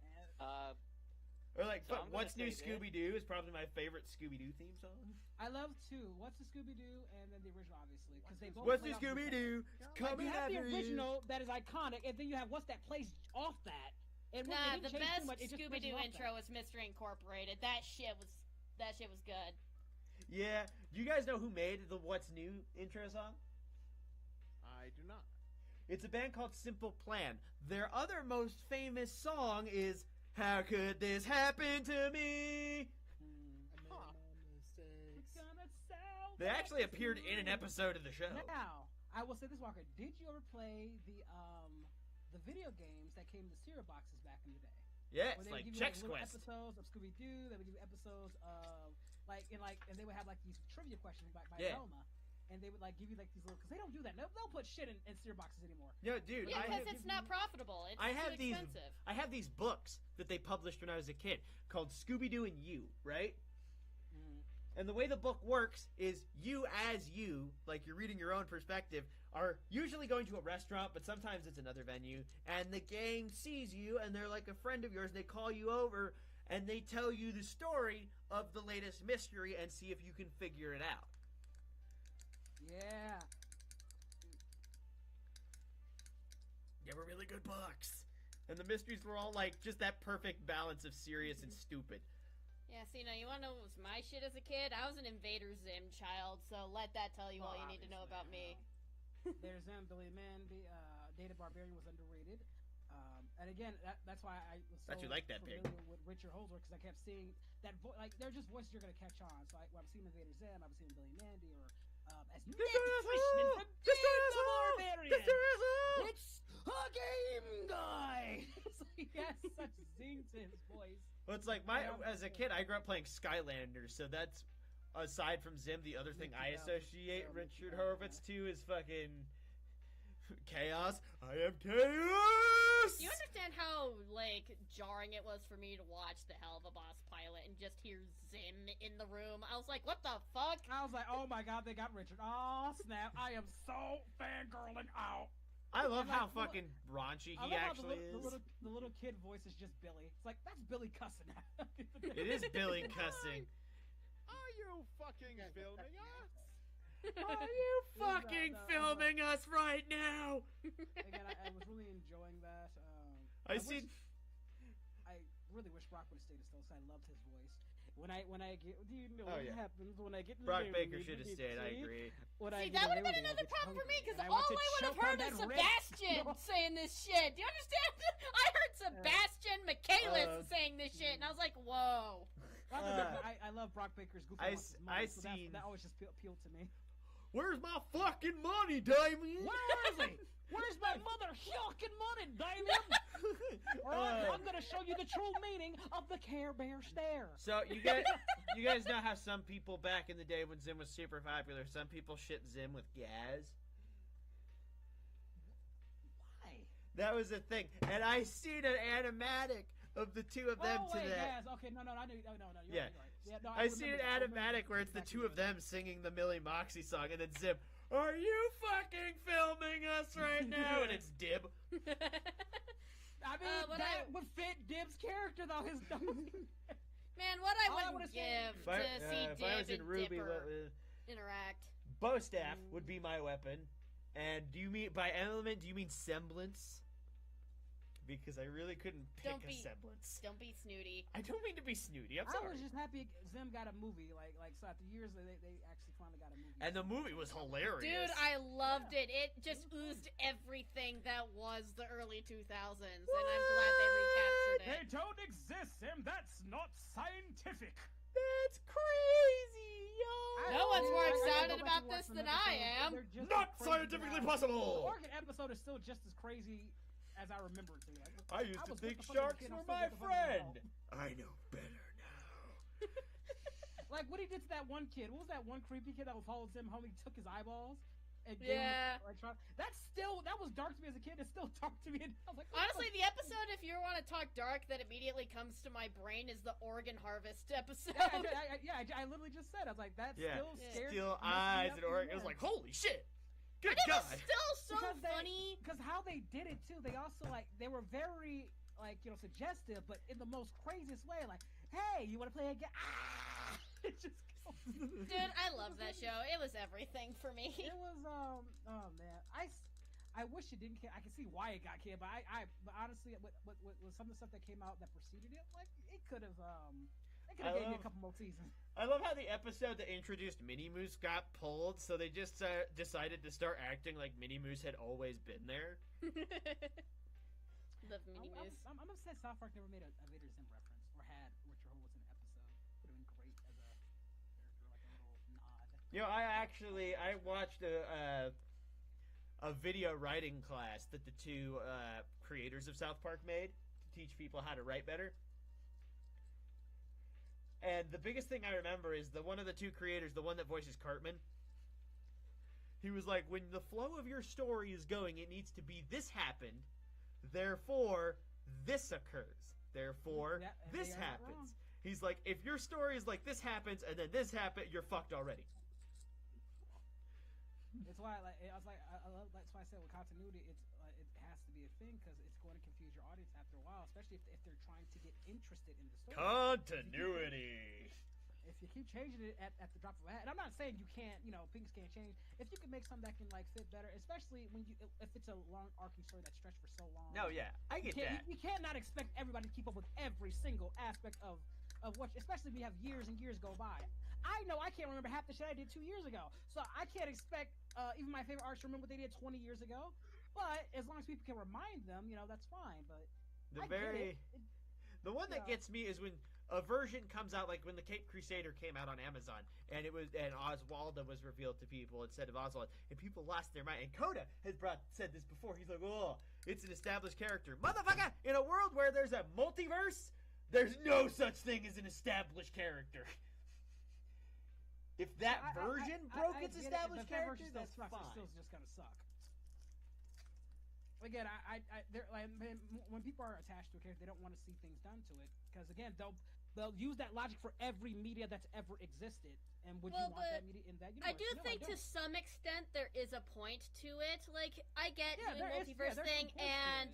Or like, So I'm gonna What's New say this. Scooby-Doo is probably my favorite Scooby-Doo theme song. I love two. What's the Scooby Doo and then the original, obviously, because they both. What's play New off of each Scooby-Doo? other. It's coming you have after the you. original that is iconic, and then you have what's that plays off that. And when Nah, they the didn't change best too much, it just Scooby Doo plays off intro that. was Mystery Incorporated. That shit was good. Yeah. Do you guys know who made the What's New intro song? I do not. It's a band called Simple Plan. Their other most famous song is How Could This Happen to Me? They actually appeared in an episode of the show. Now, I will say this, Walker. Did you ever play the video games that came in the cereal boxes back in the day? Yes, Where they would like give you, Chex little Quest. episodes of Scooby Doo. They would give you episodes of and they would have like these trivia questions by Yeah. Velma, and they would like give you like these little because they don't do that. They'll put shit in cereal boxes anymore. Yo, dude, Yeah, I because have, it's not profitable. It's I have too these. expensive. I have these books that they published when I was a kid called Scooby Doo and You, right? And the way the book works is you as you, like you're reading your own perspective, are usually going to a restaurant, but sometimes it's another venue, and the gang sees you, and they're like a friend of yours, and they call you over, and they tell you the story of the latest mystery and see if you can figure it out. Yeah. They were really good books. And the mysteries were all like just that perfect balance of serious and stupid. Yeah, so you want to know what was my shit as a kid? I was an Invader Zim child, so let that tell you all you need to know about me. There's them, Billy Mandy, Data Barbarian was underrated. And again, that's why I was so Bet you like that pick. familiar with Richard Holdsworth, because I kept seeing that like they're just voices you're gonna catch on. So when I'm seeing Invader Zim, I'm seeing Billy Mandy, or as Nick Fishman from Data Barbarian. It's a game guy. So he has such zing to his voice. Well, it's like as a kid, I grew up playing Skylanders, so that's aside from Zim, the other thing I associate Richard Horvitz to is fucking chaos. I am chaos. Do you understand how jarring it was for me to watch the Hell of a Boss pilot and just hear Zim in the room? I was like, what the fuck? I was like, oh my god, they got Richard. Oh snap! I am so fangirling out. I love And, how like, fucking raunchy I he love how actually is. The little kid voice is just Billy. It's like, that's Billy cussing. It is Billy cussing. Are you fucking filming us? Are you fucking filming us right now? Again, I was really enjoying that. I really wish Brock would have stayed still, because I loved his voice. When I get, do you know Oh, what yeah. happens when I get? Brock Baker should have stayed. I agree. See, that would have been another problem for me, because all I would have heard is Sebastian saying this shit. Do you understand? I heard Sebastian Michaelis saying this shit, and I was like, whoa. I love Brock Baker's goofy that always just appealed to me. Where's my fucking money, Damien? Where is he? Where's my mother fucking money, Damien? Alright, I'm gonna show you the true meaning of the Care Bear stare. So you guys know how some people back in the day when Zim was super popular, some people shit Zim with Gaz? Why? That was a thing. And I seen an animatic of the two of them today. Yes. Okay, no, I knew. No, you're Yeah. right. Yeah, no, I seen an animatic where it's the two of them singing the Millie Moxie song, and then Zim, are you fucking filming us right now? And it's Dib. I mean, that would fit Dib's character, though. His Man, what I wouldn't give If I- to see if I was Dib in and Ruby, Dipper interact. Bow staff would be my weapon. And do you mean by element? Do you mean semblance? because I really couldn't pick Don't a be semblance. don't be snooty. I don't mean to be snooty. I'm I sorry. was just happy Zim got a movie. Like so after years, they actually finally got a movie. And the movie was hilarious. Dude, I loved it. It just oozed everything that was the early 2000s, and I'm glad they recaptured They it. don't exist, Sam. That's not scientific. That's crazy, yo. No one's more I gotta excited go back about and watch this some than I episodes. am. They're just Not as crazy scientifically now. possible. The Oregon episode is still just as crazy as I remember it to be. Like, I used to was think with the fucking sharks kid, were I'm still my with the fucking friend. adult. I know better now. Like what he did to that one kid. What was that one creepy kid that was following him home? He took his eyeballs. And gave him, Yeah. like, that was dark to me as a kid. It's still dark to me. I was like, what Honestly, the the episode, if you want to talk dark, that immediately comes to my brain is the Oregon Harvest episode. I literally just said, I was like, that still scared Still messed me eyes up and Oregon. It even was more. like, holy shit. Good And it God. was still so funny. Because how they did it too, they also they were very suggestive, but in the most craziest way. Like, hey, you want to play a game? Ah! It just Dude, I love that show. It was everything for me. It was oh man, I wish it didn't. I can see why it got killed, but but honestly, with some of the stuff that came out that preceded it, like it could have gave me a couple more seasons. I love how the episode that introduced Minnie Moose got pulled, so they just decided to start acting like Minnie Moose had always been there. Love Minnie Moose. I'm upset South Park never made a Vader Zim reference or had Richard Horvitz in an episode. Would have been great as a character, like a little nod. You know, I watched a video writing class that the two creators of South Park made to teach people how to write better. And the biggest thing I remember is one of the two creators, the one that voices Cartman. He was like, when the flow of your story is going, it needs to be this happened, therefore this occurs, therefore this happens. He's like, if your story is like this happens and then this happened, you're fucked already. It's why, I love. That's why I said with continuity, it has to be a thing because it's going to confuse your audience after a while, especially if they're trying to get interested in the story. Continuity. If you keep changing it at the drop of a hat, and I'm not saying you can't, things can't change. If you can make something that can fit better, especially if it's a long arcing story that's stretched for so long. No, yeah, I get that. You cannot expect everybody to keep up with every single aspect of what, especially when you have years and years go by. I know I can't remember half the shit I did 2 years ago, so I can't expect even my favorite artists to remember what they did 20 years ago. But as long as people can remind them, that's fine. But the one that gets me is when a version comes out, like when the Cape Crusader came out on Amazon, and Oswaldo was revealed to people instead of Oswald, and people lost their mind. And Coda has said this before. He's like, "Oh, it's an established character, motherfucker! In a world where there's a multiverse, there's no such thing as an established character." If that version broke its established character, that's fine. It's still just gonna suck. Again, when people are attached to a character, they don't want to see things done to it because again, they'll use that logic for every media that's ever existed. And would you want that media in that universe? I do think to some extent there is a point to it. Like I get doing multiverse thing and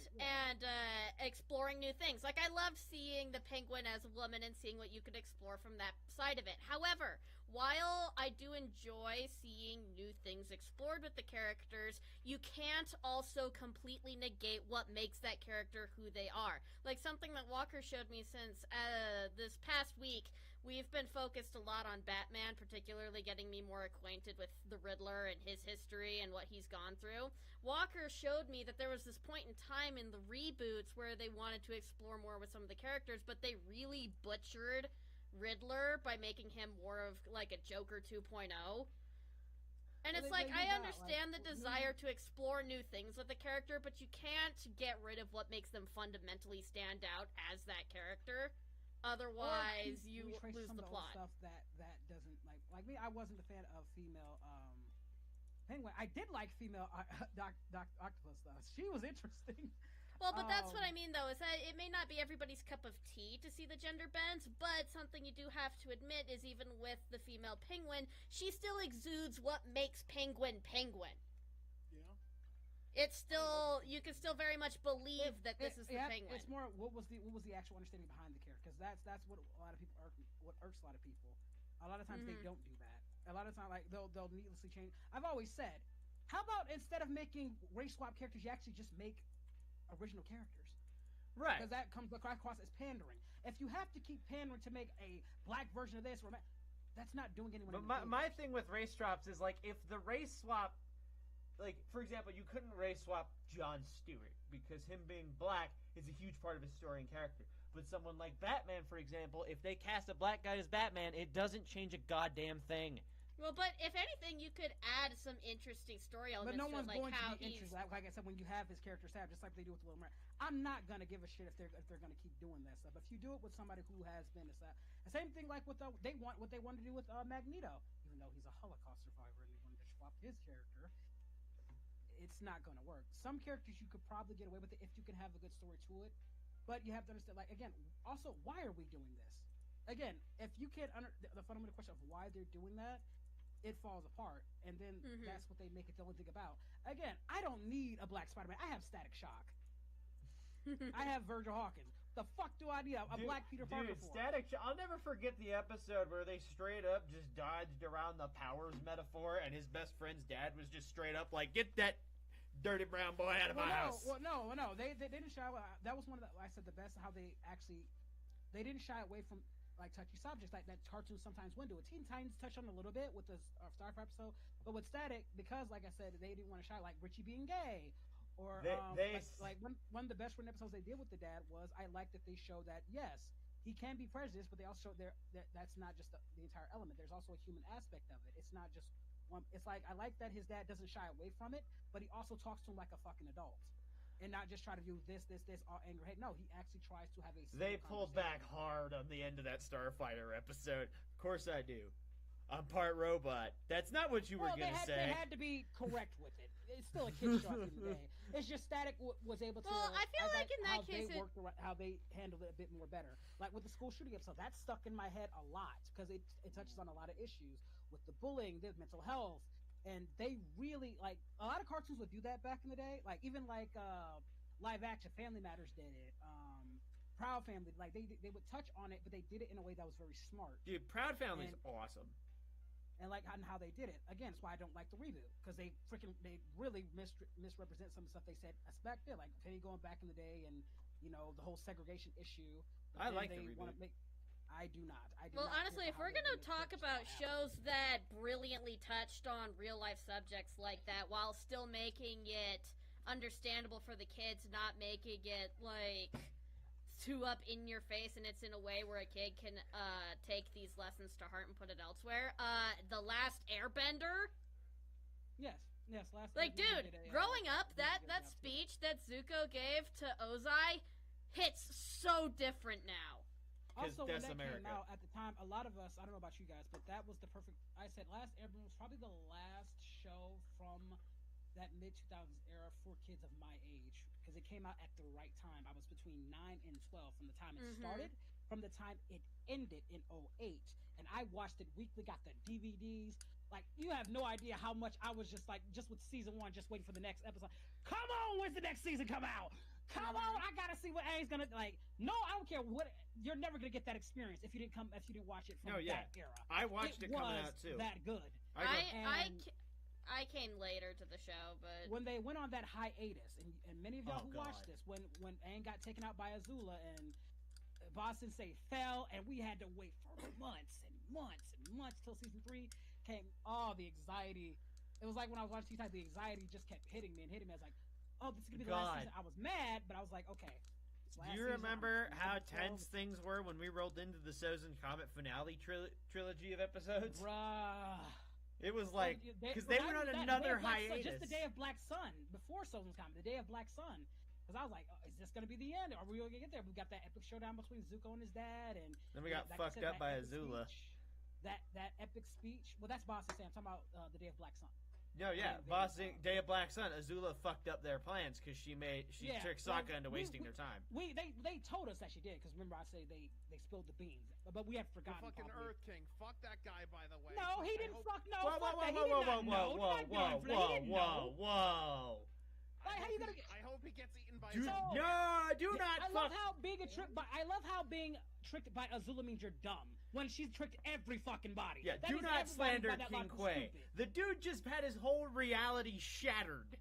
exploring new things. Like I loved seeing the Penguin as a woman and seeing what you could explore from that side of it. However, while I do enjoy seeing new things explored with the characters, you can't also completely negate what makes that character who they are. Like something that Walker showed me since this past week, we've been focused a lot on Batman, particularly getting me more acquainted with the Riddler and his history and what he's gone through. Walker showed me that there was this point in time in the reboots where they wanted to explore more with some of the characters, but they really butchered Riddler by making him more of like a Joker 2.0. And it's like, I understand the desire to explore new things with the character, but you can't get rid of what makes them fundamentally stand out as that character. Otherwise, you lose the plot. Stuff that doesn't like me. I wasn't a fan of female Penguin. I did like female Doc Octopus though. She was interesting. Well, but that's what I mean, though, is that it may not be everybody's cup of tea to see the gender bends, but something you do have to admit is even with the female Penguin, she still exudes what makes Penguin Penguin. Yeah. It's still, you can still very much believe that this is the Penguin. It's more what was the actual understanding behind the character, because that's what a lot of people what irks a lot of people. A lot of times they don't do that. A lot of times, like they'll needlessly change. I've always said, how about instead of making race swap characters, you actually just make original characters? Right. Because that comes across as pandering. If you have to keep pandering to make a black version of this, that's not doing anyone. But my thing with race swaps is like if the race swap, like for example, you couldn't race swap Jon Stewart because him being black is a huge part of his story and character. But someone like Batman, for example, if they cast a black guy as Batman, it doesn't change a goddamn thing. Well, but if anything, you could add some interesting story elements. But no one's like going how to be interested. Like I said, when you have his character staff, just like they do with Little Mermaid, I'm not gonna give a shit if they're gonna keep doing that stuff. If you do it with somebody who has been the same thing like with what they wanted to do with Magneto, even though he's a Holocaust survivor and they wanted to swap his character, it's not gonna work. Some characters you could probably get away with it if you can have a good story to it, but you have to understand. Like again, also why are we doing this? Again, if you can't the fundamental question of why they're doing that, it falls apart, and then that's what they make it the only thing about. Again, I don't need a black Spider-Man. I have Static Shock. I have Virgil Hawkins. The fuck do I need a black Peter Parker for? Static Shock. I'll never forget the episode where they straight up just dodged around the powers metaphor, and his best friend's dad was just straight up like, "Get that dirty brown boy out of my house." Well, no. They didn't shy away. That was one of the, I said, the best, how they didn't shy away from like touchy subjects like that cartoons sometimes would do. Teen Titans touched on a little bit with the Starfire episode, but with Static, because like I said, they didn't want to shy like Richie being gay, or like one of the best written episodes they did with the dad was I like that they show that yes, he can be prejudiced, but they also showed that's not just the entire element. There's also a human aspect of it. It's not just one. It's like I like that his dad doesn't shy away from it, but he also talks to him like a fucking adult. And not just try to do this, all anger, hate. No, he actually tries to have a. They pulled back hard on the end of that Starfighter episode. Of course I do. I'm part robot. That's not what you were going to say. They had to be correct with it. It's still a kid's show at the end of the day. It's just Static was able to. Well, I feel like in that case, how they handled it a bit more better. Like with the school shooting episode, that stuck in my head a lot because it touches on a lot of issues with the bullying, the mental health. And they really, like, a lot of cartoons would do that back in the day. Like, even, like, live action, Family Matters did it. Proud Family, like, they would touch on it, but they did it in a way that was very smart. Dude, Proud Family's awesome. And, like, and how they did it. Again, that's why I don't like the reboot. Because they really misrepresent some of the stuff they said back then. Like, Penny going back in the day and, you know, the whole segregation issue. I like the reboot. I do not. Well, honestly, if we're going to talk about shows that brilliantly touched on real-life subjects like that while still making it understandable for the kids, not making it, like, too up in your face, and it's in a way where a kid can take these lessons to heart and put it elsewhere, The Last Airbender? Yes, Last Like, dude, growing up, that speech that Zuko gave to Ozai hits so different now. Also, when that came out at the time, a lot of us, I don't know about you guys, but that was the perfect. I said Last Airbender was probably the last show from that mid-2000s era for kids of my age because it came out at the right time. I was between 9 and 12 from the time it started, from the time it ended in 2008, and I watched it weekly. Got the DVDs. Like, you have no idea how much I was just with season 1, just waiting for the next episode. Come on, when's the next season come out? Come on, I gotta see what Aang's gonna like. No, I don't care what. You're never gonna get that experience if you didn't watch it from that era. I watched it coming out too. That good. I came later to the show, but when they went on that hiatus, and many of y'all who watched this, when Aang got taken out by Azula and Boston Sensei fell, and we had to wait for months and months and months till season 3 came. Oh, the anxiety! It was like when I was watching Teen Titans, the anxiety just kept hitting me. I was like, oh, this is gonna be the last season. I was mad, but I was like, okay. Do you remember how tense things were when we rolled into the Sozin Comet finale trilogy of episodes? Bruh. It was like, because they went on another hiatus. Just the Day of Black Sun, before Sozin's Comet, the Day of Black Sun. Because I was like, oh, is this going to be the end? Are we going to get there? We got that epic showdown between Zuko and his dad. And then we got fucked up by Azula. That epic speech. Well, that's Boss and Sam. I'm talking about the Day of Black Sun. No, yeah, Day of Black Sun. Azula fucked up their plans because she tricked Sokka into wasting their time. They told us that she did because remember I say they spilled the beans, but we had forgotten. The fucking Earth King, fuck that guy, by the way. No, he didn't fuck. No, whoa, fuck whoa, that. Whoa. Like, how you gonna? I hope he gets eaten by. Do not I fuck. love how being tricked by Azula means you're dumb. When she's tricked every fucking body. Yeah, do not slander King Kwai. The dude just had his whole reality shattered.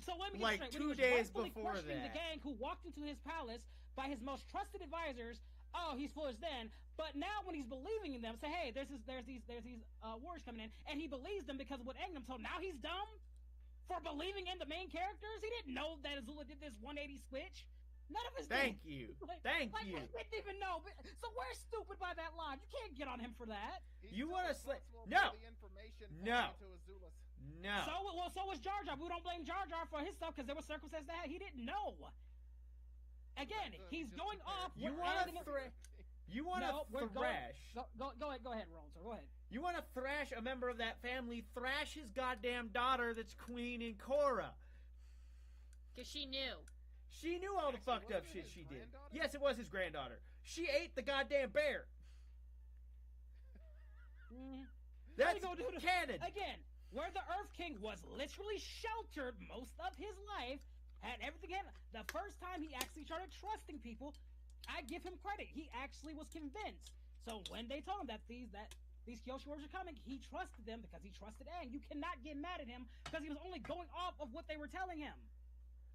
So let me Like get straight. 2 When he was days rightfully before questioning that. the gang who walked into his palace by his most trusted advisors. Oh, he's foolish then, but now when he's believing in them, say, hey, there's these warriors coming in, and he believes them because of what angered him. So now he's dumb for believing in the main characters. He didn't know that Azula did this 180 switch. None of us Thank did. you. Thank you. He didn't even know. So we're stupid by that line. You can't get on him for that. You want to slay? responsible No. for the information No. to Azula's. No. So was Jar Jar. We don't blame Jar Jar for his stuff because there were circumstances that he didn't know. Again, he's going off. You want to thrash? You want to thrash? Go ahead, Rollins. Go ahead. You want to thrash a member of that family? Thrash his goddamn daughter, that's Queen in Korra. Because she knew. She knew all the fucked up shit she did. Yes, it was his granddaughter. She ate the goddamn bear. That's canon. Again, where the Earth King was literally sheltered most of his life, had everything handled. The first time he actually started trusting people, I give him credit. He actually was convinced. So when they told him that these Kyoshi warriors are coming, he trusted them because he trusted Aang. You cannot get mad at him because he was only going off of what they were telling him.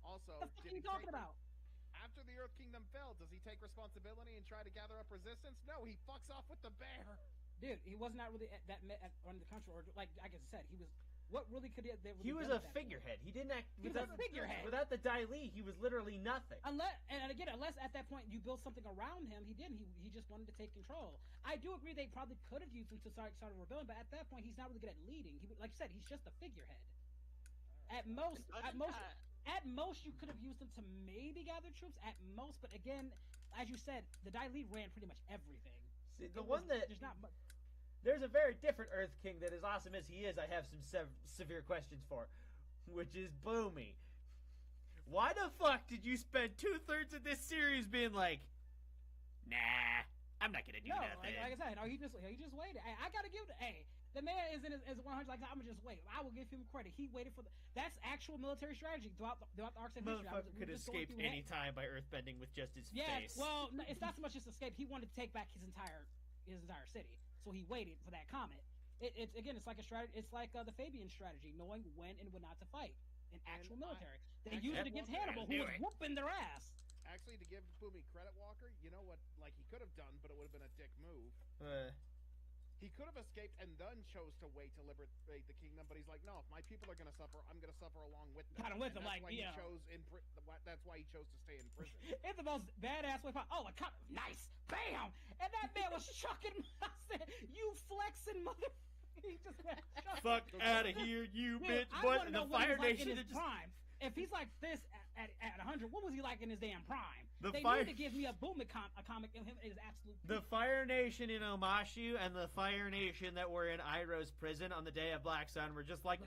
Also, what the fuck are you talking about? After the Earth Kingdom fell, does he take responsibility and try to gather up resistance? No, he fucks off with the bear. Dude, he was not really under the control. Or like I said, he was. What really could they really He was a figurehead. He didn't act without a figurehead. Without the Dai Li, he was literally nothing. Unless at that point you build something around him, he didn't. He just wanted to take control. I do agree they probably could have used him to start a rebellion, but at that point he's not really good at leading. Like you said, he's just a figurehead. At most, you could have used him to maybe gather troops. At most, but again, as you said, the Dai Li ran pretty much everything. See, there's not much. There's a very different Earth King that, as awesome as he is, I have some severe questions for, which is Boomy. Why the fuck did you spend 2/3 of this series being like, nah, I'm not gonna do nothing? Like I said, he just waited. I gotta give it. Hey, the man is in his 100. Like I'm gonna just wait. I will give him credit. He waited for that's actual military strategy throughout the arcs of history. Motherfucker could escape any time by earthbending with just his face. Well, it's not so much just escape. He wanted to take back his entire city. So he waited for that comet. It's like a strategy. It's like the Fabian strategy, knowing when and when not to fight in actual military. They used it against Hannibal, who was whooping their ass. Actually, to give Boomy credit, Walker, you know what? Like he could have done, but it would have been a dick move. He could have escaped and then chose to wait to liberate the kingdom, but he's like, no, if my people are going to suffer, I'm going to suffer along with them. Kind of with them, that's like, why he chose that's why he chose to stay in prison. It's the most badass way possible. Oh, a cop, nice, bam, and that man was chucking. I said, you flexing mother. He just went, fuck out of here, you dude, bitch! But the Fire Nation in his prime. If he's like this at 100, what was he like in his damn prime? They Fire... need to give me a Boom a comic of him is absolute. The Fire Nation in Omashu and the Fire Nation that were in Iroh's prison on the day of Black Sun were just like,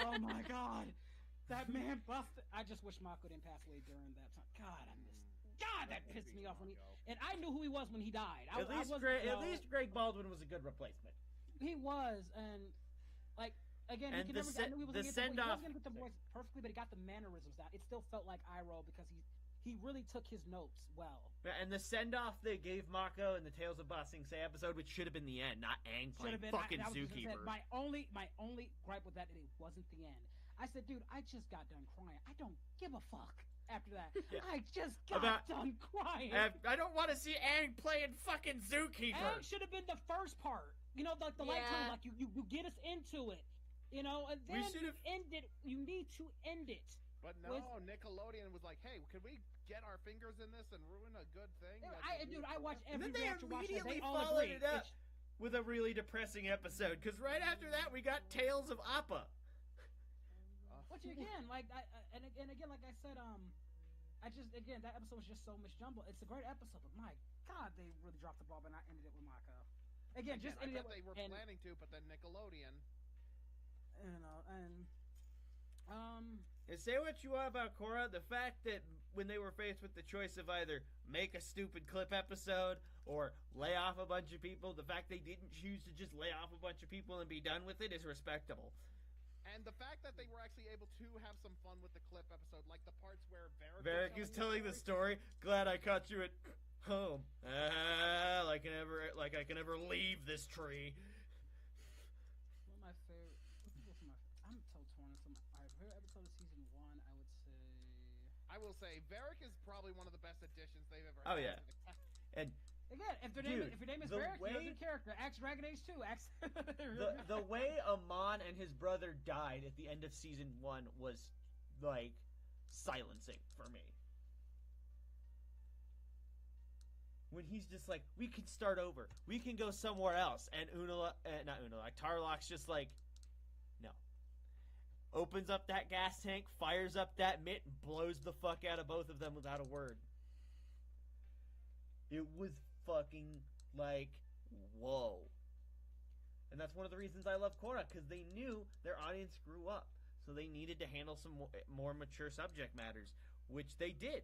oh my god, that man busted. I just wish Mako didn't pass away during that time. God, that pissed me off when and I knew who he was when he died. At least Greg Baldwin was a good replacement. He was, and like. Again, and he could never, I knew he was going to get the voice perfectly, but he got the mannerisms down. It still felt like Iroh because he really took his notes well. And the send-off they gave Mako in the Tales of Ba Sing Se episode, which should have been the end, not Aang playing fucking Zookeeper. My only gripe with that is it wasn't the end. I said, dude, I just got done crying. I don't give a fuck after that. Yeah. I just got done crying. I don't want to see Aang playing fucking Zookeeper. Aang should have been the first part. You know, like the light tone, like you get us into it. You know, and then you end it. You need to end it. But no, Nickelodeon was like, "Hey, can we get our fingers in this and ruin a good thing?" I watched every reaction. Immediately followed it up with a really depressing episode. Because right after that, we got Tales of Appa. Which again, like, and again, like I said, that episode was just so misjumbled. It's a great episode, but my God, they really dropped the ball, and I ended it with Mako. Again, just ended it. They were planning to, but then Nickelodeon. You know, and say what you want about Korra, the fact that when they were faced with the choice of either make a stupid clip episode or lay off a bunch of people, the fact they didn't choose to just lay off a bunch of people and be done with it is respectable. And the fact that they were actually able to have some fun with the clip episode, like the parts where Varric is telling the story. Glad I caught you at home. Like I can ever leave this tree. I will say Varric is probably one of the best additions they've ever Oh, had. yeah. And Again, if your name is the Varric, you're a way- good character. Axe Dragon Age 2. Axe. the way Amon and his brother died at the end of season 1 was like silencing for me. When he's just like, we can start over, we can go somewhere else, and Tarlok's just like, no. Opens up that gas tank, fires up that mitt, and blows the fuck out of both of them without a word. It was fucking like, whoa. And that's one of the reasons I love Korra, because they knew their audience grew up. So they needed to handle some more mature subject matters, which they did.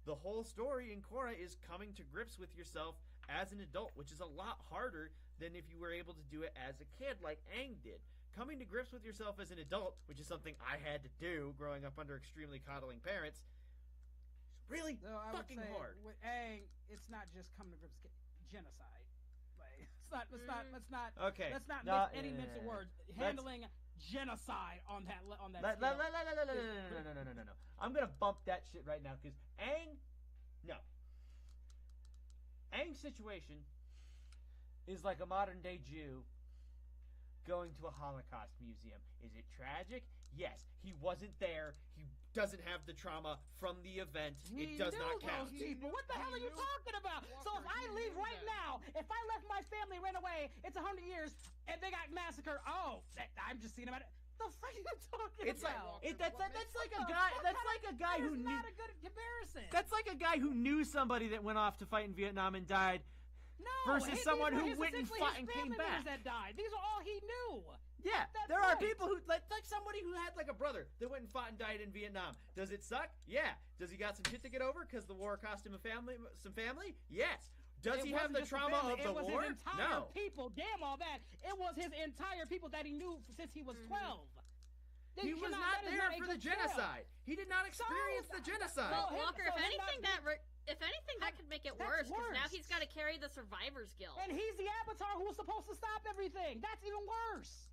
The whole story in Korra is coming to grips with yourself as an adult, which is a lot harder than if you were able to do it as a kid like Aang did. Coming to grips with yourself as an adult, which is something I had to do growing up under extremely coddling parents, is really I would fucking say hard. With Aang, it's not just coming to grips with genocide. Like, let's not Okay. Let's not No, mix any yeah, mix of yeah, yeah. words. Let's- Handling genocide on that No, scale. I'm gonna bump that shit right now because Aang's situation is like a modern day Jew going to a Holocaust museum. Is it tragic? Yes. He wasn't there. He doesn't have the trauma from the event. It does not count. Those people. What the hell are you talking about? So if I leave right now, if I left my family, ran away, it's 100 years, and they got massacred. I'm just seeing about it. The fuck are you talking It's like about? that's like a guy. That's like a guy who That is knew. not a good comparison. That's like a guy who knew somebody that went off to fight in Vietnam and died. No, versus someone who went and essentially fought his and came family members back. that died. These are all he knew. Yeah, That's there are right. people who like somebody who had like a brother that went and fought and died in Vietnam. Does it suck? Yeah. Does he got some shit to get over because the war cost him some family? Yes. Does he have the trauma of the war? It was his entire No. people. Damn all that. It was his entire people that he knew since he was 12. He was not there for the genocide. He did not experience the genocide. Well, Walker, if anything, that could make it worse because now he's got to carry the survivor's guilt. And he's the Avatar who was supposed to stop everything. That's even worse.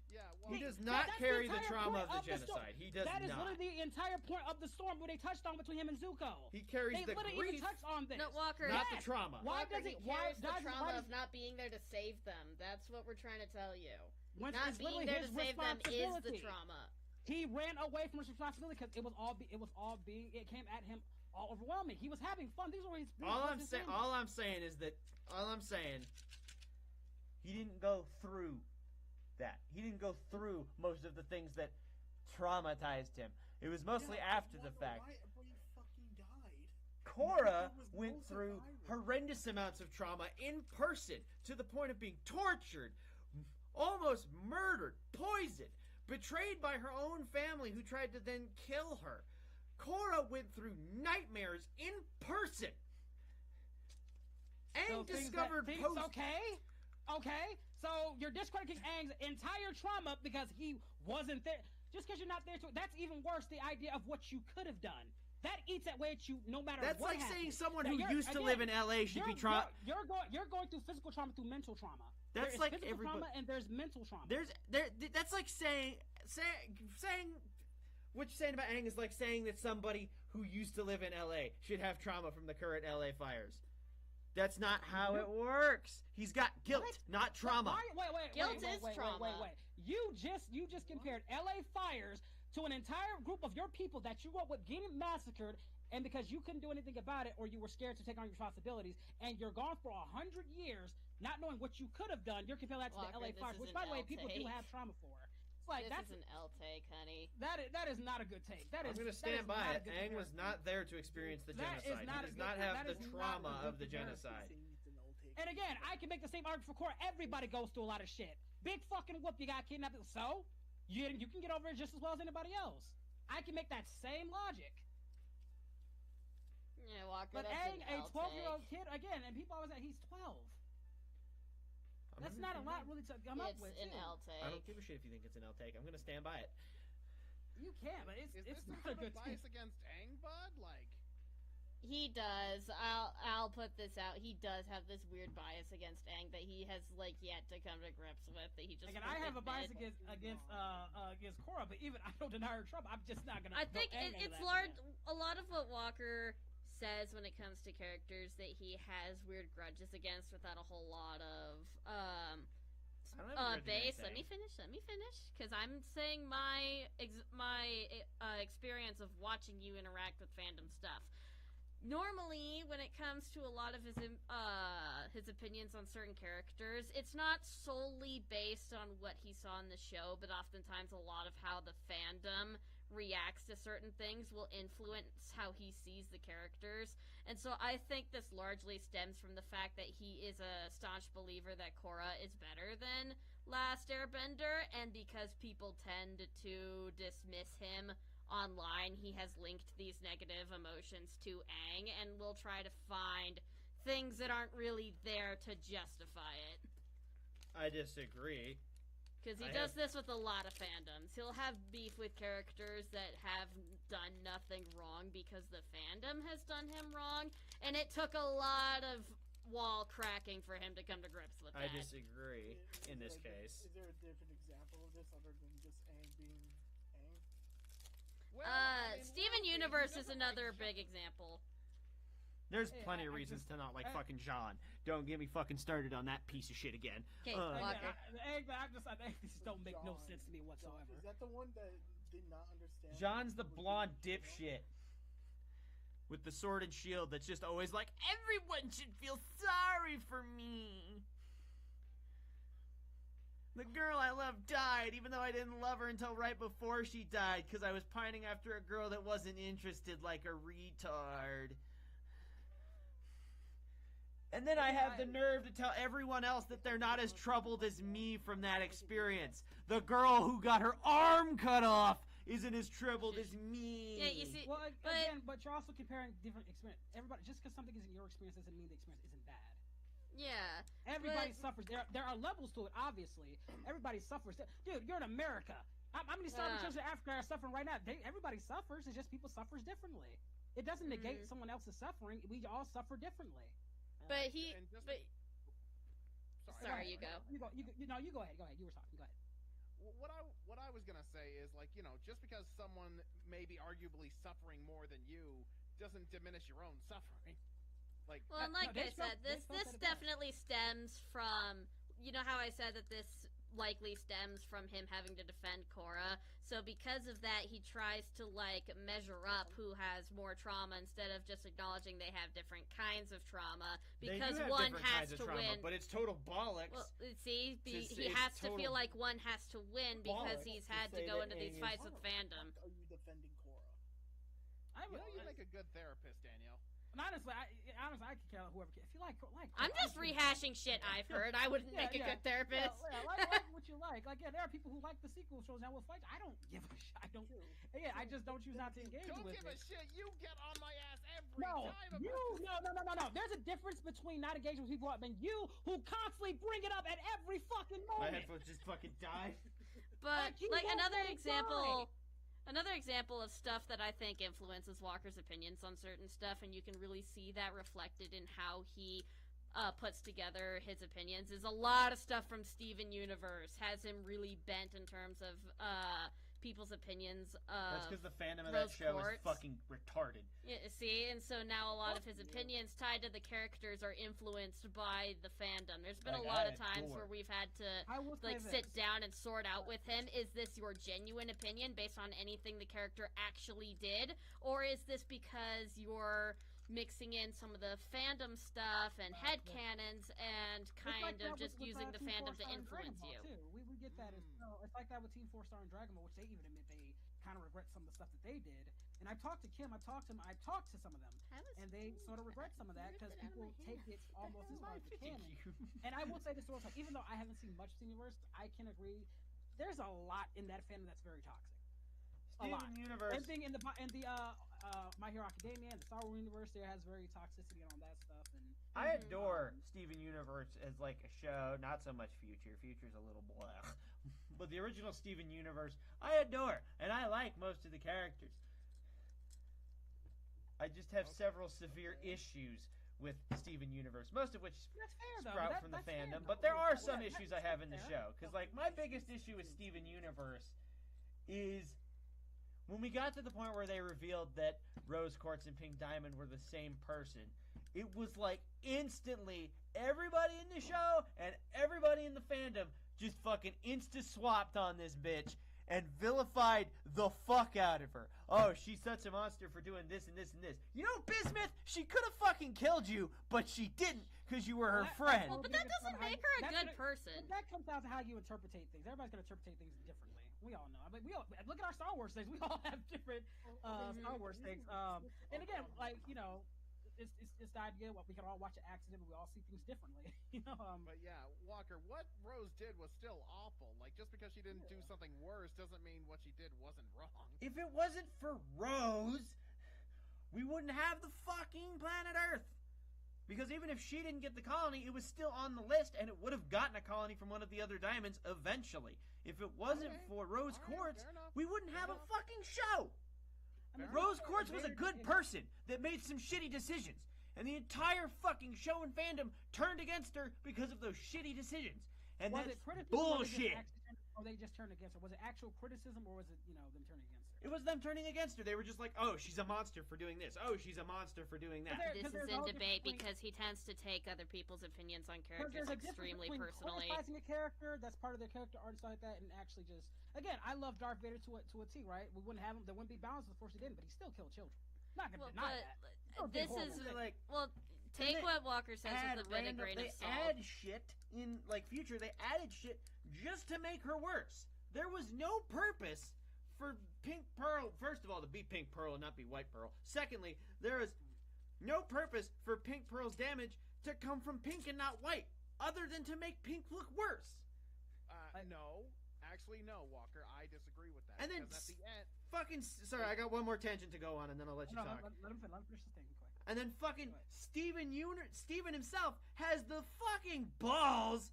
Yeah, He does not that's carry the entire trauma point of the storm. genocide. He does That is not. literally the entire point of the storm where they touched on between him and Zuko. He carries they the literally grief, even touched on this. No, Walker. not the trauma. Why Walker, does he it? Why carries the does trauma why of not being there to save them. That's what we're trying to tell you. When Not it's being literally there to his save them is the responsibility. trauma. He ran away from his responsibility because it came at him all overwhelming. He was having fun. These were his. All I'm saying is that he didn't go through that. He didn't go through most of the things that traumatized him. It was mostly after the fact. Why everybody fucking died? Korra It was went most through survivors. horrendous amounts of trauma in person to the point of being tortured, almost murdered, poisoned, betrayed by her own family who tried to then kill her. Korra went through nightmares in person. Aang discovered post. Okay. So you're discrediting Aang's entire trauma because he wasn't there. Just because you're not there, that's even worse. The idea of what you could have done. That eats away at you no matter That's what like saying happens. someone Now, who you're- used to again, live in LA should be trauma. You're going through physical trauma through mental trauma. That's There is like physical everybody- trauma and there's mental trauma. That's like saying what you're saying about Aang is like saying that somebody who used to live in LA should have trauma from the current LA fires. That's not how it works. He's got guilt, not trauma. Wait, Guilt is trauma. Wait. You just compared LA fires to an entire group of your people that you grew up with getting massacred, and because you couldn't do anything about it or you were scared to take on your responsibilities, and you're gone for 100 years not knowing what you could have done, you're comparing that to Walker, the LA this fires, is which an by the way L people do take. have trauma for. It's like This that's is an L take, honey. that is not a good take. I'm going to stand by it. Aang was not there to experience the That is genocide. not He a does good- not have that the is not a trauma good of the comparison. genocide. And again, I can make the same argument for Korra. Everybody goes through a lot of shit. Big fucking whoop, you got kidnapped. So you can get over it just as well as anybody else. I can make that same logic. Yeah, Walker, But that's Aang, an a L 12-year-old take. kid, again, and people always say he's 12. I'm That's gonna not a stand lot by it. really to come up It's with. an too. L take. I don't give a shit if you think it's an L take. I'm going to stand by it. You can, but Is it's this not some a sort good of take. bias against Aang, bud? Like, He does. I'll put this out. He does have this weird bias against Aang that he has like yet to come to grips with. That he just. Again, I have a bias against Korra, but even I don't deny her trouble. I'm just not gonna. I think it's large. A lot of what Walker says when it comes to characters that he has weird grudges against, without a whole lot of base. Let me finish, because I'm saying my experience of watching you interact with fandom stuff. Normally, when it comes to a lot of his opinions on certain characters, it's not solely based on what he saw in the show, but oftentimes a lot of how the fandom reacts to certain things will influence how he sees the characters. And so I think this largely stems from the fact that he is a staunch believer that Korra is better than Last Airbender, and because people tend to dismiss him online, he has linked these negative emotions to Aang and will try to find things that aren't really there to justify it. I disagree. Because he does this with a lot of fandoms. He'll have beef with characters that have done nothing wrong because the fandom has done him wrong, and it took a lot of wall cracking for him to come to grips with that. I disagree in this case. Is there a different example of this other than just Aang being Aang? Steven Universe is another big example. There's plenty of reasons to not like fucking Jean. Don't get me fucking started on that piece of shit again. Okay, Walker. I think these don't make no sense to me whatsoever. Is that the one that did not understand? Jean's the blonde dipshit with the sword and shield that's just always like, everyone should feel sorry for me. The girl I love died, even though I didn't love her until right before she died, because I was pining after a girl that wasn't interested, like a retard. And then I have the nerve to tell everyone else that they're not as troubled as me from that experience. The girl who got her arm cut off isn't as troubled as me. Yeah, you see, but you're also comparing different experience. Everybody, just because something isn't your experience doesn't mean the experience isn't bad. Yeah. Everybody suffers. There are levels to it, obviously. Everybody suffers. Dude, you're in America. How many starving children in Africa are suffering right now? Everybody suffers. It's just people suffers differently. It doesn't negate someone else's suffering. We all suffer differently. But sorry, you go. You go ahead. You were talking. Go ahead. What I was gonna say is, like, just because someone may be arguably suffering more than you doesn't diminish your own suffering. Like, well, like I said, this definitely stems from, you know how I said that this likely stems from him having to defend Korra. So because of that, he tries to like measure up who has more trauma instead of just acknowledging they have different kinds of trauma. Because one has to win, but it's total bollocks. Well, see, he has to feel like one has to win because he's had to go into these fights with fandom. Are you defending Korra? You make a good therapist, Danielle. Honestly, I can count whoever. If you like, I'm just rehashing shit I've heard. I wouldn't make a good therapist. Like what you like. Like, there are people who like the sequel shows now with fights. I don't give a shit. I don't. Yeah, I just don't choose not to engage with it. Don't give a shit. You get on my ass every time. No. There's a difference between not engaging with people and you who constantly bring it up at every fucking moment. My headphones just fucking died. But like another example. Another example of stuff that I think influences Walker's opinions on certain stuff, and you can really see that reflected in how he puts together his opinions, is a lot of stuff from Steven Universe has him really bent in terms of people's opinions of That's because the fandom of that show is fucking retarded. Yeah, see, and so now a lot of his opinions tied to the characters are influenced by the fandom. There's been a lot of times where we've had to like sit down and sort out with him, is this your genuine opinion based on anything the character actually did, or is this because you're mixing in some of the fandom stuff and headcanons and kind of just using the fandom to influence you? We get that as well. It's like that with Team 4-Star and Dragon Ball, which they even admit they kind of regret some of the stuff that they did. And I talked to Kim, I talked to some of them, and they sort of regret some of that because people take it almost as far as the canon. And I will say this also, even though I haven't seen much of the universe, I can agree there's a lot in that fandom that's very toxic. Steven Universe. Everything in the My Hero Academia and the Star Wars universe there has very toxicity and all that stuff. And I adore Steven Universe as like a show, not so much Future. Future's a little blah. But the original Steven Universe, I adore, and I like most of the characters. I just have several severe issues with Steven Universe, most of which That's fair, though. sprout That- from the that's fair, fandom. though. But there are some Yeah, issues that's I have in the fair. show. Because, like, my biggest issue with Steven Universe is when we got to the point where they revealed that Rose Quartz and Pink Diamond were the same person, it was like instantly everybody in the show and everybody in the fandom just fucking insta-swapped on this bitch and vilified the fuck out of her. Oh, she's such a monster for doing this and this and this. You know, Bismuth, she could have fucking killed you, but she didn't because you were her friend. Well, but that doesn't make her a good person. That comes down to how you interpret things. Everybody's gonna interpret things differently. We all know. I mean, we all look at our Star Wars things. We all have different Star Wars things. And again, like it's the idea what we can all watch an accident, but we all see things differently. But yeah, Walker, what Rose did was still awful. Like, just because she didn't do something worse doesn't mean what she did wasn't wrong. If it wasn't for Rose, we wouldn't have the fucking planet Earth. Because even if she didn't get the colony, it was still on the list, and it would have gotten a colony from one of the other diamonds eventually. If it wasn't for Rose Quartz, we wouldn't have a fucking show. Rose Quartz was a good person that made some shitty decisions. And the entire fucking show and fandom turned against her because of those shitty decisions. And Was that's it criticism bullshit. Or they just turned against her? Was it actual criticism, or was it them turning against her? It was them turning against her. They were just like, oh, she's a monster for doing this. Oh, she's a monster for doing that. This is in debate because he tends to take other people's opinions on characters extremely personally. Criticizing a character that's part of their character art and stuff like that, and actually just again, I love Darth Vader to a T, right? We wouldn't have him. There wouldn't be balance. Of course, he didn't, but he still killed children. Not gonna deny that. This is like take what Walker says with a bit of grain of They salt. add shit in like future. They added shit just to make her worse. There was no purpose for Pink Pearl. First of all, to be Pink Pearl and not be White Pearl. Secondly, there is no purpose for Pink Pearl's damage to come from Pink and not White, other than to make Pink look worse. No. Actually, no, Walker. I disagree with that. And then because at the end, sorry, I got one more tangent to go on, and then I'll let you No, talk. let him finish the thing quick. And then fucking Steven himself has the fucking balls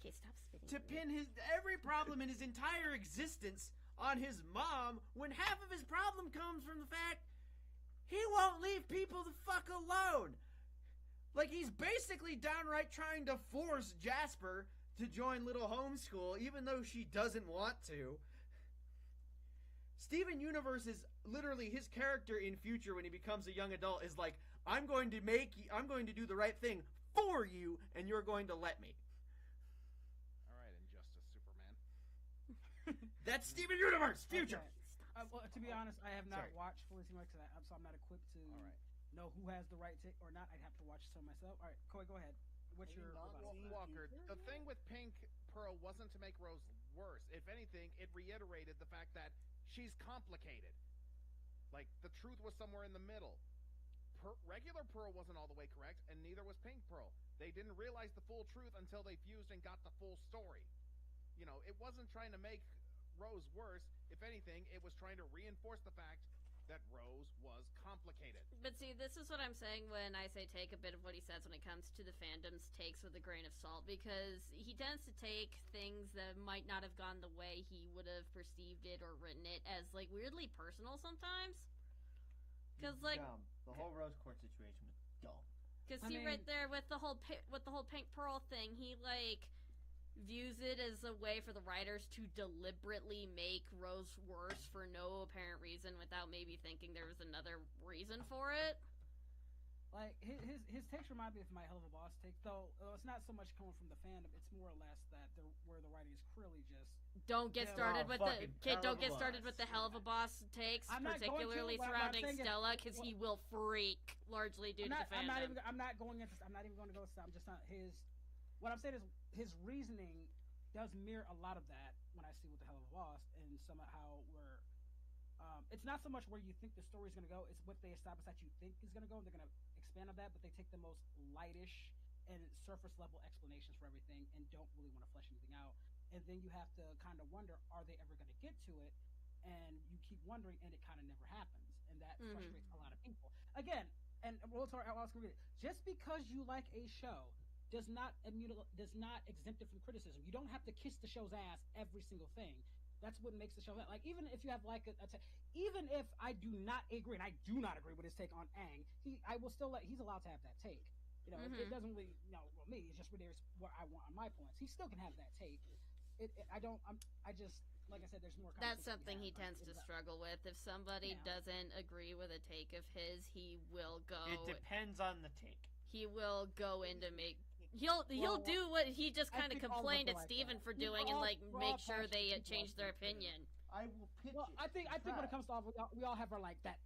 Okay, stop spitting. to pin every problem in his entire existence on his mom, when half of his problem comes from the fact he won't leave people the fuck alone. Like, he's basically downright trying to force Jasper to join Little Homeschool, even though she doesn't want to. Steven Universe is literally his character in future when he becomes a young adult is like, I'm going to do the right thing for you, and you're going to let me. all right, Injustice Superman. That's Steven Universe future. Okay. Well, to be honest, I have not Sorry. watched fully Steven Universe, so I'm not equipped to know who has the right take or not. I'd have to watch some myself. All right, Coy, go ahead. What's your Walker? The thing with Pink Pearl wasn't to make Rose worse. If anything, it reiterated the fact that she's complicated. Like, the truth was somewhere in the middle. Regular Pearl wasn't all the way correct, and neither was Pink Pearl. They didn't realize the full truth until they fused and got the full story. You know, it wasn't trying to make Rose worse. If anything, it was trying to reinforce the fact that Rose was complicated. But see, this is what I'm saying when I say take a bit of what he says when it comes to the fandom's takes with a grain of salt, because he tends to take things that might not have gone the way he would have perceived it or written it as, like, weirdly personal sometimes. Because, like, dumb. The whole Rose Quartz situation was dumb. Because see, right there with the whole Pink Pearl thing, he like views it as a way for the writers to deliberately make Rose worse for no apparent reason, without maybe thinking there was another reason for it. Like his takes remind me of my Hell of a Boss take, though it's not so much coming from the fandom. It's more or less that where the writing is clearly just don't get started with the kid. Don't get started with the Hell of a Boss takes, I'm not going to, particularly but surrounding my thing is- Stella, because he will freak largely due to the fandom. I'm not going into. I'm not even going to go. I'm just not his. What I'm saying is his reasoning does mirror a lot of that when I see with the Hell of a Boss, and somehow where it's not so much where you think the story is going to go; it's what they establish that you think is going to go. And they're going to expand on that, but they take the most lightish and surface level explanations for everything, and don't really want to flesh anything out. And then you have to kind of wonder, are they ever going to get to it? And you keep wondering, and it kind of never happens, and that frustrates a lot of people. Again, and we'll talk. I'll read it. Just because you like a show does not exempt it from criticism. You don't have to kiss the show's ass every single thing. That's what makes the show. Like even if you have like even if I do not agree, and I do not agree with his take on Aang, I will still he's allowed to have that take. You know, it doesn't really, well, me, it's just really what I want on my points. He still can have that take. I just, like I said, there's more. That's something he tends to struggle with. If somebody doesn't agree with a take of his, he will go. It depends on the take. He will go into make. He'll do what he just kind of complained at Steven for doing, and like make sure they change their opinion. I will pitch Well, I think when it comes to all, we all have our like that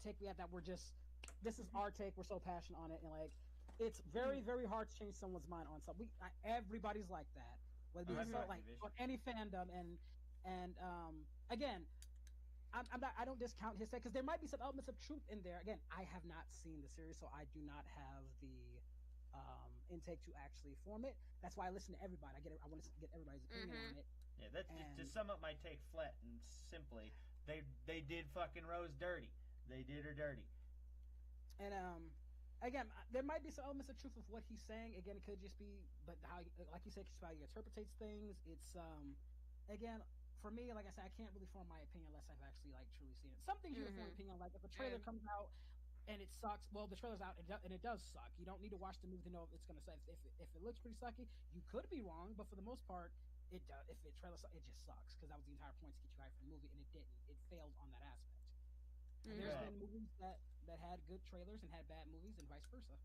take we have that we're just, this is our take, we're so passionate on it, and like it's very hard to change someone's mind on something. Everybody's like that, whether it's like on any fandom, and again, I don't discount his take because there might be some elements of truth in there. Again, I have not seen the series, so I do not have the intake to actually form it. That's why I listen to everybody. I want to get everybody's opinion on it. Yeah, that's to sum up my take flat and simply, they did fucking Rose dirty. They did her dirty. And again, there might be some elements of truth of what he's saying. Again, it could just be, but how, like you said, just how he interprets things. It's again, for me, like I said, I can't really form my opinion unless I've actually like truly seen it. Some things you can form an opinion on, like if a trailer comes out and it sucks. Well, the trailer's out and it does suck. You don't need to watch the movie to know if it's gonna suck. If it looks pretty sucky, you could be wrong, but for the most part, it does. If the trailer sucks, it just sucks because that was the entire point to get you hyped for the movie, and it didn't. It failed on that aspect. And there's been movies that had good trailers and had bad movies, and vice versa.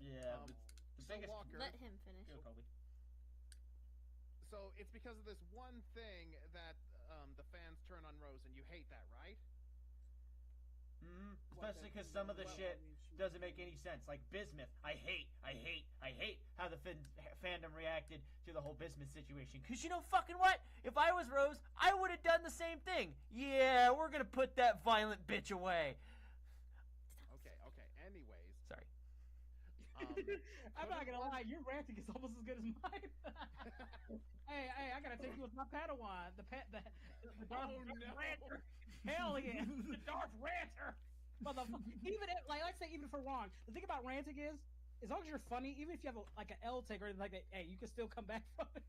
Yeah, but the biggest. Walker, let him finish. Go, Kobe. So it's because of this one thing that the fans turn on Rose, and you hate that, right? Especially because some of the shit doesn't make any sense. Like Bismuth, I hate how the fandom reacted to the whole Bismuth situation. Because you know fucking what? If I was Rose, I would have done the same thing. Yeah, we're gonna put that violent bitch away. Okay. Anyways. Sorry. I'm not gonna lie, your ranting is almost as good as mine. hey, I gotta take you with my Padawan, the Darth Ranter. Hell yeah, the Darth Ranter. Motherfucker. Even if, like, let's say even if we're wrong, the thing about ranting is, as long as you're funny, even if you have like an L take or anything like that, hey, you can still come back from it.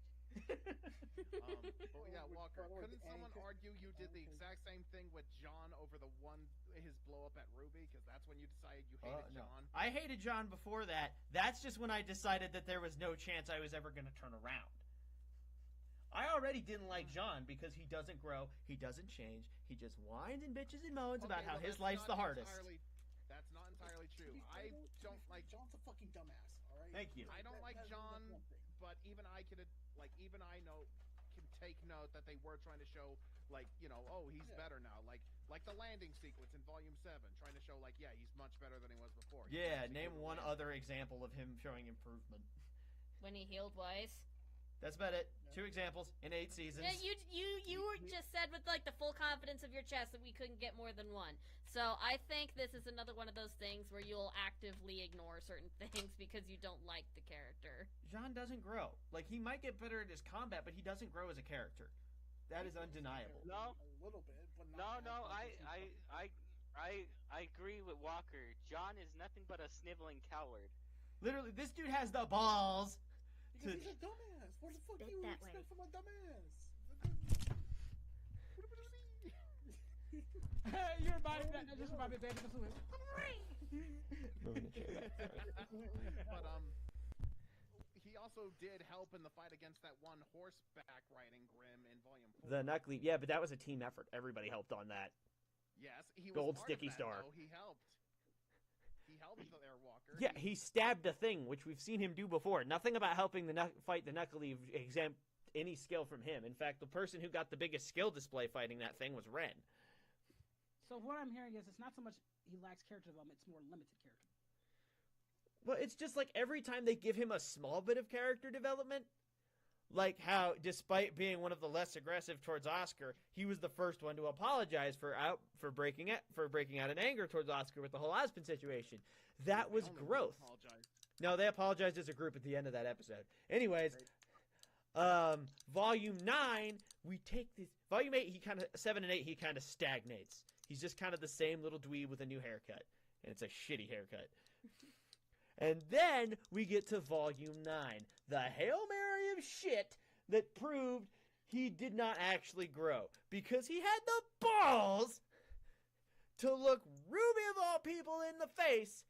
Yeah, Walker. Couldn't someone argue you did the exact same thing with John over his blow up at Ruby? Because that's when you decided you hated John. I hated John before that. That's just when I decided that there was no chance I was ever going to turn around. I already didn't like John because he doesn't grow, he doesn't change, he just whines and bitches and moans about how his life's the hardest. That's not entirely true. I don't like John's a fucking dumbass. All right. Thank you. I don't like John, but even I can take note that they were trying to show, like, you know, oh, he's better now. Like the landing sequence in Volume 7, trying to show, like, yeah, he's much better than he was before. Yeah, name one other example of him showing improvement. When he healed Weiss. That's about it. 2 examples in 8 seasons. Yeah, you were just said with like the full confidence of your chest that we couldn't get more than one. So I think this is another one of those things where you'll actively ignore certain things because you don't like the character. John doesn't grow. Like, he might get better at his combat, but he doesn't grow as a character. That is undeniable. No, a little bit, but not I agree with Walker. John is nothing but a sniveling coward. Literally, this dude has the balls. Because he's a dumbass. What the fuck do you expect from a dumbass? You reminded me. That just reminded me of Banjo Kazooie. But he also did help in the fight against that one horseback riding Grim in Volume 4. The Knuckly, yeah, but that was a team effort. Everybody helped on that. Yes, he was Gold part Sticky of that, Star. though. He helped there, Walker. Yeah, he stabbed a thing, which we've seen him do before. Nothing about helping fight the Knuckly exempt any skill from him. In fact, the person who got the biggest skill display fighting that thing was Ren. So what I'm hearing is it's not so much he lacks character development, it's more limited character. Well, it's just like every time they give him a small bit of character development, like how, despite being one of the less aggressive towards Oscar, he was the first one to apologize for breaking out in anger towards Oscar with the whole Aspen situation. That was growth. No, they apologized as a group at the end of that episode. Anyways, Volume 9, we take this. Volume 8, 7 and 8, he kind of stagnates. He's just kind of the same little dweeb with a new haircut, and it's a shitty haircut. And then we get to Volume 9, the Hail Mary of shit that proved he did not actually grow because he had the balls to look Ruby of all people in the face.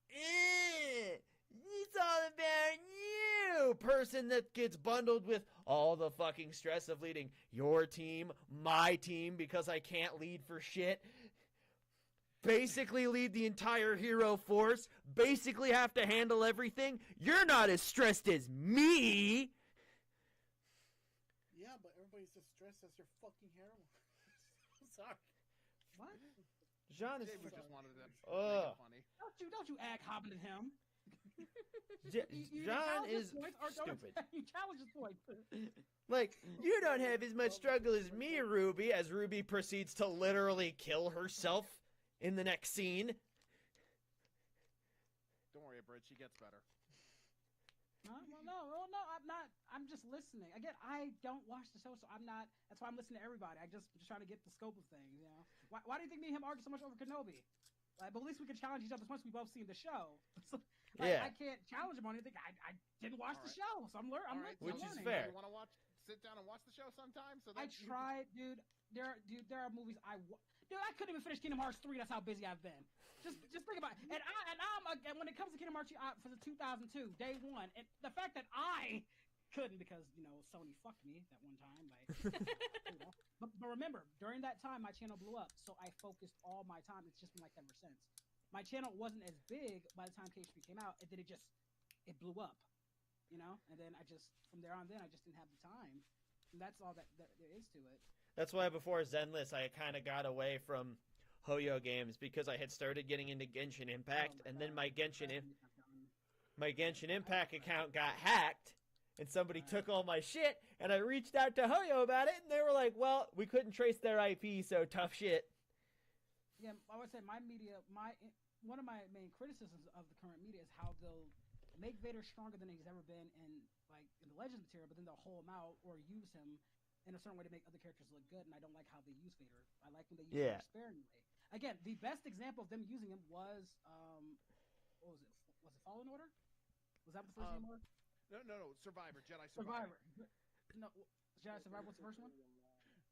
It's all about you, person that gets bundled with all the fucking stress of leading your team, my team, because I can't lead for shit. Basically lead the entire hero force, basically have to handle everything. You're not as stressed as me. Yeah, but everybody's as stressed as your fucking heroine. Sorry. What? John is Jamie just wanted to make it funny. Don't you ag hobbing at him. John is stupid. You challenge his point. Like, you don't have as much struggle as me, Ruby, as Ruby proceeds to literally kill herself in the next scene. Don't worry, Bridge. She gets better. No, I'm not. I'm just listening. Again, I don't watch the show, so I'm not. That's why I'm listening to everybody. I just trying to get the scope of things. You know, why do you think me and him argue so much over Kenobi? But at least we can challenge each other once we both seen the show. So, yeah. I can't challenge him on anything. I didn't watch the show, so I'm learning. Which is learning. fair. You want to sit down and watch the show sometime? So I tried, dude. There are movies Dude, I couldn't even finish Kingdom Hearts 3. That's how busy I've been. Just think about it. And when it comes to Kingdom Hearts for the 2002 day one, and the fact that I couldn't because Sony fucked me that one time. But remember, during that time, my channel blew up, so I focused all my time. It's just been like that ever since. My channel wasn't as big by the time KHP came out, and then it blew up, And then from there on, I just didn't have the time. And that's all that there is to it. That's why before Zenless, I kind of got away from Hoyo games because I had started getting into Genshin Impact, and then my Genshin Impact account got hacked, and somebody took all my shit, and I reached out to Hoyo about it, and they were like, well, we couldn't trace their IP, so tough shit. Yeah, I would say my media, one of my main criticisms of the current media is how they'll make Vader stronger than he's ever been in the Legends material, but then they'll hold him out or use him in a certain way to make other characters look good, and I don't like how they use Vader. I like when they use him sparingly. Again, the best example of them using him was, what was it? Was it Fallen Order? Was that the first name was? No. Survivor. Jedi Survivor. No, Jedi Survivor. What's the first one?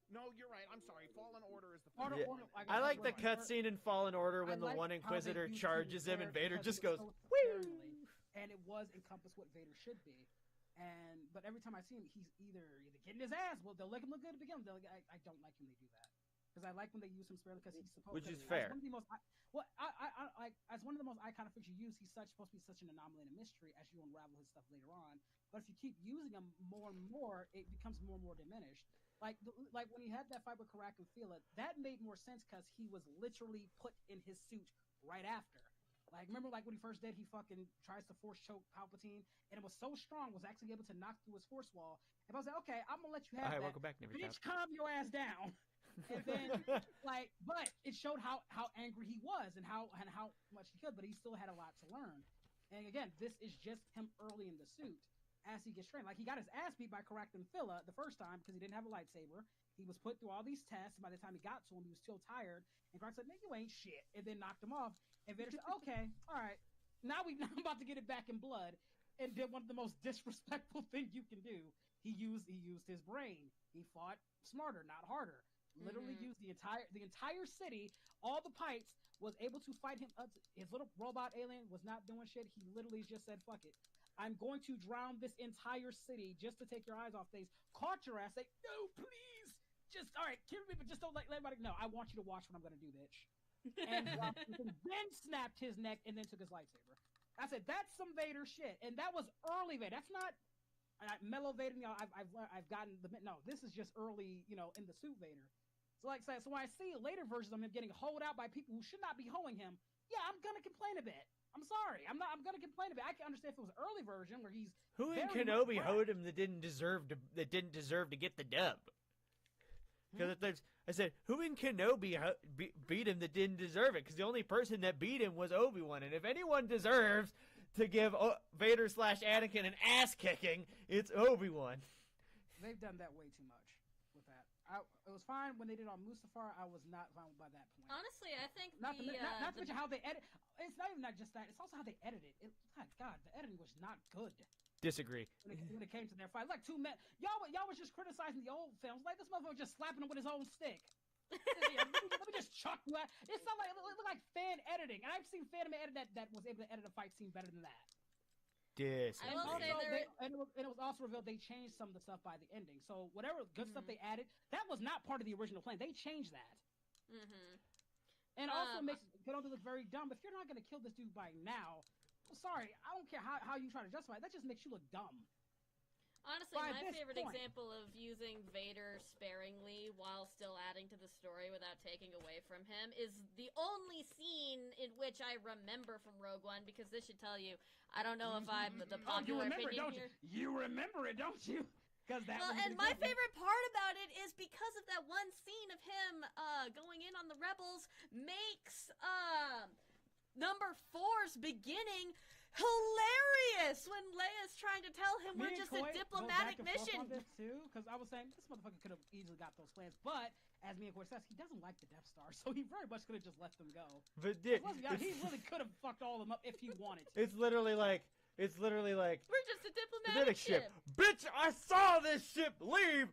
No, you're right. I'm sorry. Fallen Order is the first one. Yeah. I like the cutscene in Fallen Order when the one Inquisitor charges him and Vader just goes, woo! And it was encompassed what Vader should be. But every time I see him, he's either getting his ass. Well, they'll make him look good to begin with. I don't like when they do that because I like when they use him sparingly because he's supposed. Which is fair. As one of the most, as one of the most iconic figures you use, he's supposed to be such an anomaly and a mystery as you unravel his stuff later on. But if you keep using him more and more, it becomes more and more diminished. Like when he had that fight with Karak and Fila, that made more sense because he was literally put in his suit right after. Remember when he first did, he fucking tries to force choke Palpatine, and it was so strong, was actually able to knock through his force wall. And I was like, okay, I'm gonna let you have that. Welcome back, Bitch, calm your ass down. And then, but it showed how angry he was and how much he could, but he still had a lot to learn. And again, this is just him early in the suit as he gets trained. He got his ass beat by Karak and Fila the first time because he didn't have a lightsaber. He was put through all these tests. By the time he got to him, he was still tired. And Karak said, "Man, you ain't shit," and then knocked him off. And Vader said, "Okay, all right, now I'm about to get it back in blood." And did one of the most disrespectful things you can do. He used his brain. He fought smarter, not harder. Literally used the entire city. All the pipes was able to fight him. His little robot alien was not doing shit. He literally just said, "Fuck it. I'm going to drown this entire city just to take your eyes off things." Caught your ass. Say, "No, please. Just, all right, kill me, but just don't let everybody know. I want you to watch what I'm going to do, bitch." And then snapped his neck and then took his lightsaber. I said, that's some Vader shit. And that was early Vader. That's not mellow Vader. I've gotten no, this is just early, in the suit Vader. So so when I see later versions of him getting hoed out by people who should not be hoeing him, yeah, I'm going to complain a bit. I'm sorry. I'm going to complain a bit. I can understand if it was an early version where he's who in Kenobi hoed him that didn't deserve to get the dub. Because I said, who in Kenobi beat him that didn't deserve it? Because the only person that beat him was Obi-Wan. And if anyone deserves to give Vader / Anakin an ass kicking, it's Obi-Wan. They've done that way too much with that. It was fine when they did on Mustafar. I was not fine by that point. Honestly, I think not to mention how they edit. It's not even just that. It's also how they edit it. God, the editing was not good. Disagree. When it came to their fight, like 2 men, y'all was just criticizing the old films. Like this motherfucker just slapping him with his own stick. Let me just chuck you out. It sounded like it looked like fan editing, and I've seen fan edit that was able to edit a fight scene better than that. Disagree. I will say and it was also revealed they changed some of the stuff by the ending. So whatever good stuff they added, that was not part of the original plan. They changed that. And also makes Kenobi look very dumb. If you're not going to kill this dude by now, sorry, I don't care how you try to justify it. That just makes you look dumb. Honestly, By my this favorite point. example of using Vader sparingly while still adding to the story without taking away from him is the only scene in which I remember from Rogue One, because this should tell you, I don't know if I'm the popular you remember it, opinion don't here. you? You remember it, don't you? Because that. Well, and my favorite part about it is because of that one scene of him going in on the rebels makes number 4's beginning hilarious when Leia's trying to tell him we're just a diplomatic mission. Too, because I was saying this motherfucker could have easily got those plans, but as Mia Coy says, he doesn't like the Death Star, so he very much could have just let them go. But he really could have fucked all of them up if he wanted to. It's literally like we're just a diplomatic ship. Bitch, I saw this ship leave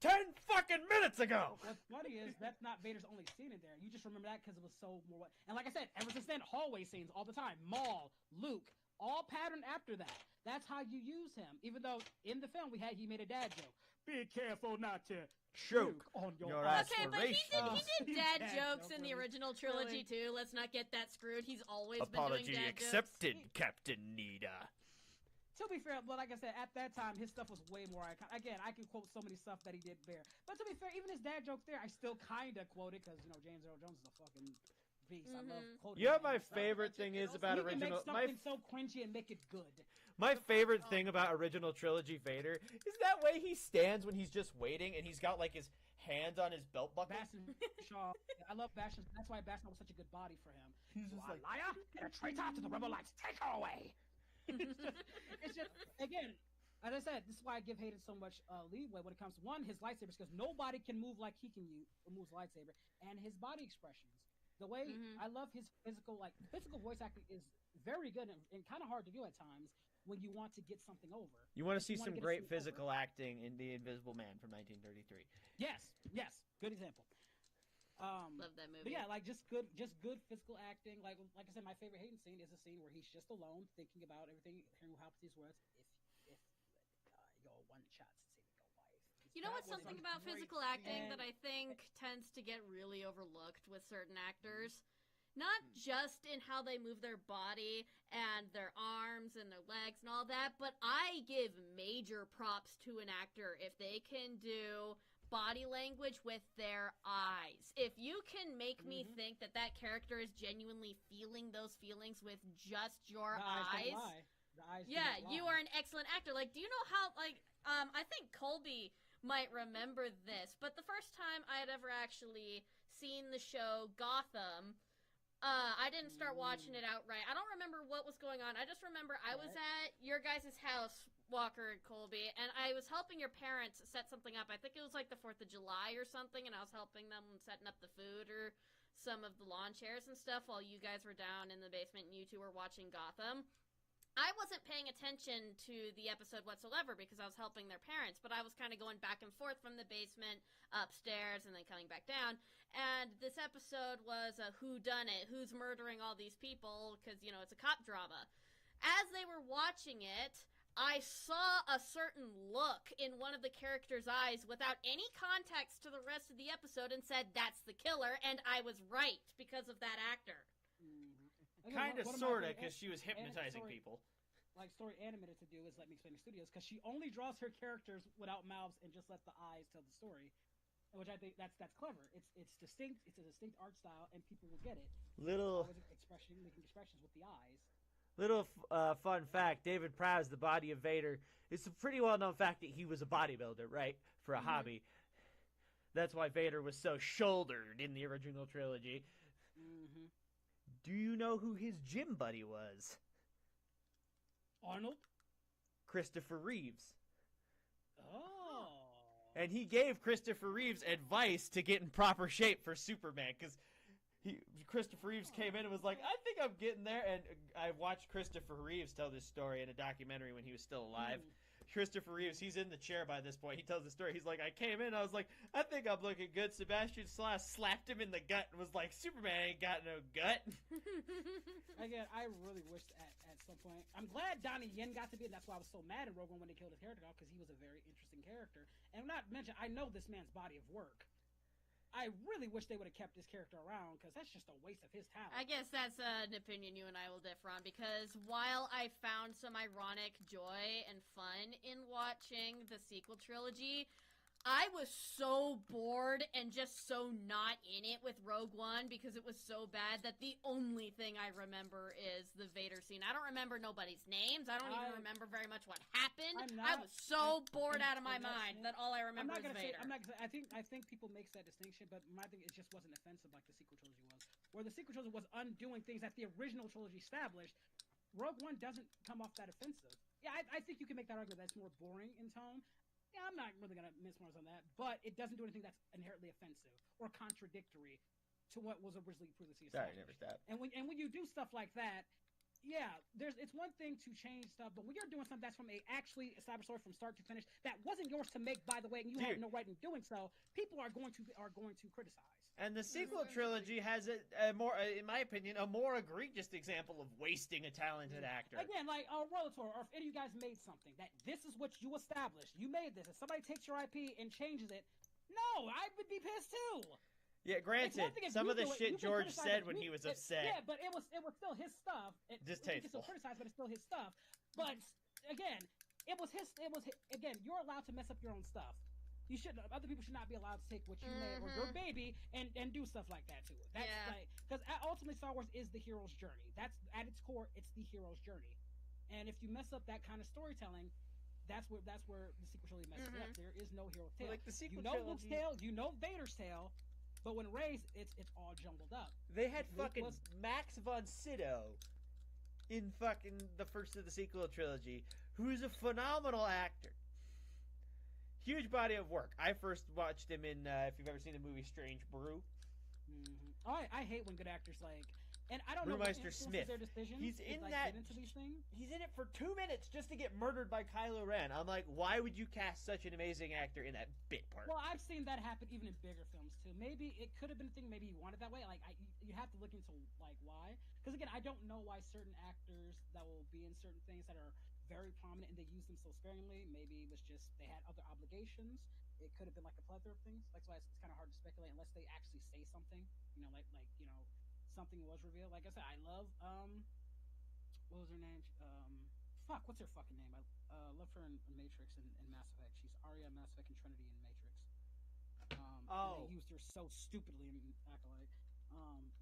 10 fucking minutes ago. What's funny is that's not Vader's only scene in there. You just remember that because it was so more. And like I said, ever since then, hallway scenes all the time. Maul, Luke, all patterned after that. That's how you use him. Even though in the film he made a dad joke. Be careful not to choke on your Okay, but he did dad Dad jokes joke, in the really. original trilogy too. Let's not get that screwed. He's always Apology been doing dad accepted, jokes. Captain Nita. To be fair, but like I said, at that time, his stuff was way more iconic. Again, I can quote so many stuff that he did there. But to be fair, even his dad jokes there, I still kind of quote it because, James Earl Jones is a fucking beast. I love quoting You know him what my and stuff. favorite thing is about He can original... make something so cringy and make it good. My favorite thing about original trilogy Vader is that way he stands when he's just waiting and he's got like his hands on his belt buckle. Bastion Shaw. I love Bastion. That's why Bastion was such a good body for him. He's just like, liar and a traitor to the rebel lights. Take her away. It's just, again, as I said, this is why I give Hayden so much leeway when it comes to, one, his lightsabers, because nobody can move like he can move his lightsaber, and his body expressions. The way I love his physical voice acting is very good and kind of hard to do at times when you want to get something over. You want to see wanna some get a great scene physical acting in The Invisible Man from 1933. Yes, good example. Love that movie. But yeah, like just good physical acting. Like I said, my favorite Hayden scene is a scene where he's just alone, thinking about everything, hearing how these words. If your one shot to save your wife. You know That what's was something a about great physical acting scene. that I think tends to get really overlooked with certain actors? Not just in how they move their body and their arms and their legs and all that, but I give major props to an actor if they can do body language with their eyes. If you can make me think that that character is genuinely feeling those feelings with just your The eyes eyes. don't lie. The eyes do Yeah, not you lie. are an excellent actor. Like, do you know how, I think Colby might remember this, but the first time I had ever actually seen the show Gotham, I didn't start watching it outright. I don't remember what was going on. I just remember I was at your guys' house, Walker and Colby, and I was helping your parents set something up. I think it was like the 4th of July or something, and I was helping them setting up the food or some of the lawn chairs and stuff while you guys were down in the basement and you two were watching Gotham. I wasn't paying attention to the episode whatsoever because I was helping their parents, but I was kind of going back and forth from the basement upstairs and then coming back down. And this episode was a whodunit, who's murdering all these people, because, it's a cop drama. As they were watching it, I saw a certain look in one of the characters' eyes without any context to the rest of the episode and said, that's the killer, and I was right because of that actor. Kind of, sort of, because she was hypnotizing people. Like story animated to do is Let Me Explain to Studios, because she only draws her characters without mouths and just let the eyes tell the story, which I think that's clever. It's distinct. It's a distinct art style, and people will get it. Making expressions with the eyes. Little fun fact: David Prowse, the body of Vader, it's a pretty well-known fact that he was a bodybuilder, right, for a hobby. That's why Vader was so shouldered in the original trilogy. Do you know who his gym buddy was? Arnold? Christopher Reeves. Oh. And he gave Christopher Reeves advice to get in proper shape for Superman, because Christopher Reeves came in and was like, I think I'm getting there. And I watched Christopher Reeves tell this story in a documentary when he was still alive. Christopher Reeves, he's in the chair by this point. He tells the story. He's like, I came in, I was like, I think I'm looking good. Sebastian Stan slapped him in the gut and was like, Superman ain't got no gut. Again, I really wished at some point. I'm glad Donnie Yen got to be, and that's why I was so mad at Rogue One when they killed his character off, because he was a very interesting character. And not mention, I know this man's body of work. I really wish they would have kept this character around, because that's just a waste of his talent. I guess that's an opinion you and I will differ on, because while I found some ironic joy and fun in watching the sequel trilogy, I was so bored and just so not in it with Rogue One because it was so bad that the only thing I remember is the Vader scene. I don't remember nobody's names. I don't even remember very much what happened. I was so bored out of my mind that all I remember is Vader. I think people make that distinction, but my thing, it just wasn't offensive like the sequel trilogy was. Where the sequel trilogy was undoing things that the original trilogy established, Rogue One doesn't come off that offensive. Yeah, I think you can make that argument that's more boring in tone. Yeah, I'm not really going to miss words on that, but it doesn't do anything that's inherently offensive or contradictory to what was originally previously established. Sorry, never stop. And when you do stuff like that, yeah, it's one thing to change stuff, but when you're doing something that's from a actually established story from start to finish that wasn't yours to make, by the way, and you had no right in doing so, people are going to criticize. And the sequel trilogy has a more, in my opinion, a more egregious example of wasting a talented actor. Again, like Relator, or if any of you guys made something that this is what you established, you made this. If somebody takes your IP and changes it, no, I would be pissed too. Yeah, granted, some of the shit George said when he was upset. Yeah, but it was still his stuff. Distasteful. You can still criticize, but it's still his stuff. But again, it was his. Again, you're allowed to mess up your own stuff. You shouldn't. Other people should not be allowed to take what you made or your baby and do stuff like that to it. That's like, because ultimately Star Wars is the hero's journey. That's at its core, it's the hero's journey. And if you mess up that kind of storytelling, that's where the sequel trilogy messes up. There is no hero's tale. Like the sequel Luke's tale, you know Vader's tale, but when Rey's, it's all jumbled up. They had fucking Max von Sydow in fucking the first of the sequel trilogy, who's a phenomenal actor. Huge body of work. I first watched him in, if you've ever seen the movie Strange Brew. Mm-hmm. Oh, I hate when good actors like, and I don't Brewmeister know what Smith. Their decisions He's in that. Get into these things. He's in it for 2 minutes just to get murdered by Kylo Ren. I'm like, why would you cast such an amazing actor in that bit part? Well, I've seen that happen even in bigger films too. Maybe it could have been a thing. Maybe you wanted that way. Like, you have to look into like why. Because again, I don't know why certain actors that will be in certain things that are very prominent and they use them so sparingly. Maybe it was just they had other obligations. It could have been like a plethora of things. That's why it's kind of hard to speculate unless they actually say something. You know, like something was revealed. Like I said, I love what was her name? What's her fucking name? I love her in Matrix and Mass Effect. She's Arya, Mass Effect, and Trinity in Matrix. And they used her so stupidly in Acolyte.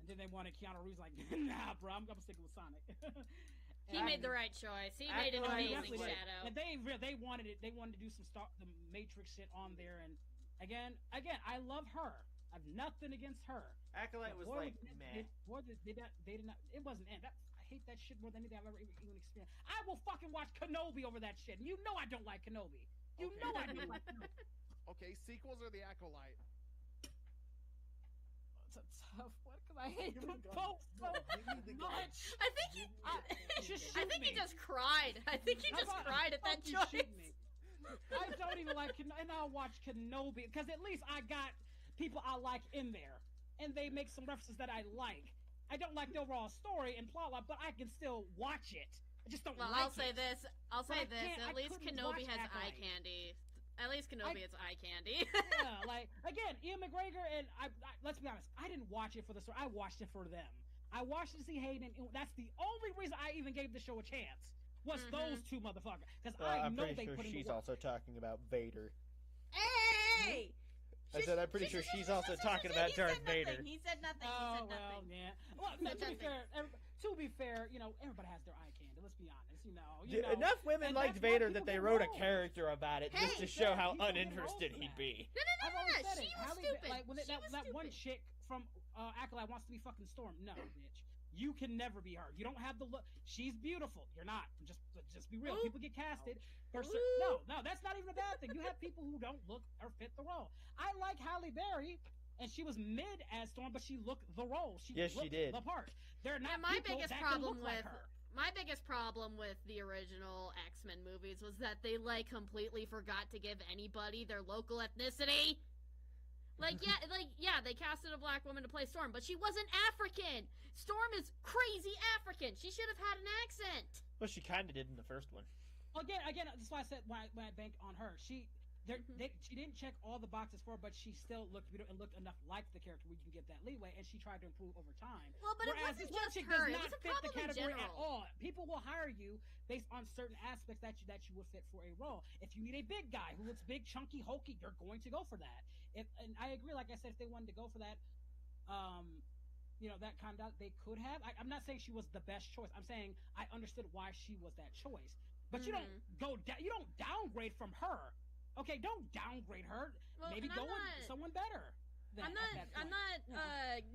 And then they wanted Keanu Reeves like, nah, bro, I'm sticking with Sonic. He made the right choice. He made an amazing Shadow. And they wanted it. They wanted to do some the Matrix shit on there. And again, I love her. I have nothing against her. Acolyte was like, meh. They did not. It wasn't. I hate that shit more than anything I've ever even experienced. I will fucking watch Kenobi over that shit. And you know I don't like Kenobi. You know I don't like Kenobi. Okay, sequels or the Acolyte? It's a tough one because I hate them both so much. I think he just cried. I think he just cried at that choice. I don't even like Kenobi, and I'll watch Kenobi because at least I got people I like in there, and they make some references that I like. I don't like the overall story and plot line, but I can still watch it. I just don't like it. I'll say this. At least Kenobi has eye candy. At least Kenobi has eye candy. Yeah, like, again, Ian McGregor, and I let's be honest, I didn't watch it for the story. I watched it for them. I watched it to see Hayden, and that's the only reason I even gave the show a chance, was those two motherfuckers. Because I know they put in the work. She's also talking about Vader. Hey! I said, I'm pretty sure she's also talking about Darth Vader. He said nothing. Oh, well, yeah. Well, to be fair, you know, everybody has their eye candy. Let's be honest. You know, enough women liked Vader that they wrote a character about it just to show how uninterested he'd be. No. She was stupid. Like, when that one chick from Acolyte wants to be fucking Storm. No, bitch. You can never be her. You don't have the look. She's beautiful. You're not. Just be real. People get casted. No, that's not even a bad thing. You have people who don't look or fit the role. I like Halle Berry, and she was mid as Storm, but she looked the role. She Yes, she looked did. the part. They're not my people biggest that problem can look with like her. my biggest problem with the original X-Men movies was that they like completely forgot to give anybody their local ethnicity. Like they casted a black woman to play Storm, but she wasn't African. Storm is crazy African. She should have had an accent. Well, she kind of did in the first one. Again, that's why I said when I bank on her. She didn't check all the boxes for her, but she still looked enough like the character where you can get that leeway, and she tried to improve over time. Well, but whereas it wasn't this one just chick her. does It not was a fit the problem in category at general. all. People will hire you based on certain aspects that you would fit for a role. If you need a big guy who looks big, chunky, hulky, you're going to go for that. And I agree, like I said, if they wanted to go for that, that kind of they could have. I'm not saying she was the best choice. I'm saying I understood why she was that choice. But you don't you don't downgrade from her. Okay, don't downgrade her. Well, Maybe go with someone better. I'm not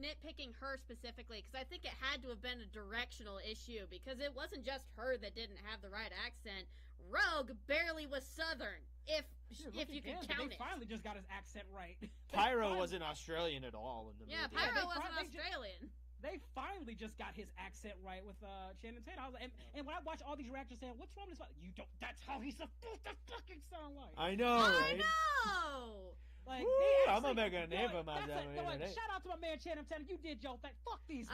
nitpicking her specifically because I think it had to have been a directional issue because it wasn't just her that didn't have the right accent. Rogue barely was Southern, if you can count they it. Finally just got his accent right. Pyro wasn't Australian at all in the movie. Pyro wasn't Australian. They finally just got his accent right with Channing Tatum. I was like, and when I watch all these reactors saying, "What's wrong with this?" You don't. That's how he's supposed to fucking sound like. I know, right? I know. Like, I'm gonna make a name for myself. Shout out to my man Channing Tatum. You did your thing. Fuck these.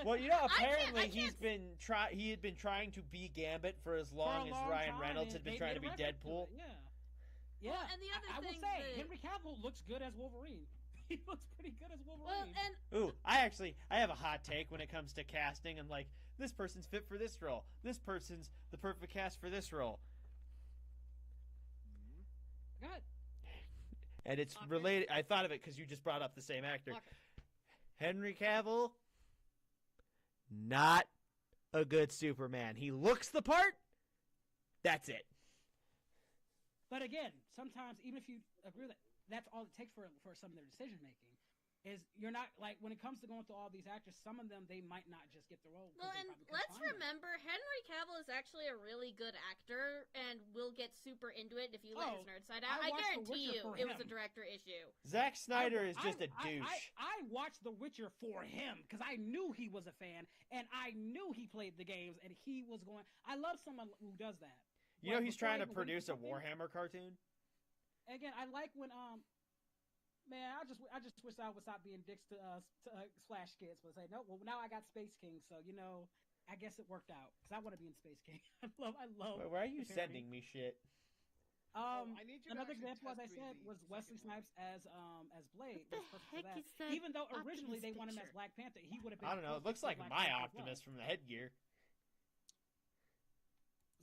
Well, apparently he had been trying to be Gambit for as long as Ryan Reynolds had been trying to be Deadpool. Yeah. Well, and the other I thing will say, Henry Cavill looks good as Wolverine. He looks pretty good as Wolverine. Well, I have a hot take when it comes to casting. I'm like, this person's fit for this role. This person's the perfect cast for this role. Good. And it's related. I thought of it because you just brought up the same actor. Henry Cavill, not a good Superman. He looks the part. That's it. But again, sometimes even if you agree that that's all it takes for some of their decision making, is you're not like when it comes to going through all these actors, some of them they might not just get the role. Well, and let's remember Henry Cavill is actually a really good actor and will get super into it if you let his nerd side out. I guarantee you it was a director issue. Zack Snyder is just a douche. I watched The Witcher for him because I knew he was a fan and I knew he played the games and he was going. I love someone who does that. You know he's trying to produce a Warhammer cartoon. Again, I like when man, I just wish I would stop being dicks to Flash kids, but say no. Well, now I got Space King, so I guess it worked out because I want to be in Space King. I love. Why are you sending me shit? Another example, as I said, was Wesley Snipes as Blade. What the heck is that? Even though originally they wanted him as Black Panther, he would have been. I don't know. It looks like my Optimus from the headgear.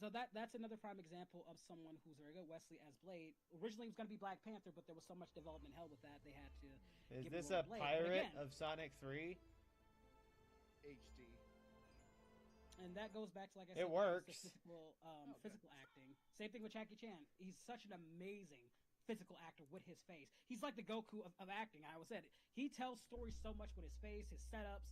So that's another prime example of someone who's very good. Wesley as Blade. Originally it was going to be Black Panther, but there was so much development hell with that they had to. Is this a pirate of Sonic 3? HD. And that goes back to, like I said, it works. Physical acting. Same thing with Jackie Chan. He's such an amazing physical actor with his face. He's like the Goku of acting. I always said he tells stories so much with his face, his setups,